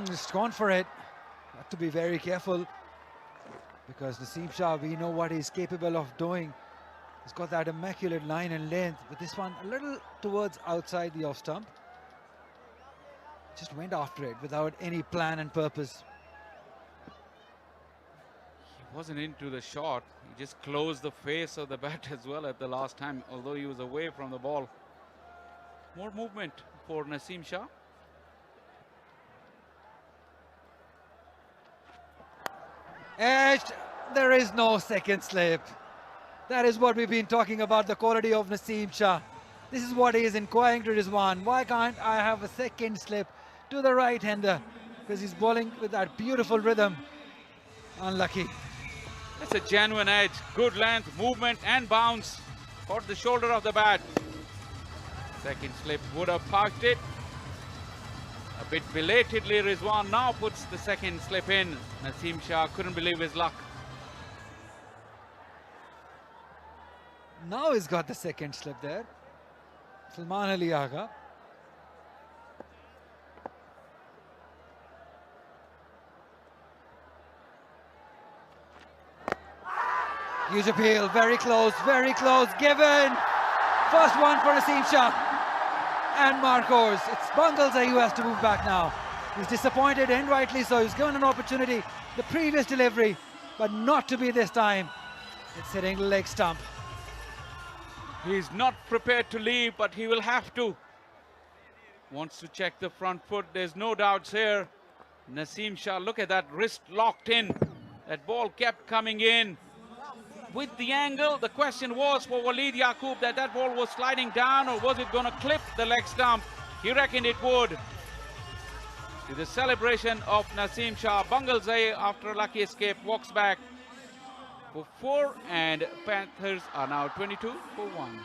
Just gone for it. Have to be very careful because Naseem Shah, we know what he's capable of doing. He's got that immaculate line and length, but this one a little towards outside the off stump. Just went after it without any plan and purpose. He wasn't into the shot. He just closed the face of the bat as well at the last time, although he was away from the ball. More movement for Naseem Shah. Edged. There is no second slip. That is what we've been talking about, the quality of Naseem Shah. This is what he is inquiring to Rizwan. Why can't I have a second slip to the right-hander? Because he's bowling with that beautiful rhythm. Unlucky. That's a genuine edge. Good length, movement and bounce. Caught the shoulder of the bat. Second slip would have parked it. A bit belatedly, Rizwan now puts the second slip in. Naseem Shah couldn't believe his luck. Now he's got the second slip there. Salman Ali Agha. Huge appeal, very close, given. First one for Naseem Shah and Markhors. It's Bangalzai who has to move back now. He's disappointed and rightly so. He's given an opportunity the previous delivery, but not to be this time. It's hitting the leg stump. He's not prepared to leave, but he will have to. Wants to check the front foot. There's no doubts here. Naseem Shah, look at that wrist locked in. That ball kept coming in. With the angle, the question was for Waleed Yaqub that that ball was sliding down, or was it going to clip the leg stump? He reckoned it would. To the celebration of Naseem Shah, Bangalzai, after a lucky escape, walks back for 4, and Panthers are now 22 for 1.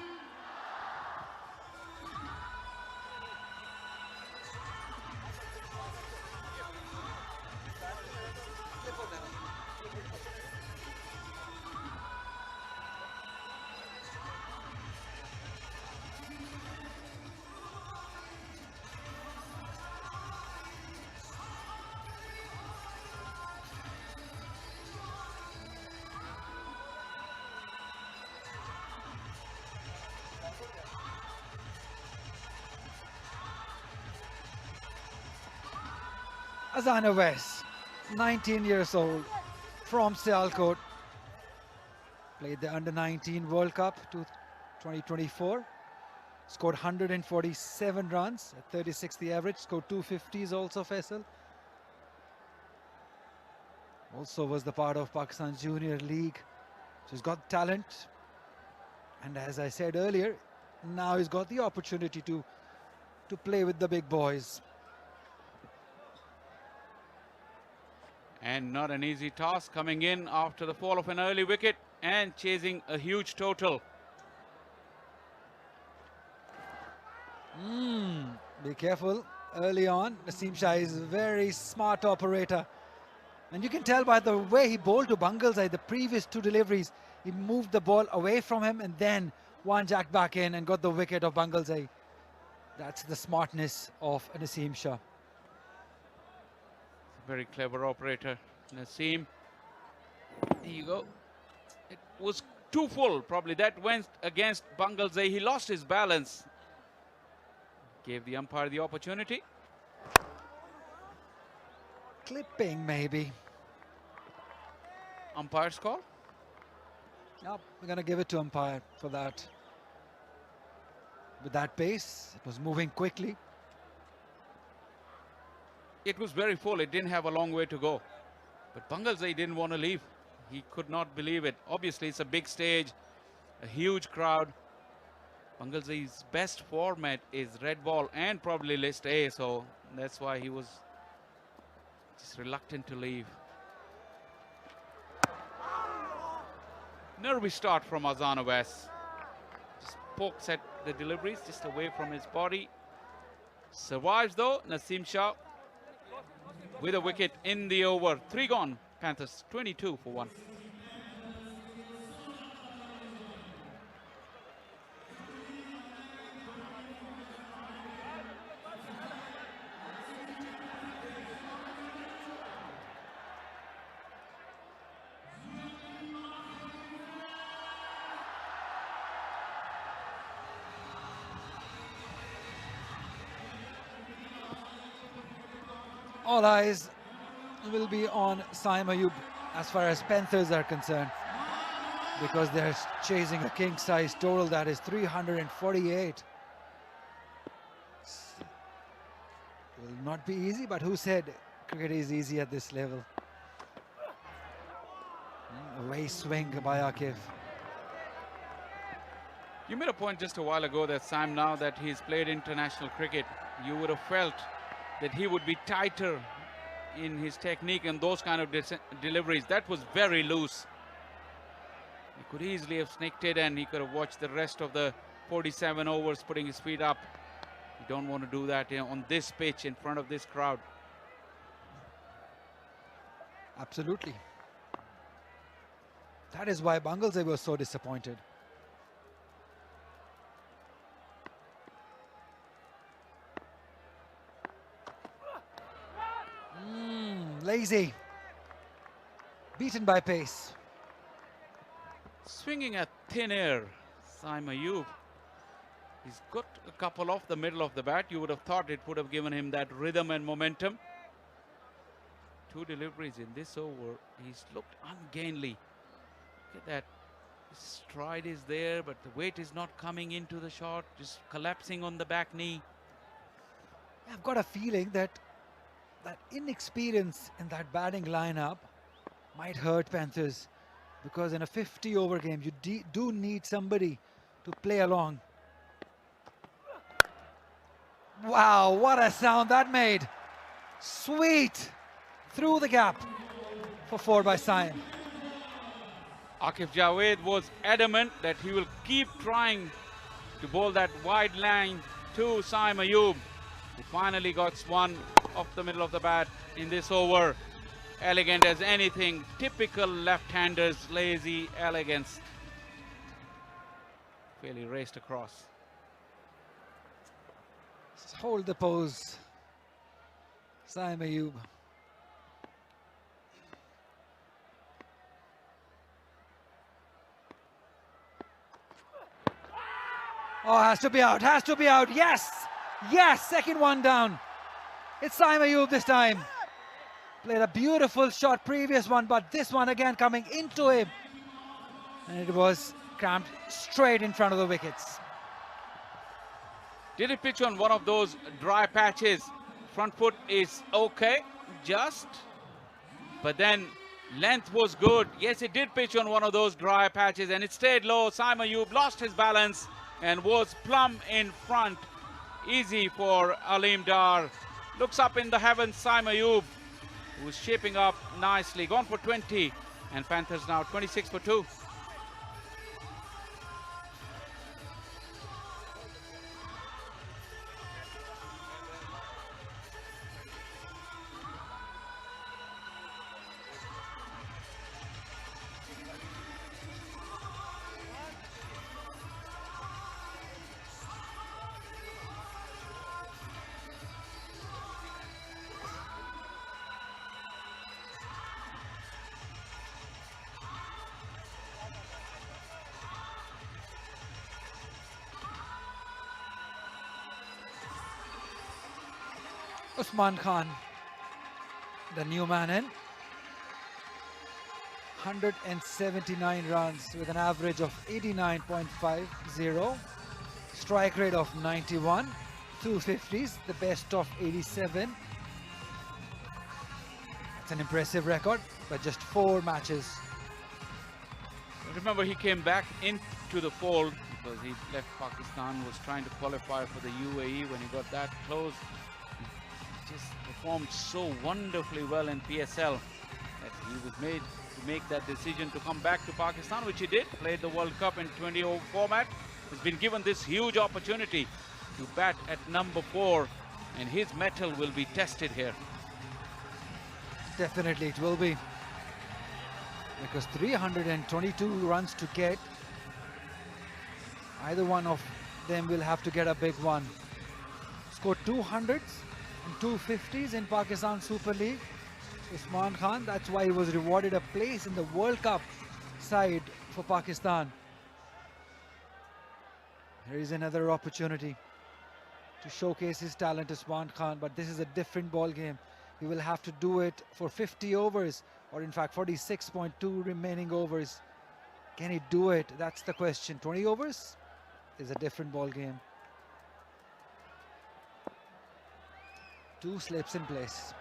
Arslan Ash, 19 years old, from Sialkot. Played the Under-19 World Cup 2024. Scored 147 runs at 36 the average. Scored 250s also, Faisal. Also was the part of Pakistan Junior League. So he's got talent. And as I said earlier, now he's got the opportunity to play with the big boys. And not an easy task coming in after the fall of an early wicket and chasing a huge total. Be careful early on. Naseem Shah is a very smart operator. And you can tell by the way he bowled to Bangalzai, the previous 2 deliveries, he moved the ball away from him and then one jack back in and got the wicket of Bangalzai. That's the smartness of Naseem Shah. Very clever operator, Naseem. There you go. It was too full, probably. That went against Bangalzai. He lost his balance. Gave the umpire the opportunity. Clipping, maybe. Umpire's call? No, we're going to give it to umpire for that. With that pace, it was moving quickly. It was very full. It didn't have a long way to go. But Bangalzai didn't want to leave. He could not believe it. Obviously, it's a big stage, a huge crowd. Bangalzai's best format is red ball and probably list A, so that's why he was just reluctant to leave. Nervy start from Arslan Ash. Just pokes at the deliveries, just away from his body. Survives though, Naseem Shah with a wicket in the over. 3 gone, Panthers 22 for 1. All eyes will be on Saim Ayub as far as Panthers are concerned, because they're chasing a king-size total that is 348. It will not be easy, but who said cricket is easy at this level? Away swing by Akif. You made a point just a while ago that Sam, now that he's played international cricket, you would have felt that he would be tighter in his technique and those kind of deliveries. That was very loose. He could easily have sneaked it and he could have watched the rest of the 47 overs putting his feet up. You don't want to do that on this pitch in front of this crowd. Absolutely. That is why Bangalzai was so disappointed. Lazy. Beaten by pace. Swinging at thin air, Saim Ayub. He's got a couple off the middle of the bat. You would have thought it would have given him that rhythm and momentum. 2 deliveries in this over. He's looked ungainly. Look at that. His stride is there, but the weight is not coming into the shot, just collapsing on the back knee. I've got a feeling that that inexperience in that batting lineup might hurt Panthers, because in a 50-over game, you do need somebody to play along. Wow, what a sound that made. Sweet. Through the gap for 4 by Saim. Akif Javed was adamant that he will keep trying to bowl that wide line to Saim Ayub, who finally got one off the middle of the bat in this over. Elegant as anything, typical left-handers, lazy elegance. Fairly raced across. Hold the pose, Saim Ayub. Oh, has to be out, has to be out. Yes, yes, second one down. It's Saim Ayub this time. Played a beautiful shot, previous one, but this one again coming into him. And it was cramped straight in front of the wickets. Did he pitch on one of those dry patches? Front foot is okay, just. But then length was good. Yes, it did pitch on one of those dry patches and it stayed low. Saim Ayub lost his balance and was plumb in front. Easy for Aleem Dar. Looks up in the heavens, Saim Ayub, who's shaping up nicely. Gone for 20 and Panthers now 26 for 2. Usman Khan, the new man in. 179 runs with an average of 89.50. Strike rate of 91. 250s, the best of 87. It's an impressive record, but just 4 matches. Remember, he came back into the fold because he left Pakistan, was trying to qualify for the UAE. When he got that close, he just performed so wonderfully well in PSL that he was made to make that decision to come back to Pakistan, which he did. Played the World Cup in 20-over format. He's been given this huge opportunity to bat at number 4, and his mettle will be tested here. Definitely it will be, because 322 runs to get. Either one of them will have to get a big one. Scored 200s and 250s in Pakistan Super League. Usman Khan, that's why he was rewarded a place in the World Cup side for Pakistan. Here is another opportunity to showcase his talent, Usman Khan, but this is a different ball game. He will have to do it for 50 overs, or in fact 46.2 remaining overs. Can he do it? That's the question. 20 overs is a different ball game. 2 slips in place.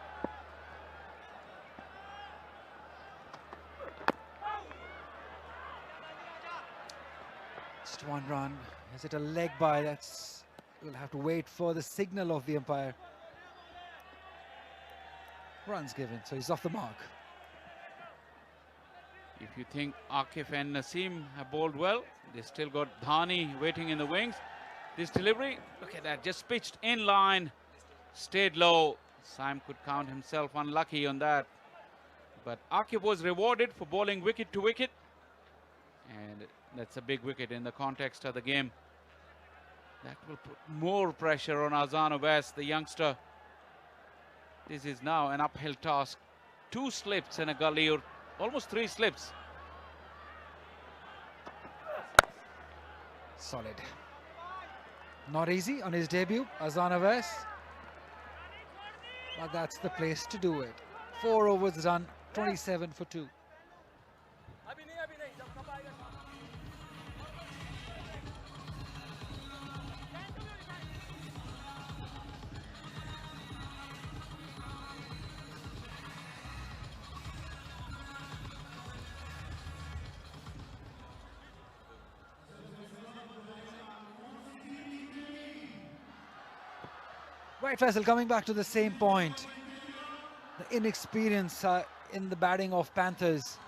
Just 1 run. Is it a leg by? That's, we'll have to wait for the signal of the umpire. Runs given, so he's off the mark. If you think Akif and Naseem have bowled well, they still got Dhani waiting in the wings. This delivery, look at that, just pitched in line, stayed low. Saim could count himself unlucky on that. But Akif was rewarded for bowling wicket to wicket. And that's a big wicket in the context of the game. That will put more pressure on Arslan Ash, the youngster. This is now an uphill task. 2 slips and a gully, or almost 3 slips. Solid. Not easy on his debut, Arslan Ash. But that's the place to do it. 4 overs done, 27 for 2. Right, Faisal, coming back to the same point. The inexperience in the batting of Panthers.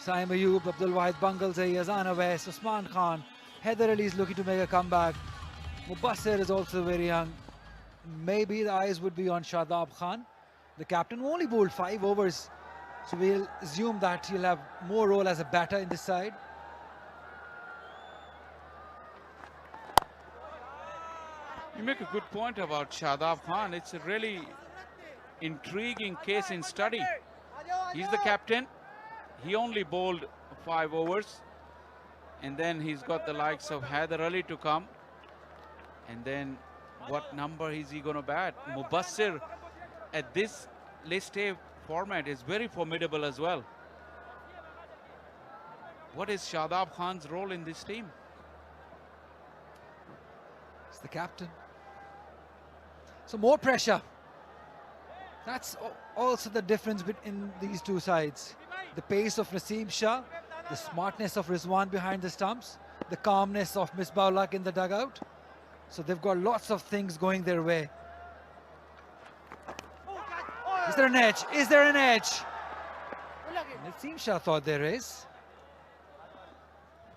Saim Ayub, Abdul Wahid Bangalzai, Arslan Ash, Usman Khan. Haider Ali is looking to make a comeback. Mubassir is also very young. Maybe the eyes would be on Shadab Khan, the captain, who only bowled 5 overs. So we'll assume that he'll have more role as a batter in this side. You make a good point about Shadab Khan. It's a really intriguing case in study. He's the captain. He only bowled 5 overs. And then he's got the likes of Haider Ali to come. And then what number is he going to bat? Mubassir at this list A format is very formidable as well. What is Shadab Khan's role in this team? It's the captain. So more pressure. That's also the difference between these two sides. The pace of Naseem Shah, the smartness of Rizwan behind the stumps, the calmness of Misbah-ul-Haq in the dugout. So they've got lots of things going their way. Is there an edge? Is there an edge? Naseem Shah thought there is.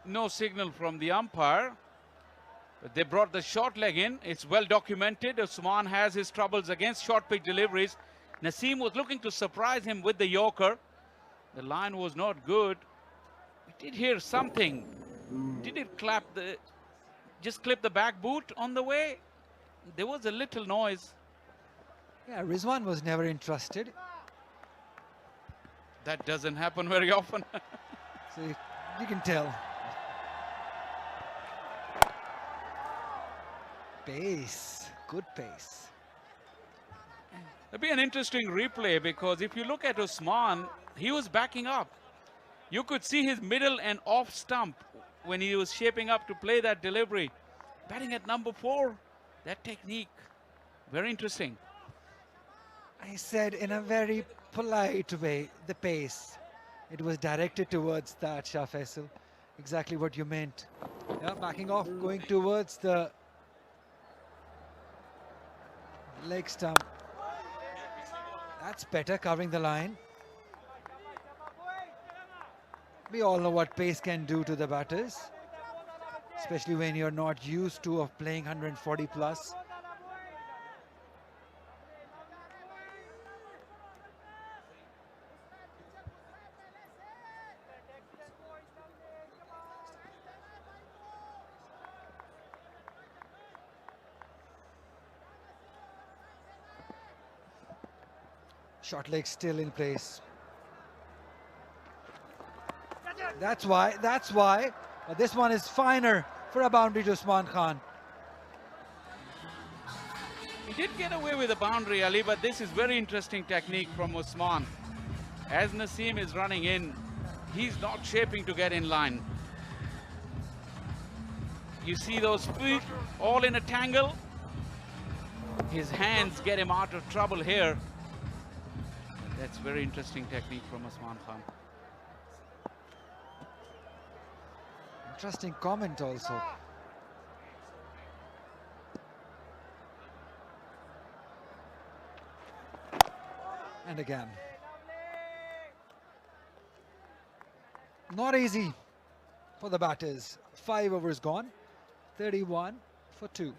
No signal from the umpire. But they brought the short leg in. It's well documented. Usman has his troubles against short pitch deliveries. Naseem was looking to surprise him with the Yorker. The line was not good. We did hear something. Did it clap the... just clip the back boot on the way? There was a little noise. Yeah, Rizwan was never entrusted. That doesn't happen very often. So you can tell. Pace, good pace. It'll be an interesting replay because if you look at Usman, he was backing up. You could see his middle and off stump when he was shaping up to play that delivery. Batting at number 4, that technique, very interesting. I said in a very polite way, the pace. It was directed towards that, Shah Faisal. Exactly what you meant. Yeah, backing off, going towards the leg stump. That's better, covering the line. We all know what pace can do to the batters, especially when you're not used to of playing 140 plus. Short leg still in place. That's why. But this one is finer for a boundary to Usman Khan. He did get away with a boundary, Ali, but this is very interesting technique from Usman. As Naseem is running in, he's not shaping to get in line. You see those feet all in a tangle. His hands get him out of trouble here. That's very interesting technique from Usman Khan. Interesting comment also. And again. Not easy for the batters. 5 overs gone. 31 for 2.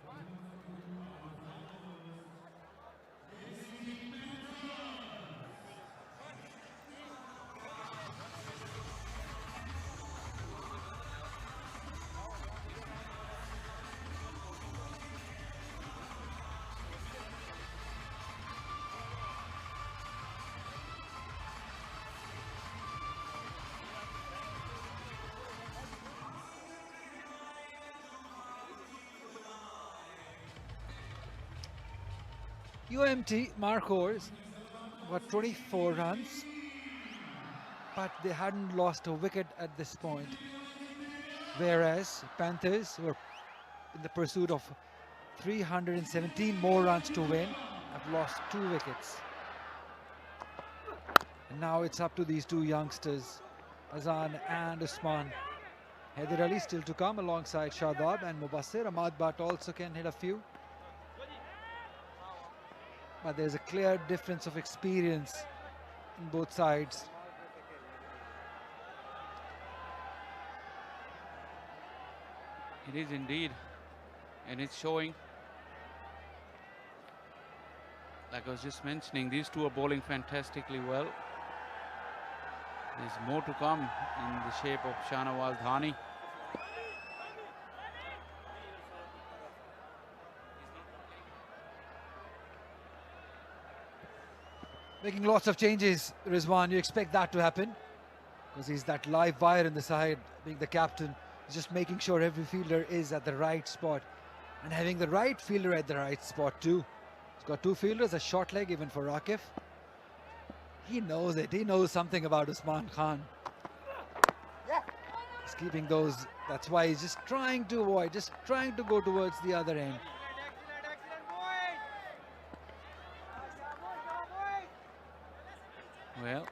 UMT Markhors got 24 runs, but they hadn't lost a wicket at this point. Whereas Panthers were in the pursuit of 317 more runs to win, have lost 2 wickets. And now it's up to these 2 youngsters, Arslan and Usman. Haider Ali still to come alongside Shadab and Mubassir. Ahmad Bhatt also can hit a few. but there's a clear difference of experience in both sides. It is indeed, and it's showing. Like I was just mentioning, these two are bowling fantastically well. There's more to come in the shape of Shahnawaz Dhani. Making lots of changes, Rizwan. You expect that to happen because he's that live wire in the side, being the captain. He's just making sure every fielder is at the right spot and having the right fielder at the right spot too. He's got two fielders, a short leg even for Rakif. He knows it. He knows something about Usman Khan. He's keeping those. That's why he's just trying to avoid, just trying to go towards the other end. Well,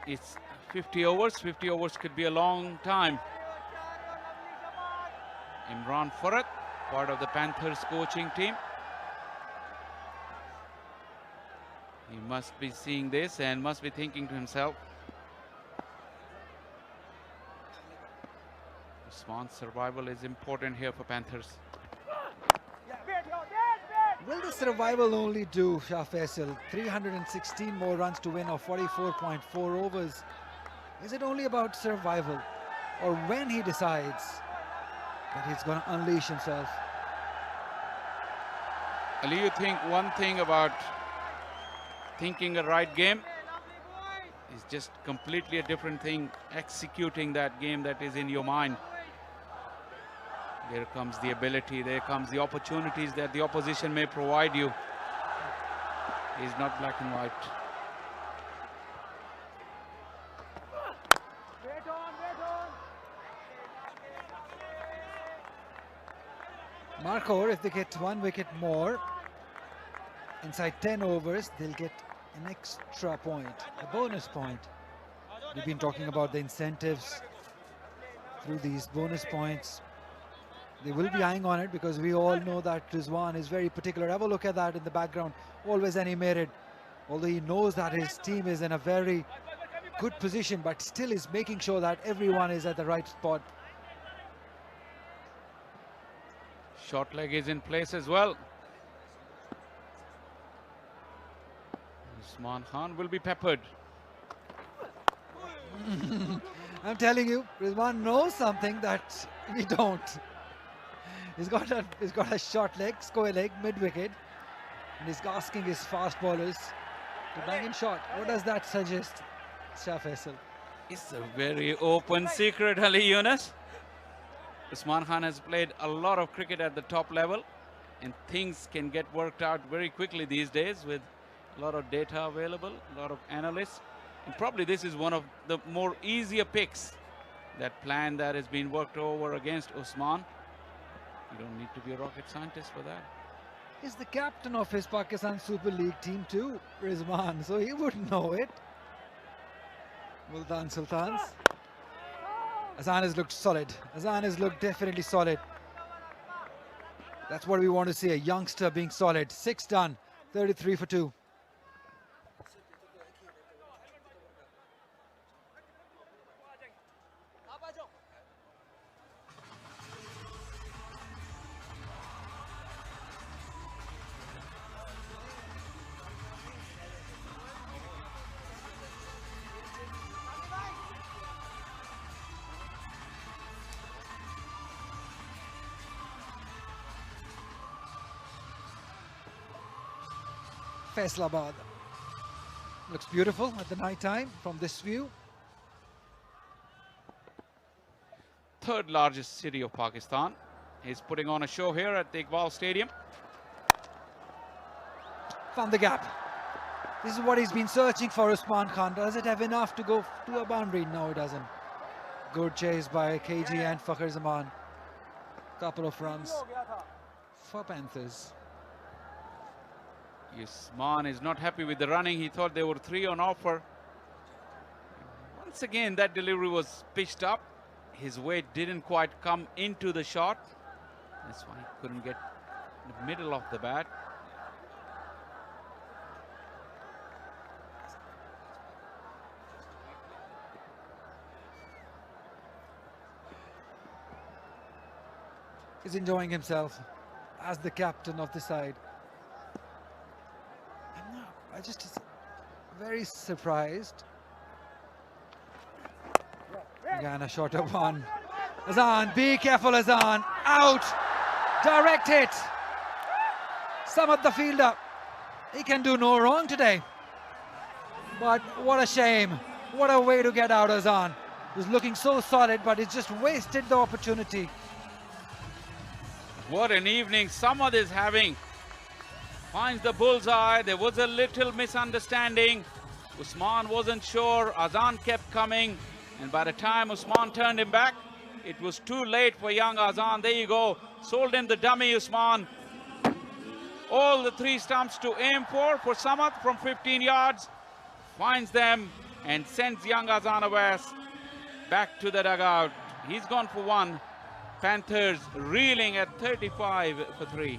it's 50 overs. 50 overs could be a long time. Imran Farhat, part of the Panthers coaching team. He must be seeing this and must be thinking to himself, Usman's survival is important here for Panthers. Will the survival only do, Shah Faisal? 316 more runs to win of 44.4 overs. Is it only about survival? Or when he decides that he's going to unleash himself? Ali, you think one thing about thinking a right game is just completely a different thing executing that game that is in your mind. There comes the ability, there comes the opportunities that the opposition may provide you. It's not black and white. Markhor, if they get 1 wicket more, inside 10 overs, they'll get an extra point, a bonus point. We've been talking about the incentives through these bonus points. They will be eyeing on it because we all know that Rizwan is very particular. Have a look at that in the background, always animated. Although he knows that his team is in a very good position, but still is making sure that everyone is at the right spot. Short leg is in place as well. Usman Khan will be peppered. I'm telling you, Rizwan knows something that we don't. He's got a short leg, square leg, mid-wicket, and he's asking his fast bowlers to bang in short. What does that suggest, Shah Faisal? It's a very open secret, Ali Yunus. Usman Khan has played a lot of cricket at the top level, and things can get worked out very quickly these days with a lot of data available, a lot of analysts. And probably this is one of the more easier picks, that plan that has been worked over against Usman. You don't need to be a rocket scientist for that. He's the captain of his Pakistan Super League team too, Rizwan, so he would know it. Multan Sultans. Azan has looked solid. Azan has looked definitely solid. That's what we want to see, a youngster being solid. 6 done, 33 for 2. Faisalabad looks beautiful at the night time from this view. Third largest city of Pakistan. He's putting on a show here at the Iqbal Stadium. Found the gap. This is what he's been searching for, Usman Khan. Does it have enough to go to a boundary? No, it doesn't. Good chase by KG and Fakhar Zaman. Couple of runs for Panthers. Usman is not happy with the running. He thought there were 3 on offer. Once again, that delivery was pitched up. His weight didn't quite come into the shot. That's why he couldn't get the middle of the bat. is enjoying himself as the captain of the side. I just very surprised. Again, a shorter one. Arslan, be careful, Arslan. Out. Direct hit. Samad the fielder. He can do no wrong today. But what a shame. What a way to get out, Arslan. He was looking so solid, but he just wasted the opportunity. What an evening Samad is having. Finds the bullseye. There was a little misunderstanding. Usman wasn't sure. Arslan kept coming. And by the time Usman turned him back, it was too late for young Arslan. There you go. Sold him the dummy, Usman. All the 3 stumps to aim for Samad from 15 yards. Finds them and sends young Arslan Awais back to the dugout. He's gone for 1. Panthers reeling at 35 for 3.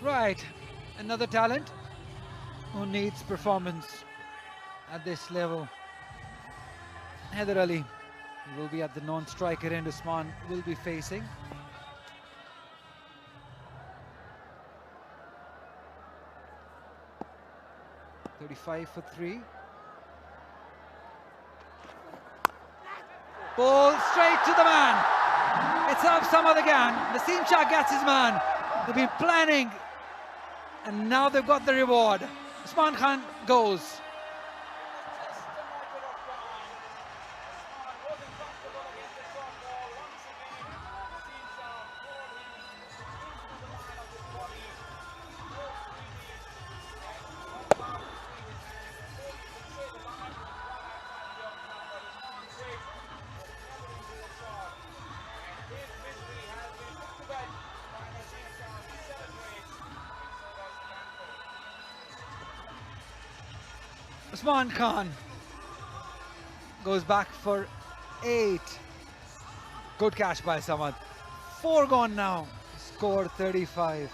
Right, another talent who needs performance at this level. Haider Ali will be at the non-striker end. Usman will be facing. .35 for 3. Ball straight to the man. It's off Samad again. Naseem Shah gets his man. They've been planning, and now they've got the reward. Usman Khan goes. Usman Khan goes back for 8. Good catch by Samad. 4 gone now. Score 35.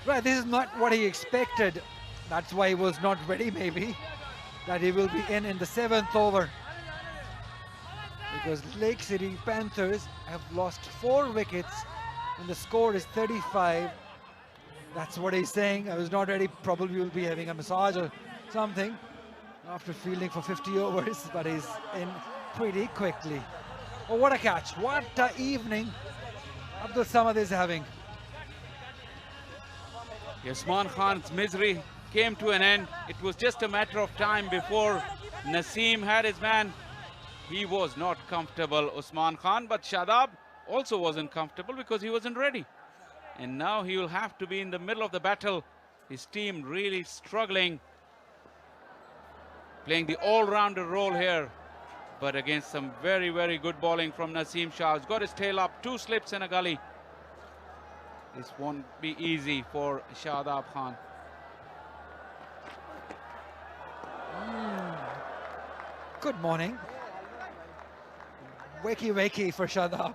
Right, this is not what he expected. That's why he was not ready, maybe, that he will be in the 7th over. Because Lake City Panthers have lost 4 wickets and the score is 35. That's what he's saying. I was not ready. Probably will be having a massage or something after fielding for 50 overs, but he's in pretty quickly. Oh, what a catch. What an evening Abdul Samad is having. Usman Khan's misery came to an end. It was just a matter of time before Naseem had his man. He was not comfortable, Usman Khan, but Shadab also wasn't comfortable because he wasn't ready. And now he will have to be in the middle of the battle. His team really struggling, playing the all-rounder role here, but against some very, very good bowling from Naseem Shah. He's got his tail up, 2 slips and a gully. This won't be easy for Shadab Khan. Good morning. Wakey wakey for Shadab.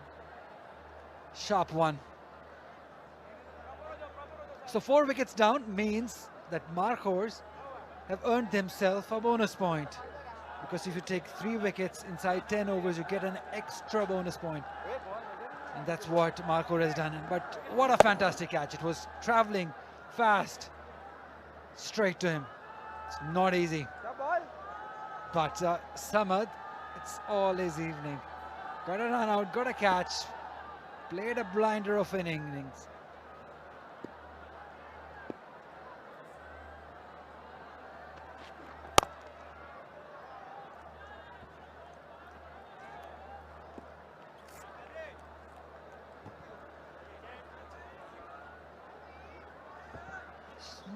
Sharp one. So 4 wickets down means that Markhors have earned themselves a bonus point. Because if you take 3 wickets inside 10 overs, you get an extra bonus point. And that's what Markhors has done. But what a fantastic catch. It was traveling fast straight to him. It's not easy. But Samad, it's all his evening. Got a run out, got a catch, played a blinder of an innings.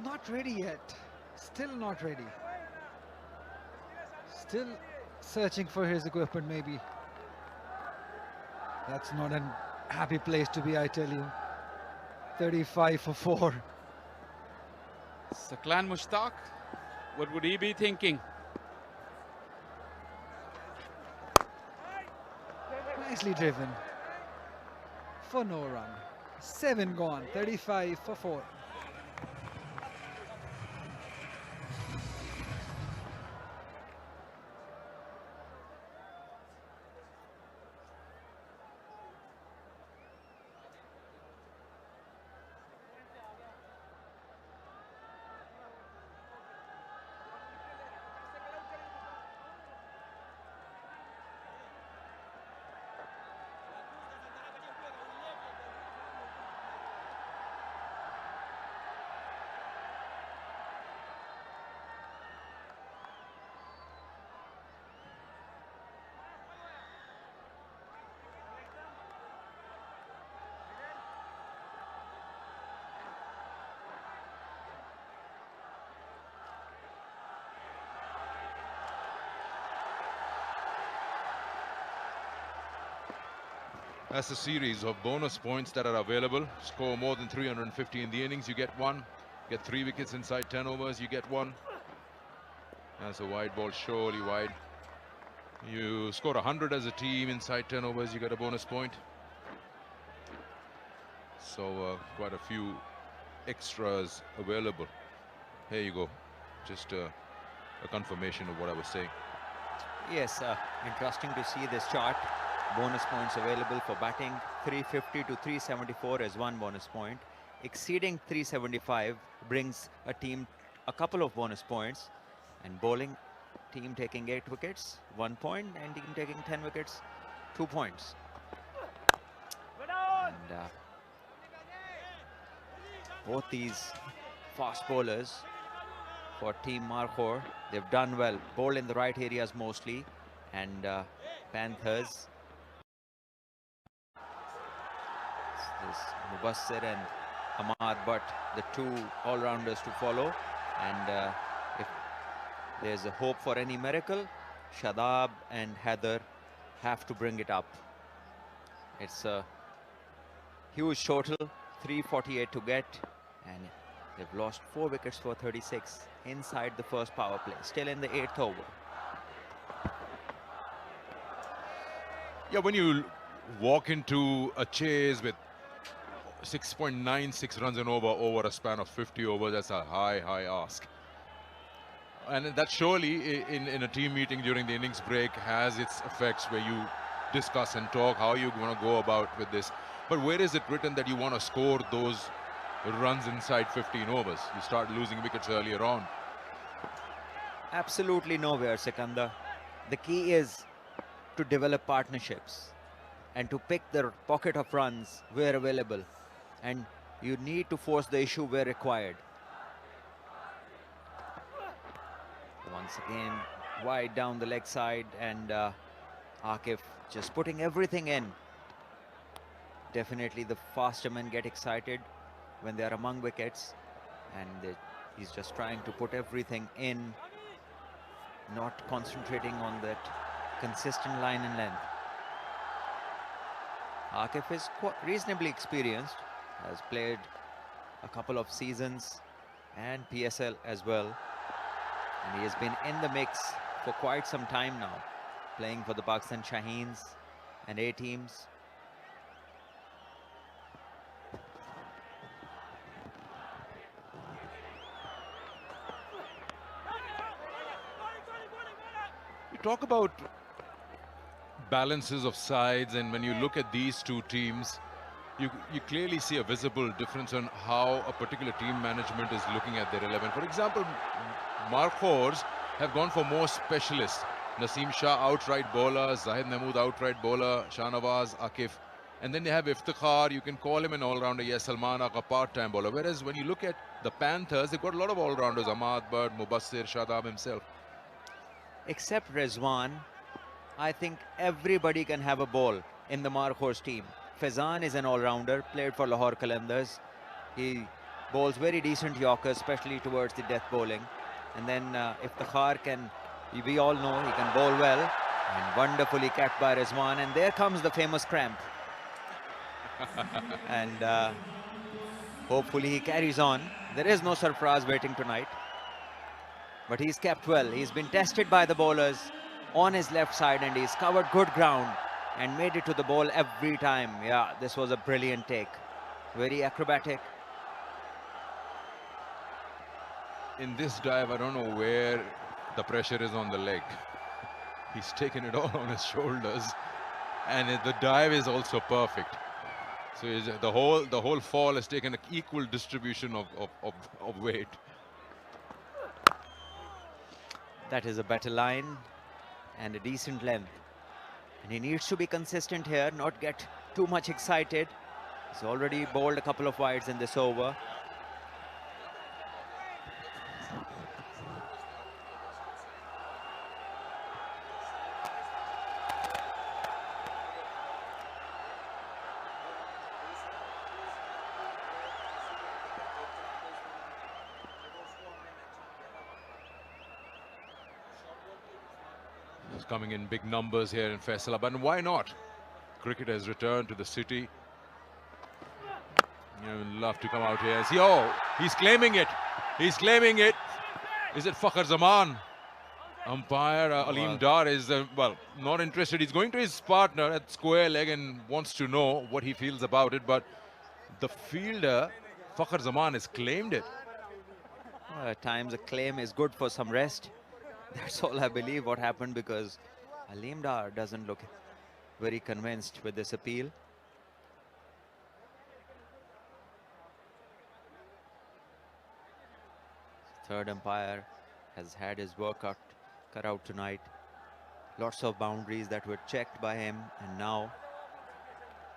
Not ready yet. Still not ready. Still searching for his equipment, maybe. That's not a happy place to be, I tell you. 35 for 4. Saklan Mushtaq, what would he be thinking? Nicely driven. For no run. 7 gone. 35 for 4. That's a series of bonus points that are available. Score more than 350 in the innings, you get 1. Get 3 wickets inside 10 overs, you get 1. That's a wide ball, surely wide. You score 100 as a team inside 10 overs, you get a bonus point. So quite a few extras available. Here you go. Just a confirmation of what I was saying. Yes, interesting to see this chart. Bonus points available for batting. 350 to 374 is 1 bonus point. Exceeding 375 brings a team a couple of bonus points. And bowling, team taking 8 wickets, 1 point, and team taking 10 wickets, 2 points. And both these fast bowlers for Team Markhors, they've done well. Bowled in the right areas mostly. And Panthers, this Mubassir and Ahmad, but the 2 all-rounders to follow. And if there's a hope for any miracle, Shadab and Heather have to bring it up. It's a huge total, 348 to get, and they've lost 4 wickets for 36 inside the first power play, still in the 8th over. Yeah, when you walk into a chase with 6.96 runs and over a span of 50 overs, that's a high ask. And that surely in a team meeting during the innings break has its effects, where you discuss and talk how you're going to go about with this. But where is it written that you want to score those runs inside 15 overs? You start losing wickets earlier on. Absolutely nowhere, Sikandar. The key is to develop partnerships and to pick the pocket of runs where available. And you need to force the issue where required. Once again, wide down the leg side, and Akif just putting everything in. Definitely the faster men get excited when they are among wickets, and he's just trying to put everything in, not concentrating on that consistent line and length. Akif is reasonably experienced, has played a couple of seasons and PSL as well, and he has been in the mix for quite some time now, playing for the Pakistan Shaheens and A teams. You talk about balances of sides, and when you look at these two teams, you clearly see a visible difference on how a particular team management is looking at their 11. For example, Markhors have gone for more specialists. Naseem Shah, outright bowler. Zahid Mahmood, outright bowler. Shahnawaz, Akif. And then they have Iftikhar. You can call him an all-rounder. Yes, Salman Agha, part-time bowler. Whereas when you look at the Panthers, they've got a lot of all-rounders. Ahmad Bird, Mubassir, Shadab himself. Except Rizwan, I think everybody can have a ball in the Markhors team. Faizan is an all-rounder, played for Lahore Qalandars. He bowls very decent Yorkers, especially towards the death bowling. And then Iftikhar can, we all know, he can bowl well. And wonderfully kept by Rizwan. And there comes the famous cramp. And hopefully he carries on. There is no Sarfraz waiting tonight. But he's kept well. He's been tested by the bowlers on his left side and he's covered good ground and made it to the ball every time. Yeah, this was a brilliant take. Very acrobatic. In this dive, I don't know where the pressure is on the leg. He's taken it all on his shoulders. And the dive is also perfect. So the whole fall has taken an equal distribution of weight. That is a better line and a decent length. And he needs to be consistent here, not get too much excited. He's already bowled a couple of wides in this over. Coming in big numbers here in Faisalabad, and why not? Cricket has returned to the city. You know, love to come out here. See, oh, he's claiming it. He's claiming it. Is it Fakhar Zaman? Umpire Aleem Dar is, well, not interested. He's going to his partner at square leg and wants to know what he feels about it. But the fielder, Fakhar Zaman, has claimed it. Well, at times a claim is good for some rest. That's all I believe what happened, because Aleem Dar doesn't look very convinced with this appeal. Third umpire has had his work cut out tonight. Lots of boundaries that were checked by him, and now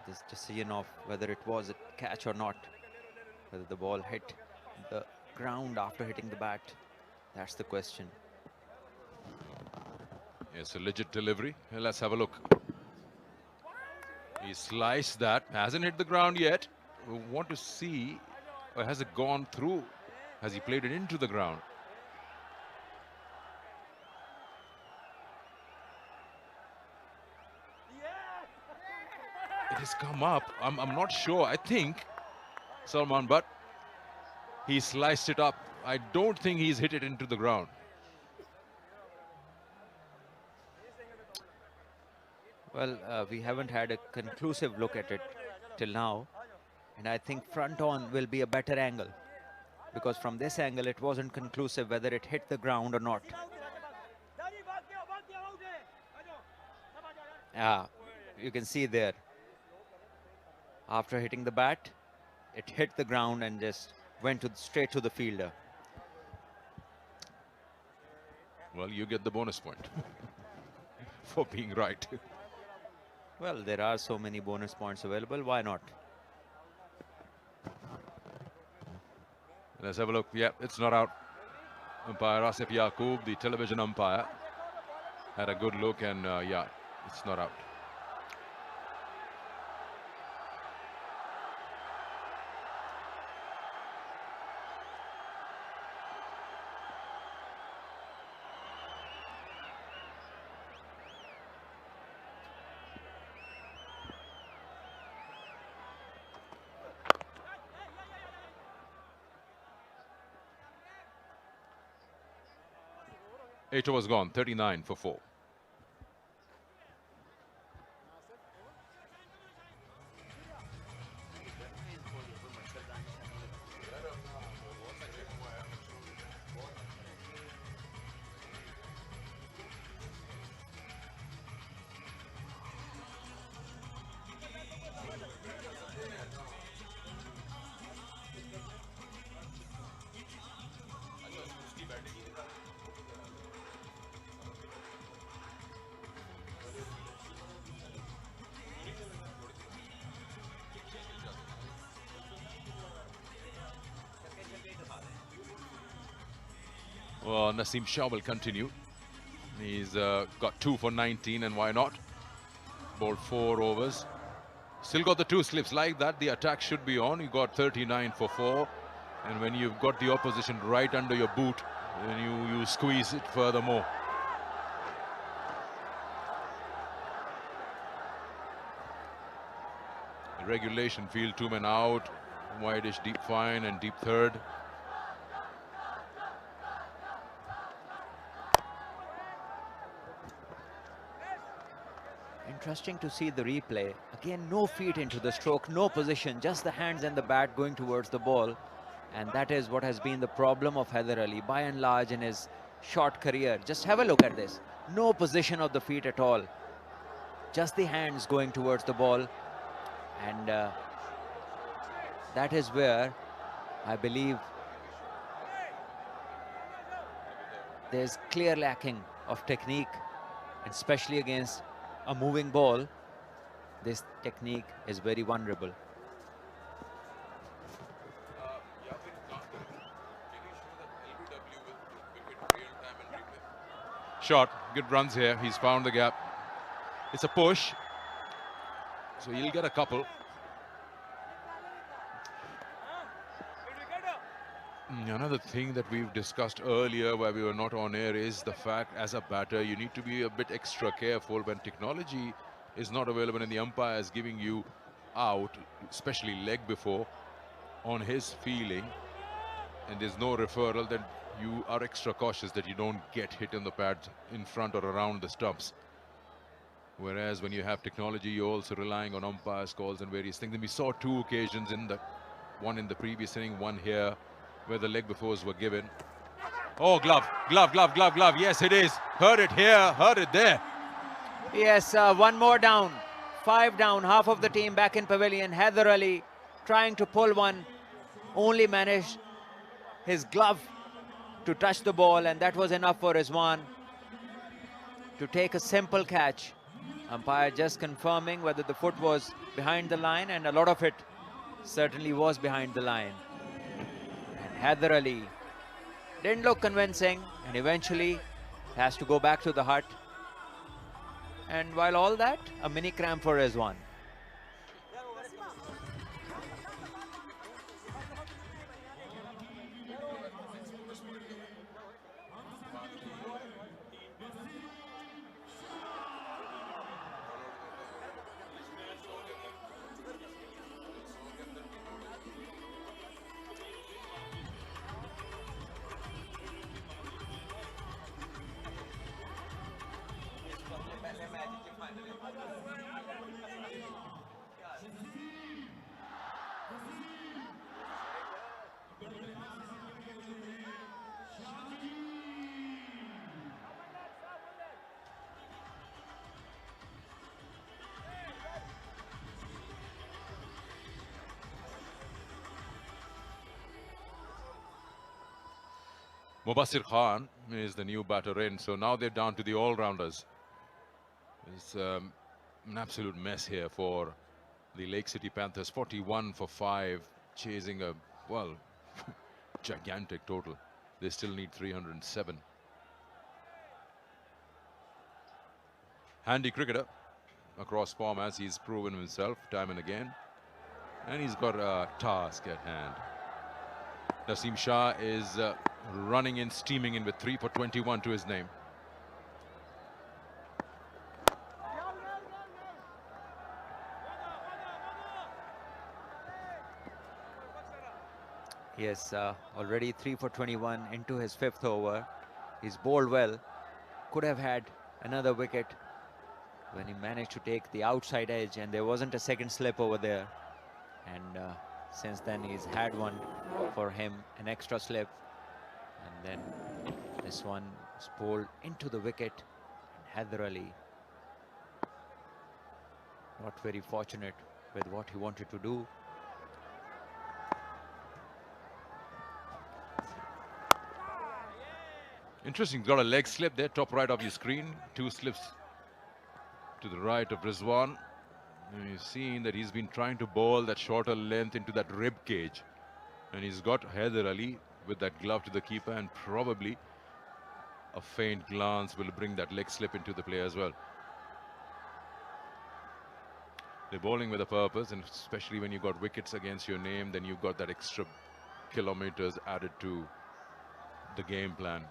this decision of whether it was a catch or not, whether the ball hit the ground after hitting the bat, that's the question. Yes, a legit delivery. Let's have a look. He sliced that. Hasn't hit the ground yet. We want to see, or has it gone through? Has he played it into the ground? It has come up. I'm not sure. I think, Salman, but he sliced it up. I don't think he's hit it into the ground. Well, we haven't had a conclusive look at it till now. And I think front on will be a better angle, because from this angle it wasn't conclusive whether it hit the ground or not. Yeah, you can see there. After hitting the bat, it hit the ground and just went straight to the fielder. Well, you get the bonus point for being right. Well, there are so many bonus points available. Why not? Let's have a look. Yeah, it's not out. Umpire Asif Yaqub, the television umpire, had a good look, and yeah, it's not out. Eight overs gone, 39 for 4. Well, Naseem Shah will continue. He's got 2 for 19, and why not? Bowled 4 overs. Still got the 2 slips. Like that, the attack should be on. You got 39 for 4. And when you've got the opposition right under your boot, then you squeeze it furthermore. The regulation field, 2 men out. Wideish deep fine and deep third. Interesting to see the replay. Again, no feet into the stroke, no position, just the hands and the bat going towards the ball. And that is what has been the problem of Haider Ali by and large in his short career. Just have a look at this. No position of the feet at all. Just the hands going towards the ball. And that is where I believe there's clear lacking of technique, especially against a moving ball. This technique is very vulnerable. Shot, good runs here. He's found the gap. It's a push, so he'll get a couple. Another thing that we've discussed earlier where we were not on air is the fact, as a batter, you need to be a bit extra careful when technology is not available and the umpire is giving you out, especially leg before, on his feeling, and there's no referral, then you are extra cautious that you don't get hit in the pads in front or around the stumps. Whereas when you have technology, you're also relying on umpires' calls and various things. And we saw 2 occasions, one in the previous inning, one here, where the leg befores were given. Oh, glove. Yes, it is. Heard it here, heard it there. Yes, 1 more down. 5 down, half of the team back in pavilion. Haider Ali trying to pull one, only managed his glove to touch the ball, and that was enough for Rizwan to take a simple catch. Umpire just confirming whether the foot was behind the line, and a lot of it certainly was behind the line. Haider Ali didn't look convincing and eventually has to go back to the hut. And while all that, a mini cramp for Rizwan. Mubassir Khan is the new batter in, so now they're down to the all-rounders. It's an absolute mess here for the Lake City Panthers. 41 for 5, chasing a, well, gigantic total. They still need 307. Handy cricketer across form, as he's proven himself time and again. And he's got a task at hand. Naseem Shah is running in, steaming in with 3 for 21 to his name. Yes, already 3 for 21 into his 5th over. He's bowled well. Could have had another wicket when he managed to take the outside edge, and there wasn't a second slip over there. And since then he's had one for him, an extra slip. And then this one is bowled into the wicket. And Haider Ali not very fortunate with what he wanted to do. Interesting, got a leg slip there, top right of your screen. 2 slips to the right of Rizwan. And you've seen that he's been trying to bowl that shorter length into that rib cage. And he's got Haider Ali with that glove to the keeper, and probably a faint glance will bring that leg slip into the play as well. They're bowling with a purpose, and especially when you've got wickets against your name, then you've got that extra kilometers added to the game plan.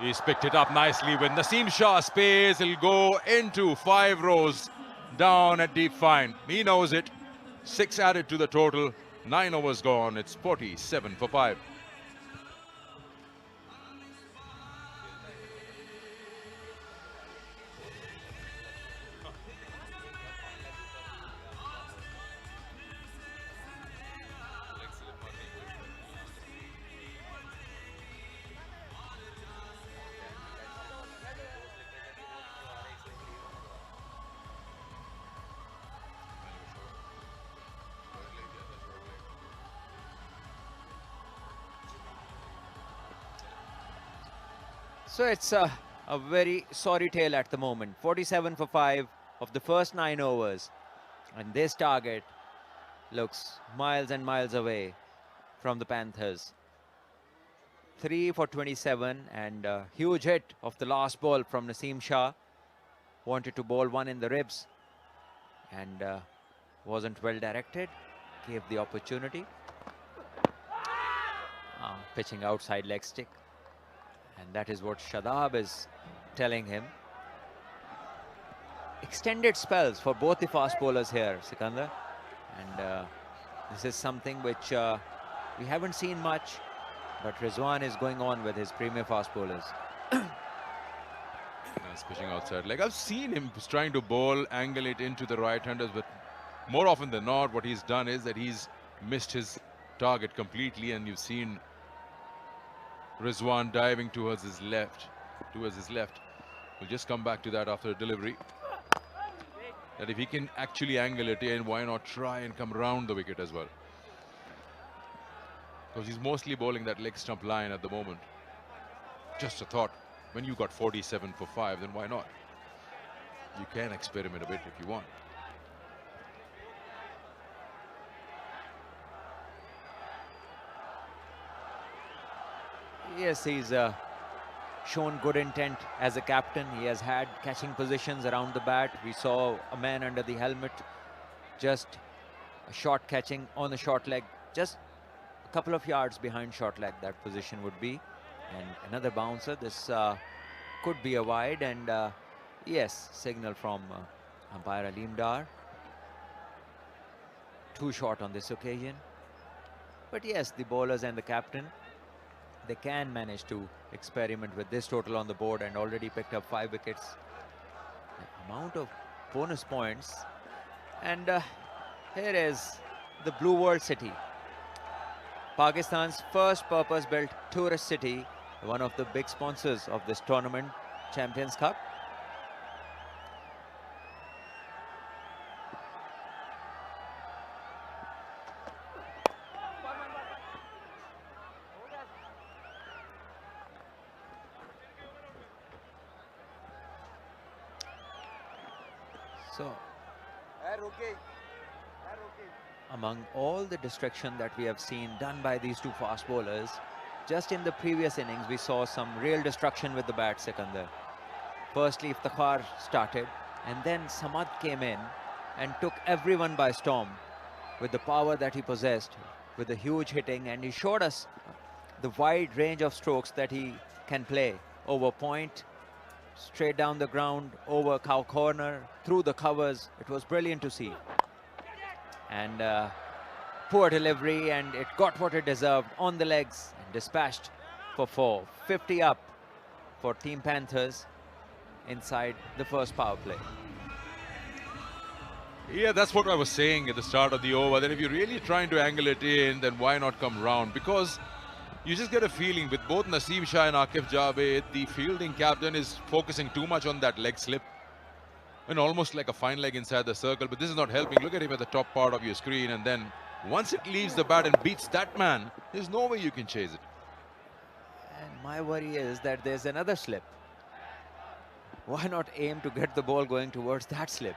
He's picked it up nicely with Naseem Shah space. He'll go into 5 rows down at deep fine. He knows it. 6 added to the total. 9 overs gone. It's 47 for 5. So it's a very sorry tale at the moment. 47 for 5 of the first 9 overs. And this target looks miles and miles away from the Panthers. 3 for 27 and a huge hit of the last ball from Naseem Shah. Wanted to bowl one in the ribs and wasn't well directed. Gave the opportunity. Pitching outside leg stick. And that is what Shadab is telling him. Extended spells for both the fast bowlers here, Sikandar. And this is something which we haven't seen much. But Rizwan is going on with his premier fast bowlers. Nice pitching outside leg. I've seen him trying to bowl, angle it into the right-handers, but more often than not, what he's done is that he's missed his target completely, and you've seen Rizwan diving towards his left. We'll just come back to that after the delivery. That if he can actually angle it in, why not try and come round the wicket as well? Because he's mostly bowling that leg stump line at the moment. Just a thought, when you got 47 for 5, then why not? You can experiment a bit if you want. Yes, he's shown good intent as a captain. He has had catching positions around the bat. We saw a man under the helmet, just a shot catching on the short leg, just a couple of yards behind short leg, that position would be. And another bouncer. This could be a wide, and yes, signal from umpire Aleem Dar. Too short on this occasion. But yes, the bowlers and the captain, they can manage to experiment with this total on the board, and already picked up 5 wickets. The amount of bonus points. And here is the Blue World City, Pakistan's first purpose-built tourist city, one of the big sponsors of this tournament, Champions Cup. So, among all the destruction that we have seen done by these two fast bowlers, just in the previous innings, we saw some real destruction with the bat, Sikandar. Firstly, Iftikhar started, and then Samad came in and took everyone by storm with the power that he possessed, with the huge hitting, and he showed us the wide range of strokes that he can play over point, straight down the ground, over cow corner, through the covers. It was brilliant to see. And poor delivery, and it got what it deserved on the legs and dispatched for 4. 50 up for Team Panthers inside the first power play. Yeah, that's what I was saying at the start of the over, that if you're really trying to angle it in, then why not come round? Because you just get a feeling with both Naseem Shah and Akif Javed, the fielding captain is focusing too much on that leg slip. And almost like a fine leg inside the circle, but this is not helping. Look at him at the top part of your screen, and then once it leaves the bat and beats that man, there's no way you can chase it. And my worry is that there's another slip. Why not aim to get the ball going towards that slip?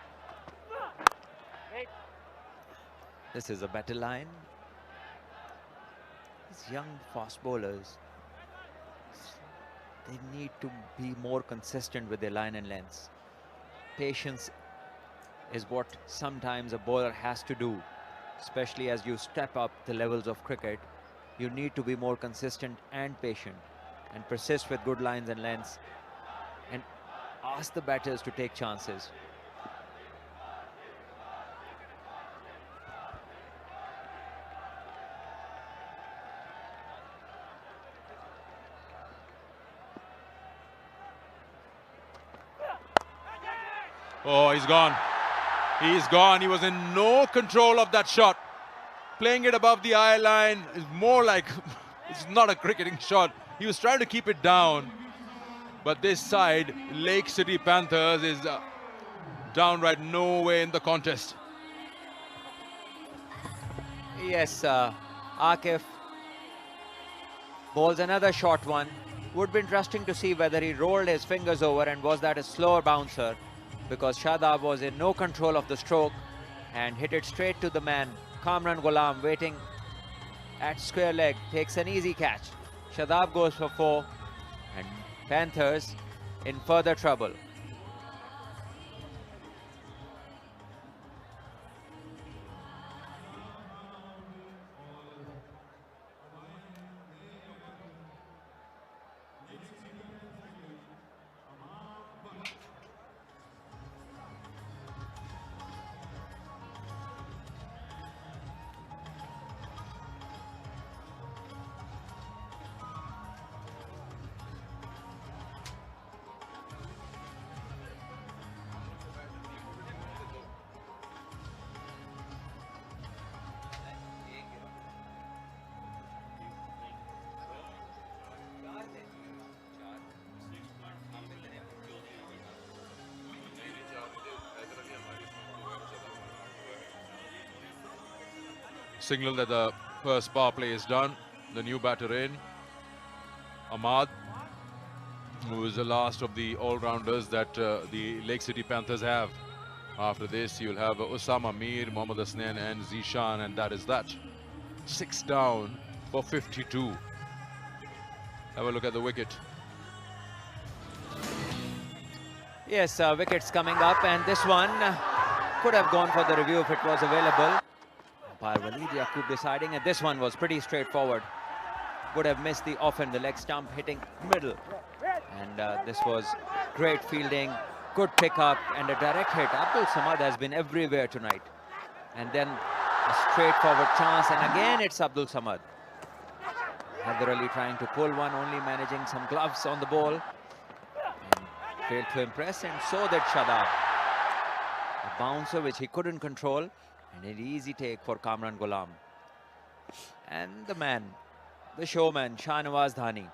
This is a better line. These young fast bowlers, they need to be more consistent with their line and lengths. Patience is what sometimes a bowler has to do, especially as you step up the levels of cricket. You need to be more consistent and patient and persist with good lines and lengths and ask the batters to take chances. Oh, he's gone. He's gone. He was in no control of that shot. Playing it above the eye line is more like, it's not a cricketing shot. He was trying to keep it down. But this side, Lake City Panthers, is downright no way in the contest. Yes, Akif bowls another short one. Would be interesting to see whether he rolled his fingers over and was that a slower bouncer, because Shadab was in no control of the stroke and hit it straight to the man. Kamran Gulam waiting at square leg, takes an easy catch. Shadab goes for 4 and Panthers in further trouble. Signal that the first power play is done. The new batter in, Ahmad, who is the last of the all-rounders that the Lake City Panthers have. After this, you'll have Usama Mir, Mohammad Asnan and Zishan, and that is that. 6 down for 52. Have a look at the wicket. Yes, wickets coming up, and this one could have gone for the review if it was available. Umpire Walid Yaqub deciding, and this one was pretty straightforward. Would have missed the off end, the leg stump hitting middle. And this was great fielding, good pickup, and a direct hit. Abdul Samad has been everywhere tonight. And then a straightforward chance, and again it's Abdul Samad. Haider Ali trying to pull one, only managing some gloves on the ball. And failed to impress, and so did Shadab. A bouncer which he couldn't control. And an easy take for Kamran Gulam. And the man, the showman, Shahnawaz Dhani,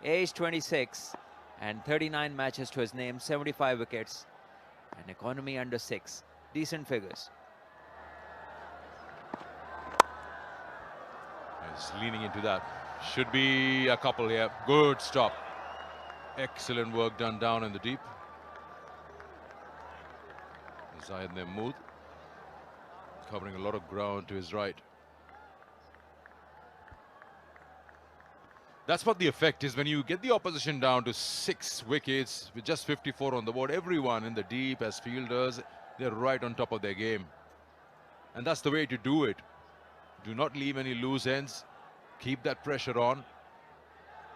age 26 and 39 matches to his name, 75 wickets, and economy under 6. Decent figures. He's leaning into that. Should be a couple here. Good stop. Excellent work done down in the deep. Zahid Mahmood covering a lot of ground to his right. That's what the effect is when you get the opposition down to 6 wickets with just 54 on the board. Everyone in the deep as fielders, they're right on top of their game. And that's the way to do it. Do not leave any loose ends. Keep that pressure on.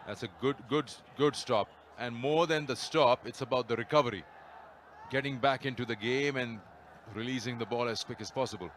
That's a good stop. And more than the stop, it's about the recovery. Getting back into the game and releasing the ball as quick as possible.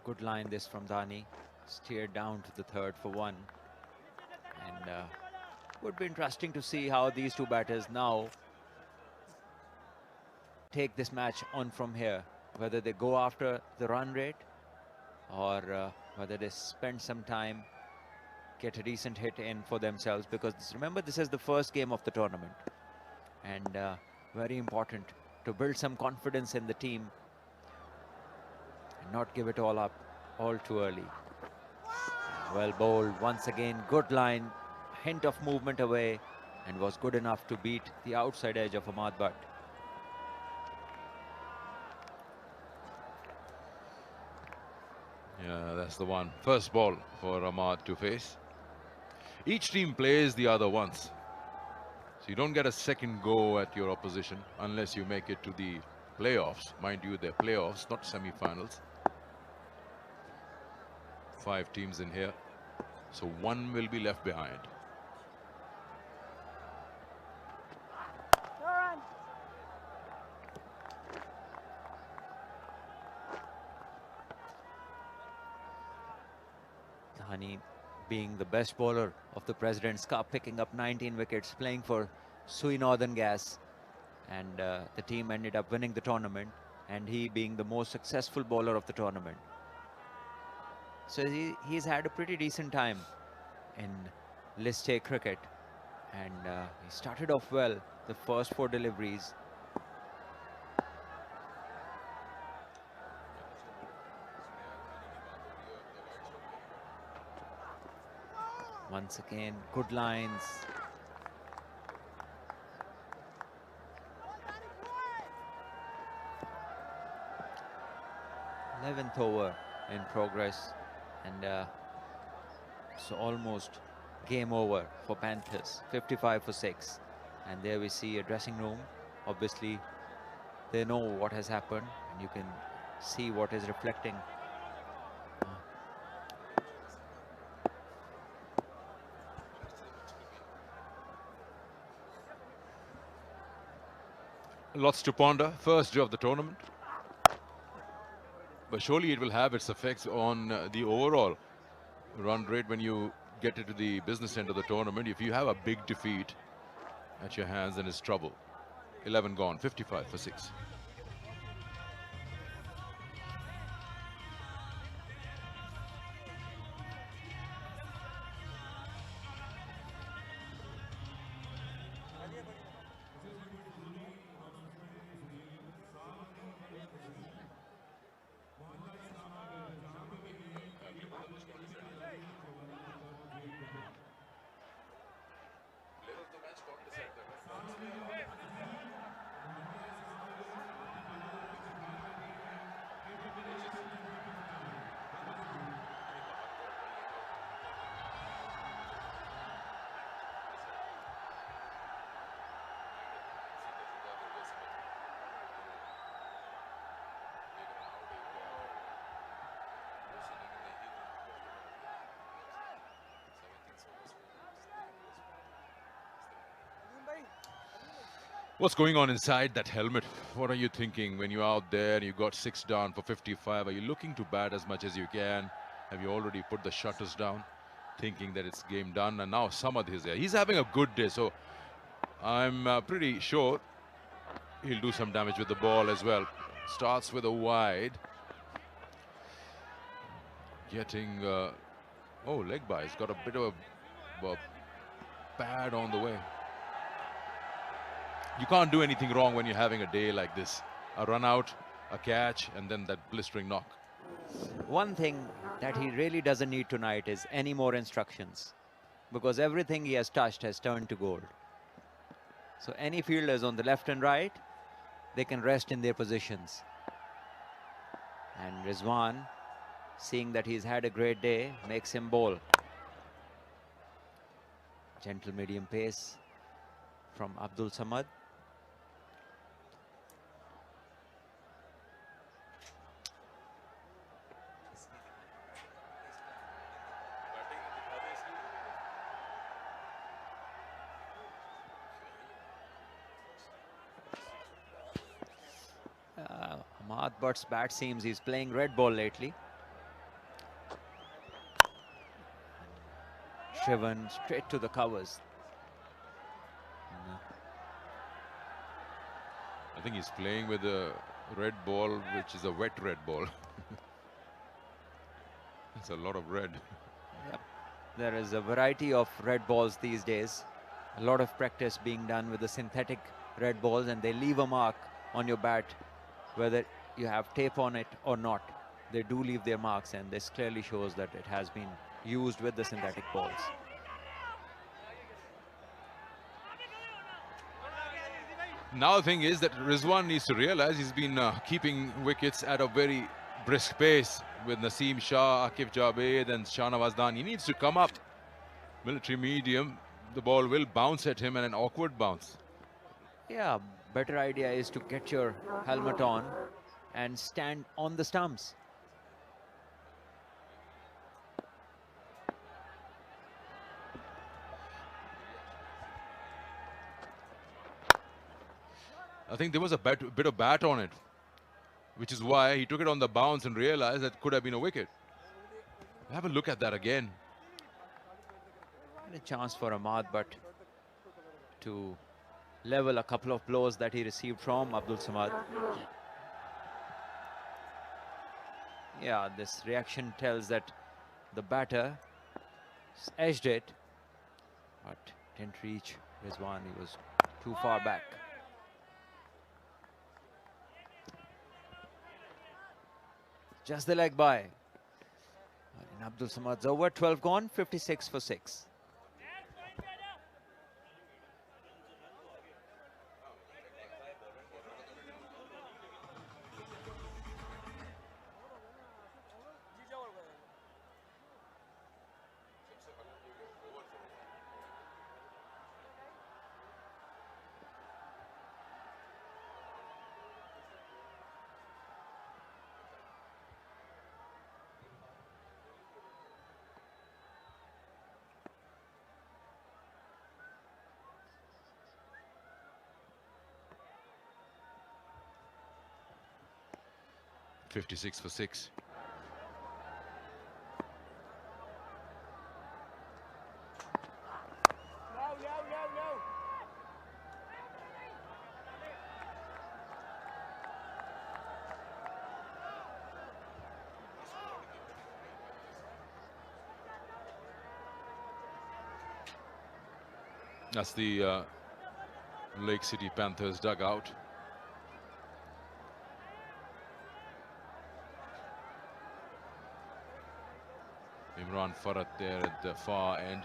Good line this from Dhani. Steered down to the third for 1. And would be interesting to see how these two batters now take this match on from here. Whether they go after the run rate or whether they spend some time, get a decent hit in for themselves. Because remember, this is the first game of the tournament. And very important to build some confidence in the team and not give it all up all too early. Well bowled once again. Good line. Hint of movement away, and was good enough to beat the outside edge of Ahmad Butt. Yeah, that's the one. First ball for Ahmad to face. Each team plays the other once. So you don't get a second go at your opposition unless you make it to the playoffs. Mind you, they're playoffs, not semi-finals. 5 teams in here. So 1 will be left behind. Dhani being the best bowler of the President's Cup, picking up 19 wickets, playing for Sui Northern Gas, and the team ended up winning the tournament, and he being the most successful bowler of the tournament. So he's had a pretty decent time in List A cricket, and he started off well, the first 4 deliveries. Once again, good lines. Eleventh over in progress, and so almost game over for Panthers. 55 for 6, and there we see a dressing room. Obviously, they know what has happened, and you can see what is reflecting. Lots to ponder. First day of the tournament. But surely it will have its effects on the overall run rate when you get into the business end of the tournament. If you have a big defeat at your hands, then it's trouble. 11 gone, 55 for 6. What's going on inside that helmet? What are you thinking when you're out there and you got 6 down for 55? Are you looking to bat as much as you can? Have you already put the shutters down, thinking that it's game done? And now Samad is there. He's having a good day, so I'm pretty sure he'll do some damage with the ball as well. Starts with a wide. Getting, oh, leg by. He's got a bit of a pad on the way. You can't do anything wrong when you're having a day like this. A run out, a catch, and then that blistering knock. One thing that he really doesn't need tonight is any more instructions, because everything he has touched has turned to gold. So any fielders on the left and right, they can rest in their positions. And Rizwan, seeing that he's had a great day, makes him bowl. Gentle medium pace from Abdul Samad. Ahmad Butt's bat seems he's playing red ball lately. driven straight to the covers. I think he's playing with a red ball, which is a wet red ball. It's a lot of red. Yep. There is a variety of red balls these days. A lot of practice being done with the synthetic red balls, and they leave a mark on your bat, whether you have tape on it or not. They do leave their marks, and this clearly shows that it has been used with the synthetic balls. Now the thing is that Rizwan needs to realize he's been keeping wickets at a very brisk pace with Naseem Shah, Akif Javed and Shahnawaz Dan. He needs to come up. Military medium, the ball will bounce at him, and an awkward bounce. Yeah, better idea is to get your helmet on and stand on the stumps. I think there was a bit of bat on it, which is why he took it on the bounce and realized that could have been a wicket. Have a look at that again. And a chance for Ahmad, but to level a couple of blows that he received from Abdul Samad. Yeah, this reaction tells that the batter edged it, but didn't reach Rizwan. He was too far back. Just the leg by. And Abdul Samad's over, 12 gone, 56 for 6. .56 for 6. That's the Lake City Panthers dugout. Imran Farhat there at the far end.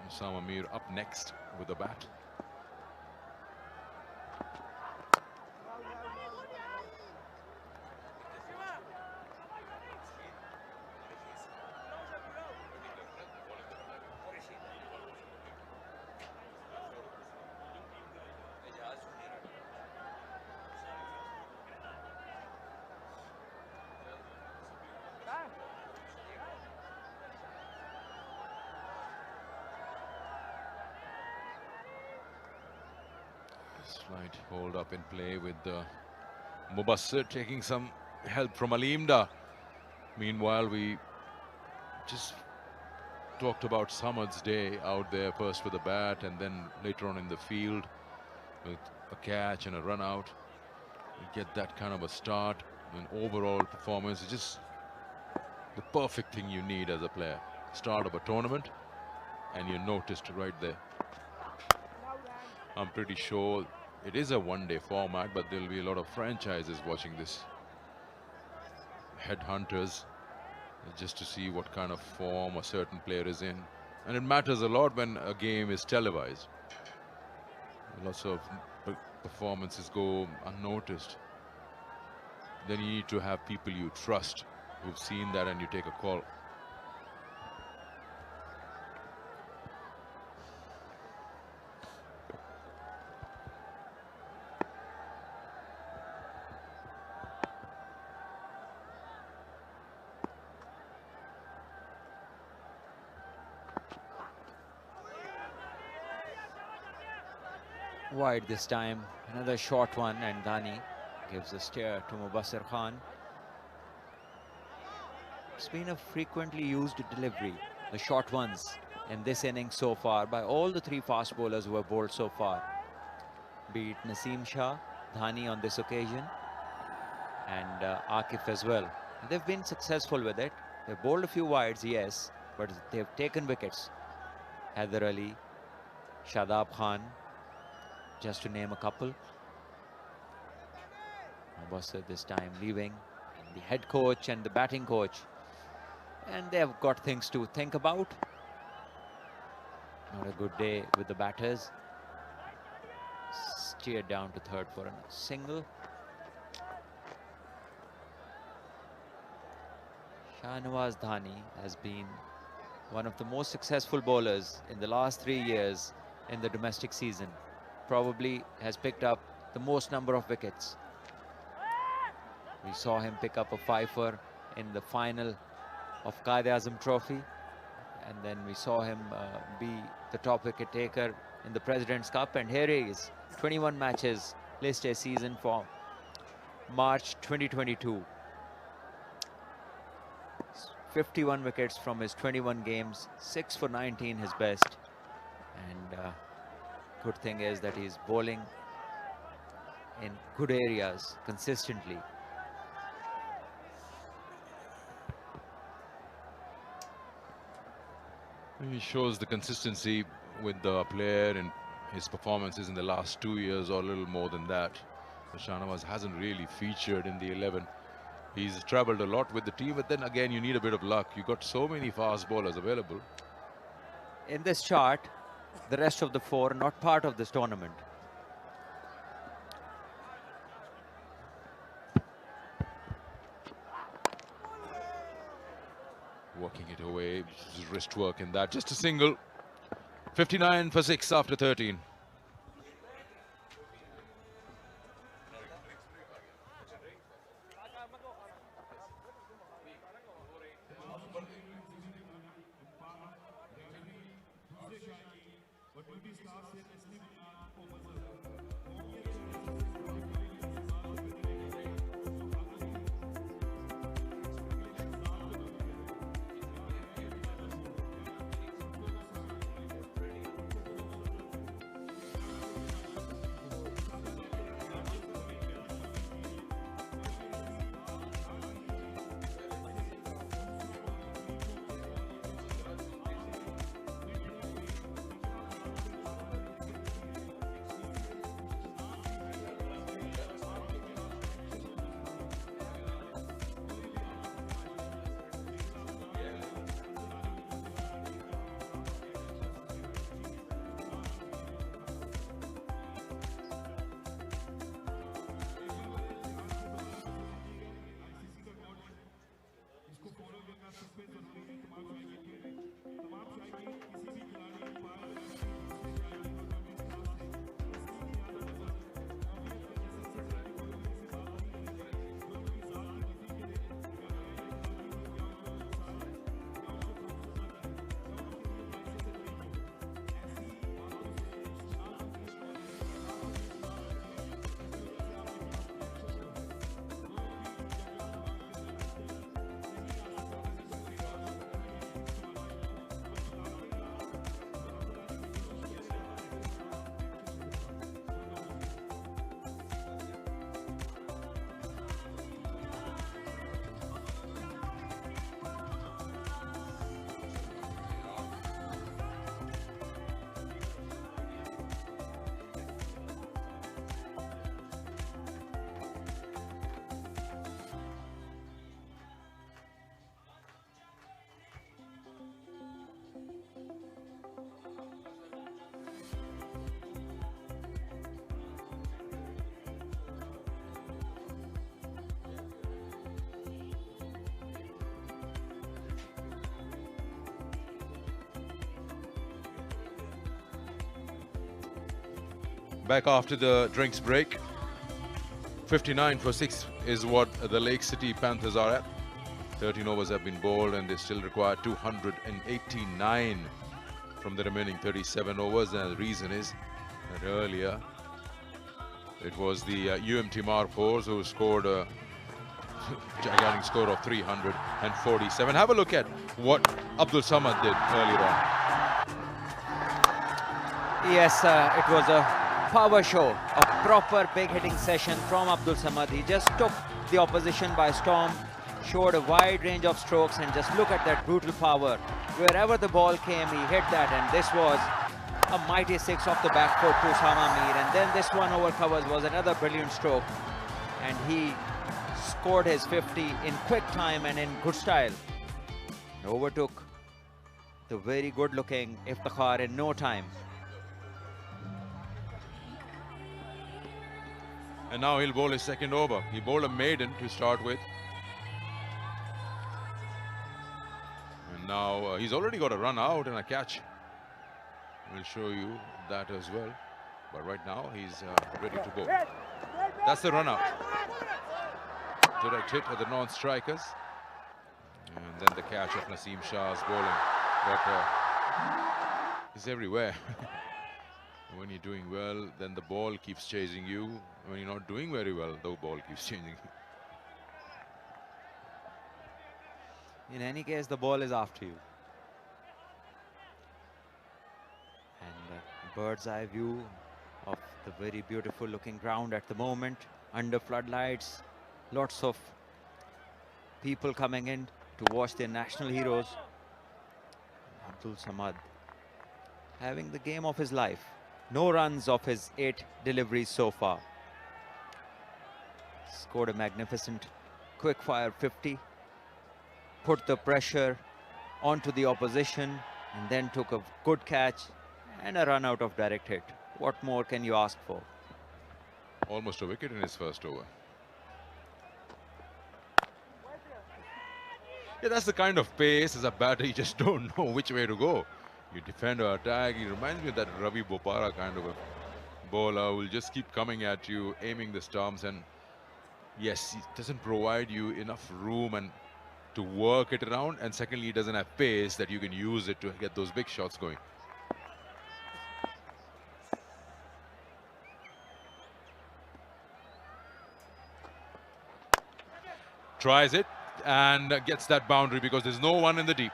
Sam Amir up next with the bat. Slight hold up in play with Mubassir taking some help from Aleemda. Meanwhile, we just talked about Samad's day out there, first with the bat and then later on in the field with a catch and a run out. You get that kind of a start, an overall performance. It's just the perfect thing you need as a player. Start of a tournament and you're noticed right there. I'm pretty sure it is a one-day format, but there'll be a lot of franchises watching this. Headhunters, just to see what kind of form a certain player is in. And it matters a lot when a game is televised. Lots of performances go unnoticed. Then you need to have people you trust who've seen that and you take a call. Wide this time, another short one, and Dani gives a steer to Mubassir Khan. It's been a frequently used delivery, the short ones in this inning so far by all the three fast bowlers who have bowled so far. Be it Naseem Shah, Dhani on this occasion, and Akif as well. They've been successful with it. They've bowled a few wides, yes, but they've taken wickets. Haider Ali, Shadab Khan, just to name a couple. Mubasir this time leaving, the head coach and the batting coach, and they have got things to think about. Not a good day with the batters. Steered down to third for a single. Shahnawaz Dhani has been one of the most successful bowlers in the last 3 years in the domestic season. Probably has picked up the most number of wickets. We saw him pick up a fifer in the final of Quaid-e-Azam Trophy, and then we saw him be the top wicket taker in the President's Cup, and here he is, 21 matches, list a season for March 2022. 51 wickets from his 21 games, 6 for 19 his best, and good thing is that he's bowling in good areas consistently. He shows the consistency with the player and his performances in the last 2 years or a little more than that. So Shahnawaz hasn't really featured in the 11. He's travelled a lot with the team, but then again you need a bit of luck. You've got so many fast bowlers available. In this chart, the rest of the four not part of this tournament. Working it away, his wrist work in that. Just a single. 59 for 6 after 13. Back after the drinks break. 59 for 6 is what the Lake City Panthers are at. 13 overs have been bowled and they still require 289 from the remaining 37 overs. And the reason is that earlier it was the UMT Markhors who scored gigantic score of 347. Have a look at what Abdul Samad did earlier on. Yes, it was a power show, a proper big hitting session from Abdul Samad. He just took the opposition by storm, showed a wide range of strokes, and just look at that brutal power. Wherever the ball came, he hit that, and this was a mighty six off the back foot to Sama Mir. And then this one over covers was another brilliant stroke, and he scored his 50 in quick time and in good style. And overtook the very good looking Iftikhar in no time. And now he'll bowl his second over. He bowled a maiden to start with. And now he's already got a run out and a catch. We'll show you that as well. But right now he's ready to bowl. That's the run out. Direct hit at the non-strikers. And then the catch of Naseem Shah's bowling. But he's everywhere. When you're doing well, then the ball keeps chasing you. When you're not doing very well, the ball keeps chasing you. In any case, the ball is after you. And a bird's eye view of the very beautiful looking ground at the moment. Under floodlights, lots of people coming in to watch their national heroes. Abdul Samad having the game of his life. No runs of his 8 deliveries so far. Scored a magnificent quick fire 50. Put the pressure onto the opposition and then took a good catch and a run out of direct hit. What more can you ask for? Almost a wicket in his first over. Yeah, that's the kind of pace as a batter, you just don't know which way to go. You defend or attack. He reminds me of that Ravi Bopara kind of a bowler who will just keep coming at you, aiming the stumps, and yes, he doesn't provide you enough room and to work it around, and secondly, he doesn't have pace that you can use it to get those big shots going. Tries it and gets that boundary because there's no one in the deep.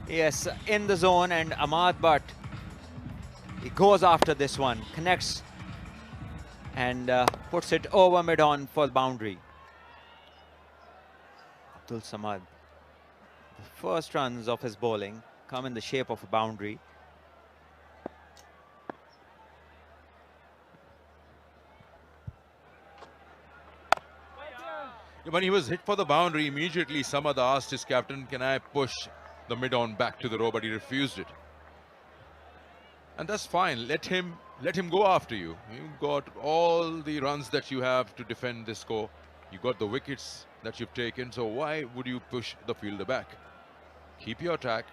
Yes, in the zone, and Ahmad Butt, he goes after this one, connects and puts it over mid-on for the boundary. Abdul Samad, the first runs of his bowling come in the shape of a boundary. When he was hit for the boundary, immediately Samad asked his captain, can I push the mid-on back to the row, but he refused it. And that's fine. Let him go after you. You've got all the runs that you have to defend this score. You've got the wickets that you've taken, so why would you push the fielder back? Keep your attack.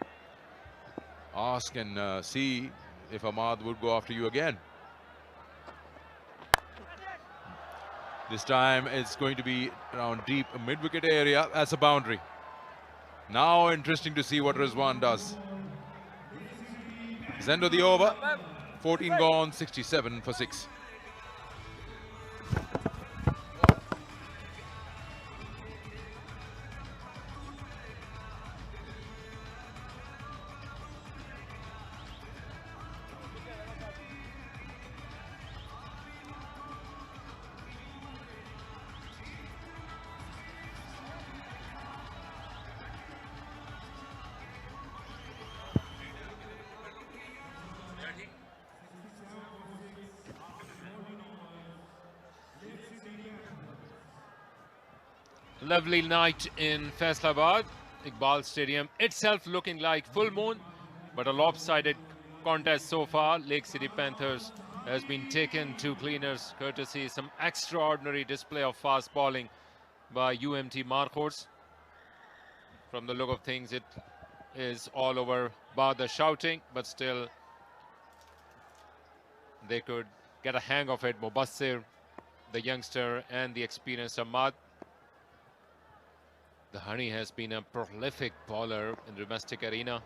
Ask and see if Ahmad would go after you again. This time it's going to be around deep mid-wicket area as a boundary. Now interesting to see what Rizwan does. It's end of the over. 14 gone, 67 for 6. Lovely night in Faisalabad, Iqbal Stadium. Itself looking like full moon, but a lopsided contest so far. Lake City Panthers has been taken to cleaners, courtesy some extraordinary display of fast bowling by UMT Markhors. From the look of things, it is all over bar the shouting, but still they could get a hang of it. Mubassir, the youngster, and the experienced Ahmad. The Honey has been a prolific bowler in the domestic arena.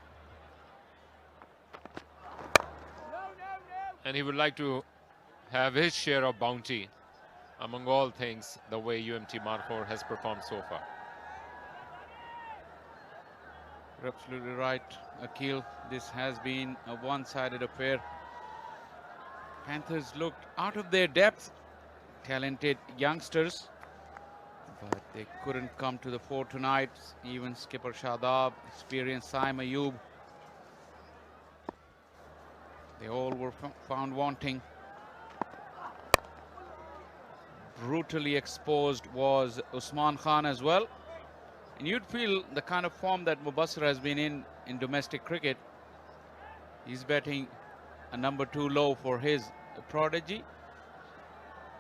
and he would like to have his share of bounty among all things, the way UMT Markhors has performed so far. You're absolutely right, Akhil. This has been a one-sided affair. Panthers looked out of their depth. Talented youngsters, but they couldn't come to the fore tonight. Even skipper Shadab, experienced Saim Ayub, they all were found wanting. Brutally exposed was Usman Khan as well. And you'd feel the kind of form that Mubassir has been in domestic cricket. He's batting a number 2 low for his prodigy.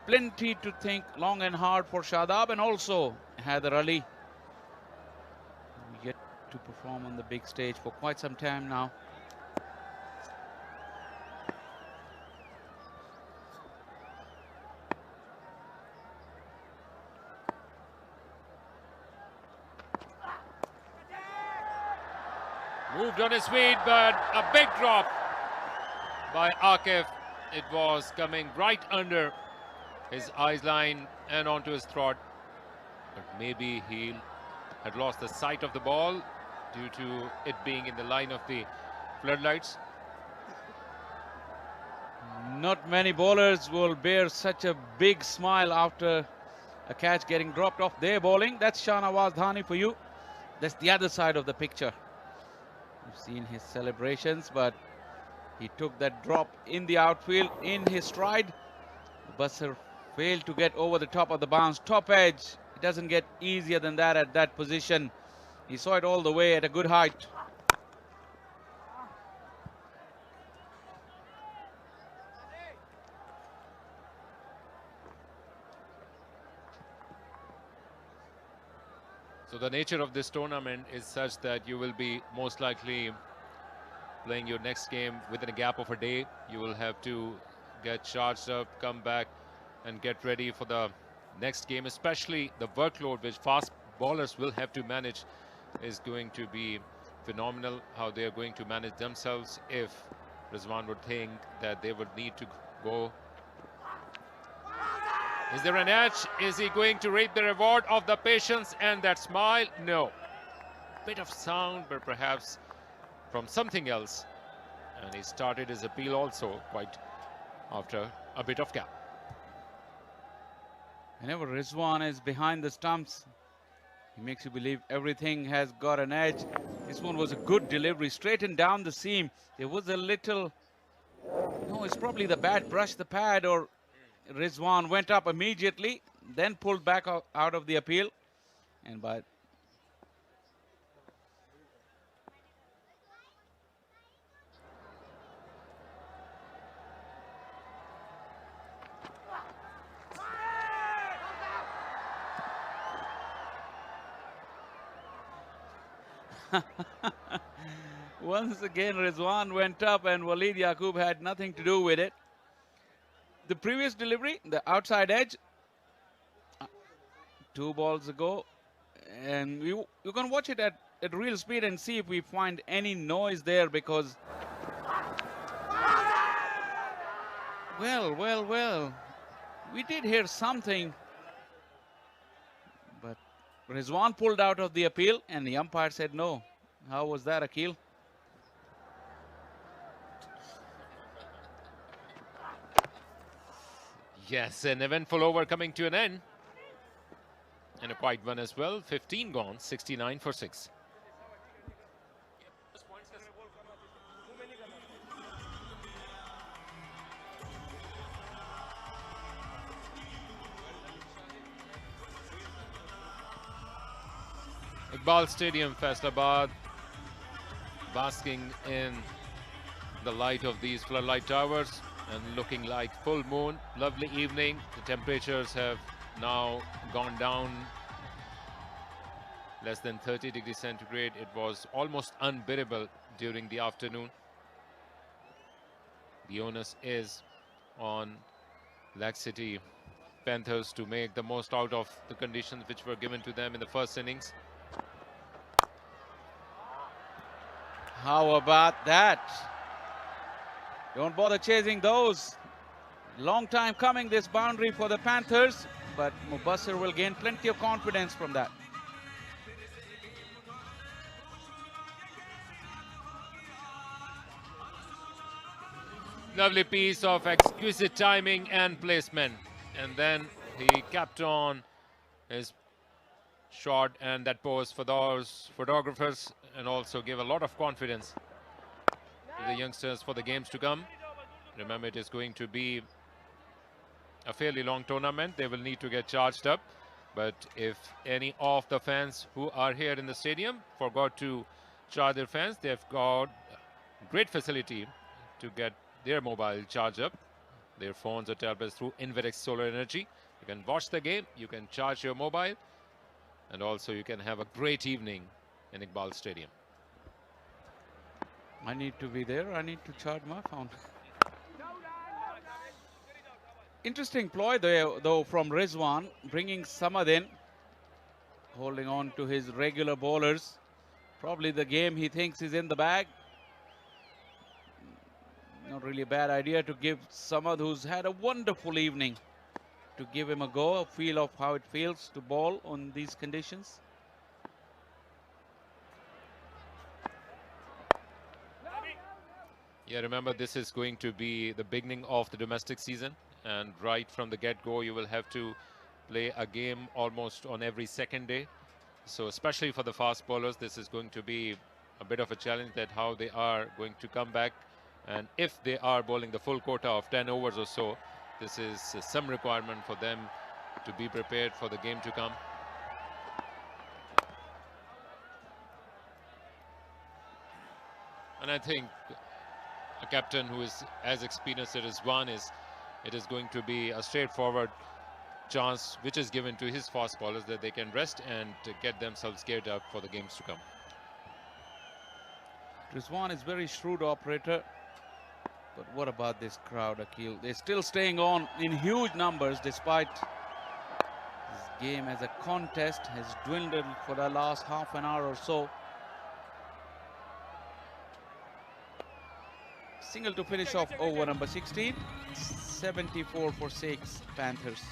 Plenty to think long and hard for Shadab, and also Haider Ali, yet to perform on the big stage for quite some time now. Moved on his feet, but a big drop by Akif. It was coming right under his eyes line and onto his throat. But maybe he had lost the sight of the ball due to it being in the line of the floodlights. Not many bowlers will bear such a big smile after a catch getting dropped off their bowling. That's Shahnawaz Dhani for you. That's the other side of the picture. You've seen his celebrations, but he took that drop in the outfield in his stride. Mubassir failed to get over the top of the bounce. Top edge, it doesn't get easier than that at that position. He saw it all the way at a good height. So the nature of this tournament is such that you will be most likely playing your next game within a gap of a day. You will have to get charged up, come back and get ready for the next game. Especially the workload which fast bowlers will have to manage is going to be phenomenal. How they are going to manage themselves if Rizwan would think that they would need to go. Is there an edge? Is he going to reap the reward of the patience and that smile? No. Bit of sound, but perhaps from something else. And he started his appeal also quite after a bit of gap. Whenever Rizwan is behind the stumps, he makes you believe everything has got an edge. This one was a good delivery, straight and down the seam. There was a little, no, it's probably the bat brushed the pad, or Rizwan went up immediately, then pulled back out of the appeal. And by once again, Rizwan went up and Waleed Yaqub had nothing to do with it. The previous delivery, the outside edge, 2 balls ago, and you can watch it at real speed and see if we find any noise there, because well, we did hear something, but Rizwan pulled out of the appeal and the umpire said no. How was that, Akhil? Yes, an eventful over coming to an end. And a quiet one as well. 15 gone, 69 for 6. Iqbal Stadium, Faisalabad, basking in the light of these floodlight towers and looking like full moon. Lovely evening. The temperatures have now gone down less than 30 degrees centigrade. It was almost unbearable during the afternoon. The onus is on Lac City Panthers to make the most out of the conditions which were given to them in the first innings. How about that? Don't bother chasing those. Long time coming, this boundary for the Panthers, but Mubassir will gain plenty of confidence from that. Lovely piece of exquisite timing and placement. And then he kept on his shot and that pose for those photographers, and also give a lot of confidence to the youngsters for the games to come. Remember, it is going to be a fairly long tournament. They will need to get charged up. But if any of the fans who are here in the stadium forgot to charge their fans, they've got great facility to get their mobile charged up, their phones or tablets, through Inverex Solar Energy. You can watch the game, you can charge your mobile, and also you can have a great evening in Iqbal Stadium. I need to be there. I need to charge my phone. Interesting ploy there, though, from Rizwan, bringing Samad in, holding on to his regular bowlers. Probably the game he thinks is in the bag. Not really a bad idea to give Samad, who's had a wonderful evening, to give him a go, a feel of how it feels to bowl on these conditions. Yeah, remember, this is going to be the beginning of the domestic season, and right from the get-go you will have to play a game almost on every second day. So especially for the fast bowlers, this is going to be a bit of a challenge, that how they are going to come back. And if they are bowling the full quota of 10 overs or so, this is some requirement for them to be prepared for the game to come. And I think a captain who is as experienced as Rizwan is, it is going to be a straightforward chance which is given to his fast bowlers, that they can rest and get themselves geared up for the games to come. Rizwan is very shrewd operator. But what about this crowd, Akhil? They're still staying on in huge numbers, despite this game as a contest has dwindled for the last half an hour or so. Single to finish off over number 16. 74 for 6 Panthers.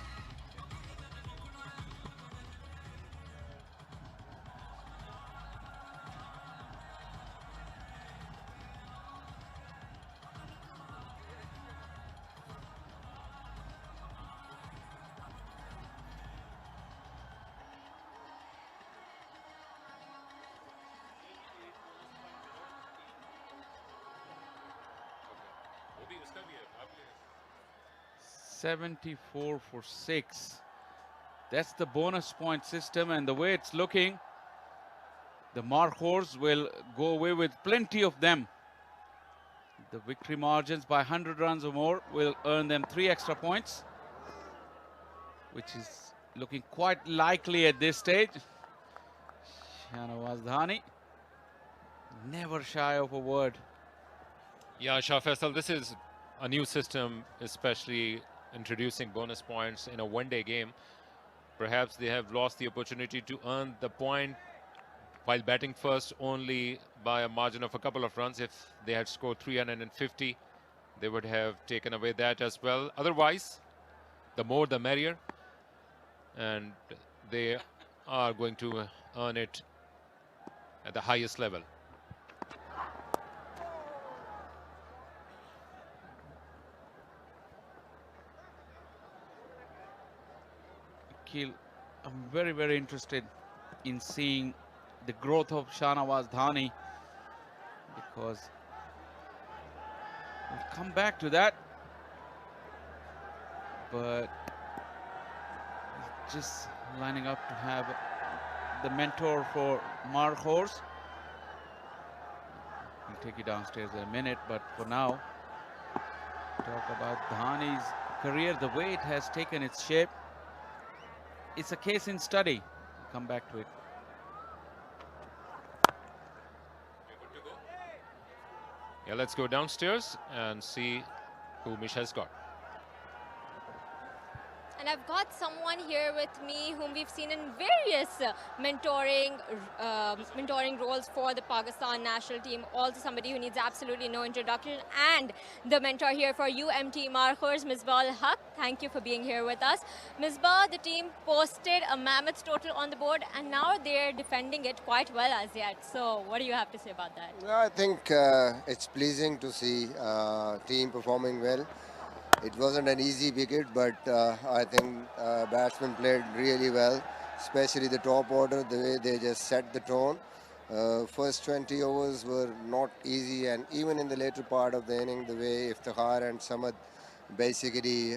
$74 for 6. That's the bonus point system, and the way it's looking, the Markhors will go away with plenty of them. The victory margins by 100 runs or more will earn them 3 extra points, which is looking quite likely at this stage. Shahnawaz Dhani, never shy of a word. Yeah, Shah Faisal, this is a new system, especially introducing bonus points in a one-day game. Perhaps they have lost the opportunity to earn the point while batting first only by a margin of a couple of runs. If they had scored 350, they would have taken away that as well. Otherwise, the more the merrier, and they are going to earn it at the highest level. I'm very, very interested in seeing the growth of Shahnawaz Dhani, because we'll come back to that, but just lining up to have the mentor for Markhors. We'll take you downstairs in a minute, but for now, talk about Dhani's career, the way it has taken its shape. It's a case in study. We'll come back to it. Yeah, let's go downstairs and see who Mish has got. And I've got someone here with me whom we've seen in various mentoring roles for the Pakistan national team. Also somebody who needs absolutely no introduction, and the mentor here for UMT Markhors, Misbah Haq. Thank you for being here with us. Misbah, the team posted a mammoth total on the board, and now they're defending it quite well as yet. So what do you have to say about that? I think it's pleasing to see team performing well. It wasn't an easy wicket, but I think batsmen played really well, especially the top order, the way they just set the tone. First 20 overs were not easy, and even in the later part of the inning, the way Iftihar and Samad basically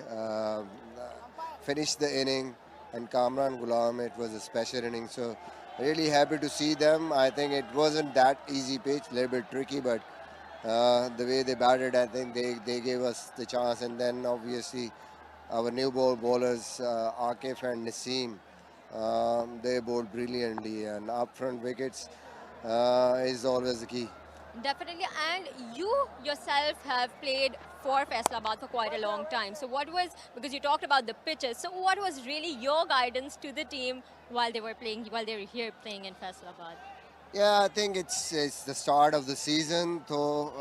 finished the inning, and Kamran Gulam, it was a special inning. So really happy to see them. I think it wasn't that easy pitch, a little bit tricky, but the way they batted, I think they gave us the chance. And then obviously our new ball bowlers, Akif and Naseem, they bowled brilliantly, and upfront wickets is always the key. Definitely, and you yourself have played for Faisalabad for quite a long time. So what was, because you talked about the pitches, so what was really your guidance to the team while they were here playing in Faisalabad? Yeah, I think it's the start of the season, so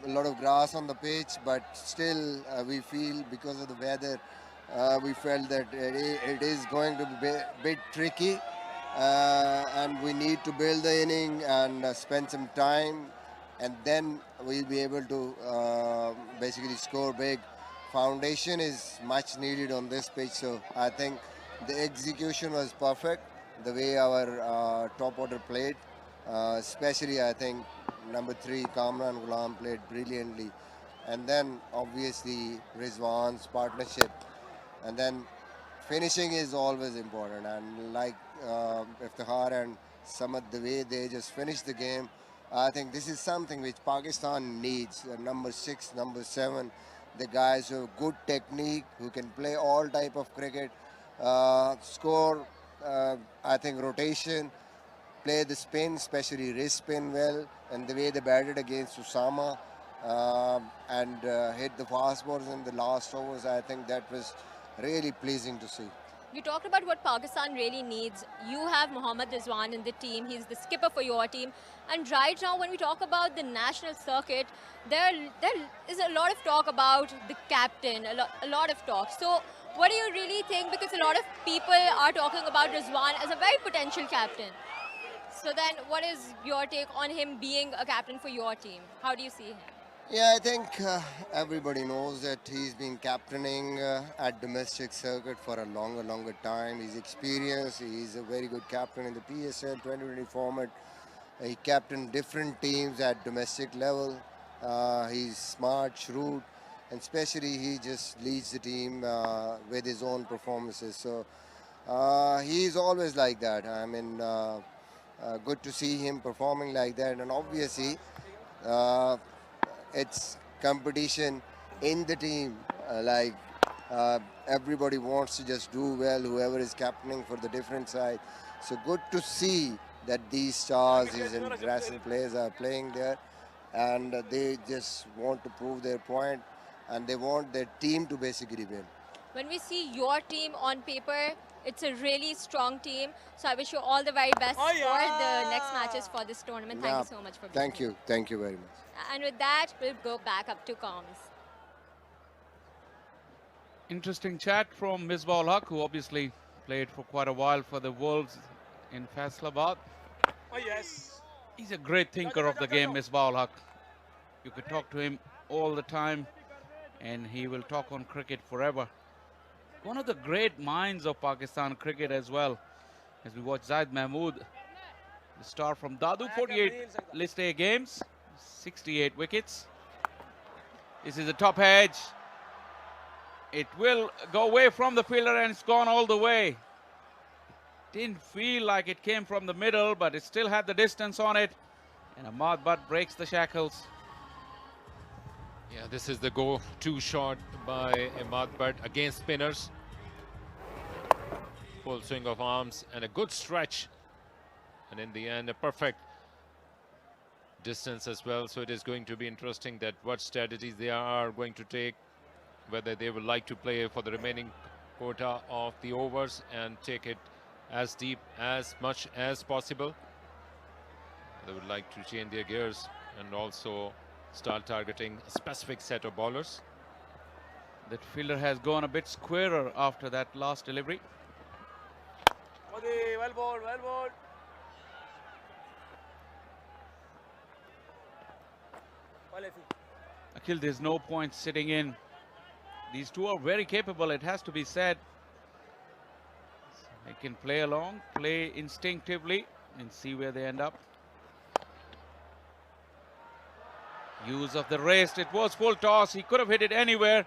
a lot of grass on the pitch, but still we feel because of the weather, we felt that it is going to be a bit tricky, and we need to build the inning and spend some time, and then we'll be able to basically score big. Foundation is much needed on this pitch, so I think the execution was perfect, the way our top order played. Especially I think number 3 Kamran Gulam played brilliantly, and then obviously Rizwan's partnership, and then finishing is always important, and like Iftihar and Samad, the way they just finished the game, I think this is something which Pakistan needs. Number 6, number 7, the guys who have good technique, who can play all type of cricket, score, I think rotation, play the spin, especially wrist spin well, and the way they batted against Usama and hit the fast balls in the last overs, I think that was really pleasing to see. You talked about what Pakistan really needs. You have Mohammad Rizwan in the team. He's the skipper for your team. And right now, when we talk about the national circuit, there is a lot of talk about the captain, a lot of talk. So what do you really think? Because a lot of people are talking about Rizwan as a very potential captain. So then what is your take on him being a captain for your team? How do you see him? Yeah, I think everybody knows that he's been captaining at domestic circuit for a longer time. He's experienced. He's a very good captain in the PSL 2020 format. He captained different teams at domestic level. He's smart, shrewd, and especially he just leads the team with his own performances. So he's always like that. I mean, good to see him performing like that, and obviously it's competition in the team. Everybody wants to just do well, whoever is captaining for the different side. So good to see that these stars, these international players are playing there, and they just want to prove their point, and they want their team to basically win. When we see your team on paper, it's a really strong team. So I wish you all the very best for the next matches for this tournament. Thank you so much for being here. Thank you very much. And with that, we'll go back up to comms. Interesting chat from Misbah Haq, who obviously played for quite a while for the Wolves in Faisalabad. Oh yes. He's a great thinker of the game, Misbah Haq. You could talk to him all the time, and he will talk on cricket forever. One of the great minds of Pakistan cricket as well. As we watch Zaid Mahmood, the star from Dadu, 48 List A games, 68 wickets. This is the top edge. It will go away from the fielder, and it's gone all the way. Didn't feel like it came from the middle, but it still had the distance on it. And Ahmad Butt breaks the shackles. Yeah, this is the go-to shot by Ahmad Butt against spinners. Full swing of arms and a good stretch. And in the end, a perfect distance as well. So it is going to be interesting that what strategies they are going to take, whether they would like to play for the remaining quota of the overs and take it as deep as much as possible. They would like to change their gears and also start targeting a specific set of bowlers. That fielder has gone a bit squarer after that last delivery. Well bowled, well bowled. Akhil, there's no point sitting in. These two are very capable, it has to be said. They can play along, play instinctively, and see where they end up. Use of the wrist, it was full toss, he could have hit it anywhere.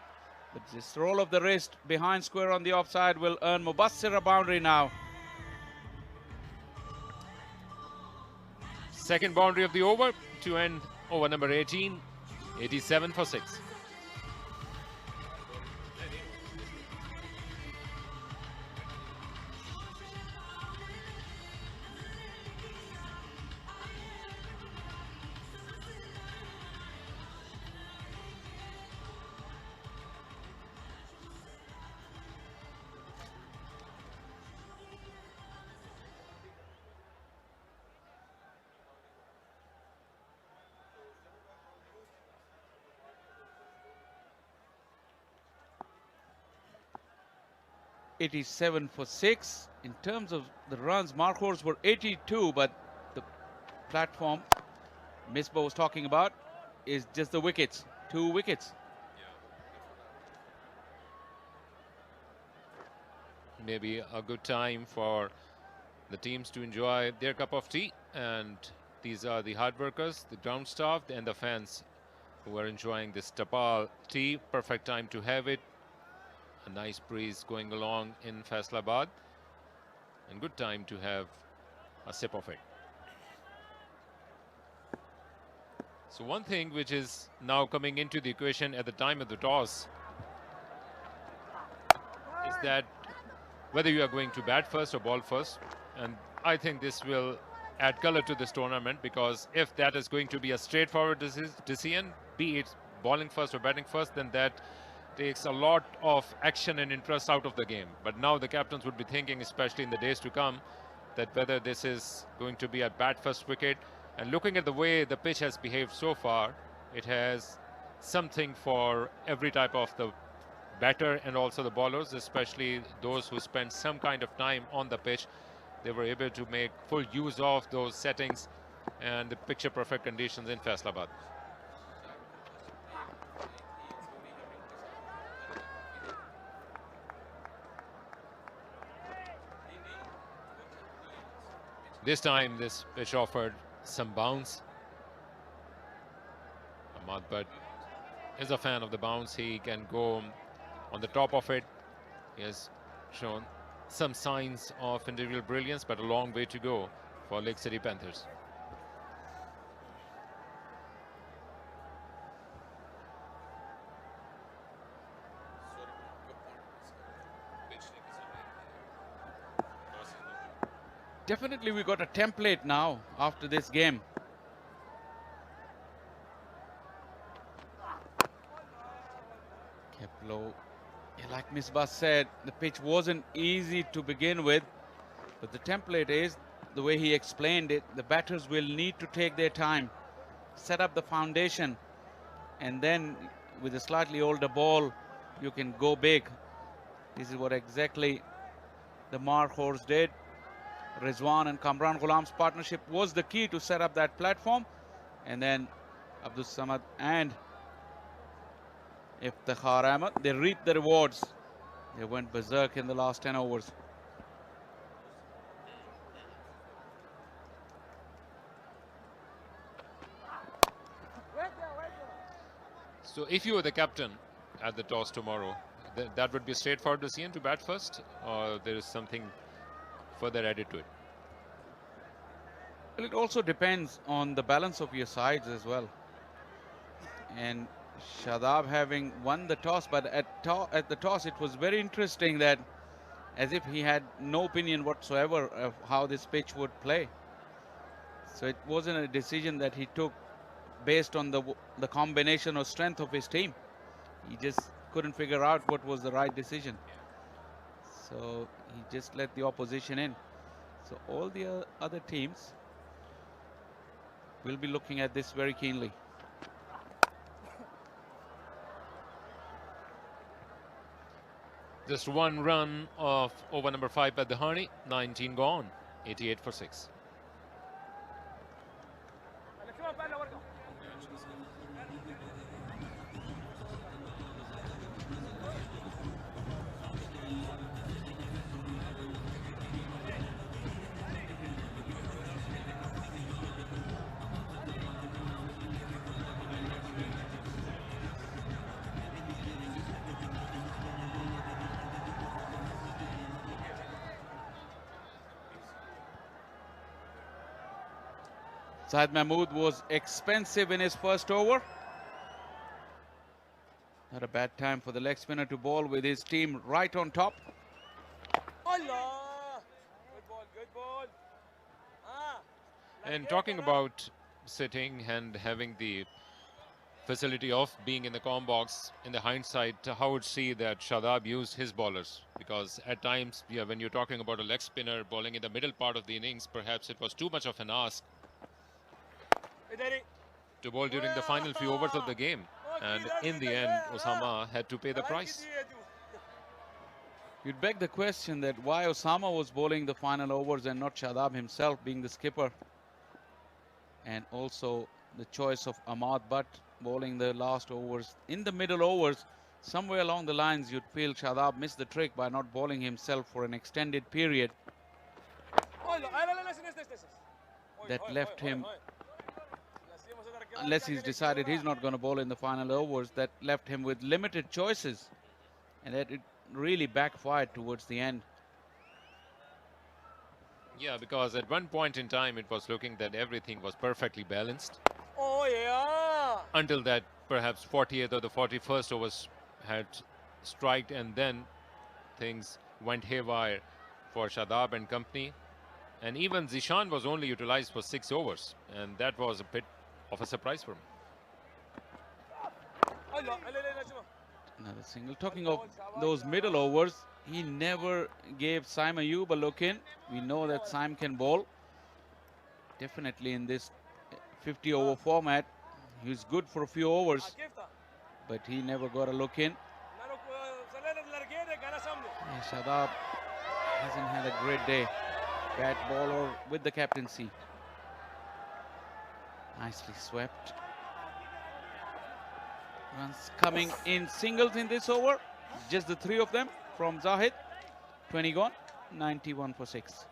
But this roll of the wrist behind square on the offside will earn Mubassir a boundary now. Second boundary of the over to end over number 18, 87 for 6. .87 for 6. In terms of the runs, Markhors were 82, but the platform Misbah was talking about is just the wickets, 2 wickets. Maybe a good time for the teams to enjoy their cup of tea, and these are the hard workers, the ground staff and the fans who are enjoying this tapal tea. Perfect time to have it. A nice breeze going along in Faisalabad, and good time to have a sip of it. So one thing which is now coming into the equation at the time of the toss is that whether you are going to bat first or ball first, and I think this will add color to this tournament, because if that is going to be a straightforward decision, be it bowling first or batting first, then that takes a lot of action and interest out of the game. But now the captains would be thinking, especially in the days to come, that whether this is going to be a bat first wicket. And looking at the way the pitch has behaved so far, it has something for every type of the batter and also the bowlers, especially those who spend some kind of time on the pitch. They were able to make full use of those settings and the picture perfect conditions in Faisalabad. This time this pitch offered some bounce. Ahmad Butt is a fan of the bounce. He can go on the top of it. He has shown some signs of individual brilliance, but a long way to go for Lake City Panthers. Definitely we got a template now after this game. Kept low. Yeah, like Misbah said, the pitch wasn't easy to begin with, but the template is, the way he explained it, the batters will need to take their time, set up the foundation, and then with a slightly older ball, you can go big. This is what exactly the Markhors did. Rizwan and Kamran Gulam's partnership was the key to set up that platform. And then Abdul Samad and Iftikhar Ahmed, they reaped the rewards. They went berserk in the last 10 overs. So if you were the captain at the toss tomorrow, that would be a straightforward decision to bat first, or there is something further added to it? Well, it also depends on the balance of your sides as well. And Shadab having won the toss, but at the toss it was very interesting that as if he had no opinion whatsoever of how this pitch would play. So it wasn't a decision that he took based on the combination or strength of his team. He just couldn't figure out what was the right decision. So he just let the opposition in. So all the other teams will be looking at this very keenly. Just one run of over number 5 at the Harney, 19 gone, 88 for 6. Zahid Mahmood was expensive in his first over. Not a bad time for the leg spinner to bowl with his team right on top. And talking about sitting and having the facility of being in the com box, in the hindsight, how would see that Shadab used his bowlers? Because at times, yeah, when you're talking about a leg spinner bowling in the middle part of the innings, perhaps it was too much of an ask to bowl during the final few overs of the game. And in the end, Osama had to pay the price. You'd beg the question that why Osama was bowling the final overs and not Shadab himself being the skipper. And also the choice of Ahmad Butt bowling the last overs. In the middle overs, somewhere along the lines, you'd feel Shadab missed the trick by not bowling himself for an extended period. That left him, unless he's decided he's not going to bowl in the final overs, that left him with limited choices. And that it really backfired towards the end. Yeah, because at one point in time, it was looking that everything was perfectly balanced. Oh, yeah. Until that perhaps 40th or the 41st overs had striked, and then things went haywire for Shadab and company. And even Zishan was only utilized for 6 overs, and that was a bit of a surprise for me. Another single. Talking of those middle overs, he never gave Saim Ayub a look in. We know that Saim can bowl. Definitely in this 50 over format, he was good for a few overs, but he never got a look in. Yeah, Shadab hasn't had a great day. Bat bowler with the captaincy. Nicely swept. Runs coming in singles in this over. Just the 3 of them from Zahid. 20 gone, 91 for 6.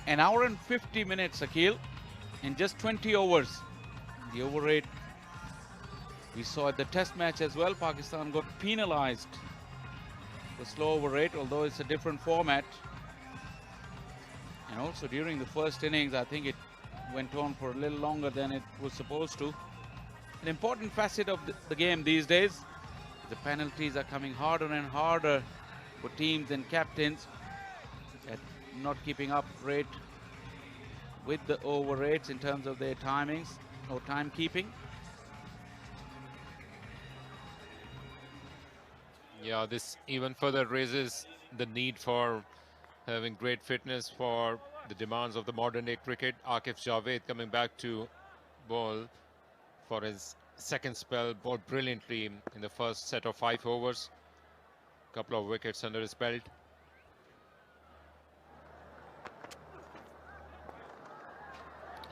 An hour and 50 minutes, Akil, in just 20 overs. The over rate we saw at the test match as well. Pakistan got penalized. The slow over rate, although it's a different format. And also during the first innings, I think it went on for a little longer than it was supposed to. An important facet of the game these days, the penalties are coming harder and harder for teams and captains at not keeping up rate with the over rates in terms of their timings or timekeeping. Yeah, this even further raises the need for having great fitness for the demands of the modern day cricket. Akif Javed coming back to bowl for his second spell, bowled brilliantly in the first set of 5 overs. Couple of wickets under his belt.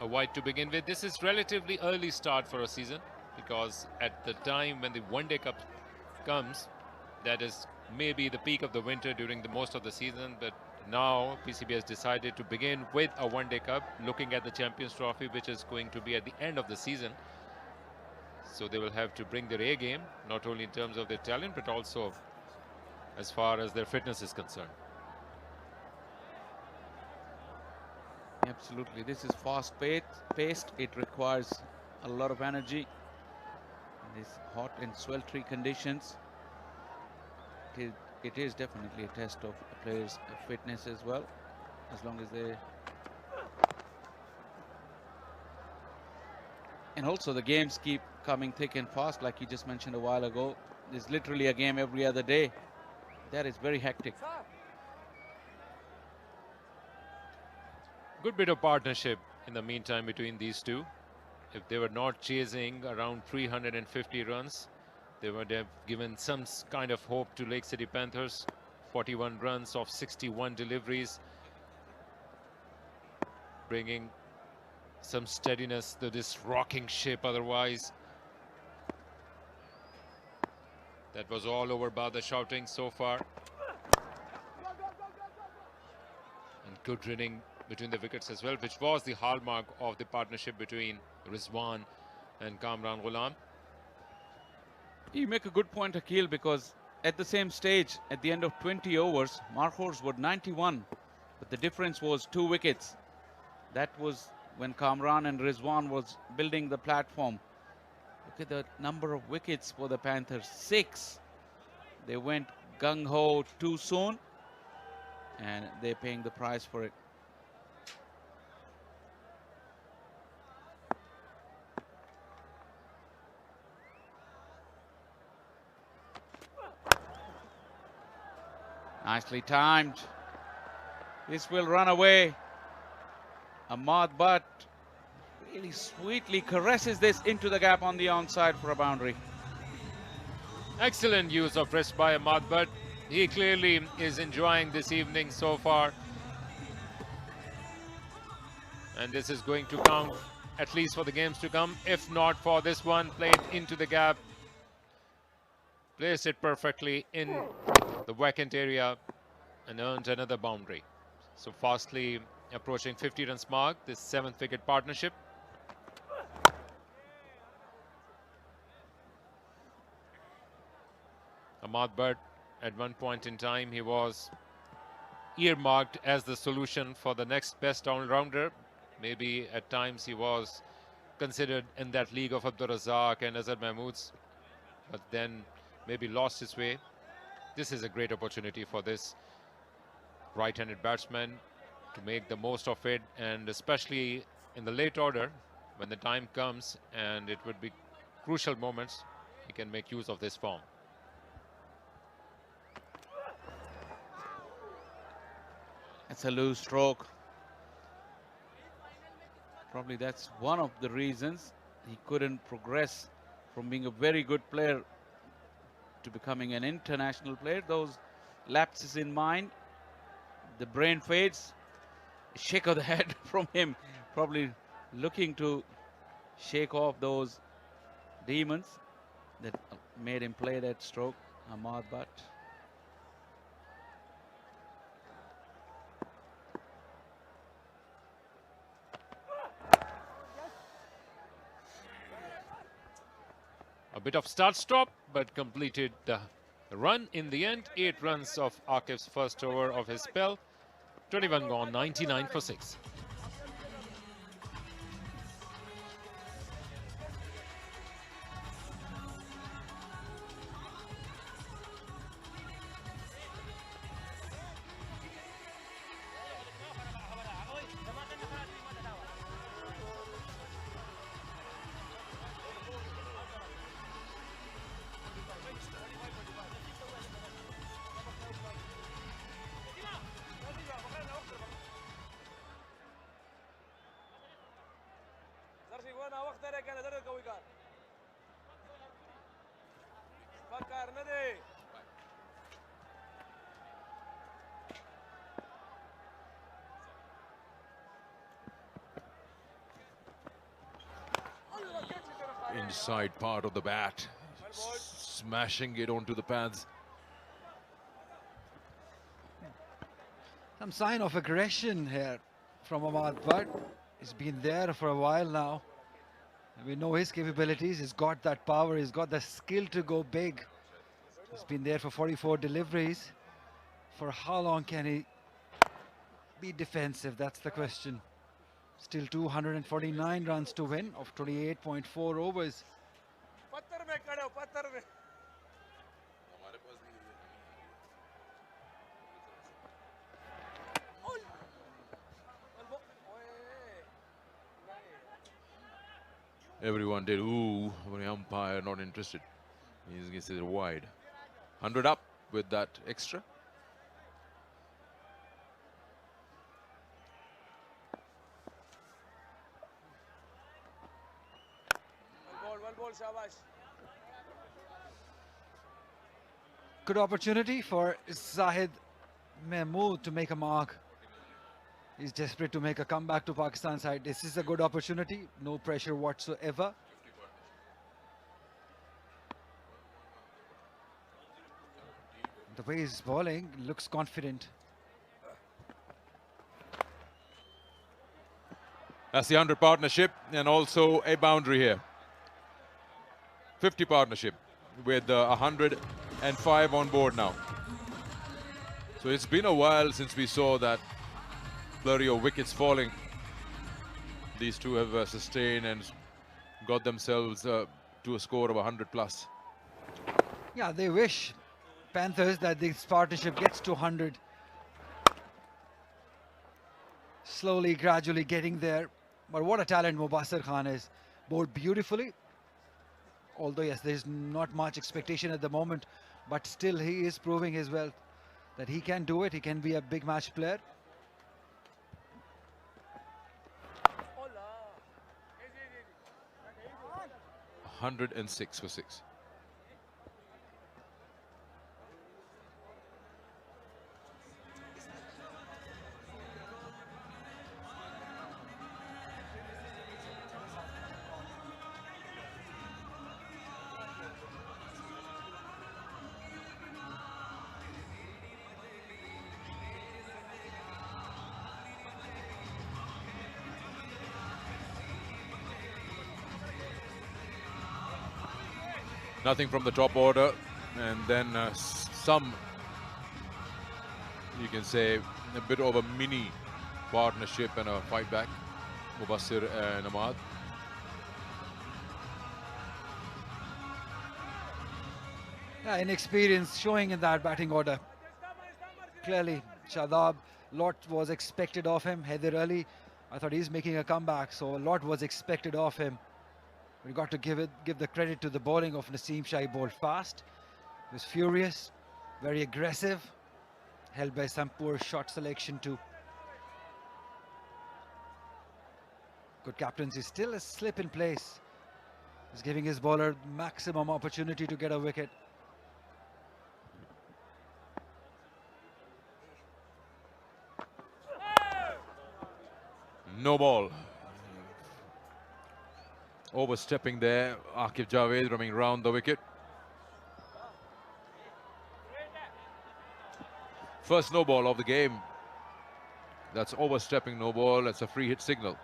A wide to begin with. This is relatively early start for a season, because at the time when the One Day Cup comes, that is maybe the peak of the winter during the most of the season, but Now PCB has decided to begin with a one-day cup, looking at the Champions Trophy, which is going to be at the end of the season. So they will have to bring their A game, not only in terms of their talent, but also as far as their fitness is concerned. Absolutely, this is fast-paced. It requires a lot of energy in these hot and sweltering conditions. It is definitely a test of a player's fitness as well, as long as they... And also the games keep coming thick and fast, like you just mentioned a while ago. There's literally a game every other day. That is very hectic. Good bit of partnership in the meantime between these two. If they were not chasing around 350 runs, they would have given some kind of hope to Lake City Panthers. 41 runs off 61 deliveries, bringing some steadiness to this rocking ship otherwise. That was all over by the shouting so far. And good running between the wickets as well, which was the hallmark of the partnership between Rizwan and Kamran Gulam. You make a good point, Akil, because at the same stage, at the end of 20 overs, Markhors were 91, but the difference was 2 wickets. That was when Kamran and Rizwan was building the platform. Look at the number of wickets for the Panthers, 6. They went gung-ho too soon, and they're paying the price for it. Nicely timed. This will run away. Ahmad Butt really sweetly caresses this into the gap on the onside for a boundary. Excellent use of wrist by Ahmad Butt. He clearly is enjoying this evening so far. And this is going to count at least for the games to come. If not for this one, played into the gap. Placed it perfectly in the vacant area and earned another boundary. So fastly approaching 50 runs mark, this 7th wicket partnership. Ahmad Butt, at one point in time, he was earmarked as the solution for the next best all-rounder. Maybe at times he was considered in that league of Abdur Razzaq and Azhar Mahmood's, but then maybe lost his way. This is a great opportunity for this right-handed batsman to make the most of it, and especially in the late order, when the time comes and it would be crucial moments, he can make use of this form. It's a loose stroke. Probably that's one of the reasons he couldn't progress from being a very good player to becoming an international player. Those lapses in mind, the brain fades, a shake of the head from him, probably looking to shake off those demons that made him play that stroke. Ahmad Butt. A bit of start-stop, but completed the run in the end. 8 runs of Akif's first over of his spell. 21 gone, 99 for 6. Inside part of the bat, smashing it onto the pads. Some sign of aggression here from Ahmad, but he's been there for a while now. And we know his capabilities. He's got that power. He's got the skill to go big. He's been there for 44 deliveries. For how long can he be defensive? That's the question. Still 249 runs to win of 28.4 overs. Everyone did, ooh, when the umpire not interested. He's it wide. 100 up with that extra. One ball, shabash. Good opportunity for Zahid Mahmood to make a mark. He's desperate to make a comeback to Pakistan side. This is a good opportunity, no pressure whatsoever. The way he's bowling looks confident. That's the 100 partnership and also a boundary here. 50 partnership with 105 on board now. So it's been a while since we saw that flurry of wickets falling. These two have sustained and got themselves to a score of 100 plus. Yeah, they wish, Panthers, that this partnership gets to 100. Slowly, gradually getting there. But what a talent Mubassir Khan is. Bowled beautifully. Although, yes, there's not much expectation at the moment. But still, he is proving his wealth. That he can do it. He can be a big match player. 106 for 6. Nothing from the top order, and then some, you can say, a bit of a mini partnership and a fight back. Mubassir and Ahmad. Yeah, inexperience showing in that batting order. Clearly, Shadab, lot was expected of him. Haider Ali, I thought he's making a comeback, so a lot was expected of him. We got to give the credit to the bowling of Naseem Shah. He bowled fast, he was furious, very aggressive, held by some poor shot selection too. Good captaincy, still a slip in place. He's giving his bowler maximum opportunity to get a wicket. No ball. Overstepping there, Akif Javed running round the wicket. First no ball of the game. That's overstepping no ball. That's a free hit signal.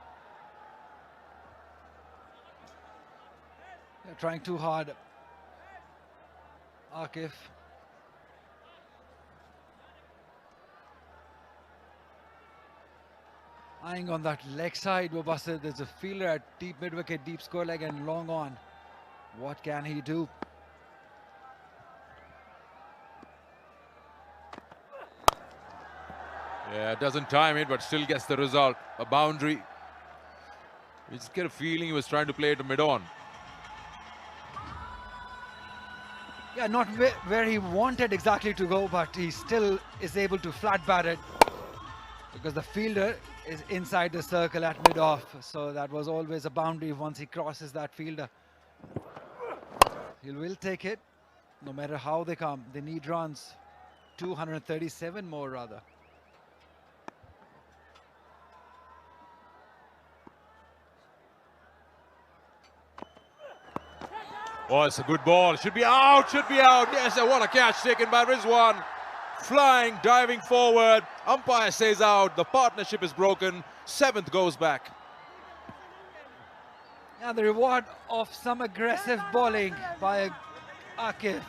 They're trying too hard. Akif. Eyeing on that leg side, Mubassir. There's a fielder at deep mid-wicket, deep score leg and long on. What can he do? Yeah, doesn't time it, but still gets the result. A boundary. You just get a feeling he was trying to play it to mid-on. Yeah, not where he wanted exactly to go, but he still is able to flat bat it because the fielder is inside the circle at mid-off. So that was always a boundary once he crosses that fielder. He will take it, no matter how they come. They need runs. 237 more, rather. Oh, it's a good ball. Should be out, should be out. Yes, what a catch taken by Rizwan. flying, diving forward. Umpire says out. The partnership is broken. 7th goes back. Yeah, the reward of some aggressive bowling by Akif.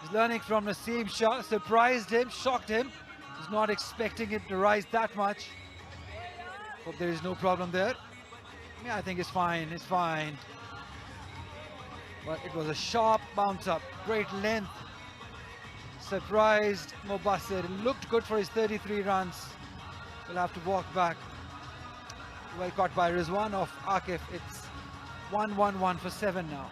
He's learning from Naseem Shah, surprised him, shocked him. He's not expecting it to rise that much. Hope there is no problem there. Yeah, I think it's fine, it's fine. But it was a sharp bounce up, great length. Surprised Mubassir, looked good for his 33 runs. Will have to walk back. Well caught by Rizwan of Akif. It's 1-1-1 for 7 now.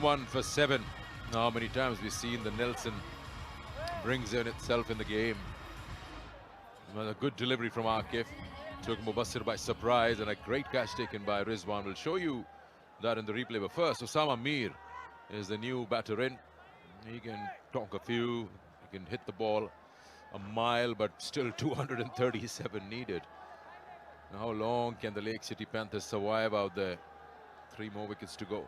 One for 7. How many times we've seen the Nelson brings in itself in the game. A good delivery from Akif. Took Mubassir by surprise, and a great catch taken by Rizwan. We'll show you that in the replay. But first, Osama Mir is the new batter in. He can talk a few. He can hit the ball a mile, but still 237 needed. How long can the Lake City Panthers survive out there? 3 more wickets to go.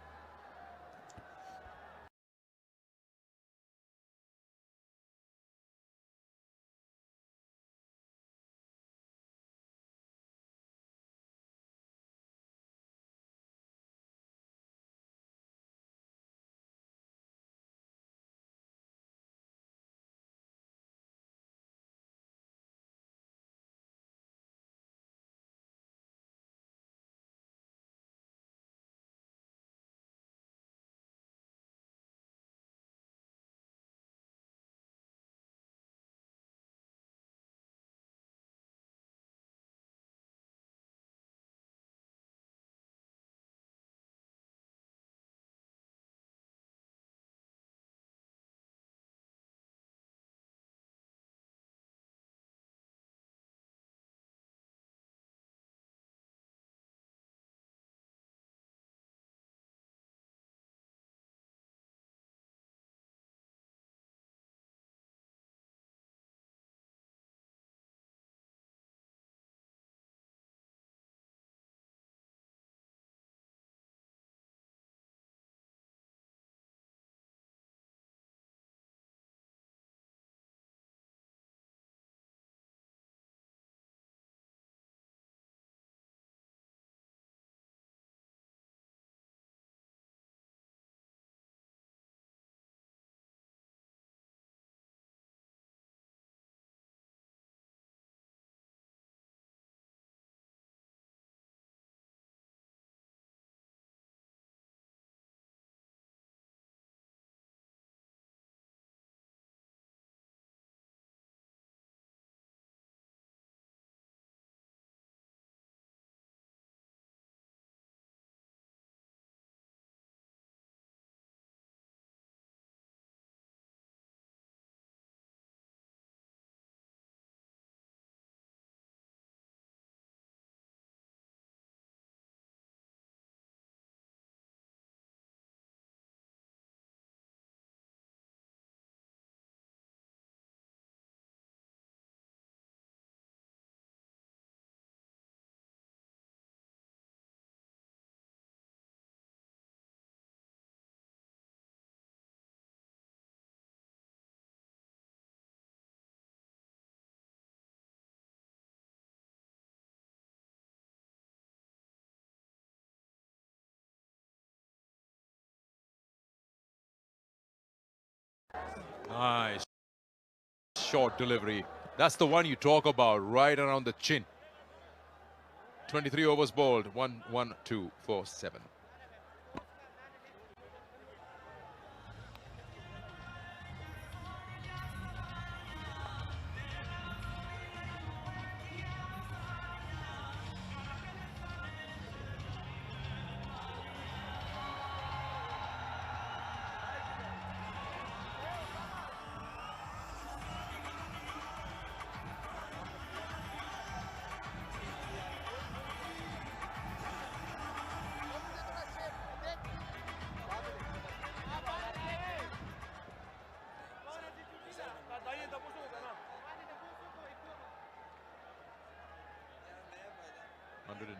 Nice short delivery. That's the one you talk about, right around the chin. 23 overs bowled. 1, 1, 2, 4, 7.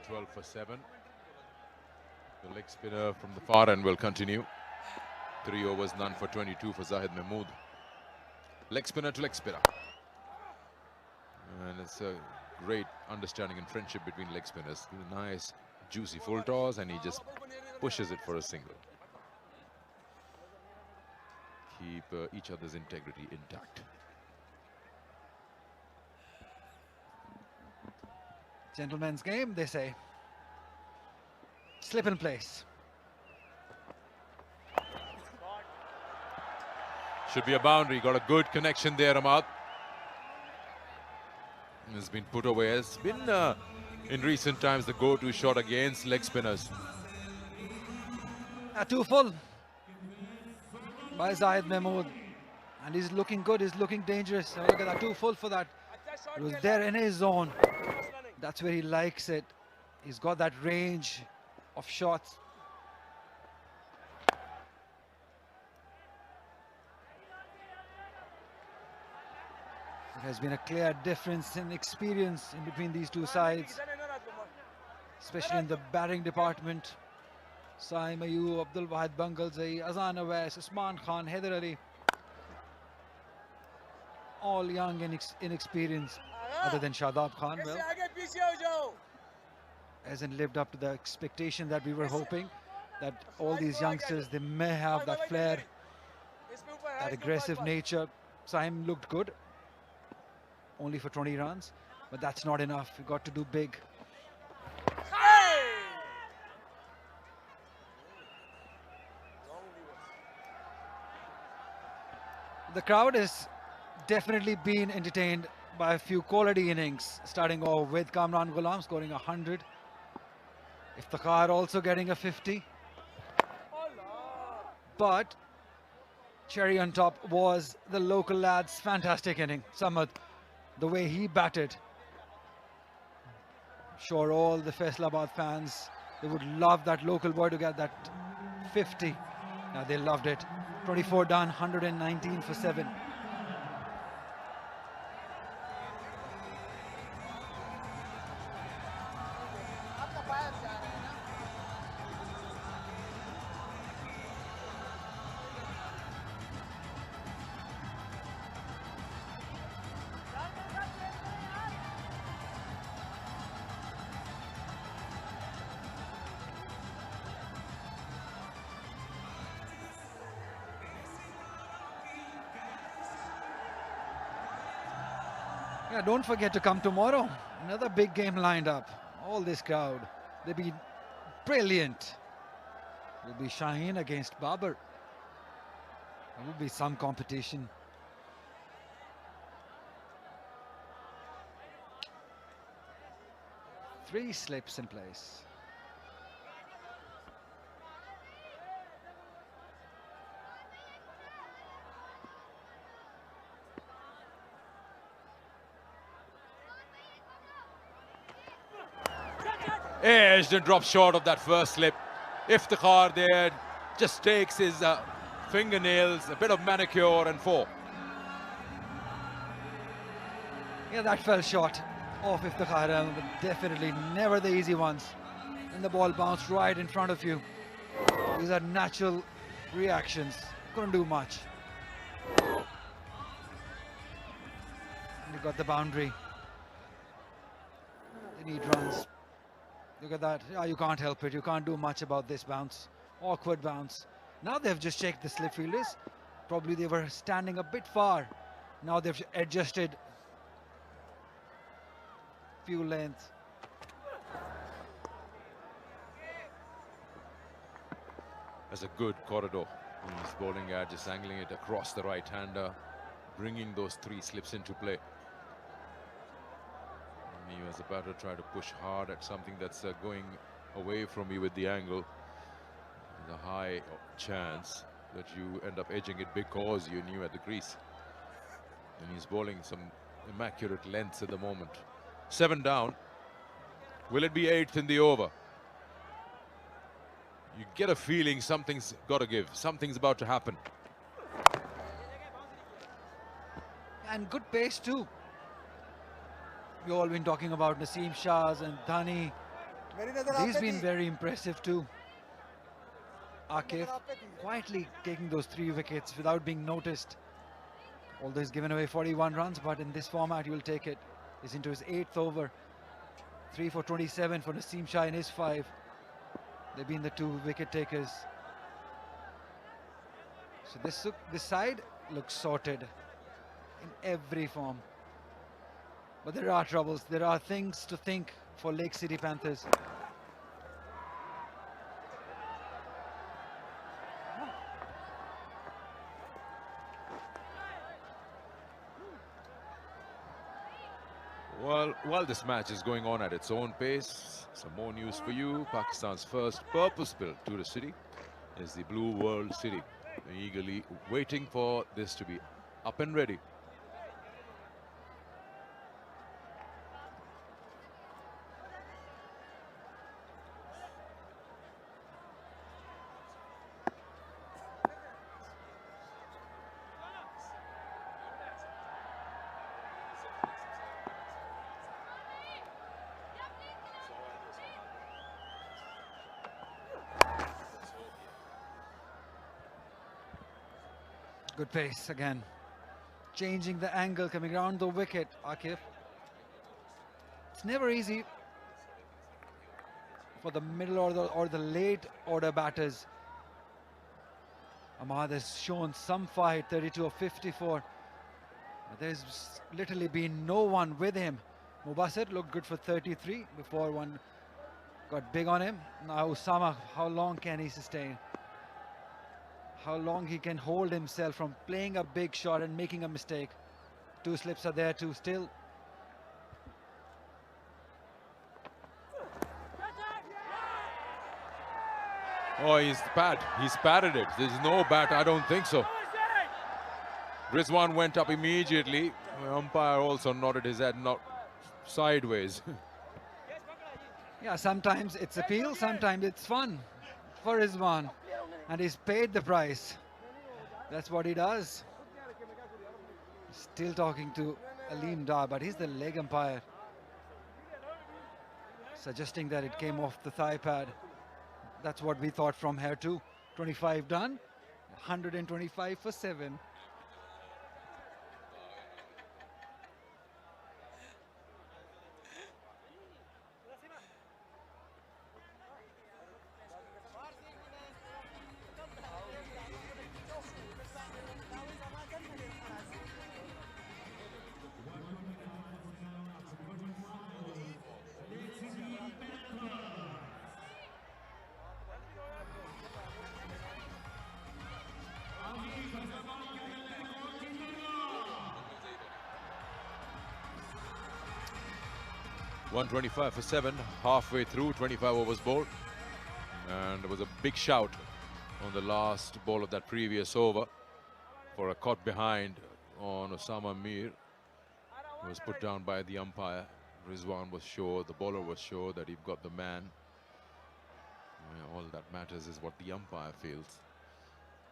12 for 7. The leg spinner from the far end will continue. 3 overs, none for 22 for Zahid Mahmood. Leg spinner to leg spinner. And it's a great understanding and friendship between leg spinners. Nice, juicy full toss, and he just pushes it for a single. Keep each other's integrity intact. Gentlemen's game, they say. Slip in place. Should be a boundary. Got a good connection there, Ahmad. Has been put away. Has been in recent times the go-to shot against leg spinners. Too full by Zahid Mahmood, and he's looking good. He's looking dangerous. Look at that, too full for that. It was there in his zone. That's where he likes it. He's got that range of shots. There has been a clear difference in experience in between these two sides, especially in the batting department. Saim Ayub, Abdul Wahid Bangalzai, Azan Awais, Usman Khan, Haider Ali, all young and inexperienced, other than Shadab Khan. Well, hasn't lived up to the expectation that we were hoping, that all these youngsters, they may have that flair, that aggressive nature. Saim looked good, only for 20 runs, but that's not enough. We got to do big. The crowd has definitely been entertained by a few quality innings, starting off with Kamran Gulam scoring 100. Iftikhar also getting a 50. But cherry on top was the local lad's fantastic inning. Samad, the way he batted. I'm sure all the Faisalabad fans, they would love that local boy to get that 50. Now they loved it. 24 done, 119 for 7. Yeah, don't forget to come tomorrow. Another big game lined up. All this crowd, they'll be brilliant. It will be Shaheen against Babar. It will be some competition. Three slips in place. Edged and drops short of that first slip. Iftikhar there just takes his fingernails, a bit of manicure, and 4. Yeah, that fell short off Iftikhar, but definitely never the easy ones. And the ball bounced right in front of you. These are natural reactions. Couldn't do much. They got the boundary. They need runs. Look at that. Yeah, you can't help it. You can't do much about this bounce. Awkward bounce. Now they've just checked the slip fielders. Probably they were standing a bit far. Now they've adjusted few lengths. That's a good corridor. He's bowling at, just angling it across the right-hander, bringing those 3 slips into play. He was about to try to push hard at something that's going away from you with the angle. There's a high chance that you end up edging it because you knew at the crease. And he's bowling some immaculate lengths at the moment. 7 down. Will it be 8th in the over? You get a feeling something's got to give. Something's about to happen. And good pace too. We've all been talking about Naseem Shahs and Dhani He's been very impressive too. Akif quietly taking those 3 wickets without being noticed. Although he's given away 41 runs, but in this format you'll take it. He's into his 8th over. 3 for 27 for Naseem Shah in his 5. They've been the 2 wicket takers. So this side looks sorted in every form. But there are troubles. There are things to think for Lake City Panthers. Well, while this match is going on at its own pace, some more news for you. Pakistan's first purpose-built tourist city is the Blue World City. They're eagerly waiting for this to be up and ready. Good pace again. Changing the angle, coming around the wicket, Akif. It's never easy for the middle or the late order batters. Ahmad has shown some fight, 32 of 54. There's literally been no one with him. Mubassir looked good for 33 before one got big on him. Now Usama, how long can he sustain? How long he can hold himself from playing a big shot and making a mistake. 2 slips are there too still. Oh, he's patted it. There's no bat, I don't think so. Rizwan went up immediately. The umpire also nodded his head, not sideways. Yeah, sometimes it's appeal, sometimes it's fun for Rizwan. And he's paid the price. That's what he does. Still talking to Aleem Dar, but he's the leg umpire. Suggesting that it came off the thigh pad. That's what we thought from here too. 25 done, 125 for 7. .125 for 7, halfway through, 25 overs bowled. And there was a big shout on the last ball of that previous over for a caught behind on Osama Mir. He was put down by the umpire. Rizwan was sure, the bowler was sure that he got the man. Yeah, all that matters is what the umpire feels.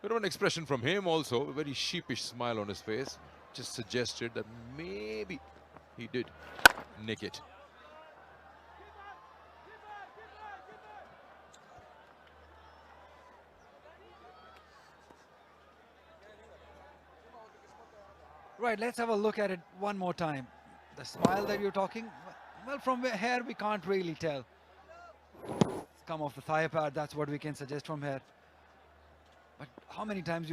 Bit of an expression from him also, a very sheepish smile on his face. Just suggested that maybe he did nick it. Right, let's have a look at it one more time. The smile that you're talking, well, from here we can't really tell. It's come off the thigh pad, that's what we can suggest from here. But how many times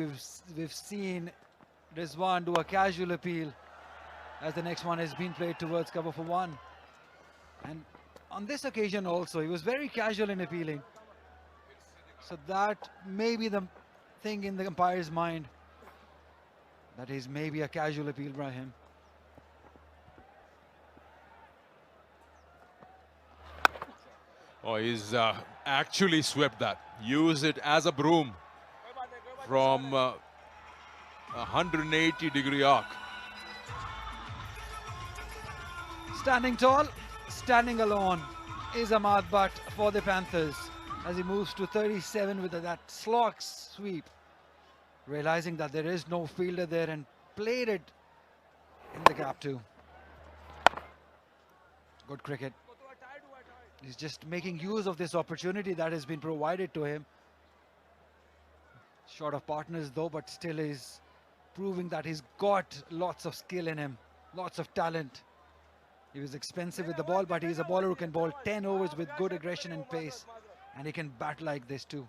we've seen Rizwan do a casual appeal as the next one has been played towards cover for 1. And on this occasion also, he was very casual in appealing. So that may be the thing in the umpire's mind. That is maybe a casual appeal by him. Oh, he's actually swept that. Use it as a broom from 180-degree arc. Standing tall, standing alone is Ahmad Butt for the Panthers as he moves to 37 with that slog sweep. Realizing that there is no fielder there and played it in the gap too. Good cricket. He's just making use of this opportunity that has been provided to him. Short of partners though, but still is proving that he's got lots of skill in him, lots of talent. He was expensive with the ball, but he's a bowler who can bowl 10 overs with good aggression and pace, and he can bat like this too.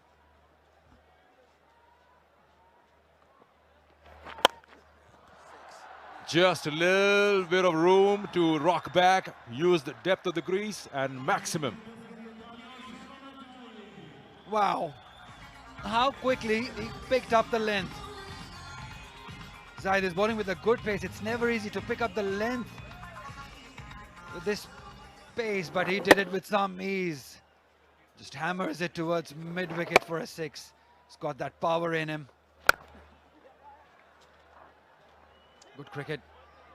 Just a little bit of room to rock back, use the depth of the crease and maximum. Wow, how quickly he picked up the length. Zaid is bowling with a good pace. It's never easy to pick up the length with this pace, but he did it with some ease. Just hammers it towards mid-wicket for a 6. He's got that power in him. Good cricket.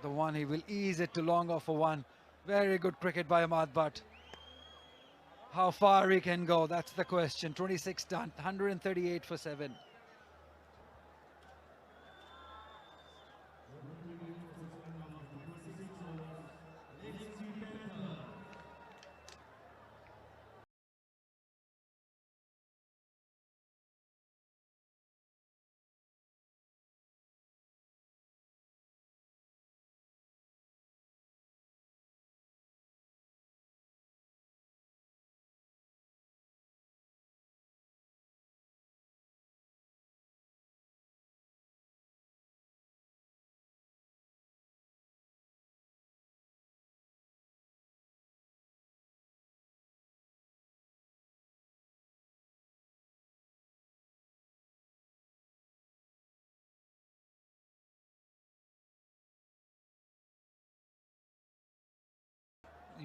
The one, he will ease it to long off for 1. Very good cricket by Ahmad Butt. How far he can go, that's the question. 26 done, 138 for 7.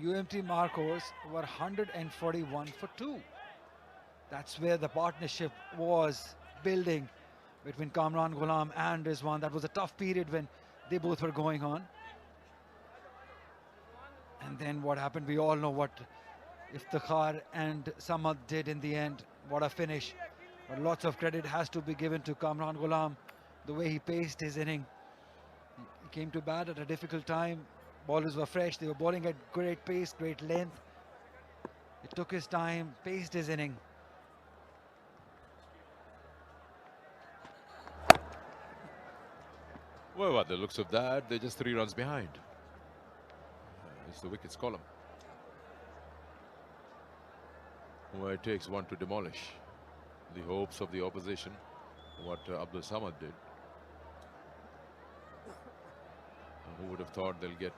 UMT Markhors were 141 for 2. That's where the partnership was building between Kamran Gulam and Rizwan. That was a tough period when they both were going on. And then what happened, we all know what Iftikhar and Samad did in the end. What a finish. But lots of credit has to be given to Kamran Gulam, the way he paced his inning. He came to bat at a difficult time. Bowlers were fresh, they were bowling at great pace, great length. It took his time, paced his inning. Well, by the looks of that, they're just 3 runs behind. It's the wickets column, where it takes 1 to demolish the hopes of the opposition, what Abdul Samad did. And who would have thought they'll get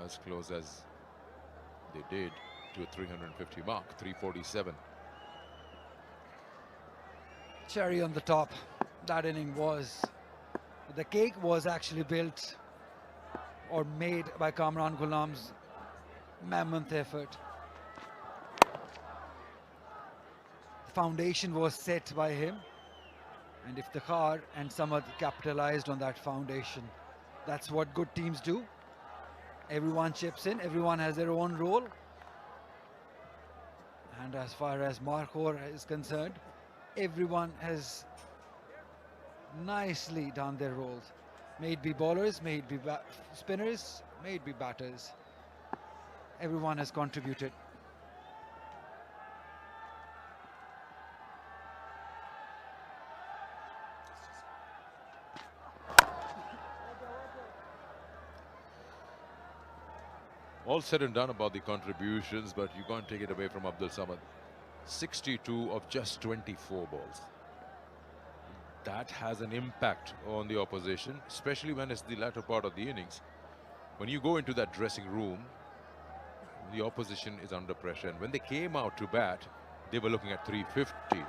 as close as they did to a 350 mark, 347. Cherry on the top, that inning was. The cake was actually built or made by Kamran Gulam's mammoth effort. The foundation was set by him, and Iftikhar and Samad capitalized on that foundation. That's what good teams do. Everyone chips in, everyone has their own role. And as far as Markhor is concerned, everyone has nicely done their roles. May it be bowlers, may it be spinners, may it be batters. Everyone has contributed. All said and done about the contributions, but you can't take it away from Abdul Samad. 62 of just 24 balls. That has an impact on the opposition, especially when it's the latter part of the innings. When you go into that dressing room, the opposition is under pressure. And when they came out to bat, they were looking at 350.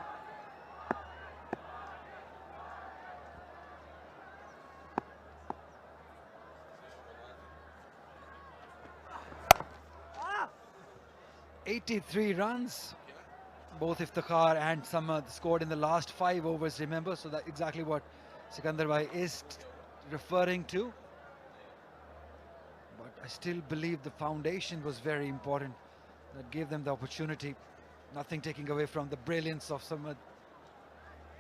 .83 runs. Both Iftikhar and Samad scored in the last 5 overs, remember? So that's exactly what Sikandar Bhai is referring to. But I still believe the foundation was very important. That gave them the opportunity. Nothing taking away from the brilliance of Samad.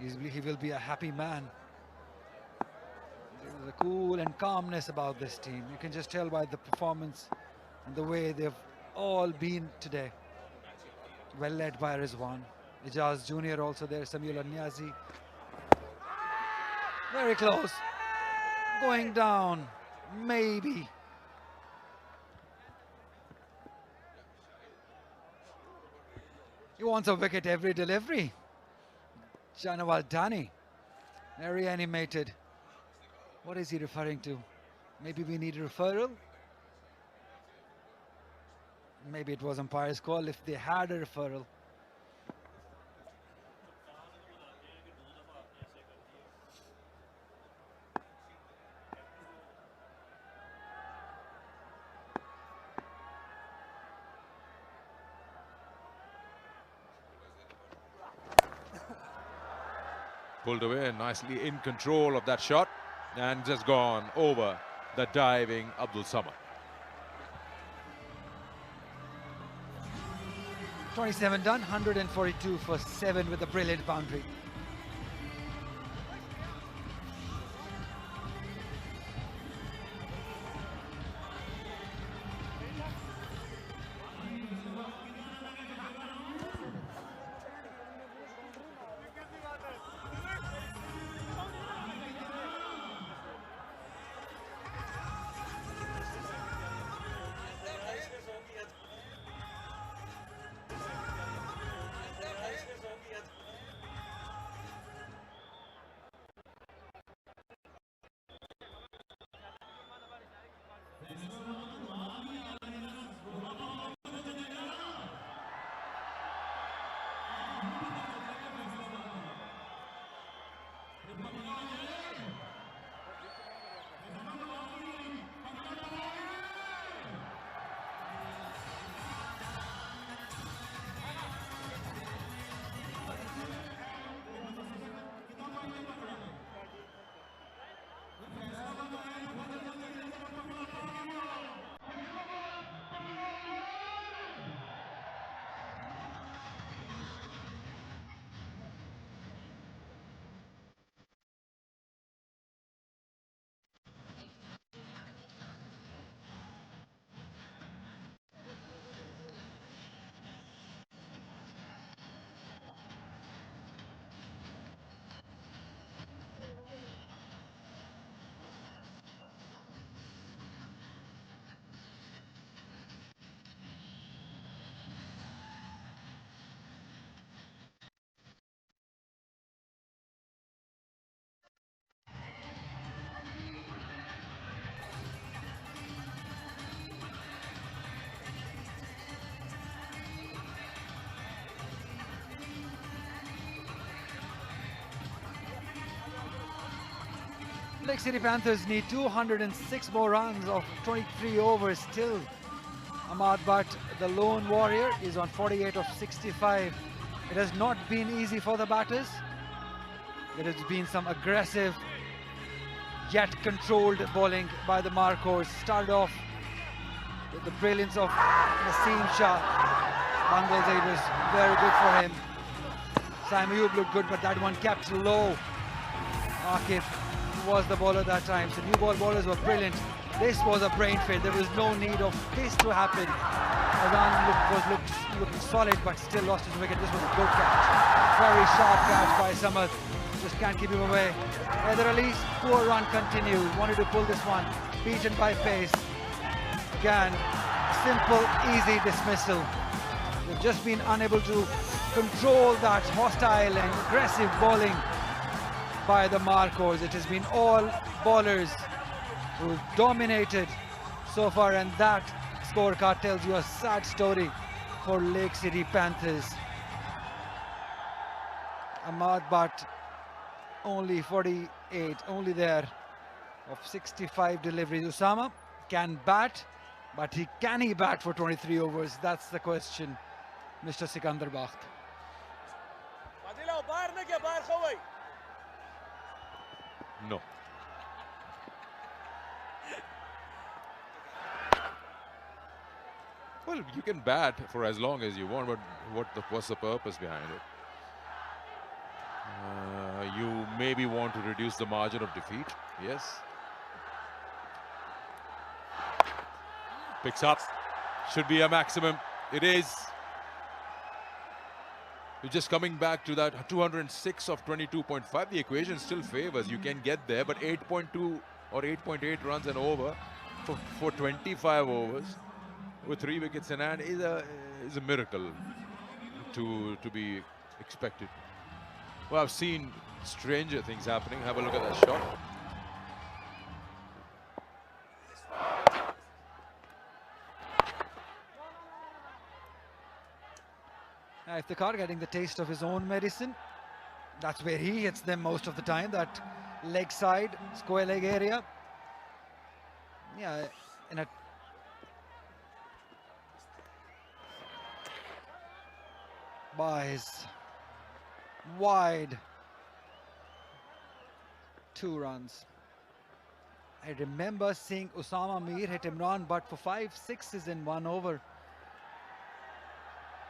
He will be a happy man. There's a cool and calmness about this team. You can just tell by the performance and the way they've all been today. Well led by Rizwan. Ijaz Jr. also there, Samuel Niazi. Very close. Going down. Maybe. He wants a wicket every delivery. Janawal Dani. Very animated. What is he referring to? Maybe we need a referral? Maybe it was umpire's call if they had a referral. Pulled away and nicely in control of that shot and just gone over the diving Abdul Samad. 27 done, 142 for 7 with a brilliant boundary. Lake City Panthers need 206 more runs of 23 overs still. Ahmad Butt, the lone warrior, is on 48 of 65. It has not been easy for the batters. There has been some aggressive yet controlled bowling by the Markhors. Started off with the brilliance of Naseem Shah. Bangladesh aid was very good for him. Saim Ayub looked good, but that one kept low. Akif was the bowler that time. So new ball bowlers were brilliant. This was a brain fade. There was no need of this to happen. Azan was looking solid, but still lost his wicket. This was a good catch. Very sharp catch by Samad. Just can't keep him away. Heather Ali's poor run continued. Wanted to pull this one. Beaten by pace. Again, simple, easy dismissal. They've just been unable to control that hostile and aggressive bowling by the Markhors. It has been all bowlers who dominated so far, and that scorecard tells you a sad story for Lake City Panthers. Ahmad Butt only 48, only there of 65 deliveries. Usama can bat, but can he bat for 23 overs? That's the question, Mr. Sikandar Bakht. No. Well, you can bat for as long as you want, but what's the purpose behind it? You maybe want to reduce the margin of defeat. Yes. Picks up. Should be a maximum. It is. Just coming back to that 206 of 22.5, the equation still favors. You can get there, but 8.2 or 8.8 runs and over for 25 overs with 3 wickets in hand is a miracle to be expected. Well, I've seen stranger things happening. Have a look at that shot. Iftikhar getting the taste of his own medicine. That's where he hits them most of the time, that leg side, square leg area. Yeah, in a buys wide, 2 runs. I remember seeing Usama Mir hit Imran Butt for 5 6s in 1 over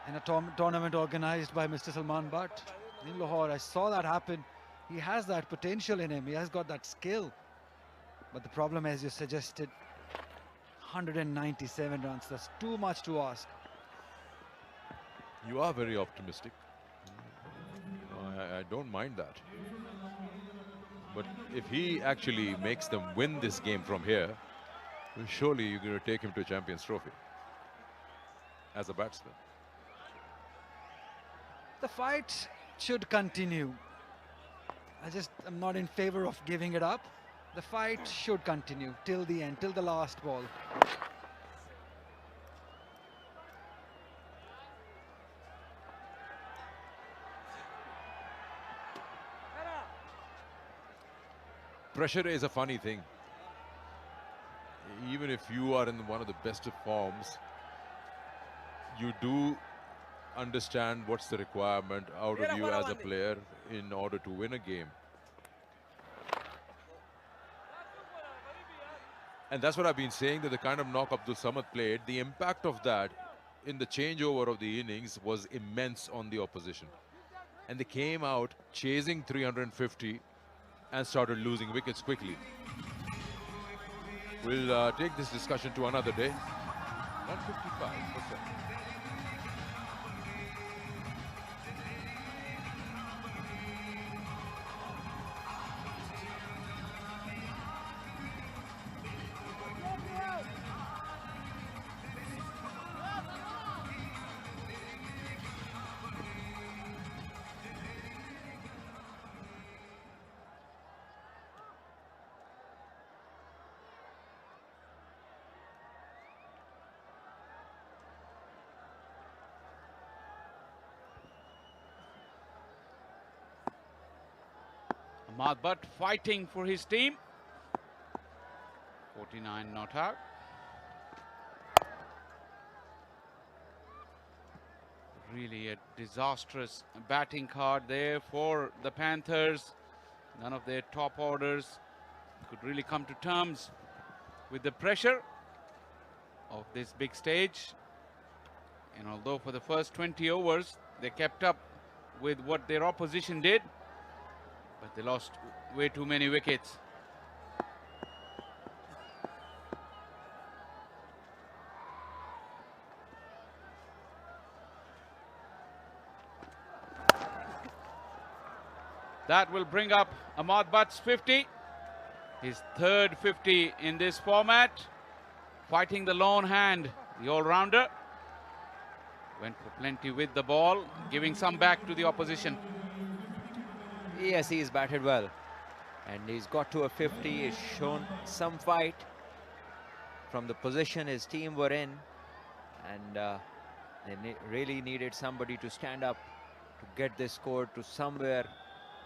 in a tournament organized by Mr. Salman Butt in Lahore. I saw that happen. He has that potential in him. He has got that skill. But the problem, as you suggested, 197 runs. That's too much to ask. You are very optimistic. I don't mind that. But if he actually makes them win this game from here, well, surely you're going to take him to a Champions Trophy as a batsman. The fight should continue. I'm not in favor of giving it up. The fight should continue till the end, till the last ball. Pressure is a funny thing. Even if you are in one of the best of forms, you do understand what's the requirement out of you as a player in order to win a game. And that's what I've been saying, that the kind of knock Abdul Samad played, the impact of that in the changeover of the innings was immense on the opposition. And they came out chasing 350 and started losing wickets quickly. We'll take this discussion to another day. 155%. Ahmad Butt fighting for his team. 49 not out. Really a disastrous batting card there for the Panthers. None of their top orders could really come to terms with the pressure of this big stage. And although for the first 20 overs they kept up with what their opposition did, but they lost way too many wickets. That will bring up Ahmad Butt's 50. His third 50 in this format. Fighting the lone hand, the all-rounder. Went for plenty with the ball, giving some back to the opposition. Yes, he's batted well. And he's got to a 50. He's shown some fight from the position his team were in. And they really needed somebody to stand up to get this score to somewhere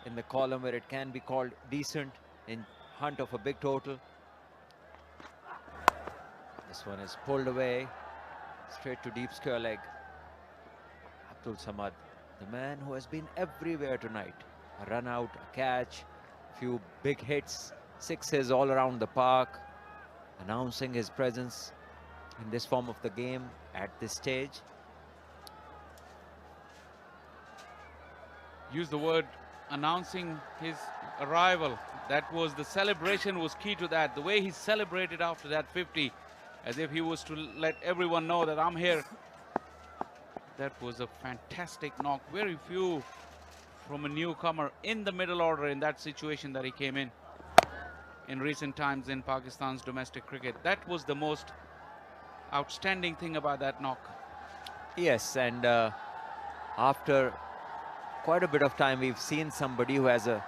in the column where it can be called decent in hunt of a big total. This one is pulled away straight to deep square leg. Abdul Samad, the man who has been everywhere tonight. A run out, a catch, a few big hits, sixes all around the park, announcing his presence in this form of the game at this stage. Use the word announcing his arrival. That was the celebration was key to that. The way he celebrated after that 50, as if he was to let everyone know that I'm here. That was a fantastic knock. Very few from a newcomer in the middle order in that situation that he came in recent times in Pakistan's domestic cricket. That was the most outstanding thing about that knock. Yes, and after quite a bit of time, we've seen somebody who has a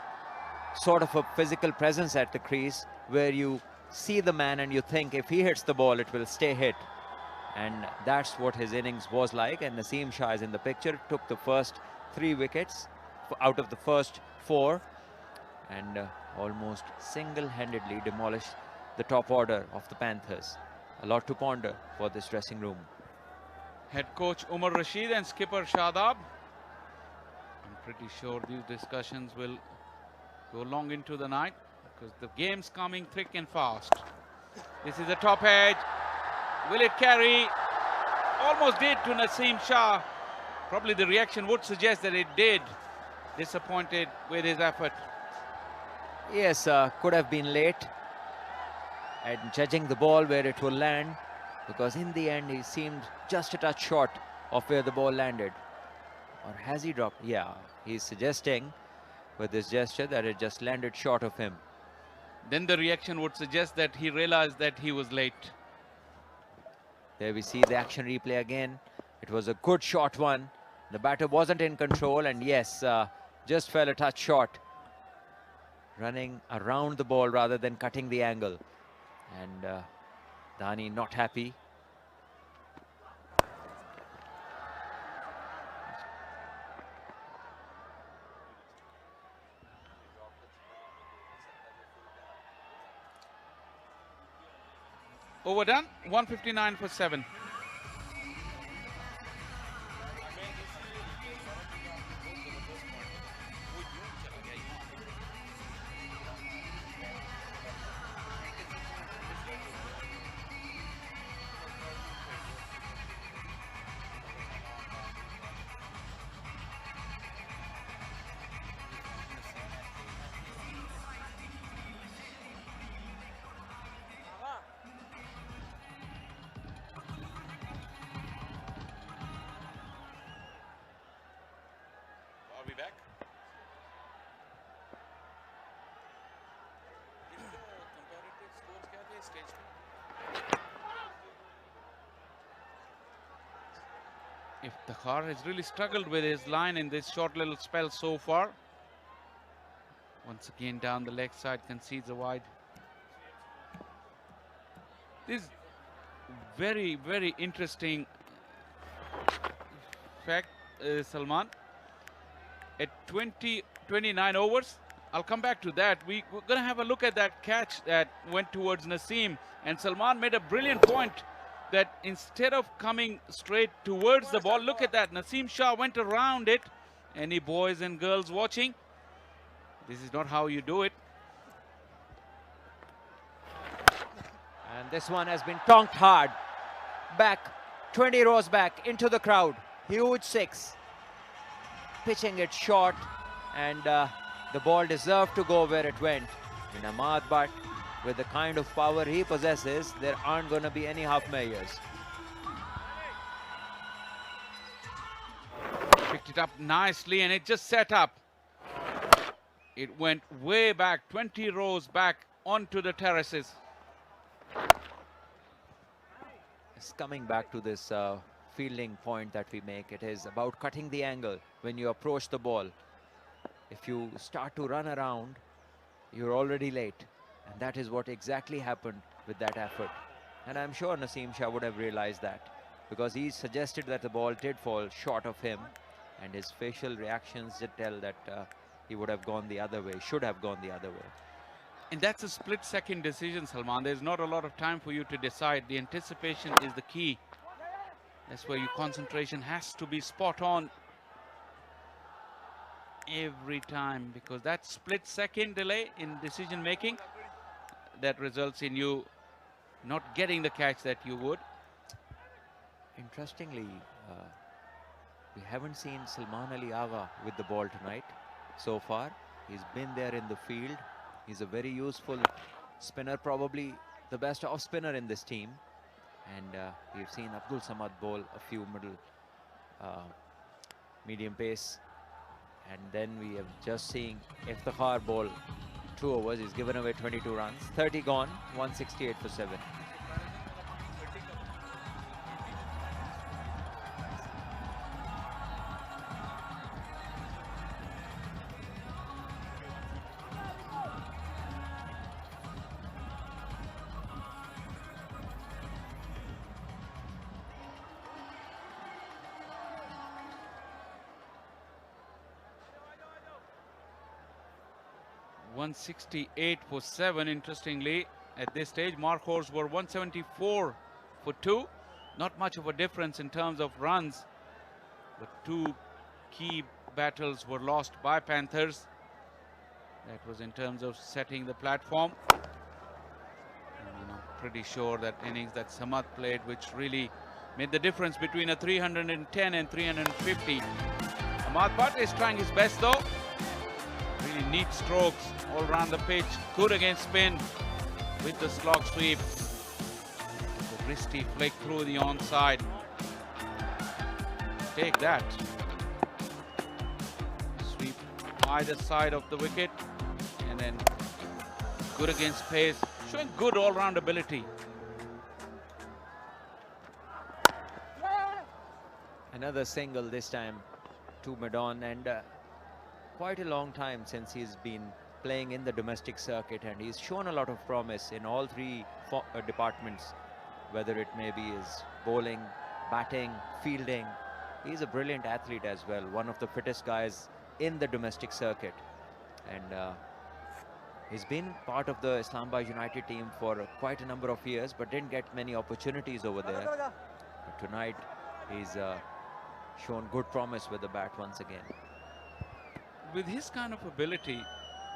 sort of a physical presence at the crease, where you see the man and you think if he hits the ball, it will stay hit. And that's what his innings was like. And Naseem Shah is in the picture, took the first 3 wickets out of the first 4, and almost single-handedly demolished the top order of the Panthers. A lot to ponder for this dressing room. Head coach Umar Rashid and skipper Shadab. I'm pretty sure these discussions will go long into the night, because the game's coming thick and fast. This is a top edge. Will it carry? Almost did to Naseem Shah. Probably the reaction would suggest that it did. Disappointed with his effort. Yes, could have been late at judging the ball where it will land, because in the end he seemed just a touch short of where the ball landed. Or has he dropped? Yeah, he's suggesting with this gesture that it just landed short of him. Then the reaction would suggest that he realized that he was late. There we see the action replay again. It was a good short one. The batter wasn't in control, and yes, just fell a touch short. Running around the ball rather than cutting the angle. And Dhani not happy. Overdone, 159 for 7. Are we back? Comparative scores क्या थे stage पे? Iftikhar has really struggled with his line in this short little spell so far. Once again down the leg side, concedes a wide. This very, very interesting fact, Salman. At 29 overs, I'll come back to that. We're going to have a look at that catch that went towards Naseem. And Salman made a brilliant point that instead of coming straight towards the ball, look at that. Naseem Shah went around it. Any boys and girls watching? This is not how you do it. And this one has been tonked hard. Back, 20 rows back into the crowd. Huge 6. Pitching it short, and the ball deserved to go where it went. In Ahmad Bhatt, with the kind of power he possesses, there aren't going to be any half measures. Picked it up nicely, and it just set up. It went way back, 20 rows back onto the terraces. It's coming back to this fielding point that we make. It is about cutting the angle when you approach the ball. If you start to run around, you're already late. And that is what exactly happened with that effort. And I'm sure Naseem Shah would have realized that, because he suggested that the ball did fall short of him, and his facial reactions did tell that he would have gone the other way, should have gone the other way. And that's a split-second decision, Salman. There's not a lot of time for you to decide. The anticipation is the key. That's where your concentration has to be spot on every time, because that split-second delay in decision-making, that results in you not getting the catch that you would. Interestingly, we haven't seen Salman Ali Agha with the ball tonight so far. He's been there in the field. He's a very useful spinner, probably the best off spinner in this team. And we've seen Abdul Samad bowl a few middle medium pace. And then we have just seen Iftikhar bowl 2 overs. He's given away 22 runs. 30 gone, 168 for 7. .168 for 7. Interestingly, at this stage, Markhors were 174 for 2. Not much of a difference in terms of runs, but 2 key battles were lost by Panthers. That was in terms of setting the platform. And, pretty sure that innings that Samad played, which really made the difference between a 310 and 350. Ahmad Bhatt is trying his best though. Really neat strokes all around the pitch. Good against spin with the slog sweep. The wristy flick through the onside. Take that. Sweep either side of the wicket. And then good against pace. Showing good all-round ability. Another single this time to mid-on, and quite a long time since he's been playing in the domestic circuit, and he's shown a lot of promise in all 3 departments, whether it may be his bowling, batting, fielding. He's a brilliant athlete as well, one of the fittest guys in the domestic circuit, and he's been part of the Islamabad United team for quite a number of years, but didn't get many opportunities over there. But tonight he's shown good promise with the bat once again. With his kind of ability,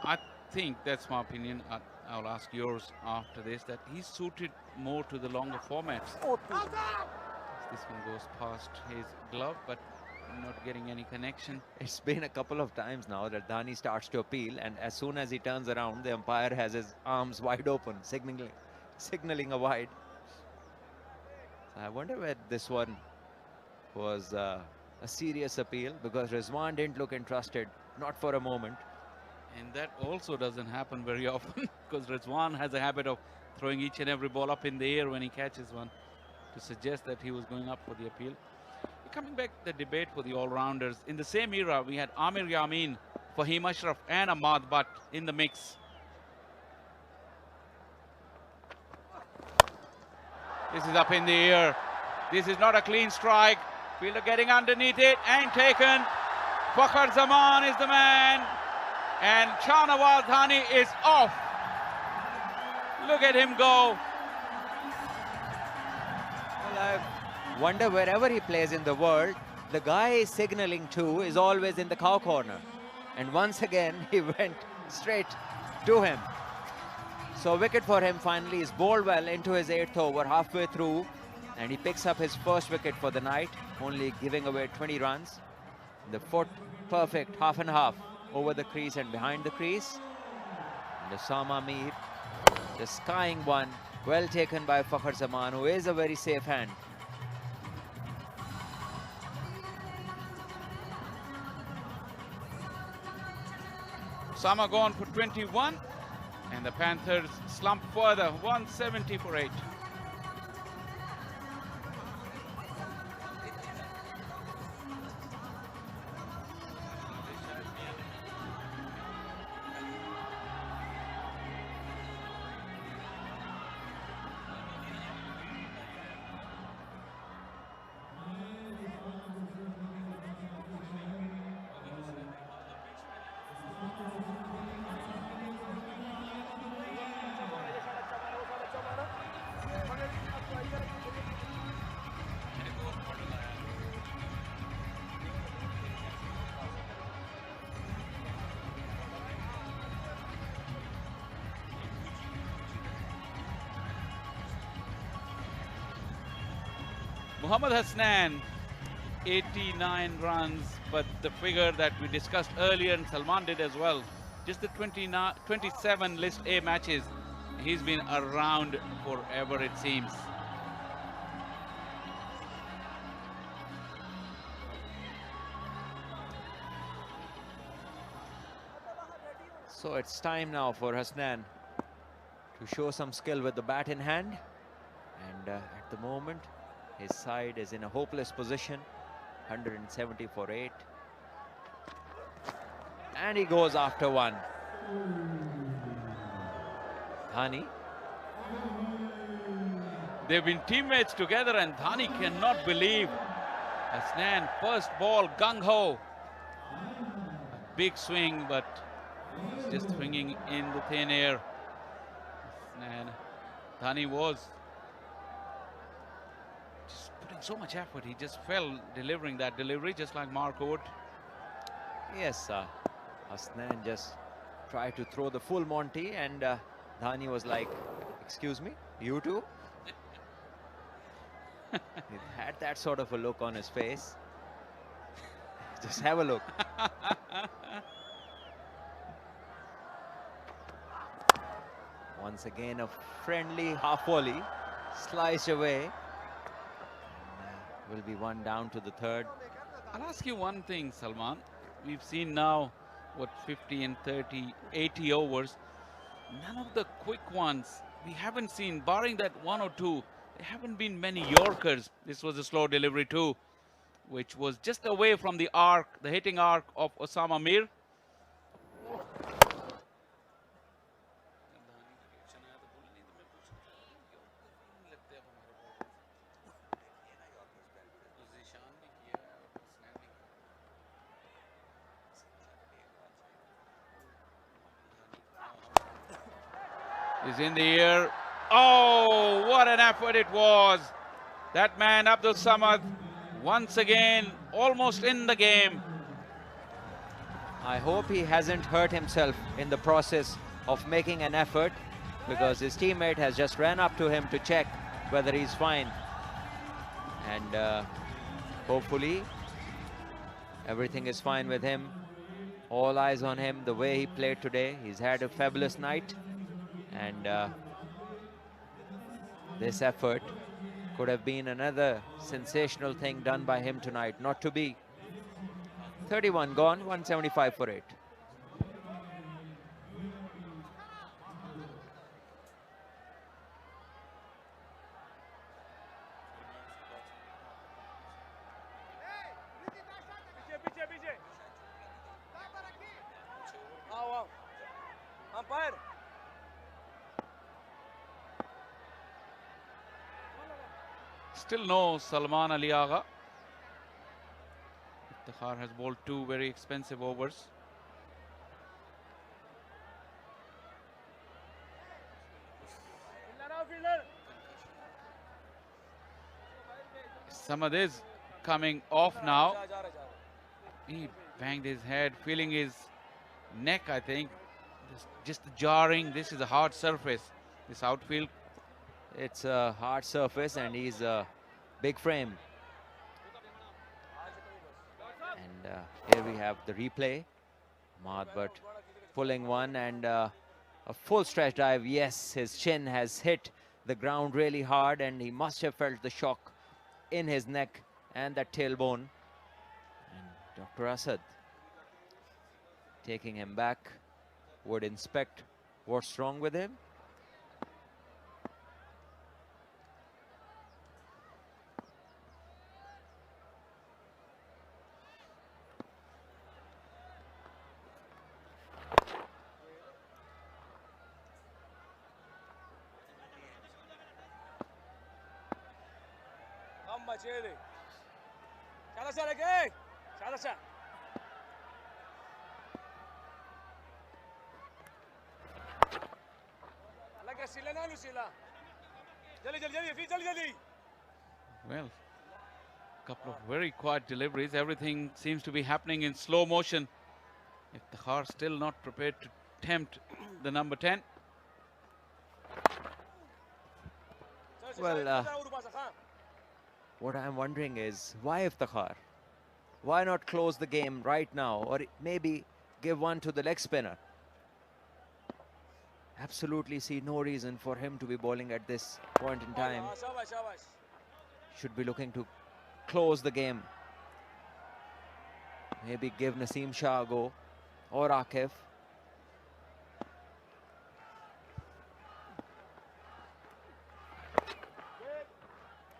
I think, that's my opinion, I'll ask yours after this, that he's suited more to the longer formats. This one goes past his glove, but not getting any connection. It's been a couple of times now that Dhani starts to appeal, and as soon as he turns around, the umpire has his arms wide open, signaling a wide. So I wonder where this one was a serious appeal, because Rizwan didn't look interested, not for a moment. And that also doesn't happen very often, because Rizwan has a habit of throwing each and every ball up in the air when he catches one, to suggest that he was going up for the appeal. Coming back to the debate for the all-rounders, in the same era we had Amir Yamin, Fahim Ashraf and Ahmad Bhatt in the mix. This is up in the air. This is not a clean strike. Fielder getting underneath it and taken. Fakhar Zaman is the man, and Shahnawaz Dhani is off. Look at him go. Well, I wonder, wherever he plays in the world, the guy he's signaling to is always in the cow corner. And once again, he went straight to him. So wicket for him finally. Is bowled well into his 8th over, halfway through. And he picks up his first wicket for the night, only giving away 20 runs. The foot perfect, half and half, over the crease and behind the crease. And Osama Mir just skying one, well taken by Fakhar Zaman, who is a very safe hand. Osama gone for 21, and the Panthers slump further, 170 for 8. Mohammad Hasnan, 89 runs, but the figure that we discussed earlier, and Salman did as well, just the 27 List A matches, he's been around forever, it seems. So it's time now for Arslan to show some skill with the bat in hand. And at the moment, his side is in a hopeless position. 170 for 8. And he goes after one. Dhani. They've been teammates together, and Dhani cannot believe Arslan first ball gung-ho. A big swing, but it's just swinging in the thin air. And Dhani was just putting so much effort. He just fell delivering that delivery, just like Mark would. Yes, Arslan just tried to throw the full Monty, and Dhani was like, excuse me, you too? He had that sort of a look on his face. Just have a look. Once again, a friendly half volley, sliced away. Will be one down to the third. I'll ask you one thing, Salman. We've seen now, what, 50 and 30, 80 overs. None of the quick ones. We haven't seen, barring that one or two, there haven't been many Yorkers. This was a slow delivery too, which was just away from the arc, the hitting arc of Osama Mir. Is in the air. Oh, what an effort it was. That man, Abdul Samad, once again, almost in the game. I hope he hasn't hurt himself in the process of making an effort, because his teammate has just ran up to him to check whether he's fine. And hopefully everything is fine with him. All eyes on him, the way he played today. He's had a fabulous night. And this effort could have been another sensational thing done by him tonight. Not to be. 31 gone, 175 for 8. Umpire. Still no Salman Ali Agha. Iftikhar has bowled 2 very expensive overs. Samad is coming off now. He banged his head, feeling his neck, I think. Just jarring. This is a hard surface, this outfield. It's a hard surface, and he's a big frame. And here we have the replay. Mahadbhat pulling one, and a full stretch dive. Yes, his chin has hit the ground really hard, and he must have felt the shock in his neck and that tailbone. And Dr. Asad taking him back, would inspect what's wrong with him. Well, a couple of very quiet deliveries. Everything seems to be happening in slow motion. Iftikhar still not prepared to tempt the number 10. Well, what I'm wondering is, why Iftikhar? Why not close the game right now, or maybe give one to the leg spinner? Absolutely see no reason for him to be bowling at this point in time. Should be looking to close the game. Maybe give Naseem Shah a go, or Akif.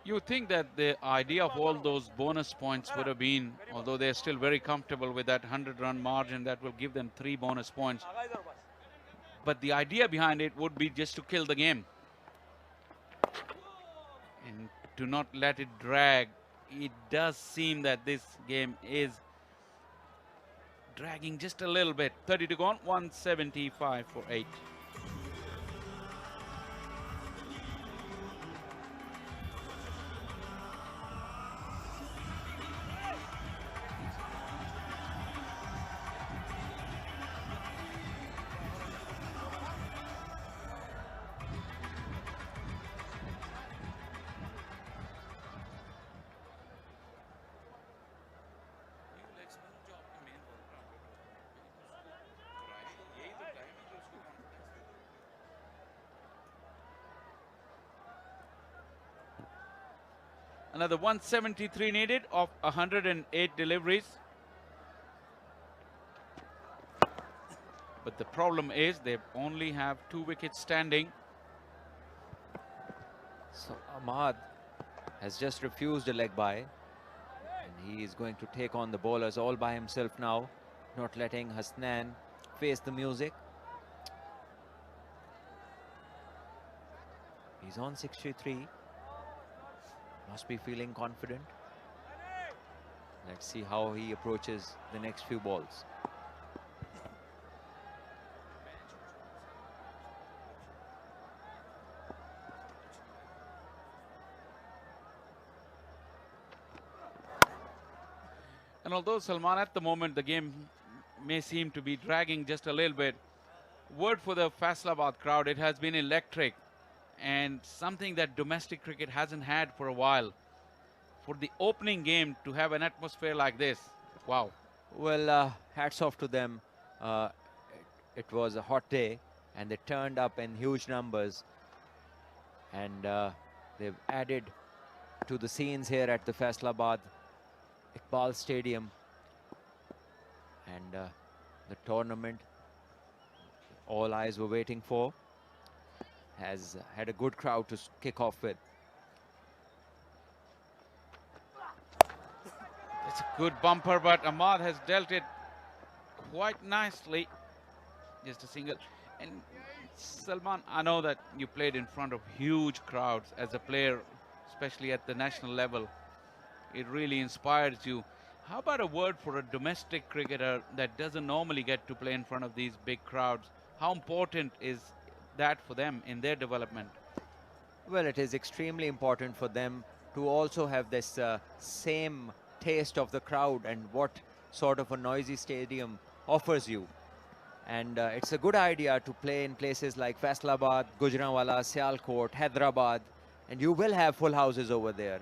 You think that the idea of all those bonus points would have been, although they're still very comfortable with that 100-run margin, that will give them 3 bonus points. But the idea behind it would be just to kill the game and to not let it drag. It does seem that this game is dragging just a little bit. 30 to go on, 175 for 8. Another 173 needed of 108 deliveries. But the problem is they only have 2 wickets standing. So Ahmad has just refused a leg bye. And he is going to take on the bowlers all by himself now, not letting Hasnan face the music. He's on 63. Must be feeling confident. Let's see how he approaches the next few balls. And although Salman, at the moment the game may seem to be dragging just a little bit, word for the Faisalabad crowd, it has been electric. And something that domestic cricket hasn't had for a while. For the opening game to have an atmosphere like this, wow. Well, hats off to them. It was a hot day and they turned up in huge numbers. And they've added to the scenes here at the Faisalabad Iqbal Stadium. And the tournament all eyes were waiting for has had a good crowd to kick off with. It's a good bumper, but Ahmad has dealt it quite nicely. Just a single. And Salman, I know that you played in front of huge crowds as a player, especially at the national level. It really inspires you. How about a word for a domestic cricketer that doesn't normally get to play in front of these big crowds? How important is that for them in their development? Well, it is extremely important for them to also have this same taste of the crowd and what sort of a noisy stadium offers you. And it's a good idea to play in places like Faisalabad, Gujranwala, Sialkot, Hyderabad, and you will have full houses over there.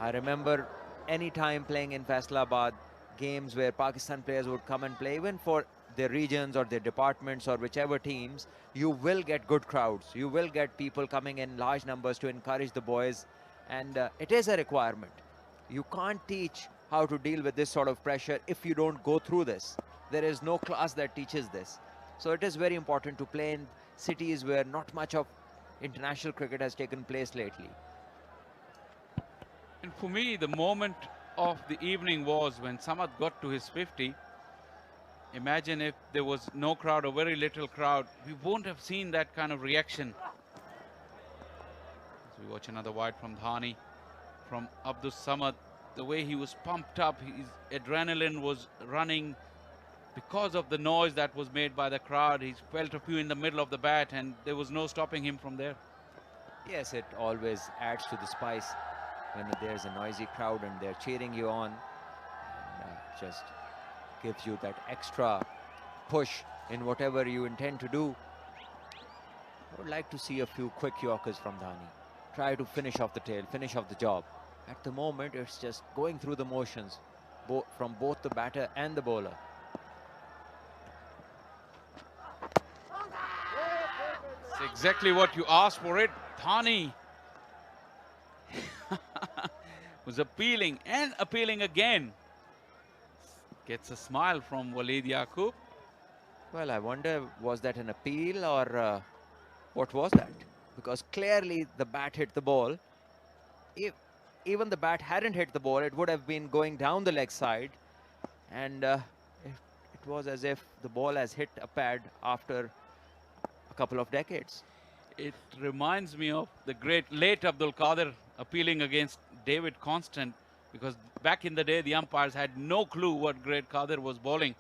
I remember any time playing in Faisalabad, games where Pakistan players would come and play, even for their regions or their departments or whichever teams, you will get good crowds. You will get people coming in large numbers to encourage the boys. And it is a requirement. You can't teach how to deal with this sort of pressure if you don't go through this. There is no class that teaches this. So it is very important to play in cities where not much of international cricket has taken place lately. And for me, the moment of the evening was when Samad got to his 50. Imagine if there was no crowd or very little crowd, we won't have seen that kind of reaction. As we watch another wide from Dhani, from Abdus Samad, the way he was pumped up, his adrenaline was running because of the noise that was made by the crowd. He felt a few in the middle of the bat and there was no stopping him from there. Yes, it always adds to the spice when there's a noisy crowd and they're cheering you on. And, just gives you that extra push in whatever you intend to do. I would like to see a few quick Yorkers from Dhani. Try to finish off the tail, finish off the job. At the moment, it's just going through the motions from both the batter and the bowler. It's exactly what you asked for it. Dhani was appealing and appealing again. Gets a smile from Waleed Yaqub. Well, I wonder, was that an appeal or what was that? because clearly the bat hit the ball. If even the bat hadn't hit the ball, it would have been going down the leg side, and it was as if the ball has hit a pad after a couple of decades. It reminds me of the great late Abdul Qadir appealing against David Constant, because back in the day the umpires had no clue what great Qadir was bowling.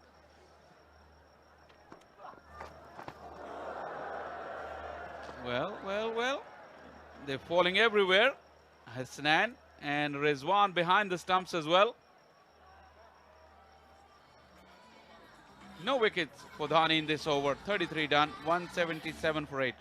Well, they're falling everywhere. Hasnan and Rizwan behind the stumps as well. No wickets for Dhani in this over. 33 done, 177 for 8.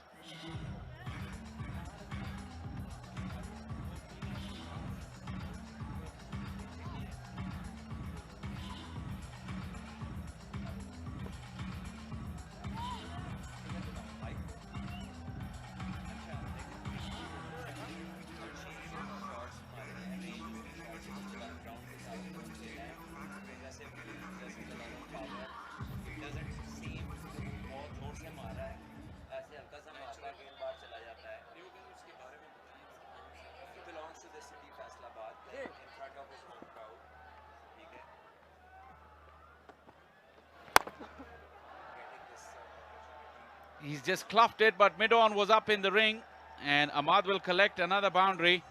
He's just cluffed it, but mid-on was up in the ring, and Ahmad will collect another boundary.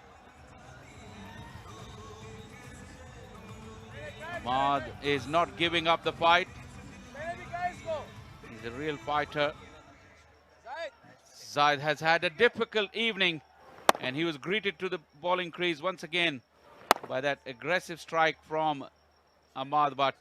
Ahmad is not giving up the fight. He's a real fighter. Zaid has had a difficult evening, and he was greeted to the bowling crease once again by that aggressive strike from Ahmad Butt.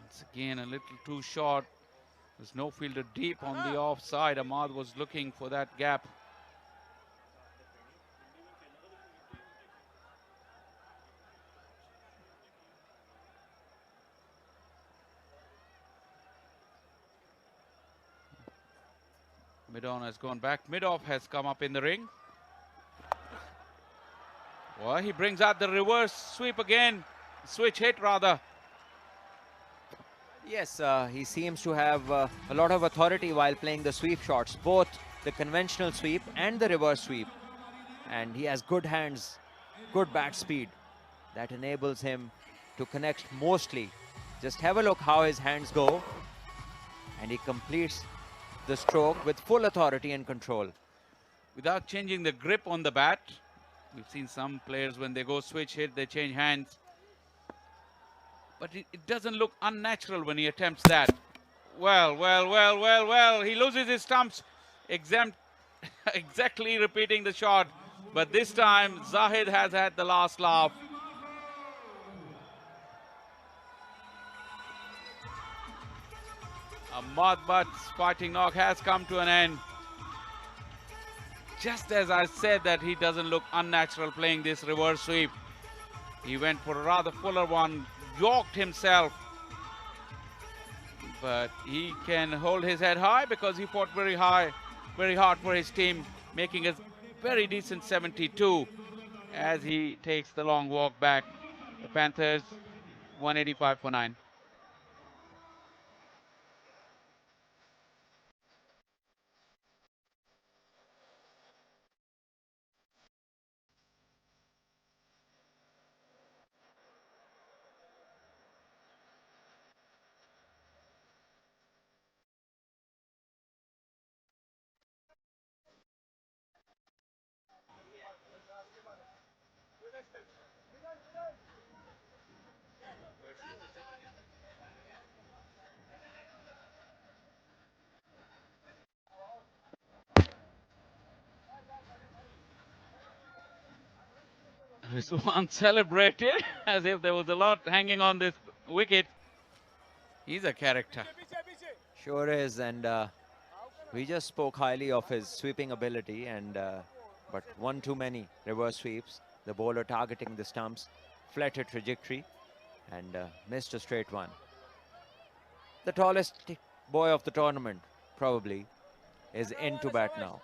Once again, a little too short. There's no fielder deep on the offside. Ahmad was looking for that gap. Mid-on has gone back. Mid-off has come up in the ring. Well, he brings out the reverse sweep again. Switch hit, rather. Yes, he seems to have a lot of authority while playing the sweep shots, both the conventional sweep and the reverse sweep. And he has good hands, good bat speed that enables him to connect mostly. Just have a look how his hands go, and he completes the stroke with full authority and control. Without changing the grip on the bat. We've seen some players, when they go switch hit, they change hands. But it doesn't look unnatural when he attempts that. Well. He loses his stumps. Exactly repeating the shot. But this time, Zahid has had the last laugh. Ahmad Butt's fighting knock has come to an end. Just as I said that he doesn't look unnatural playing this reverse sweep. He went for a rather fuller one, yorked himself. But he can hold his head high because he fought very hard for his team, making a very decent 72 as he takes the long walk back. The Panthers 185 for 9. Rizwan celebrated as if there was a lot hanging on this wicket. He's a character. Sure is, and we just spoke highly of his sweeping ability, and but one too many reverse sweeps. The bowler targeting the stumps, flat a trajectory, and missed a straight one. The tallest boy of the tournament, probably, is into bat now.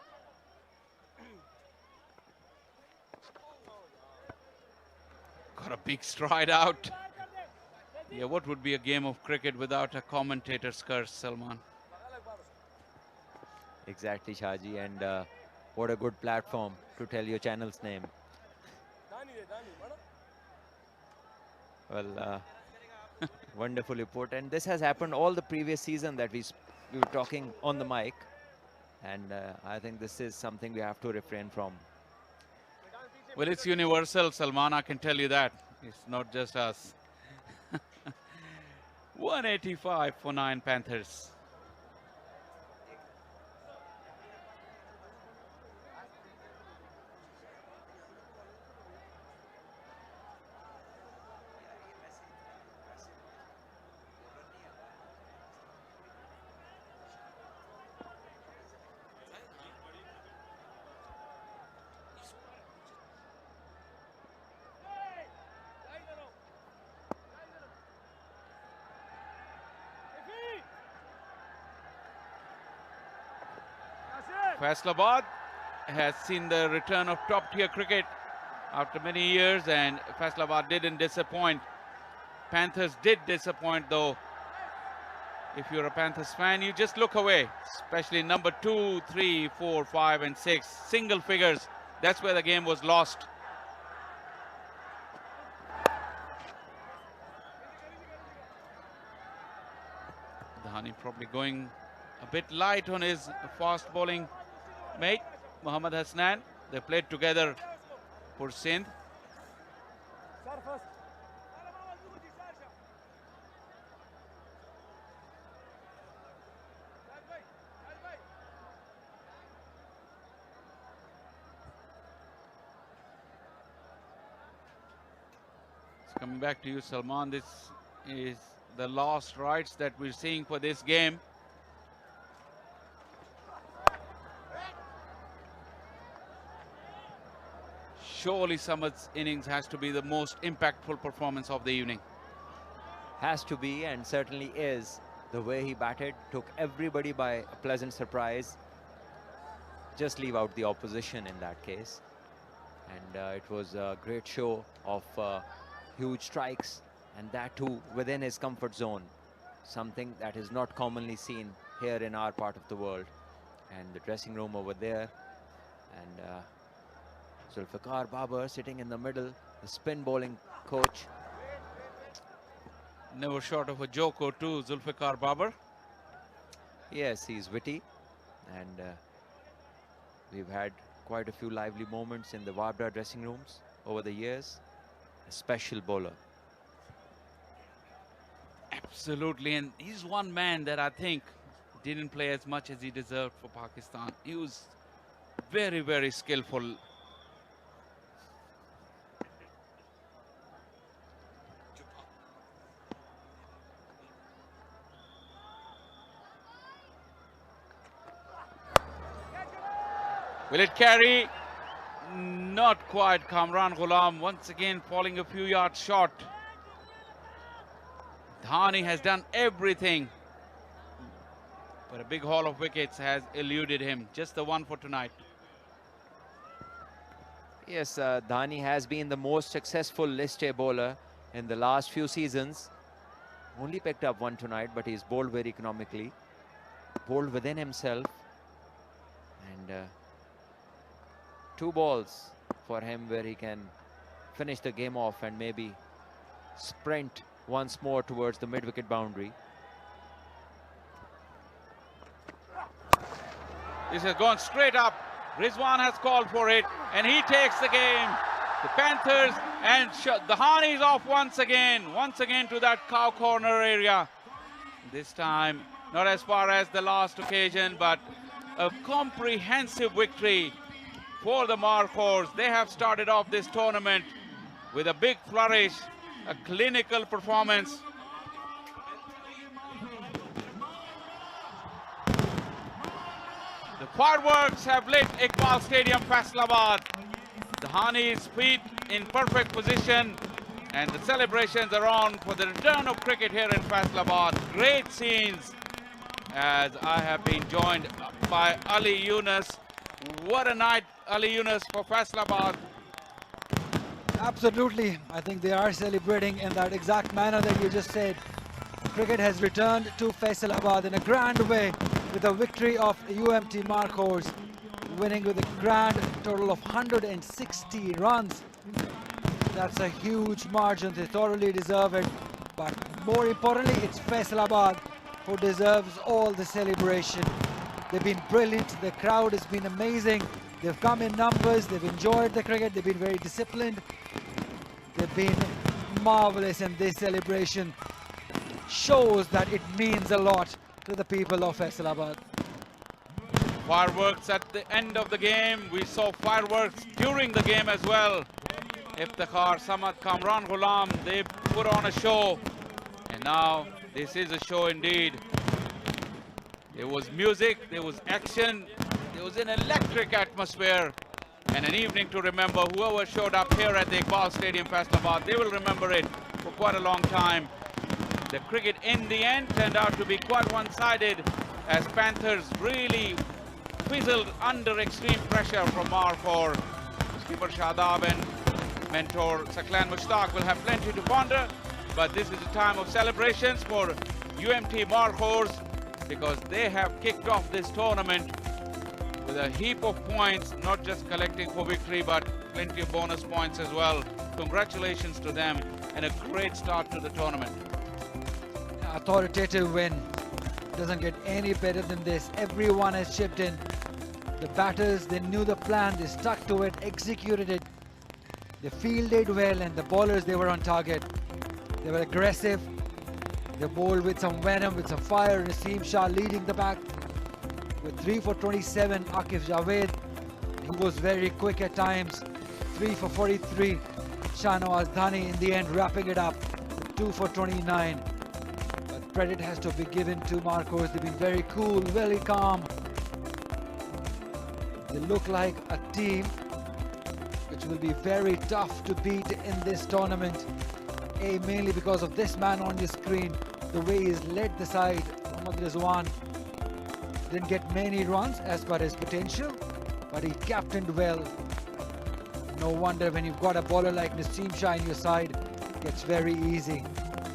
Got a big stride out. Yeah, what would be a game of cricket without a commentator's curse, Salman? Exactly, Shaji, and what a good platform to tell your channel's name. Well, wonderfully put. And this has happened all the previous season that we were talking on the mic. And I think this is something we have to refrain from. Well, it's universal, Salman, I can tell you that. It's not just us. 185 for 9 Panthers. Faisalabad has seen the return of top-tier cricket after many years, and Faisalabad didn't disappoint. Panthers did disappoint, though. If you're a Panthers fan, you just look away, especially number 2, 3, 4, 5, and 6. Single figures. That's where the game was lost. Dhani probably going a bit light on his fast bowling mate, Mohammad Hasnan. They played together for Sindh. Coming back to you, Salman, this is the last rights that we're seeing for this game. Surely Samad's innings has to be the most impactful performance of the evening. Has to be, and certainly is. The way he batted took everybody by a pleasant surprise. Just leave out the opposition in that case. And it was a great show of huge strikes, and that too within his comfort zone. Something that is not commonly seen here in our part of the world. And the dressing room over there. And Zulfikar Babar sitting in the middle, the spin bowling coach. Never short of a joke or two, Zulfikar Babar. Yes, he's witty, and we've had quite a few lively moments in the Wabra dressing rooms over the years. A special bowler. Absolutely, and he's one man that I think didn't play as much as he deserved for Pakistan. He was very, very skillful. Will it carry? Not quite. Kamran Gulam once again falling a few yards short. Dhani has done everything, but a big haul of wickets has eluded him. Just the one for tonight. Yes, Dhani has been the most successful list A bowler in the last few seasons. Only picked up one tonight, but he's bowled very economically. Bowled within himself. And 2 balls for him where he can finish the game off and maybe sprint once more towards the mid-wicket boundary. This has gone straight up. Rizwan has called for it, and he takes the game. The Panthers and Dhani is off once again to that cow corner area. This time, not as far as the last occasion, but a comprehensive victory for the Markhors. They have started off this tournament with a big flourish, a clinical performance. The fireworks have lit Iqbal Stadium, Faisalabad. Dhani's feet in perfect position, and the celebrations are on for the return of cricket here in Faisalabad. Great scenes, as I have been joined by Ali Yunus. What a night, Ali Yunus, for Faisalabad. Absolutely. I think they are celebrating in that exact manner that you just said. Cricket has returned to Faisalabad in a grand way with a victory of UMT Markhors, winning with a grand total of 160 runs. That's a huge margin. They thoroughly deserve it. But more importantly, it's Faisalabad who deserves all the celebration. They've been brilliant. The crowd has been amazing. They've come in numbers. They've enjoyed the cricket. They've been very disciplined. They've been marvelous, and this celebration shows that it means a lot to the people of Faisalabad. Fireworks at the end of the game. We saw fireworks during the game as well. Iftikhar, Samad, Kamran Gulam, they put on a show. And now this is a show indeed. There was music, there was action, there was an electric atmosphere. And an evening to remember. Whoever showed up here at the Iqbal Stadium, Faisalabad, they will remember it for quite a long time. The cricket in the end turned out to be quite one-sided as Panthers really fizzled under extreme pressure from Markhor. Skipper Shadab and mentor Saklan Mushtaq will have plenty to ponder, but this is a time of celebrations for UMT Markhors because they have kicked off this tournament with a heap of points, not just collecting for victory, but plenty of bonus points as well. Congratulations to them and a great start to the tournament. Authoritative win. Doesn't get any better than this. Everyone has chipped in. The batters, they knew the plan, they stuck to it, executed it. They fielded well, and the bowlers, they were on target. They were aggressive. They bowled with some venom, with some fire. Naseem Shah leading the back with 3 for 27. Akif Javed, he was very quick at times. 3 for 43. Shahnawaz Dhani in the end wrapping it up. 2 for 29. But credit has to be given to Markhors. They've been very cool, very calm. They look like a team which will be very tough to beat in this tournament. Mainly because of this man on the screen, the way he's led the side. Mohammad Rizwan didn't get many runs as per his potential, but he captained well. No wonder when you've got a bowler like Naseem Shah in your side, it gets very easy.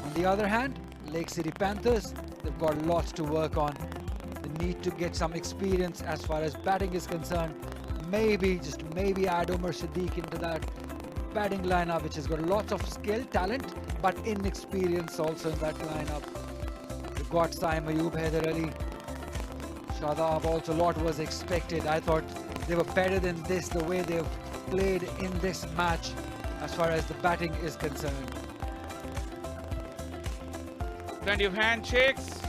On the other hand, Lake City Panthers, they've got lots to work on. They need to get some experience as far as batting is concerned. Maybe, just maybe add Umar Siddiq into that batting lineup, which has got lots of skill, talent, but inexperience also in that lineup. They've got Saim Ayub, Haider Ali, Shadab also. A lot was expected. I thought they were better than this, the way they've played in this match as far as the batting is concerned. Plenty of handshakes.